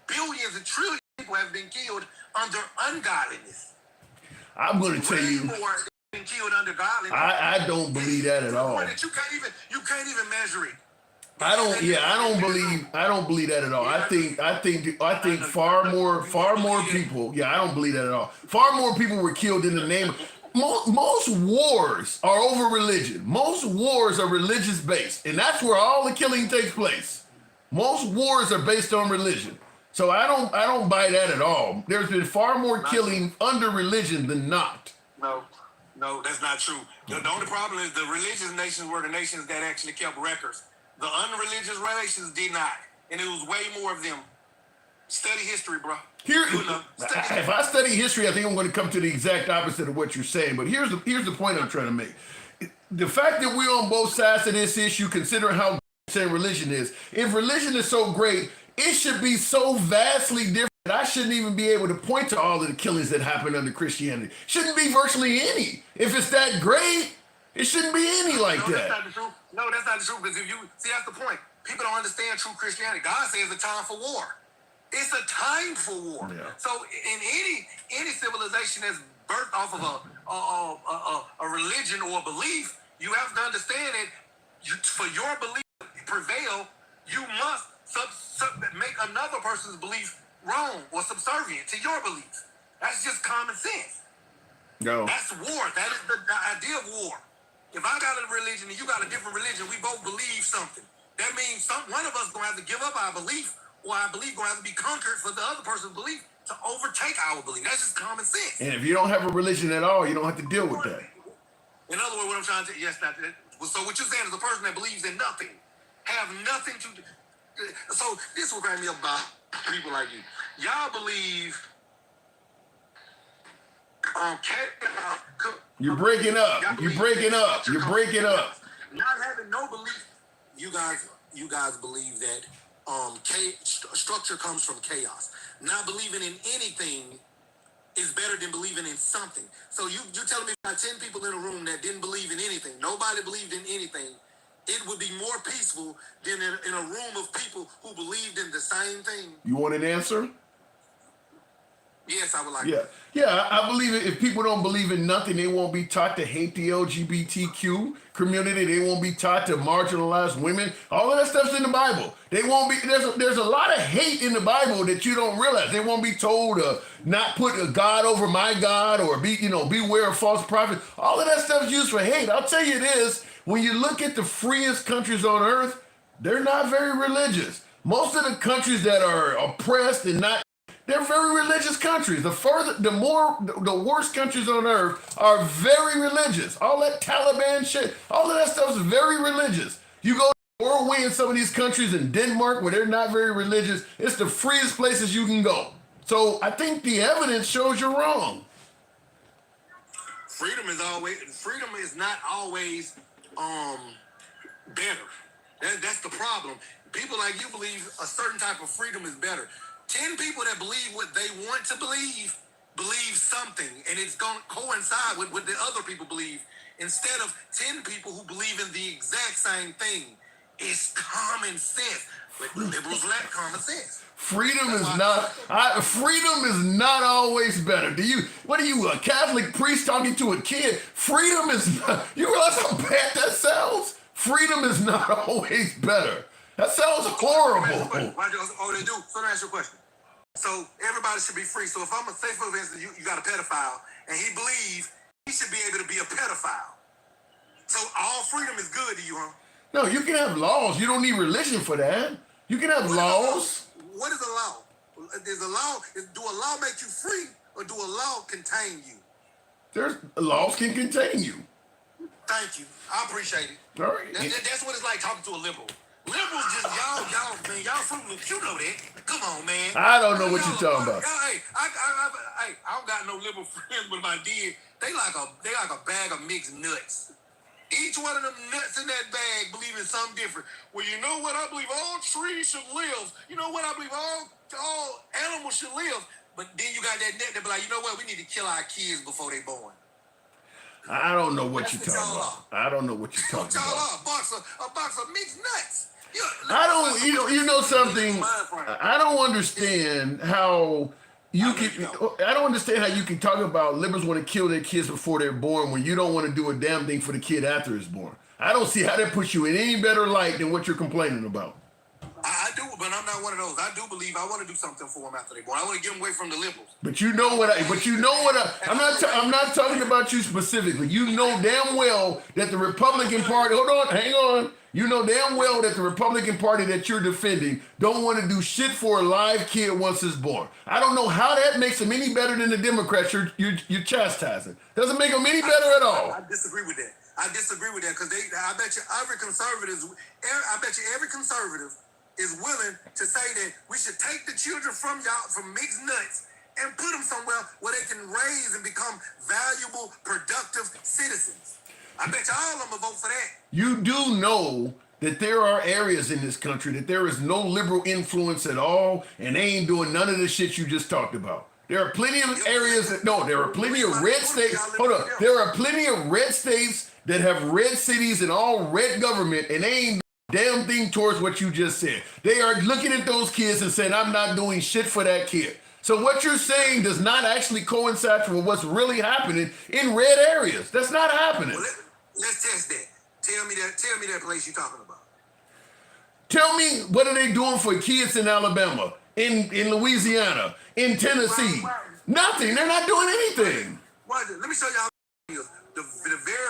S15: billions and trillions of people have been killed under ungodliness.
S1: I'm going to tell you.
S15: More been killed under godliness.
S1: I don't believe that at all.
S15: You can't even measure it.
S1: I don't believe that at all. I think far more people. Yeah, I don't believe that at all. Far more people were killed in the name of. Most wars are over religion. Most wars are religious based, and that's where all the killing takes place. Most wars are based on religion. So I don't buy that at all. There's been far more killing under religion than not.
S15: No, that's not true. The only problem is the religious nations were the nations that actually kept records. The unreligious nations did not, and it was way more of them. Study history, bro.
S1: If I study history, I think I'm going to come to the exact opposite of what you're saying. But here's the point I'm trying to make. The fact that we're on both sides of this issue, considering how great religion is, if religion is so great, it should be so vastly different that I shouldn't even be able to point to all of the killings that happened under Christianity. Shouldn't be virtually any. If it's that great, it shouldn't be any like that.
S15: That's not the truth. No, that's not the truth. Because that's the point. People don't understand true Christianity. God says it's a time for war. It's a time for war. Yeah. So in any civilization that's birthed off of a religion or a belief, you have to understand that for your belief to prevail, you must make another person's belief wrong or subservient to your beliefs. That's just common sense.
S1: No.
S15: That's war. That is the idea of war. If I got a religion and you got a different religion, we both believe something. That means one of us gonna have to give up our belief, or our belief gonna have to be conquered for the other person's belief to overtake our belief. That's just common sense.
S1: And if you don't have a religion at all, you don't have to deal with that.
S15: In other words, what I'm trying to so what you're saying is a person that believes in nothing, have nothing to do. So this will bring me up about people like you. Y'all believe
S1: You're breaking up. You're breaking up. You're breaking up.
S15: Not having no belief. You guys believe that structure comes from chaos. Not believing in anything is better than believing in something. So you're telling me if I had 10 people in a room that didn't believe in anything, nobody believed in anything, it would be more peaceful than in a room of people who believed in the same thing?
S1: You want an answer?
S15: Yes, I would like
S1: Yeah,
S15: that.
S1: yeah. I believe it. If people don't believe in nothing, they won't be taught to hate the LGBTQ community. They won't be taught to marginalize women. All of that stuff's in the Bible. They won't be. There's a lot of hate in the Bible that you don't realize. They won't be told to not put a God over my God or beware of false prophets. All of that stuff's used for hate. I'll tell you this: when you look at the freest countries on earth, they're not very religious. Most of the countries that are oppressed and not, they're very religious countries. The worst countries on earth are very religious. All that Taliban shit, all of that stuff is very religious. You go to Norway and some of these countries in Denmark where they're not very religious, it's the freest places you can go. So I think the evidence shows you're wrong.
S15: Freedom is not always better. That's the problem. People like you believe a certain type of freedom is better. 10 people that believe what they want to believe something, and it's going to coincide with what the other people believe, instead of 10 people who believe in the exact same thing. It's common sense, but liberals lack common sense.
S1: Freedom is not always better. What are you, a Catholic priest talking to a kid? Freedom is not, you realize how bad that sounds? Freedom is not always better. That sounds horrible.
S15: Oh, they do? So let me ask you a question. So everybody should be free. So if I'm a, say for instance, you got a pedophile, and he believes he should be able to be a pedophile. So all freedom is good to you, huh?
S1: No, you can have laws. You don't need religion for that. You can have laws.
S15: What is a law? Is a law? Do a law make you free, or do a law contain you?
S1: Laws can contain you.
S15: Thank you. I appreciate it.
S1: All right.
S15: That's what it's like talking to a liberal. Liberals just y'all fruitless. You know that. Come on, man.
S1: I don't know what you're talking about.
S15: Hey, I don't got no liberal friends, but if I did, they like a bag of mixed nuts. Each one of them nuts in that bag believe in something different. Well, you know what? I believe all trees should live. You know what? I believe all animals should live. But then you got that nut that be like, you know what? We need to kill our kids before they born.
S1: I don't know what you're talking about. I don't know what you're talking about.
S15: A box of mixed nuts.
S1: I don't, you know something, I don't understand how you can talk about liberals want to kill their kids before they're born when you don't want to do a damn thing for the kid after it's born. I don't see how that puts you in any better light than what you're complaining about.
S15: I do, but I'm not one of those. I do believe I want to do something for them after they're born. I want to get them away from the liberals.
S1: I'm not talking about you specifically. You know damn well that the Republican Party, hang on. You know damn well that the Republican Party that you're defending don't want to do shit for a live kid once it's born. I don't know how that makes them any better than the Democrats you're chastising. Doesn't make them any better at all.
S15: I disagree with that. Because I bet you every conservative is willing to say that we should take the children from mixed nuts and put them somewhere where they can raise and become valuable, productive citizens. I bet you all of them will vote for that.
S1: You do know that there are areas in this country that there is no liberal influence at all, and they ain't doing none of the shit you just talked about. There are plenty of areas there are plenty of red states. There are plenty of red states that have red cities and all red government, and they ain't damn thing towards what you just said. They are looking at those kids and saying, I'm not doing shit for that kid. So what you're saying does not actually coincide with what's really happening in red areas. That's not happening.
S15: Well, let's test that. Tell me that place you're talking about.
S1: Tell me, what are they doing for kids in Alabama, in Louisiana, in Tennessee? Nothing. They're not doing anything.
S15: Let me show y'all. The very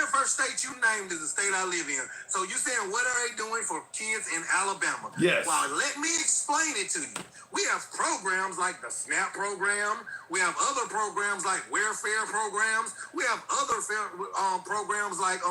S15: first state you named is the state I live in. So you saying what are they doing for kids in Alabama?
S1: Yes.
S15: Well, let me explain it to you. We have programs like the SNAP program. We have other programs like welfare programs. We have other programs like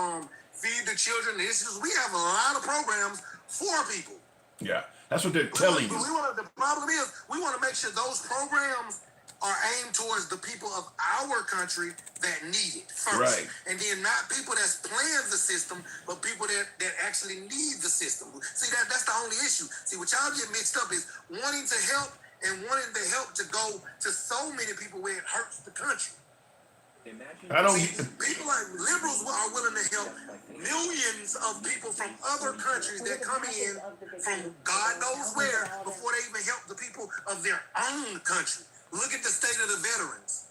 S15: Feed the Children. We have a lot of programs for people.
S1: Yeah, that's what they're telling you.
S15: The problem is we want to make sure those programs are aimed towards the people of our country that need it first.
S1: Right.
S15: And then not people that's playing the system, but people that actually need the system. See, that's the only issue. See, what y'all get mixed up is wanting to help and wanting the help to go to so many people where it hurts the country.
S1: I don't.
S15: People like liberals are willing to help millions of people from other countries that come in from God knows where before they even help the people of their own country. Look at the state of the veterans.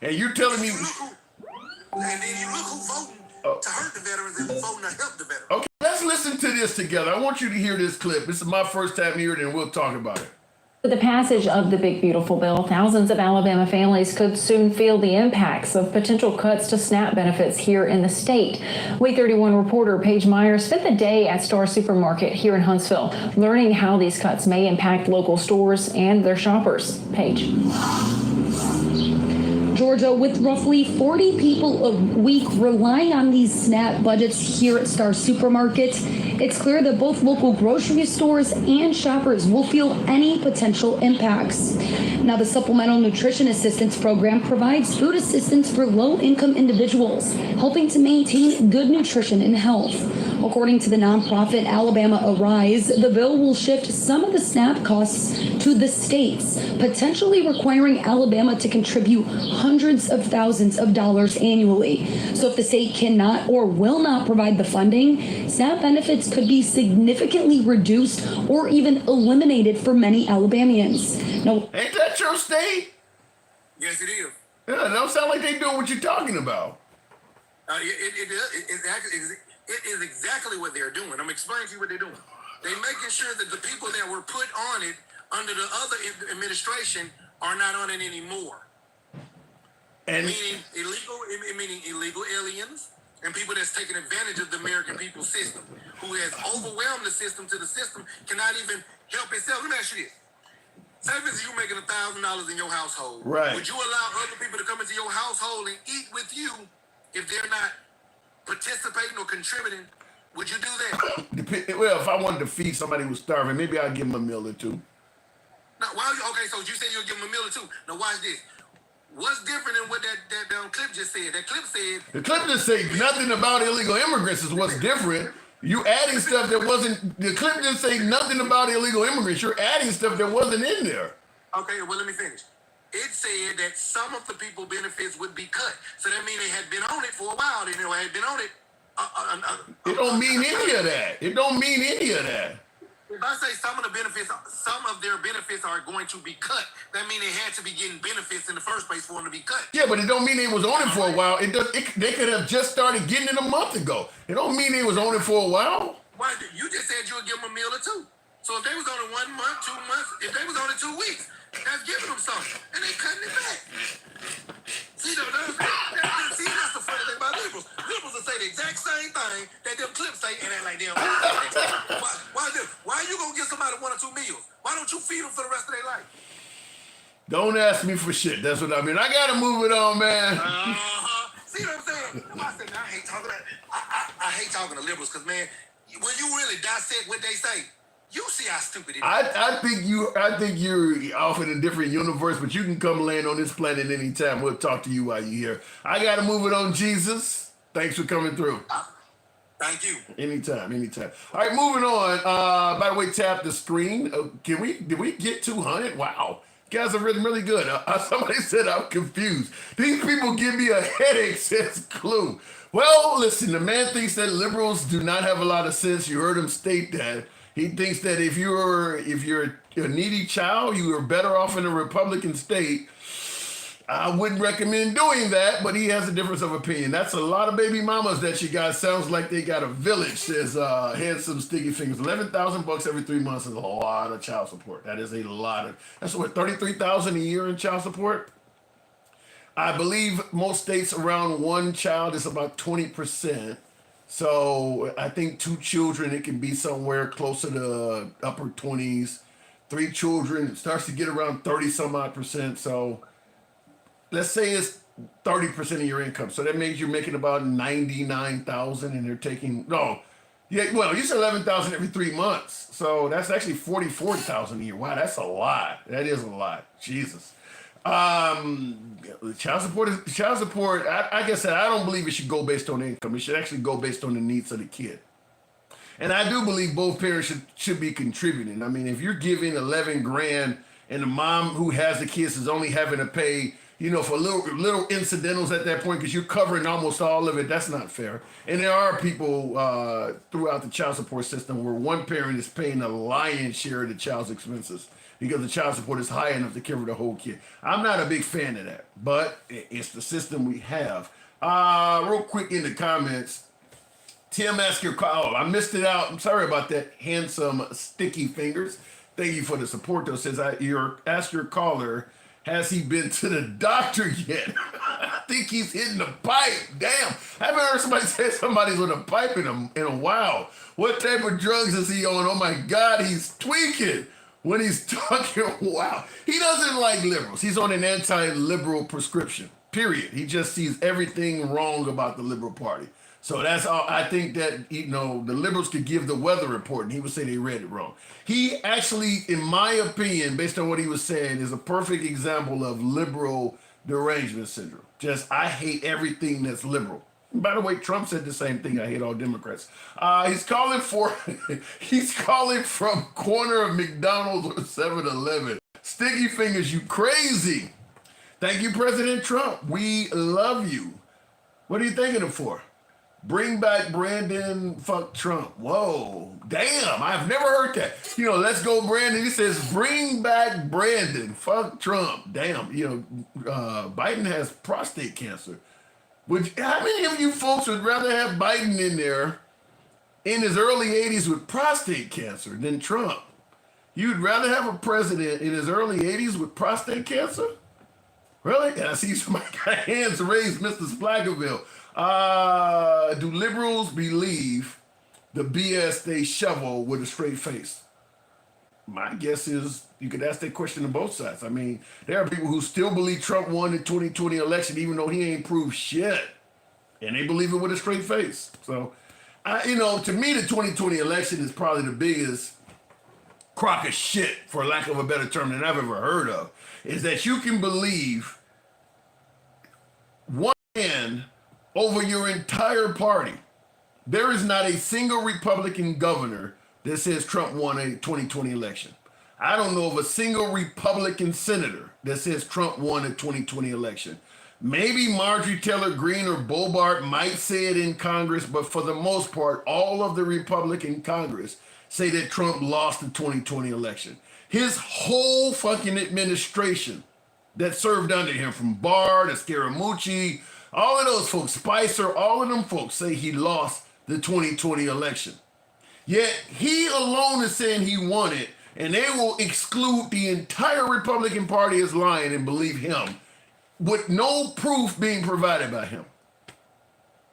S1: And you're telling me.
S15: And then you look who voting to hurt the veterans and voting to help the veterans.
S1: Okay, let's listen to this together. I want you to hear this clip. This is my first time hearing it, and we'll talk about it.
S16: With the passage of the Big Beautiful Bill, thousands of Alabama families could soon feel the impacts of potential cuts to SNAP benefits here in the state. WAAY 31 reporter Paige Meyer spent the day at Star Supermarket here in Huntsville, learning how these cuts may impact local stores and their shoppers. Paige.
S17: Georgia, with roughly 40 people a week relying on these SNAP budgets here at Star Supermarket, it's clear that both local grocery stores and shoppers will feel any potential impacts. Now, the Supplemental Nutrition Assistance Program provides food assistance for low-income individuals, helping to maintain good nutrition and health. According to the nonprofit Alabama Arise, the bill will shift some of the SNAP costs to the states, potentially requiring Alabama to contribute hundreds of thousands of dollars annually. So if the state cannot or will not provide the funding, SNAP benefits could be significantly reduced or even eliminated for many Alabamians. Now,
S1: ain't that your state?
S15: Yes, it is.
S1: Yeah, it don't sound like they doing what you're talking about.
S15: It is exactly what they're doing. I'm explaining to you what they're doing. They're making sure that the people that were put on it under the other administration are not on it anymore.
S1: And
S15: meaning illegal aliens and people that's taking advantage of the American people system, who has overwhelmed the system to the system cannot even help itself. Let me ask you this. Say if it's you making $1,000 in your household,
S1: right? Would
S15: you allow other people to come into your household and eat with you if they're not participating or contributing? Would you do that?
S1: Well, if I wanted to feed somebody who's starving, maybe I'd give them a meal or two.
S15: Now, okay, so you said you'll give them a meal or two. Now, watch this. What's different than what that clip just said? That clip said...
S1: The clip just said nothing about illegal immigrants is what's different. You adding stuff that wasn't... The clip didn't say nothing about illegal immigrants. You're adding stuff that wasn't in there.
S15: Okay, well, let me finish. It said that some of the people benefits would be cut. So that means they had been on it for a while. They had been on it.
S1: It don't mean any of that. It don't mean any of that.
S15: If I say some of their benefits are going to be cut, that means they had to be getting benefits in the first place for them to be cut.
S1: Yeah, but it don't mean they was on it for a while. They could have just started getting it a month ago. It don't mean they was on it for a while.
S15: Why? You just said you would give them a meal or two. So if they was on it 1 month, 2 months, if they was on it 2 weeks, that's giving them something, and they cutting it back. See, that's the funny thing about liberals. Liberals will say the exact same thing that them clips say, and they're like, damn. Why you gonna give somebody 1 or 2 meals? Why don't you feed them for the rest of their life?
S1: Don't ask me for shit. That's what I mean. I gotta move it on, man.
S15: See what I'm saying? I said, I hate talking. I hate talking to liberals because, man, when you really dissect what they say, you see how stupid it is.
S1: I think you're off in a different universe, but you can come land on this planet anytime. We'll talk to you while you're here. I gotta move it on, Jesus. Thanks for coming through.
S15: Thank you.
S1: Anytime. All right, moving on. By the way, tap the screen. Did we get 200? Wow. You guys are really good. Somebody said I'm confused. These people give me a headache, says Clue. Well, listen, the man thinks that liberals do not have a lot of sense. You heard him state that. He thinks that if you're a needy child, you are better off in a Republican state. I wouldn't recommend doing that, but he has a difference of opinion. That's a lot of baby mamas that you got. Sounds like they got a village, says Handsome Sticky Fingers. $11,000 every 3 months is a lot of child support. That is a lot of, that's what, $33,000 a year in child support? I believe most states around one child is about 20%. So I think 2 children, it can be somewhere closer to upper 20s. 3 children, it starts to get around 30 some odd percent. So let's say it's 30% of your income. So that means you're making about 99,000 and they're taking, you said 11,000 every 3 months. So that's actually 44,000 a year. Wow, that's a lot. That is a lot. Jesus. Child support, like I said, I don't believe it should go based on income. It should actually go based on the needs of the kid. And I do believe both parents should be contributing. I mean, if you're giving 11 grand and the mom who has the kids is only having to pay, for little incidentals at that point because you're covering almost all of it. That's not fair. And there are people throughout the child support system where one parent is paying the lion's share of the child's expenses because the child support is high enough to cover the whole kid. I'm not a big fan of that, but it's the system we have. Real quick in the comments, Tim asked your call. Oh, I missed it out. I'm sorry about that. Handsome sticky fingers. Thank you for the support though. Says ask your caller, has he been to the doctor yet? I think he's hitting the pipe. Damn. I haven't heard somebody say somebody's with a pipe in a while. What type of drugs is he on? Oh my God, he's tweaking when he's talking. Wow. He doesn't like liberals. He's on an anti-liberal prescription, period. He just sees everything wrong about the Liberal Party. So that's all. I think that, the liberals could give the weather report and he would say they read it wrong. He actually, in my opinion, based on what he was saying, is a perfect example of liberal derangement syndrome. Just, I hate everything that's liberal. By the way, Trump said the same thing. I hate all Democrats. He's calling from corner of McDonald's or 7-Eleven. Sticky fingers, you crazy. Thank you, President Trump. We love you. What are you thanking him for? Bring back Brandon, fuck Trump. Whoa, damn, I've never heard that. Let's go Brandon. He says, bring back Brandon, fuck Trump. Damn, Biden has prostate cancer. How many of you folks would rather have Biden in there in his early 80s with prostate cancer than Trump? You'd rather have a president in his early 80s with prostate cancer? Really? And I see somebody got hands raised, Mr. Splaggerville. Do liberals believe the BS they shovel with a straight face? My guess is you could ask that question on both sides. I mean, there are people who still believe Trump won the 2020 election, even though he ain't proved shit. And they believe it with a straight face. So, to me, the 2020 election is probably the biggest crock of shit, for lack of a better term, than I've ever heard of. Is that you can believe one man over your entire party. There is not a single Republican governor that says Trump won a 2020 election. I don't know of a single Republican senator that says Trump won a 2020 election. Maybe Marjorie Taylor Greene or Bobart might say it in Congress, but for the most part, all of the Republican Congress say that Trump lost the 2020 election. His whole fucking administration that served under him, from Barr to Scaramucci, all of those folks, Spicer, all of them folks say he lost the 2020 election. Yet he alone is saying he won it, and they will exclude the entire Republican Party as lying and believe him with no proof being provided by him.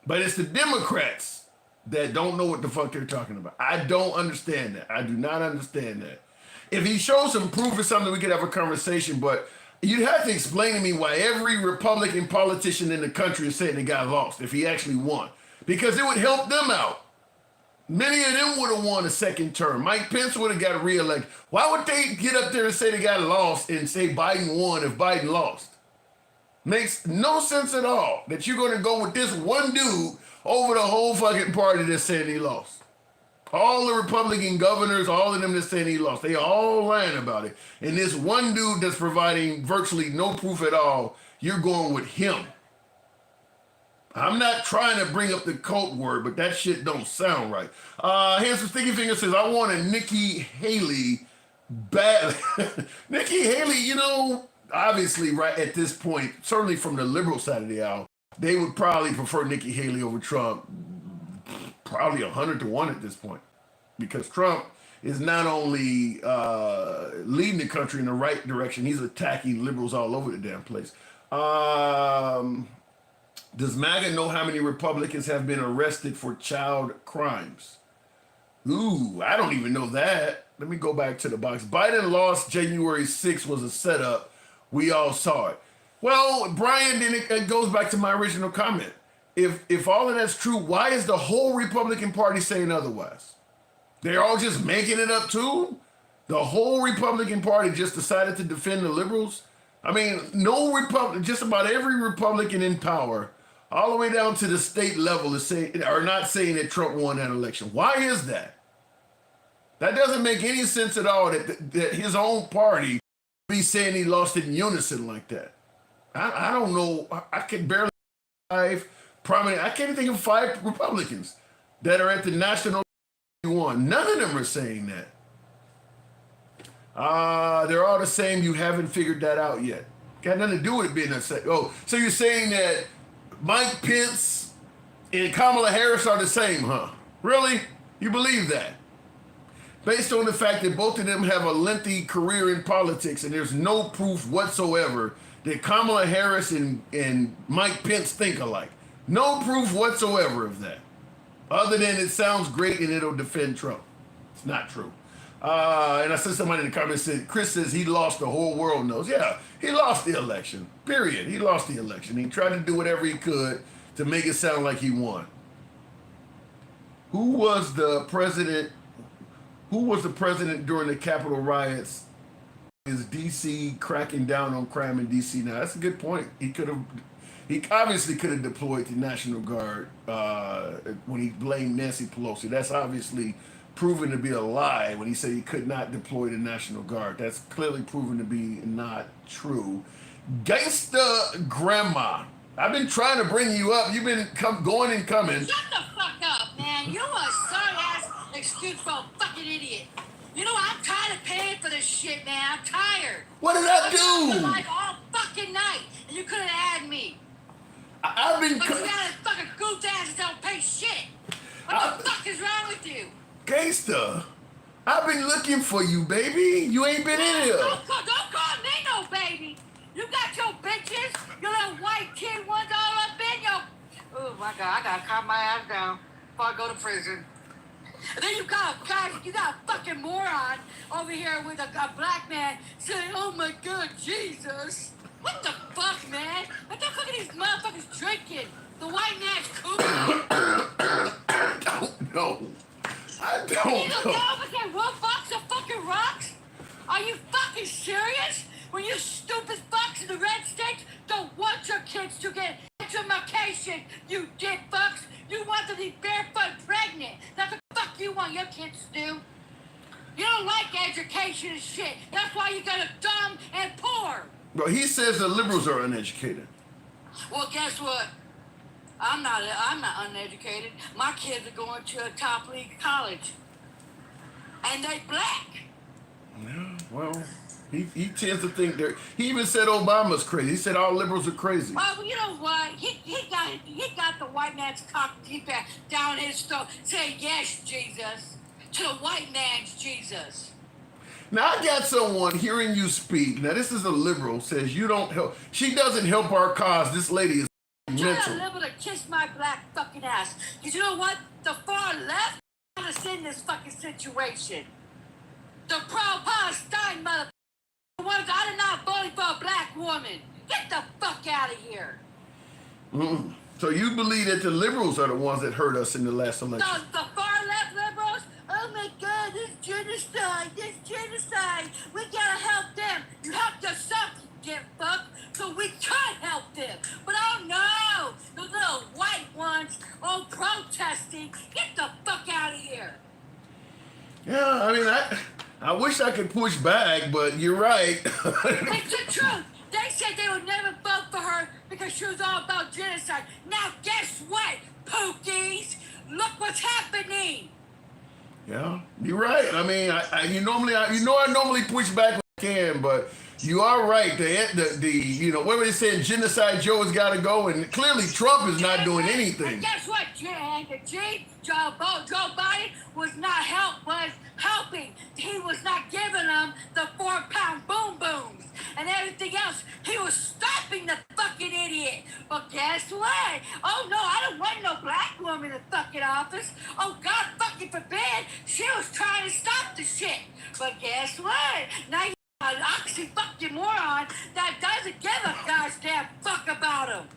S1: But it's the Democrats that don't know what the fuck they're talking about. I don't understand that. I do not understand that. If he shows some proof or something, we could have a conversation, but you'd have to explain to me why every Republican politician in the country is saying the guy lost if he actually won. Because it would help them out. Many of them would have won a second term. Mike Pence would have got reelected. Why would they get up there and say the guy lost and say Biden won if Biden lost? Makes no sense at all that you're going to go with this one dude over the whole fucking party that's saying he lost. All the Republican governors, all of them that's saying he lost, they all lying about it. And this one dude that's providing virtually no proof at all, you're going with him. I'm not trying to bring up the cult word, but that shit don't sound right. Handsome Sticky Finger says, I want a Nikki Haley bad. Nikki Haley, obviously right at this point, certainly from the liberal side of the aisle, they would probably prefer Nikki Haley over Trump, probably 100-1 at this point, because Trump is not only leading the country in the right direction, he's attacking liberals all over the damn place. Does MAGA know how many Republicans have been arrested for child crimes? Ooh, I don't even know that. Let me go back to the box. Biden lost January 6th was a setup. We all saw it. Well, Brian, then it goes back to my original comment. If all of that's true, why is the whole Republican Party saying otherwise? They're all just making it up too? The whole Republican Party just decided to defend the liberals? I mean, just about every Republican in power, all the way down to the state level, are not saying that Trump won that election. Why is that? That doesn't make any sense at all that his own party be saying he lost in unison like that. I don't know. I can barely five prominent. I can't think of 5 Republicans that are at the national one. None of them are saying that. They're all the same. You haven't figured that out yet. Got nothing to do with it being a oh. So you're saying that Mike Pence and Kamala Harris are the same, huh? Really? You believe that? Based on the fact that both of them have a lengthy career in politics, and there's no proof whatsoever that Kamala Harris and Mike Pence think alike. No proof whatsoever of that. Other than it sounds great and it'll defend Trump. It's not true. And I said somebody in the comments said, Chris says he lost, the whole world knows. Yeah, he lost the election, period. He lost the election. He tried to do whatever he could to make it sound like he won. Who was the president during the Capitol riots? Is DC cracking down on crime in DC now? That's a good point. He obviously could have deployed the National Guard when he blamed Nancy Pelosi. That's obviously proven to be a lie when he said he could not deploy the National Guard. That's clearly proven to be not true. Gangsta Grandma, I've been trying to bring you up. You've been going and coming.
S18: Shut the fuck up, man. You are a sorry-ass excuse for a fucking idiot. You know, I'm tired of paying for this shit, man. I'm tired.
S1: What did I do?
S18: Like all fucking night, and you could have had me.
S1: I've been.
S18: But you got a fucking goof ass that don't pay shit. What the fuck is wrong with you?
S1: Gangsta, I've been looking for you, baby. You ain't been in here.
S18: Don't call me no baby. You got your bitches, your little white kid ones all up in your... Oh my God, I gotta calm my ass down before I go to prison. And then you got a fucking moron over here with a black man saying, oh my God, Jesus. What the fuck, man? What the fuck are these motherfuckers drinking? The white man's cooking?
S1: I don't know.
S18: You don't know if they box of fucking rocks? Are you fucking serious? When you stupid fucks in the red states don't want your kids to get education, you dick fucks. You want them to be barefoot pregnant. That's what the fuck you want your kids to do. You don't like education and shit. That's why you got a dumb and poor.
S1: Bro, he says the liberals are uneducated.
S18: Well, guess what? I'm not uneducated. My kids are going to a top league college. And they black.
S1: Yeah, well, he tends to think he even said Obama's crazy. He said all liberals are crazy.
S18: Well, you know what? He got the white man's cock deep down his throat. Say yes, Jesus, to the white man's Jesus.
S1: Now I got someone hearing you speak. Now this is a liberal, says you don't help. She doesn't help our cause. This lady is mental.
S18: You're able to kiss my black fucking ass. Cause you know what? The far left got us in this fucking situation. The pro-Palestine motherfuckers. The ones I did not voting for a black woman. Get the fuck out of here.
S1: So you believe that the liberals are the ones that hurt us in the last election?
S18: No, the far left liberals? Oh my God, this genocide. We gotta help them. You help yourself, you get fucked, so we can help them. But oh no, those little white ones all protesting. Get the fuck out of here.
S1: Yeah, I mean, I wish I could push back, but you're right.
S18: It's the truth. They said they would never vote for her because she was all about genocide. Now guess what, pookies? Look what's happening.
S1: Yeah, you're right. I mean, I normally push back when I can, but you are right. The what were they saying? Genocide Joe has got to go, and clearly Trump is not doing anything.
S18: And guess what, Joe Biden was helping. He was not giving them the 4-pound boom booms and everything else. He was stopping the fucking idiot. But guess what? Oh no, I don't want no black woman in fucking office. Oh God fucking forbid. She was trying to stop the shit. But guess what? Now you got an oxy fucking moron that doesn't give a goddamn fuck about him.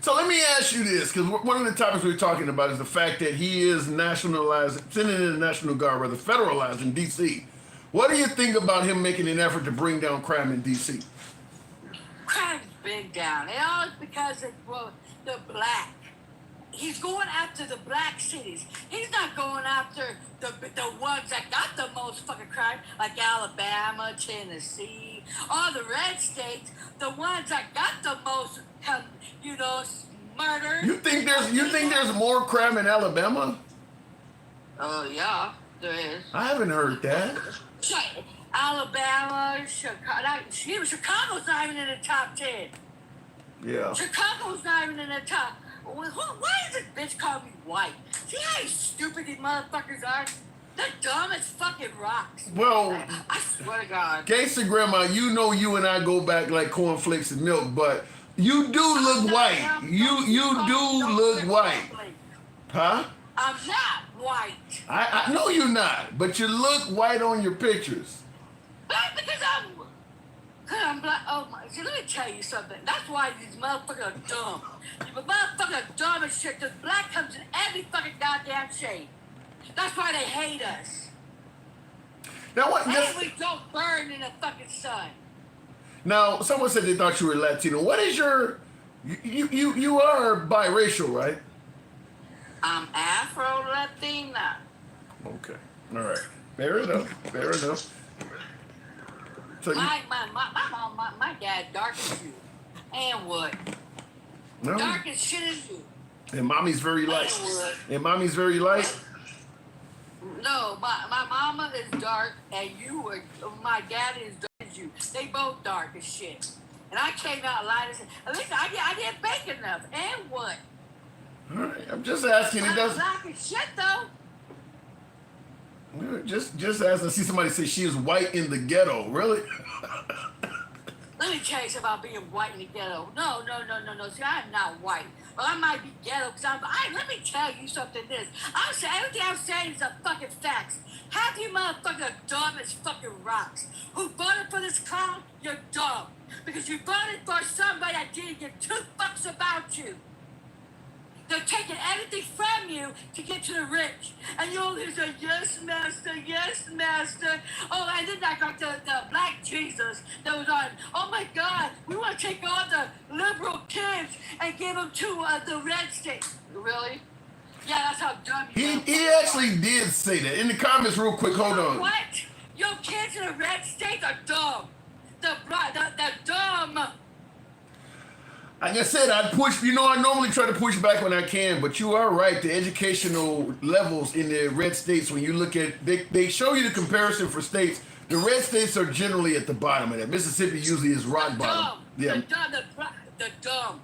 S1: So let me ask you this, because one of the topics we're talking about is the fact that he is sending in the National Guard, rather federalizing DC. What do you think about him making an effort to bring down crime in DC?
S18: Crime's been down. It all is because the black
S14: he's going after the black cities. He's not going after the ones that got the most fucking crime, like Alabama, Tennessee, all the red states. The ones that got the most, murder.
S1: You think there's more crime in Alabama?
S14: Oh yeah, there is.
S1: I haven't heard that.
S14: Alabama, Chicago's not even in the top 10.
S1: Yeah.
S14: Chicago's not even in the top. Why does this bitch call me white? See how stupid these motherfuckers are? They're dumb as fucking rocks.
S1: Well,
S14: I swear to God.
S1: Gangsta Grandma, you and I go back like cornflakes and milk, but you do look white. You do look white. Huh?
S14: I'm not white.
S1: I know you're not, but you look white on your pictures.
S14: Because I'm black. Oh my! See, let me tell you something. That's why these motherfuckers are dumb. These motherfuckers are dumb as shit. Because black comes in every fucking goddamn shade. That's why they hate us.
S1: Now what?
S14: And we don't burn in the fucking sun.
S1: Now, someone said they thought you were Latino. What is your? You are biracial, right?
S14: I'm Afro-Latina.
S1: Okay. All right. Fair enough. Fair enough. So
S14: my dad dark as you. And what?
S1: No.
S14: Dark as shit as you.
S1: And mommy's very light. And mommy's very light.
S14: No, my mama is dark, and my dad is dark as you. They both dark as shit. And I came out light as at least I didn't bake enough. And what?
S1: All right. I'm just asking. It doesn't.
S14: Black as shit though.
S1: Just as I see somebody say she is white in the ghetto. Really?
S14: Let me tell you something about being white in the ghetto. No. See, I'm not white. Well, I might be ghetto because let me tell you something. Everything I'm saying is a fucking facts. Half you motherfuckers are dumb as fucking rocks. Who voted for this clown? You're dumb. Because you voted for somebody that didn't give two fucks about you. They're taking everything from you to get to the rich. And you always say, yes, master, yes, master. Oh, and then I got the black Jesus that was on, oh my God, we want to take all the liberal kids and give them to the red state. Really? Yeah, that's how dumb you are.
S1: He actually did say that. In the comments real quick, hold on.
S14: What? Your kids in the red state are dumb. They're dumb.
S1: Like I said, I normally try to push back when I can, but you are right. The educational levels in the red states, when you look at, they show you the comparison for states. The red states are generally at the bottom of that. Mississippi usually is rock bottom. Yeah.
S14: The dumb.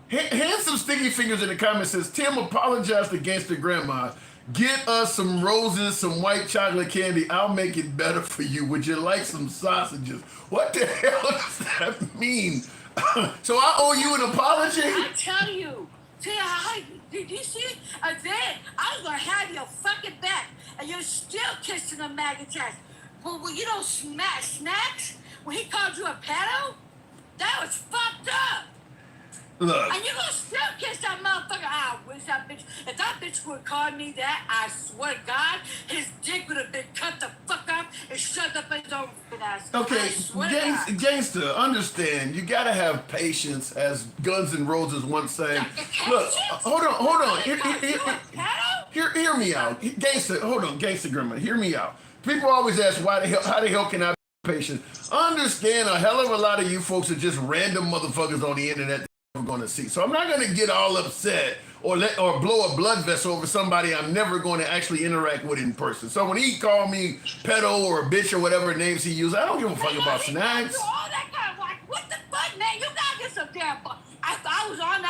S1: Hand some sticky fingers in the comments. Says, Tim, apologize to Gangsta Grandma. Get us some roses, some white chocolate candy. I'll make it better for you. Would you like some sausages? What the hell does that mean? So I owe you an apology?
S14: I tell you. Did you see it? Then I was going to have your fucking back, and you're still kissing a MAGA chest. Well, snacks? When he called you a pedo? That was fucked up.
S1: Look.
S14: And you're going to still kiss that motherfucker. I wish that bitch, if that bitch would have called me that, I swear to God, his dick would have been cut the fuck off and shoved up his own ass.
S1: Okay, Gangsta, understand, you gotta have patience, as Guns N' Roses once sang. Look, hold on. Hear me out. Gangsta, hold on, Gangsta Grandma, hear me out. People always ask, how the hell can I be patient? Understand, a hell of a lot of you folks are just random motherfuckers on the internet we're going to see. So I'm not going to get all upset or blow a blood vessel over somebody I'm never going to actually interact with in person. So when he called me pedo or a bitch or whatever names he used, I don't give a fuck about snacks.
S14: All that kind of like, what the fuck, man? You gotta get some damn. If I was on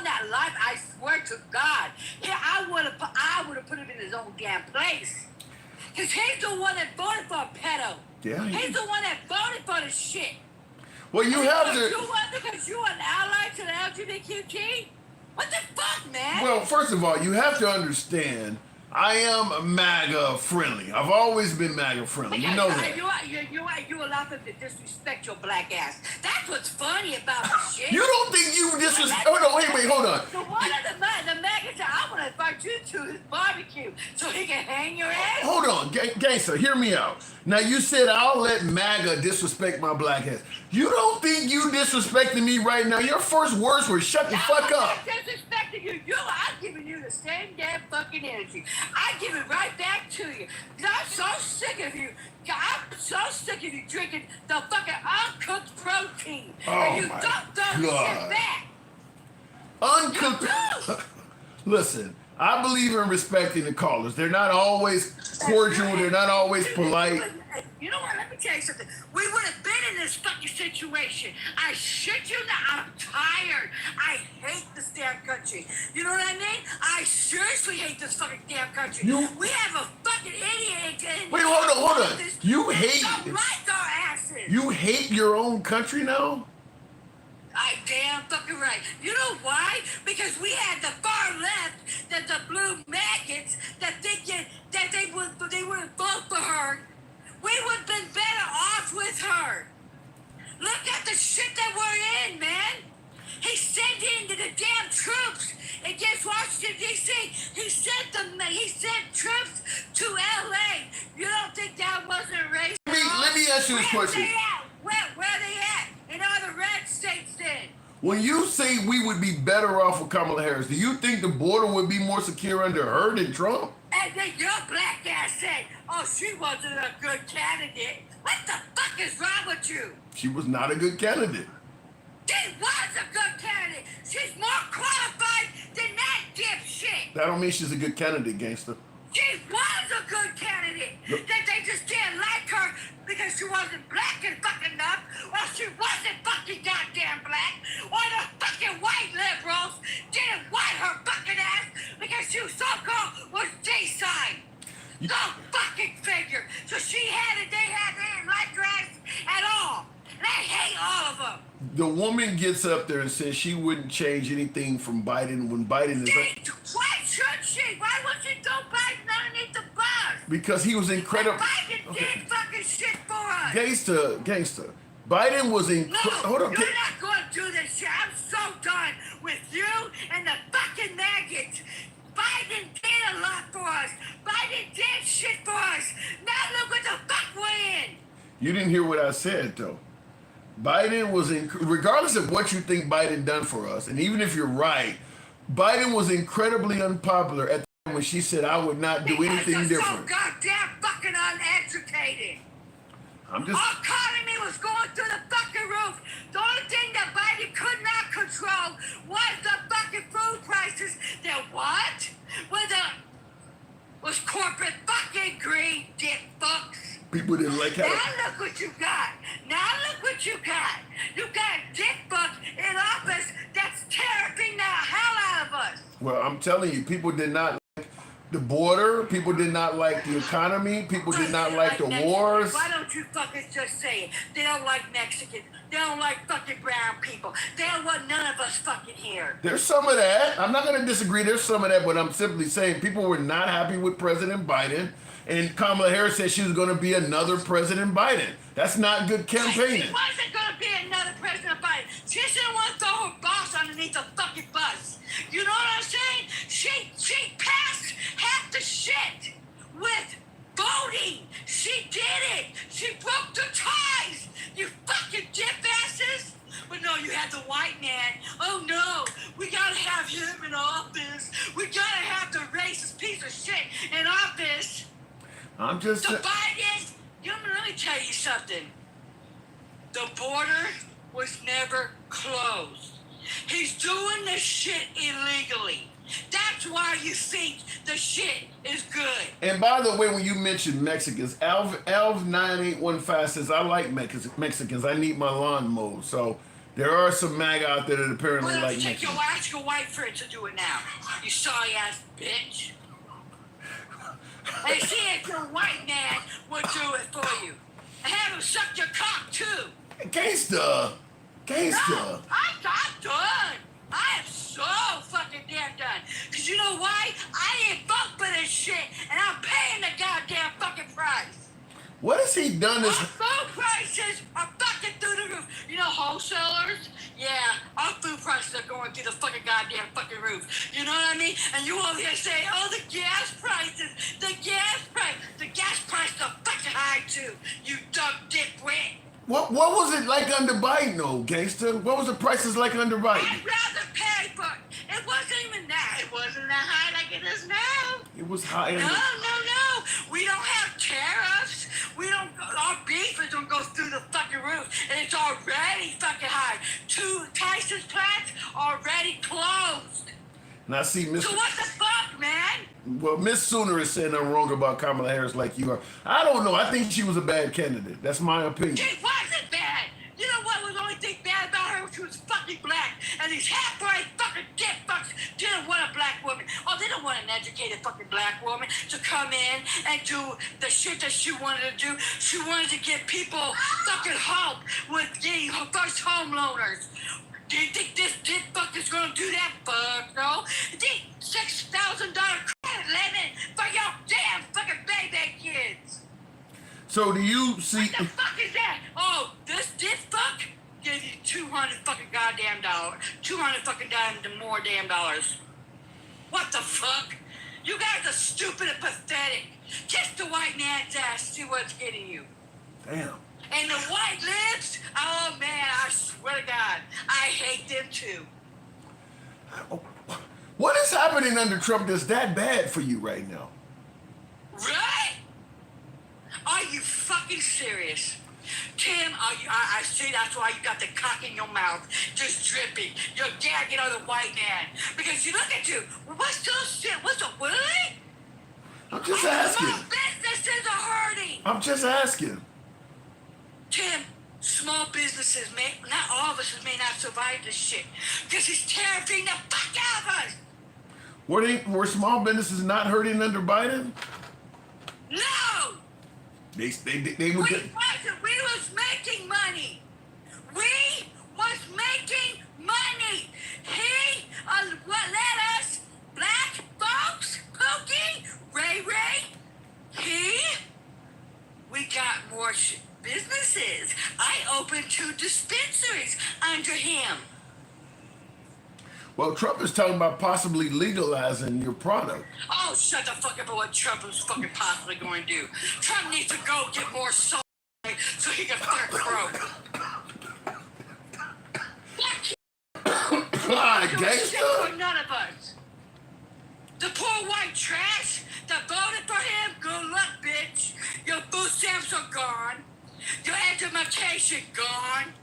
S14: that live, I swear to God, I would have put him in his own damn place. Cause he's the one that voted for a pedo.
S1: Yeah.
S14: He's the one that voted for the shit.
S1: Well, you have to.
S14: Because you're an ally to the LGBTQ? What the fuck, man?
S1: Well, first of all, you have to understand, I am MAGA friendly. I've always been MAGA friendly. You know that.
S14: You allow them to disrespect your black ass. That's what's funny about the shit.
S1: You don't think you disrespect? Hold on, wait, hold on.
S14: So one of the MAGA said, I want to invite you to his barbecue so he can hang your ass.
S1: Hold on, gangster, hear me out. Now you said I'll let MAGA disrespect my black ass. You don't think you disrespecting me right now? Your first words were shut the fuck up.
S14: I'm disrespecting you. I'm giving you the same damn fucking energy. I give it right back to you. 'Cause I'm so sick of you. I'm so sick of you drinking the fucking uncooked protein. And you
S1: my
S14: don't throw
S1: God.
S14: shit back.
S1: Uncooked. Listen, I believe in respecting the callers. They're not always cordial. They're not always polite.
S14: You know what? Let me tell you something. We would have been in this fucking situation. I shit you not. I'm tired. I hate this damn country. You know what I mean? I seriously hate this fucking damn country. We have a fucking idiot.
S1: Wait, hold on. You hate.
S14: Don't like our asses.
S1: You hate your own country now?
S14: I damn fucking right. You know why? Because we had the far left, that the blue maggots, that thinking that they wouldn't vote for her. We would have been better off with her. Look at the shit that we're in, man. He sent in the damn troops against Washington DC. He sent troops to LA. You don't think that wasn't racist?
S1: Let me ask you this question.
S14: Where they at? In other red states then?
S1: When you say we would be better off with Kamala Harris, do you think the border would be more secure under her than Trump?
S14: And then your black ass said, oh, she wasn't a good candidate. What the fuck is wrong with you?
S1: She was not a good candidate.
S14: She was a good candidate. She's more qualified than that dipshit.
S1: That don't mean she's a good candidate, gangster.
S14: She was a good candidate. That they just didn't like her because she wasn't black and fucking enough, or she wasn't fucking goddamn black, or the fucking white liberals didn't want her fucking ass because she so-called was G-side. Go fucking figure. So they didn't like her ass at all. And I hate all of them.
S1: The woman gets up there and says she wouldn't change anything from Biden when Biden is...
S14: Why should she? Why would she throw Biden underneath the bus?
S1: Because he was incredible.
S14: Biden did fucking shit for us.
S1: Gangster. Biden was incredible.
S14: No,
S1: Hold on.
S14: you're not going to do this shit. I'm so done with you and the fucking maggots. Biden did a lot for us. Biden did shit for us. Now look what the fuck we're in.
S1: You didn't hear what I said, though. Biden was, regardless of what you think Biden done for us, and even if you're right, Biden was incredibly unpopular at the time when she said, I would not do anything different.
S14: So goddamn fucking uneducated. Our economy was going through the fucking roof. The only thing that Biden could not control was the fucking food prices. Then what? Was corporate fucking greed, dick fucks.
S1: People didn't like how...
S14: Now look what you got. You got dick fuck in office that's terroring the hell out of us.
S1: Well, I'm telling you, people did not like the border. People did not like the economy. People did not like the wars.
S14: Why don't you fucking just say it? They don't like Mexicans. They don't like fucking brown people. They don't want none of us fucking here.
S1: There's some of that. I'm not going to disagree. There's some of that, but I'm simply saying people were not happy with President Biden. And Kamala Harris said she was going to be another President Biden. That's not good campaigning.
S14: She wasn't going to be another President Biden. She didn't want to throw her boss underneath the fucking bus. You know what I'm saying? She passed half the shit with voting. She did it. She broke the ties. You fucking dip asses. But no, you had the white man. Oh no, we gotta have him in office. We gotta have the racist piece of shit in office.
S1: I'm just...
S14: The Biden, let me tell you something. The border was never closed. He's doing this shit illegally. That's why you think the shit is good.
S1: And by the way, when you mentioned Mexicans, Alv9815 says, I like Mexicans. I need my lawn mowed. So there are some MAGA out there that apparently like Mexicans.
S14: Ask your white friend to do it now. You sorry ass bitch. Hey, see if your white man would do it for you. And have him suck your cock too.
S1: Gangsta.
S14: No, I'm done. I am so fucking damn done. Cause you know why? I didn't vote for this shit, and I'm paying the goddamn fucking price.
S1: What has he done this?
S14: Our food prices are fucking through the roof. You know, wholesalers, Yeah, our food prices are going through the fucking goddamn fucking roof. You know what I mean? And you over here saying, oh, the gas prices, the gas prices are fucking high too. You dumb dipwit.
S1: What was it like under Biden, though, gangster? What was the prices like under Biden?
S14: I'd rather pay for it. It wasn't even that. It wasn't that high like it is now.
S1: It was high.
S14: No. We don't have tariffs. We don't. Our beef don't go through the fucking roof, and it's already fucking high. 2 Tyson's plants already closed.
S1: Now, see, Miss.
S14: So what the fuck, man?
S1: Well, Miss Sooner is saying I'm wrong about Kamala Harris like you are. I don't know. I think she was a bad candidate. That's my opinion.
S14: She wasn't bad. You know what was the only thing bad about her? She was fucking black. And these half-brained fucking dick fucks didn't want a black woman. Oh, they don't want an educated fucking black woman to come in and do the shit that she wanted to do. She wanted to give people fucking hope with getting her first homeowners. Do you think this dick fuck is gonna do that? Fuck no. The $6,000 credit limit for your damn fucking baby kids.
S1: So do you see?
S14: What the fuck is that? Oh, this fuck gave you 200 fucking goddamn dollars. 200 fucking more damn dollars. What the fuck? You guys are stupid and pathetic. Kiss the white man's ass, see what's getting you.
S1: Damn.
S14: And the white lips, oh man, I swear to God, I hate them too.
S1: What is happening under Trump that's that bad for you right now?
S14: Right? Are you fucking serious? Tim, I see that's why you got the cock in your mouth, just dripping. You're gagging on the white man. Because you look at you, what's those shit? What's the what?
S1: I'm just asking.
S14: Small businesses are hurting.
S1: I'm just asking.
S14: Tim, small businesses, not all of us may not survive this shit. Because he's terrifying the fuck out of us.
S1: Were small businesses not hurting under Biden?
S14: No!
S1: They
S14: We was making money. We was making money. He let us, black folks, Pookie, Ray, we got more businesses. I opened 2 dispensaries under him.
S1: Well, Trump is talking about possibly legalizing your product.
S14: Oh, shut the fuck up about what Trump is fucking possibly going to do. Trump needs to go get more salt so he can start croak.
S1: God, gangster.
S14: For none of us. The poor white trash that voted for him, good luck, bitch. Your food stamps are gone. Your education gone.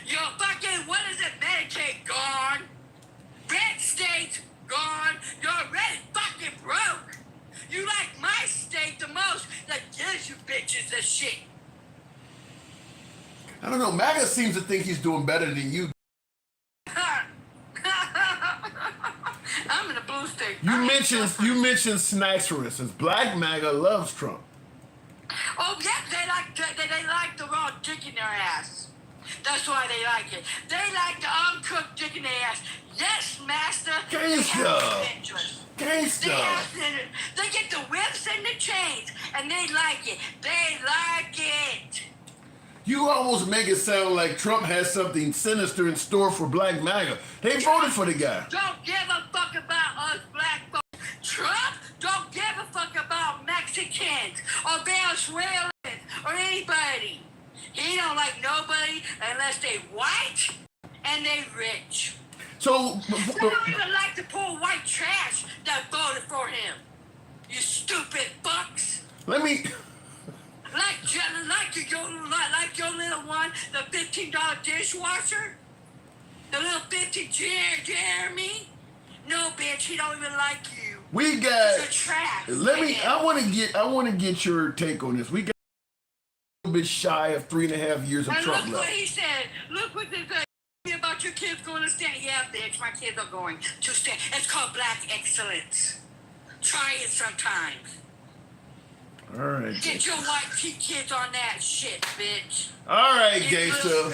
S14: Your fucking, what is it, Medicaid gone. Red state gone. You're already fucking broke. You like my state the most that gives you bitches this shit.
S1: I don't know. MAGA seems to think he's doing better than you.
S14: I'm in a blue state.
S1: You mentioned snacks, for instance. Black MAGA loves Trump.
S14: Oh yeah, they like the raw dick in their ass. That's why they like it. They like the uncooked dick in their ass. Yes, master.
S1: Gangsta.
S14: They get the whips and the chains, and they like it. They like it.
S1: You almost make it sound like Trump has something sinister in store for Black MAGA. They voted for the guy.
S14: Don't give a fuck about us black folks. Trump don't give a fuck about Mexicans or Venezuelans or anybody. He don't like nobody unless they white and they rich.
S1: So
S14: they don't even like the poor white trash that voted for him. You stupid fucks.
S1: Let me.
S14: Like your little one, the $15 dishwasher, the little Jeremy. No, bitch, he don't even like you.
S1: We got.
S14: You're trash.
S1: I want to get your take on this. We got a little bit shy of 3.5 years of
S14: and
S1: Trump
S14: look
S1: left.
S14: what he said. Look what they said about your kids going to stand. Yeah, bitch, my kids are going to stand. It's called black excellence. Try it sometimes.
S1: All right.
S14: Get your white kids on that shit, bitch.
S1: All right, gangsta.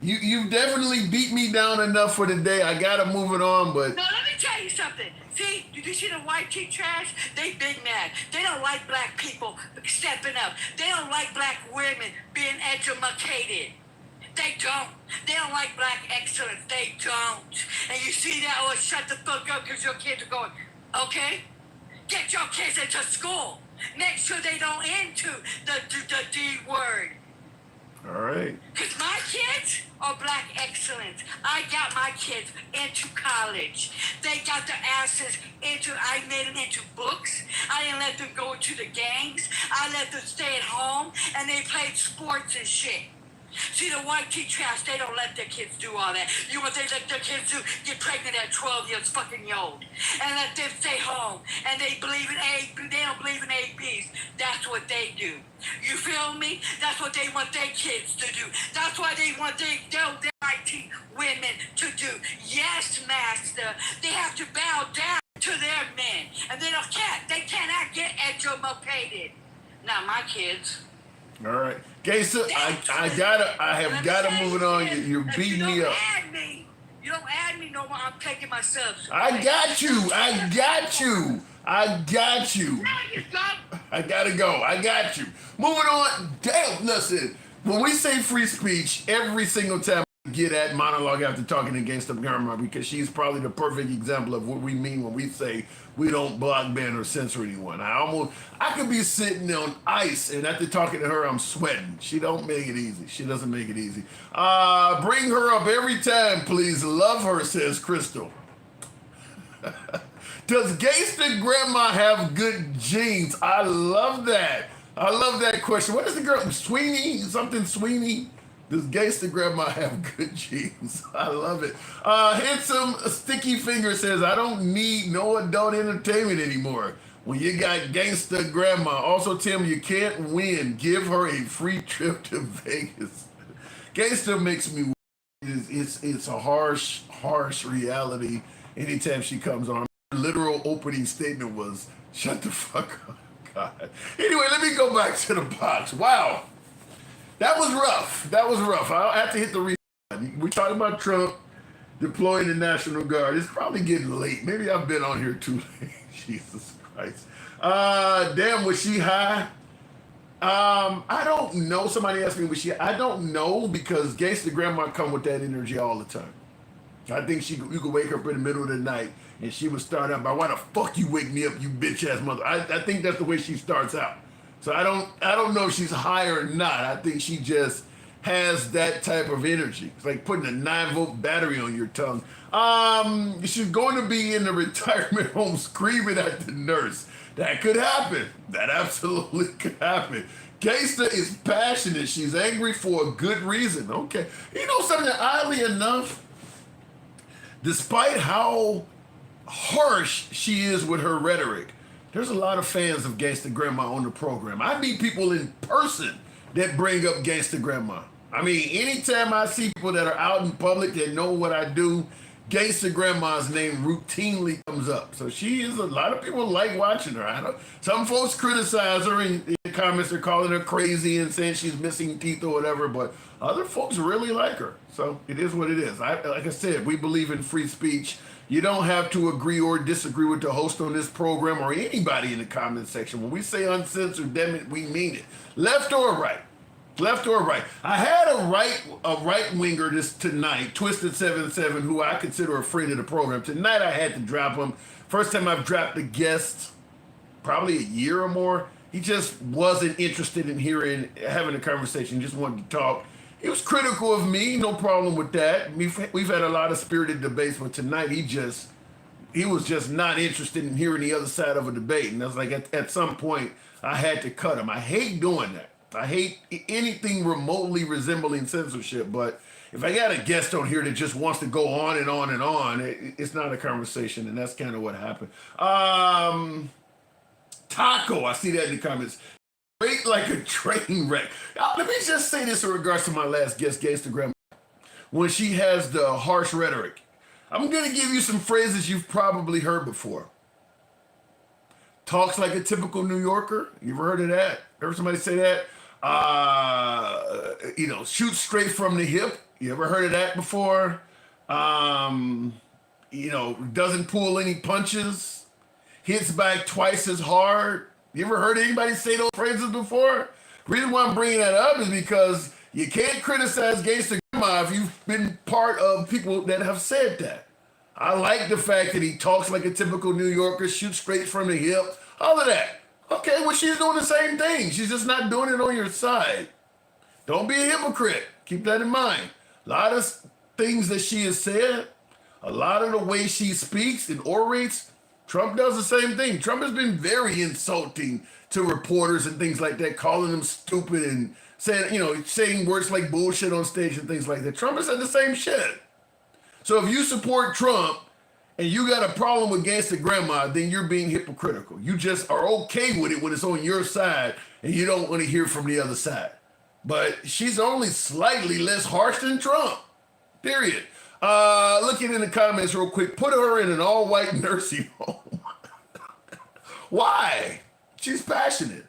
S1: You definitely beat me down enough for today. I gotta move it on, but.
S14: No, let me tell you something. See, did you see the white tea trash? They big mad. They don't like black people stepping up. They don't like black women being educated. They don't. They don't like black excellence. They don't. And you see that? Oh, shut the fuck up because your kids are going, okay? Get your kids into school. Make sure they don't into the D word.
S1: All right.
S14: Because my kids are black excellence. I got my kids into college. They got their asses into, I made them into books. I didn't let them go to the gangs. I let them stay at home and they played sports and shit. See, the white trash, they don't let their kids do all that. You know what they let their kids do? Get pregnant at 12 years fucking old. And let them stay home. And they believe in they don't believe in ABs. That's what they do. You feel me? That's what they want their kids to do. That's why they want their IT women to do. Yes, master. They have to bow down to their men. And they cannot get educated. Not my kids.
S1: All right. Gangsta, I have got to move it on. You're beating me up.
S14: You don't add me no more. I'm taking myself.
S1: I got you. I got you. I got you.
S14: No, you don't.
S1: I got to go. I got you. Moving on. Damn, listen. When we say free speech, every single time we get at monologue after talking against the grandma, because she's probably the perfect example of what we mean when we say we don't block, ban, or censor anyone. I could be sitting on ice, and after talking to her, I'm sweating. She don't make it easy. She doesn't make it easy. Bring her up every time, please. Love her, says Crystal. Does Gangsta Grandma have good genes? I love that. I love that question. What is the girl? Sweeney? Something Sweeney? Does Gangsta Grandma have good genes? I love it. Handsome Sticky Finger says, I don't need no adult entertainment anymore when you got Gangsta Grandma. Also, Tim, you can't win. Give her a free trip to Vegas. Gangsta makes me, it's a harsh reality anytime she comes on. Her literal opening statement was, shut the fuck up. God. Anyway, let me go back to the box. Wow. That was rough. That was rough. I'll have to hit the reset. We're talking about Trump deploying the National Guard. It's probably getting late. Maybe I've been on here too late. Jesus Christ. Damn, was she high? I don't know. Somebody asked me, was she? I don't know, because Gangsta Grandma come with that energy all the time. I think you could wake her up in the middle of the night and she would start out by, why the fuck you wake me up, you bitch ass mother. I think that's the way she starts out. So I don't know if she's high or not. I think she just has that type of energy. It's like putting a 9-volt battery on your tongue. She's going to be in the retirement home screaming at the nurse. That could happen. That absolutely could happen. Gangsta is passionate. She's angry for a good reason. Okay. You know something, oddly enough, despite how harsh she is with her rhetoric, there's a lot of fans of Gangsta Grandma on the program. I meet people in person that bring up Gangsta Grandma. I mean, anytime I see people that are out in public that know what I do, Gangsta Grandma's name routinely comes up. So she is, a lot of people like watching her. Some folks criticize her in the comments. They're calling her crazy and saying she's missing teeth or whatever, but other folks really like her. So it is what it is. Like I said, we believe in free speech. You don't have to agree or disagree with the host on this program or anybody in the comment section. When we say uncensored, damn it, we mean it. Left or right? Left or right? I had a right winger tonight, Twisted77, who I consider a friend of the program. Tonight I had to drop him. First time I've dropped a guest, probably a year or more. He just wasn't interested in having a conversation. He just wanted to talk. He was critical of me, no problem with that. We've had a lot of spirited debates, but tonight he was just not interested in hearing the other side of a debate. And I was like, at some point, I had to cut him. I hate doing that. I hate anything remotely resembling censorship, but if I got a guest on here that just wants to go on and on and on, it's not a conversation, and that's kind of what happened. Taco, I see that in the comments. Great like a train wreck. Let me just say this in regards to my last guest, Gangsta Grandma. When she has the harsh rhetoric, I'm going to give you some phrases you've probably heard before. Talks like a typical New Yorker. You ever heard of that? Heard somebody say that? Shoot straight from the hip. You ever heard of that before? Doesn't pull any punches. Hits back twice as hard. You ever heard anybody say those phrases before? The reason why I'm bringing that up is because you can't criticize Gangsta grandma if you've been part of people that have said that. I like the fact that he talks like a typical New Yorker, shoots straight from the hip, all of that. Okay, well, she's doing the same thing. She's just not doing it on your side. Don't be a hypocrite. Keep that in mind. A lot of things that she has said, a lot of the way she speaks and orates, Trump does the same thing. Trump has been very insulting to reporters and things like that, calling them stupid and saying words like bullshit on stage and things like that. Trump has said the same shit. So if you support Trump and you got a problem with gangster grandma, then you're being hypocritical. You just are okay with it when it's on your side and you don't want to hear from the other side. But she's only slightly less harsh than Trump, period. Looking in the comments real quick, put her in an all-white nursing home. Why? She's passionate.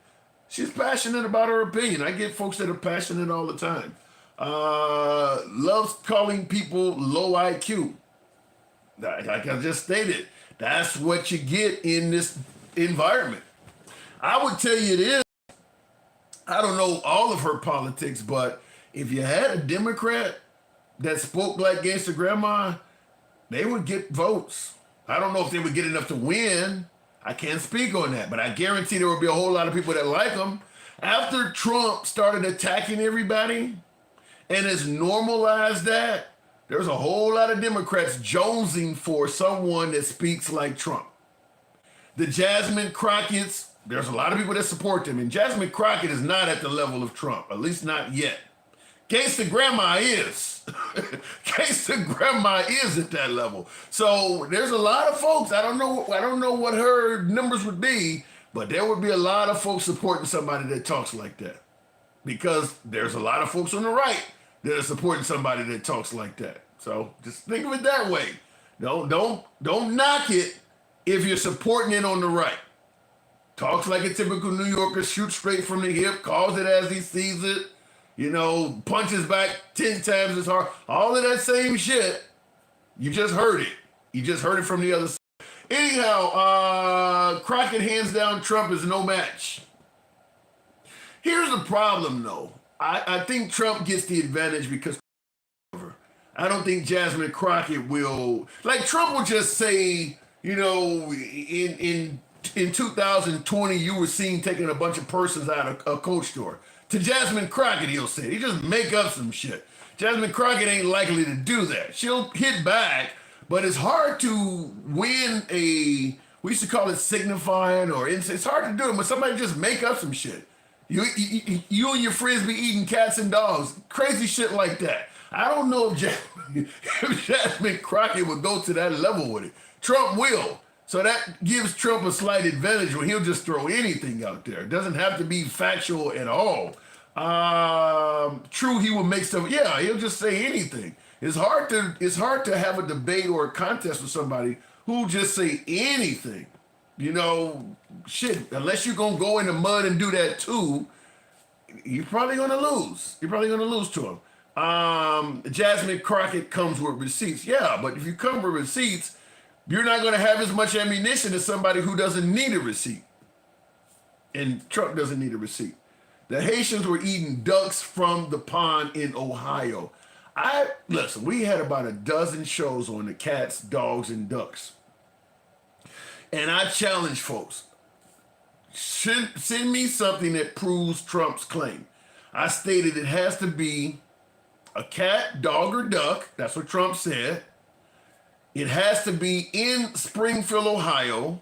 S1: She's passionate about her opinion. I get folks that are passionate all the time. Loves calling people low IQ. Like I just stated, that's what you get in this environment. I would tell you this. I don't know all of her politics, but if you had a Democrat that spoke like gangster grandma, they would get votes. I don't know if they would get enough to win. I can't speak on that, but I guarantee there will be a whole lot of people that like him. After Trump started attacking everybody and has normalized that, there's a whole lot of Democrats jonesing for someone that speaks like Trump. The Jasmine Crockett's, there's a lot of people that support them, and Jasmine Crockett is not at the level of Trump, at least not yet. Gangsta Grandma is. Gangsta Grandma is at that level. So there's a lot of folks, I don't know what her numbers would be, but there would be a lot of folks supporting somebody that talks like that. Because there's a lot of folks on the right that are supporting somebody that talks like that. So just think of it that way. Don't knock it if you're supporting it on the right. Talks like a typical New Yorker, shoots straight from the hip, calls it as he sees it, punches back 10 times as hard. All of that same shit, you just heard it. You just heard it from the other side. Anyhow, Crockett hands down Trump is no match. Here's the problem, though. I think Trump gets the advantage because I don't think Jasmine Crockett will, like Trump will just say, in 2020, you were seen taking a bunch of persons out of a Coach store. To Jasmine Crockett, he'll say. He just make up some shit. Jasmine Crockett ain't likely to do that. She'll hit back, but it's hard to win we used to call it signifying, or it's hard to do it when somebody just make up some shit. You and your friends be eating cats and dogs, crazy shit like that. I don't know if Jasmine Crockett would go to that level with it. Trump will. So that gives Trump a slight advantage when he'll just throw anything out there. It doesn't have to be factual at all. True, he will make stuff. Yeah, he'll just say anything. It's hard to have a debate or a contest with somebody who'll just say anything. Shit, unless you're going to go in the mud and do that too, you're probably going to lose. You're probably going to lose to him. Jasmine Crockett comes with receipts. Yeah, but if you come with receipts, you're not going to have as much ammunition as somebody who doesn't need a receipt. And Trump doesn't need a receipt. The Haitians were eating ducks from the pond in Ohio. Listen, we had about a dozen shows on the cats, dogs, and ducks. And I challenge folks, send me something that proves Trump's claim. I stated it has to be a cat, dog, or duck. That's what Trump said. It has to be in Springfield, Ohio,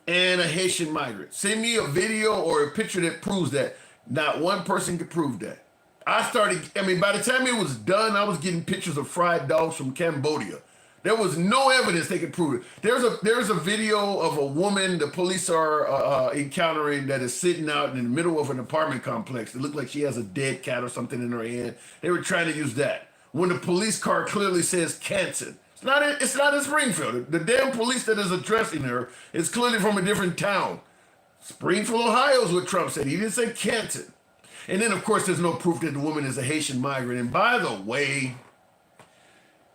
S1: and a Haitian migrant. Send me a video or a picture that proves that. Not one person could prove that. By the time it was done, I was getting pictures of fried dogs from Cambodia. There was no evidence they could prove it. There's a video of a woman the police are encountering that is sitting out in the middle of an apartment complex. It looked like she has a dead cat or something in her hand. They were trying to use that. When the police car clearly says Canton. It's not in Springfield. The damn police that is addressing her is clearly from a different town. Springfield, Ohio is what Trump said. He didn't say Canton. And then, of course, there's no proof that the woman is a Haitian migrant. And by the way,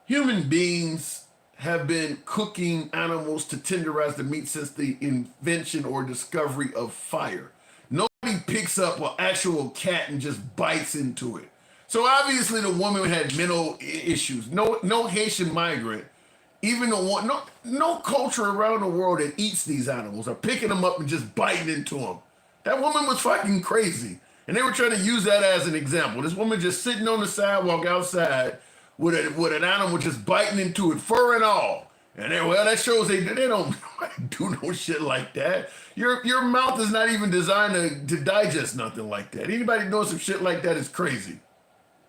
S1: human beings have been cooking animals to tenderize the meat since the invention or discovery of fire. Nobody picks up an actual cat and just bites into it. So obviously the woman had mental issues. No Haitian migrant, even the one, no culture around the world that eats these animals are picking them up and just biting into them. That woman was fucking crazy. And they were trying to use that as an example. This woman just sitting on the sidewalk outside with an animal just biting into it, fur and all. And that shows they don't do no shit like that. Your mouth is not even designed to digest nothing like that. Anybody knows some shit like that is crazy.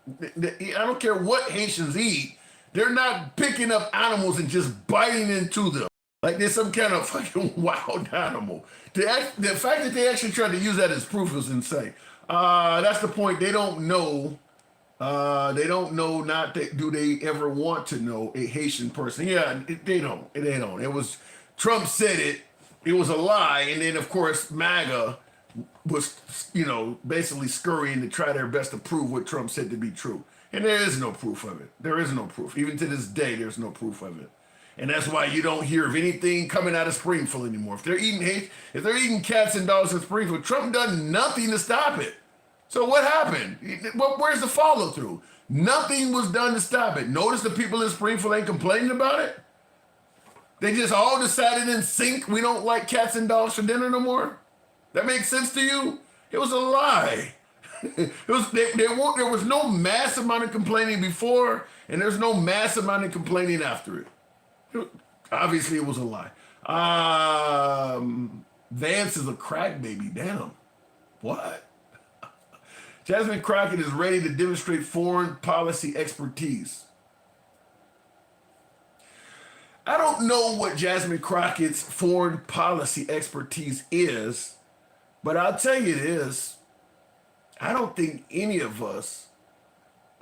S1: I don't care what Haitians eat. They're not picking up animals and just biting into them like they're some kind of fucking wild animal. The fact that they actually tried to use that as proof is insane. That's the point. They don't know. They don't know. Do they ever want to know a Haitian person? Yeah, they don't. It was Trump said it. It was a lie, and then of course MAGA was, basically scurrying to try their best to prove what Trump said to be true. And there is no proof of it. There is no proof. Even to this day, there's no proof of it. And that's why you don't hear of anything coming out of Springfield anymore. If they're eating cats and dogs in Springfield, Trump done nothing to stop it. So what happened? Where's the follow through? Nothing was done to stop it. Notice the people in Springfield ain't complaining about it. They just all decided in sync, we don't like cats and dogs for dinner no more. That makes sense to you? It was a lie. There was no mass amount of complaining before, and there's no mass amount of complaining after it. Obviously, it was a lie. Vance is a crack baby. Damn. What? Jasmine Crockett is ready to demonstrate foreign policy expertise. I don't know what Jasmine Crockett's foreign policy expertise is, but I'll tell you this. I don't think any of us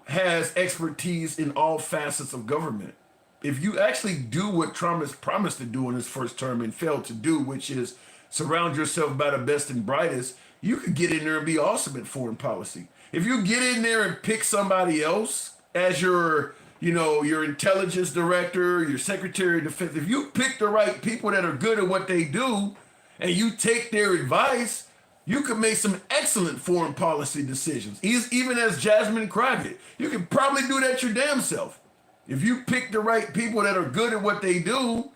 S1: has expertise in all facets of government. If you actually do what Trump has promised to do in his first term and failed to do, which is surround yourself by the best and brightest, you could get in there and be awesome at foreign policy. If you get in there and pick somebody else as your intelligence director, your secretary of defense, if you pick the right people that are good at what they do and you take their advice, you could make some excellent foreign policy decisions. Even as Jasmine Crockett, you could probably do that your damn self. If you pick the right people that are good at what they do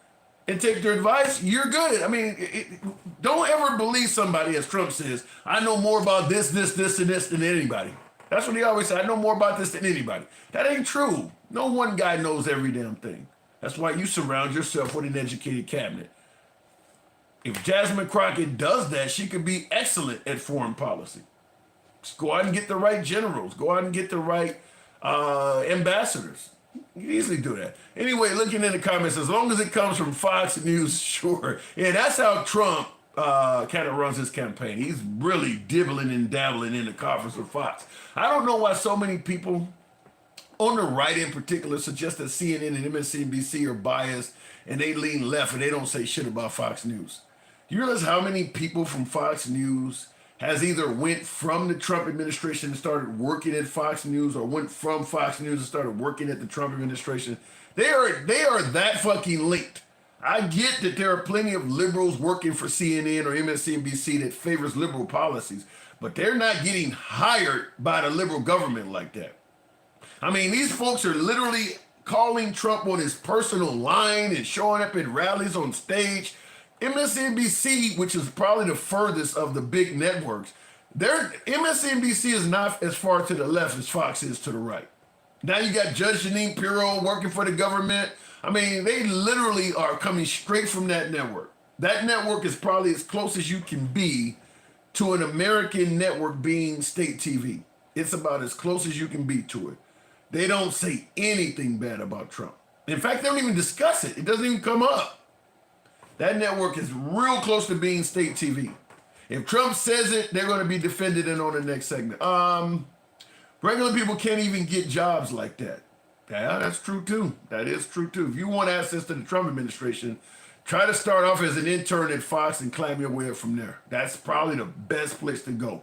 S1: and take their advice, you're good. I mean, don't ever believe somebody, as Trump says, I know more about this, and this than anybody. That's what he always said. I know more about this than anybody. That ain't true. No one guy knows every damn thing. That's why you surround yourself with an educated cabinet. If Jasmine Crockett does that, she could be excellent at foreign policy. Just go out and get the right generals. Go out and get the right ambassadors. You can easily do that. Anyway, looking in the comments, as long as it comes from Fox News, sure. Yeah, that's how Trump kind of runs his campaign. He's really dibbling and dabbling in the coffers of Fox. I don't know why so many people on the right in particular suggest that CNN and MSNBC are biased and they lean left and they don't say shit about Fox News. Do you realize how many people from Fox News has either went from the Trump administration and started working at Fox News or went from Fox News and started working at the Trump administration? They are that fucking linked. I get that there are plenty of liberals working for CNN or MSNBC that favors liberal policies, but they're not getting hired by the liberal government like that. I mean, these folks are literally calling Trump on his personal line and showing up at rallies on stage. MSNBC, which is probably the furthest of the big networks, MSNBC is not as far to the left as Fox is to the right. Now you got Judge Jeanine Pirro working for the government. I mean, they literally are coming straight from that network. That network is probably as close as you can be to an American network being state TV. It's about as close as you can be to it. They don't say anything bad about Trump. In fact, they don't even discuss it. It doesn't even come up. That network is real close to being state TV. If Trump says it, they're going to be defended in on the next segment. Regular people can't even get jobs like that. Yeah, that's true too. That is true too. If you want access to the Trump administration, try to start off as an intern at Fox and climb your way up from there. That's probably the best place to go.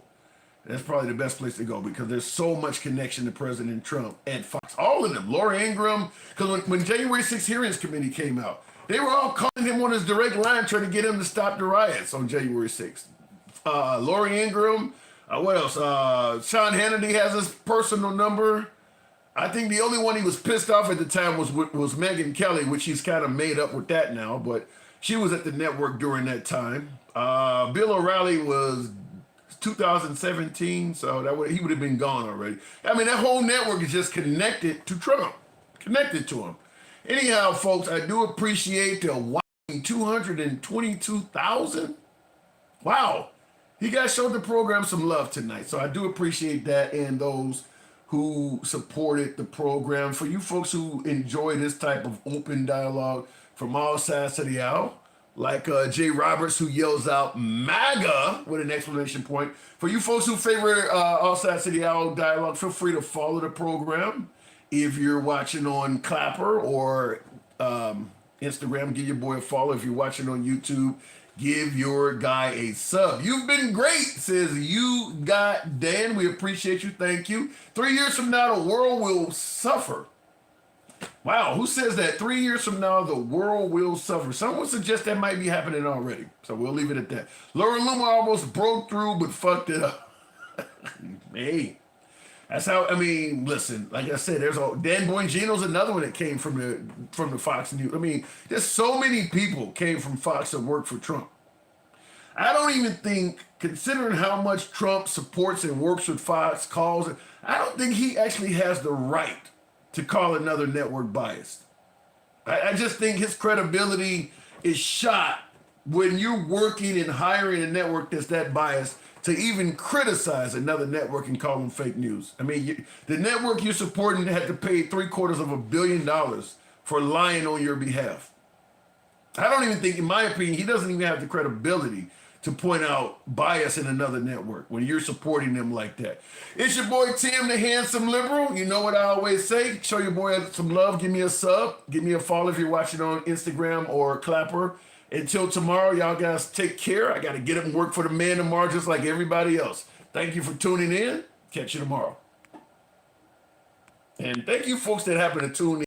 S1: That's probably the best place to go because there's so much connection to President Trump and Fox. All of them. Laura Ingraham, because when January 6th Hearings Committee came out, they were all calling him on his direct line trying to get him to stop the riots on January 6th. Laura Ingraham, What else? Sean Hannity has his personal number. I think the only one he was pissed off at the time was Megyn Kelly, which he's kind of made up with that now, but she was at the network during that time. Bill O'Reilly was 2017, so he would have been gone already. I mean, that whole network is just connected to Trump, connected to him. Anyhow, folks, I do appreciate the whopping 222,000. Wow. You guys showed the program some love tonight, so I do appreciate that, and those who supported the program. For you folks who enjoy this type of open dialogue from all sides of the aisle, like Jay Roberts, who yells out MAGA with an exclamation point. For you folks who favor all sides of the aisle dialogue, feel free to follow the program. If you're watching on Clapper or Instagram, give your boy a follow. If you're watching on YouTube, give your guy a sub. You've been great, says You Got Dan. We appreciate you. Thank you. 3 years from now, the world will suffer. Wow, who says that? 3 years from now, the world will suffer. Someone suggests that might be happening already. So we'll leave it at that. Laura Loomer almost broke through, but fucked it up. Hey, that's how, I mean, listen, like I said, Dan Bongino's another one that came from the Fox News. I mean, there's so many people came from Fox that worked for Trump. I don't even think, considering how much Trump supports and works with Fox, I don't think he actually has the right to call another network biased. I just think his credibility is shot when you're working and hiring a network that's that biased to even criticize another network and call them fake news. I mean, the network you're supporting had to pay $750 million for lying on your behalf. I don't even think, in my opinion, he doesn't even have the credibility to point out bias in another network when you're supporting them like that. It's your boy Tim, the handsome liberal. You know what I always say. Show your boy some love. Give me a sub. Give me a follow if you're watching on Instagram or Clapper. Until tomorrow, y'all guys take care. I got to get up and work for the man tomorrow just like everybody else. Thank you for tuning in. Catch you tomorrow. And thank you folks that happen to tune in.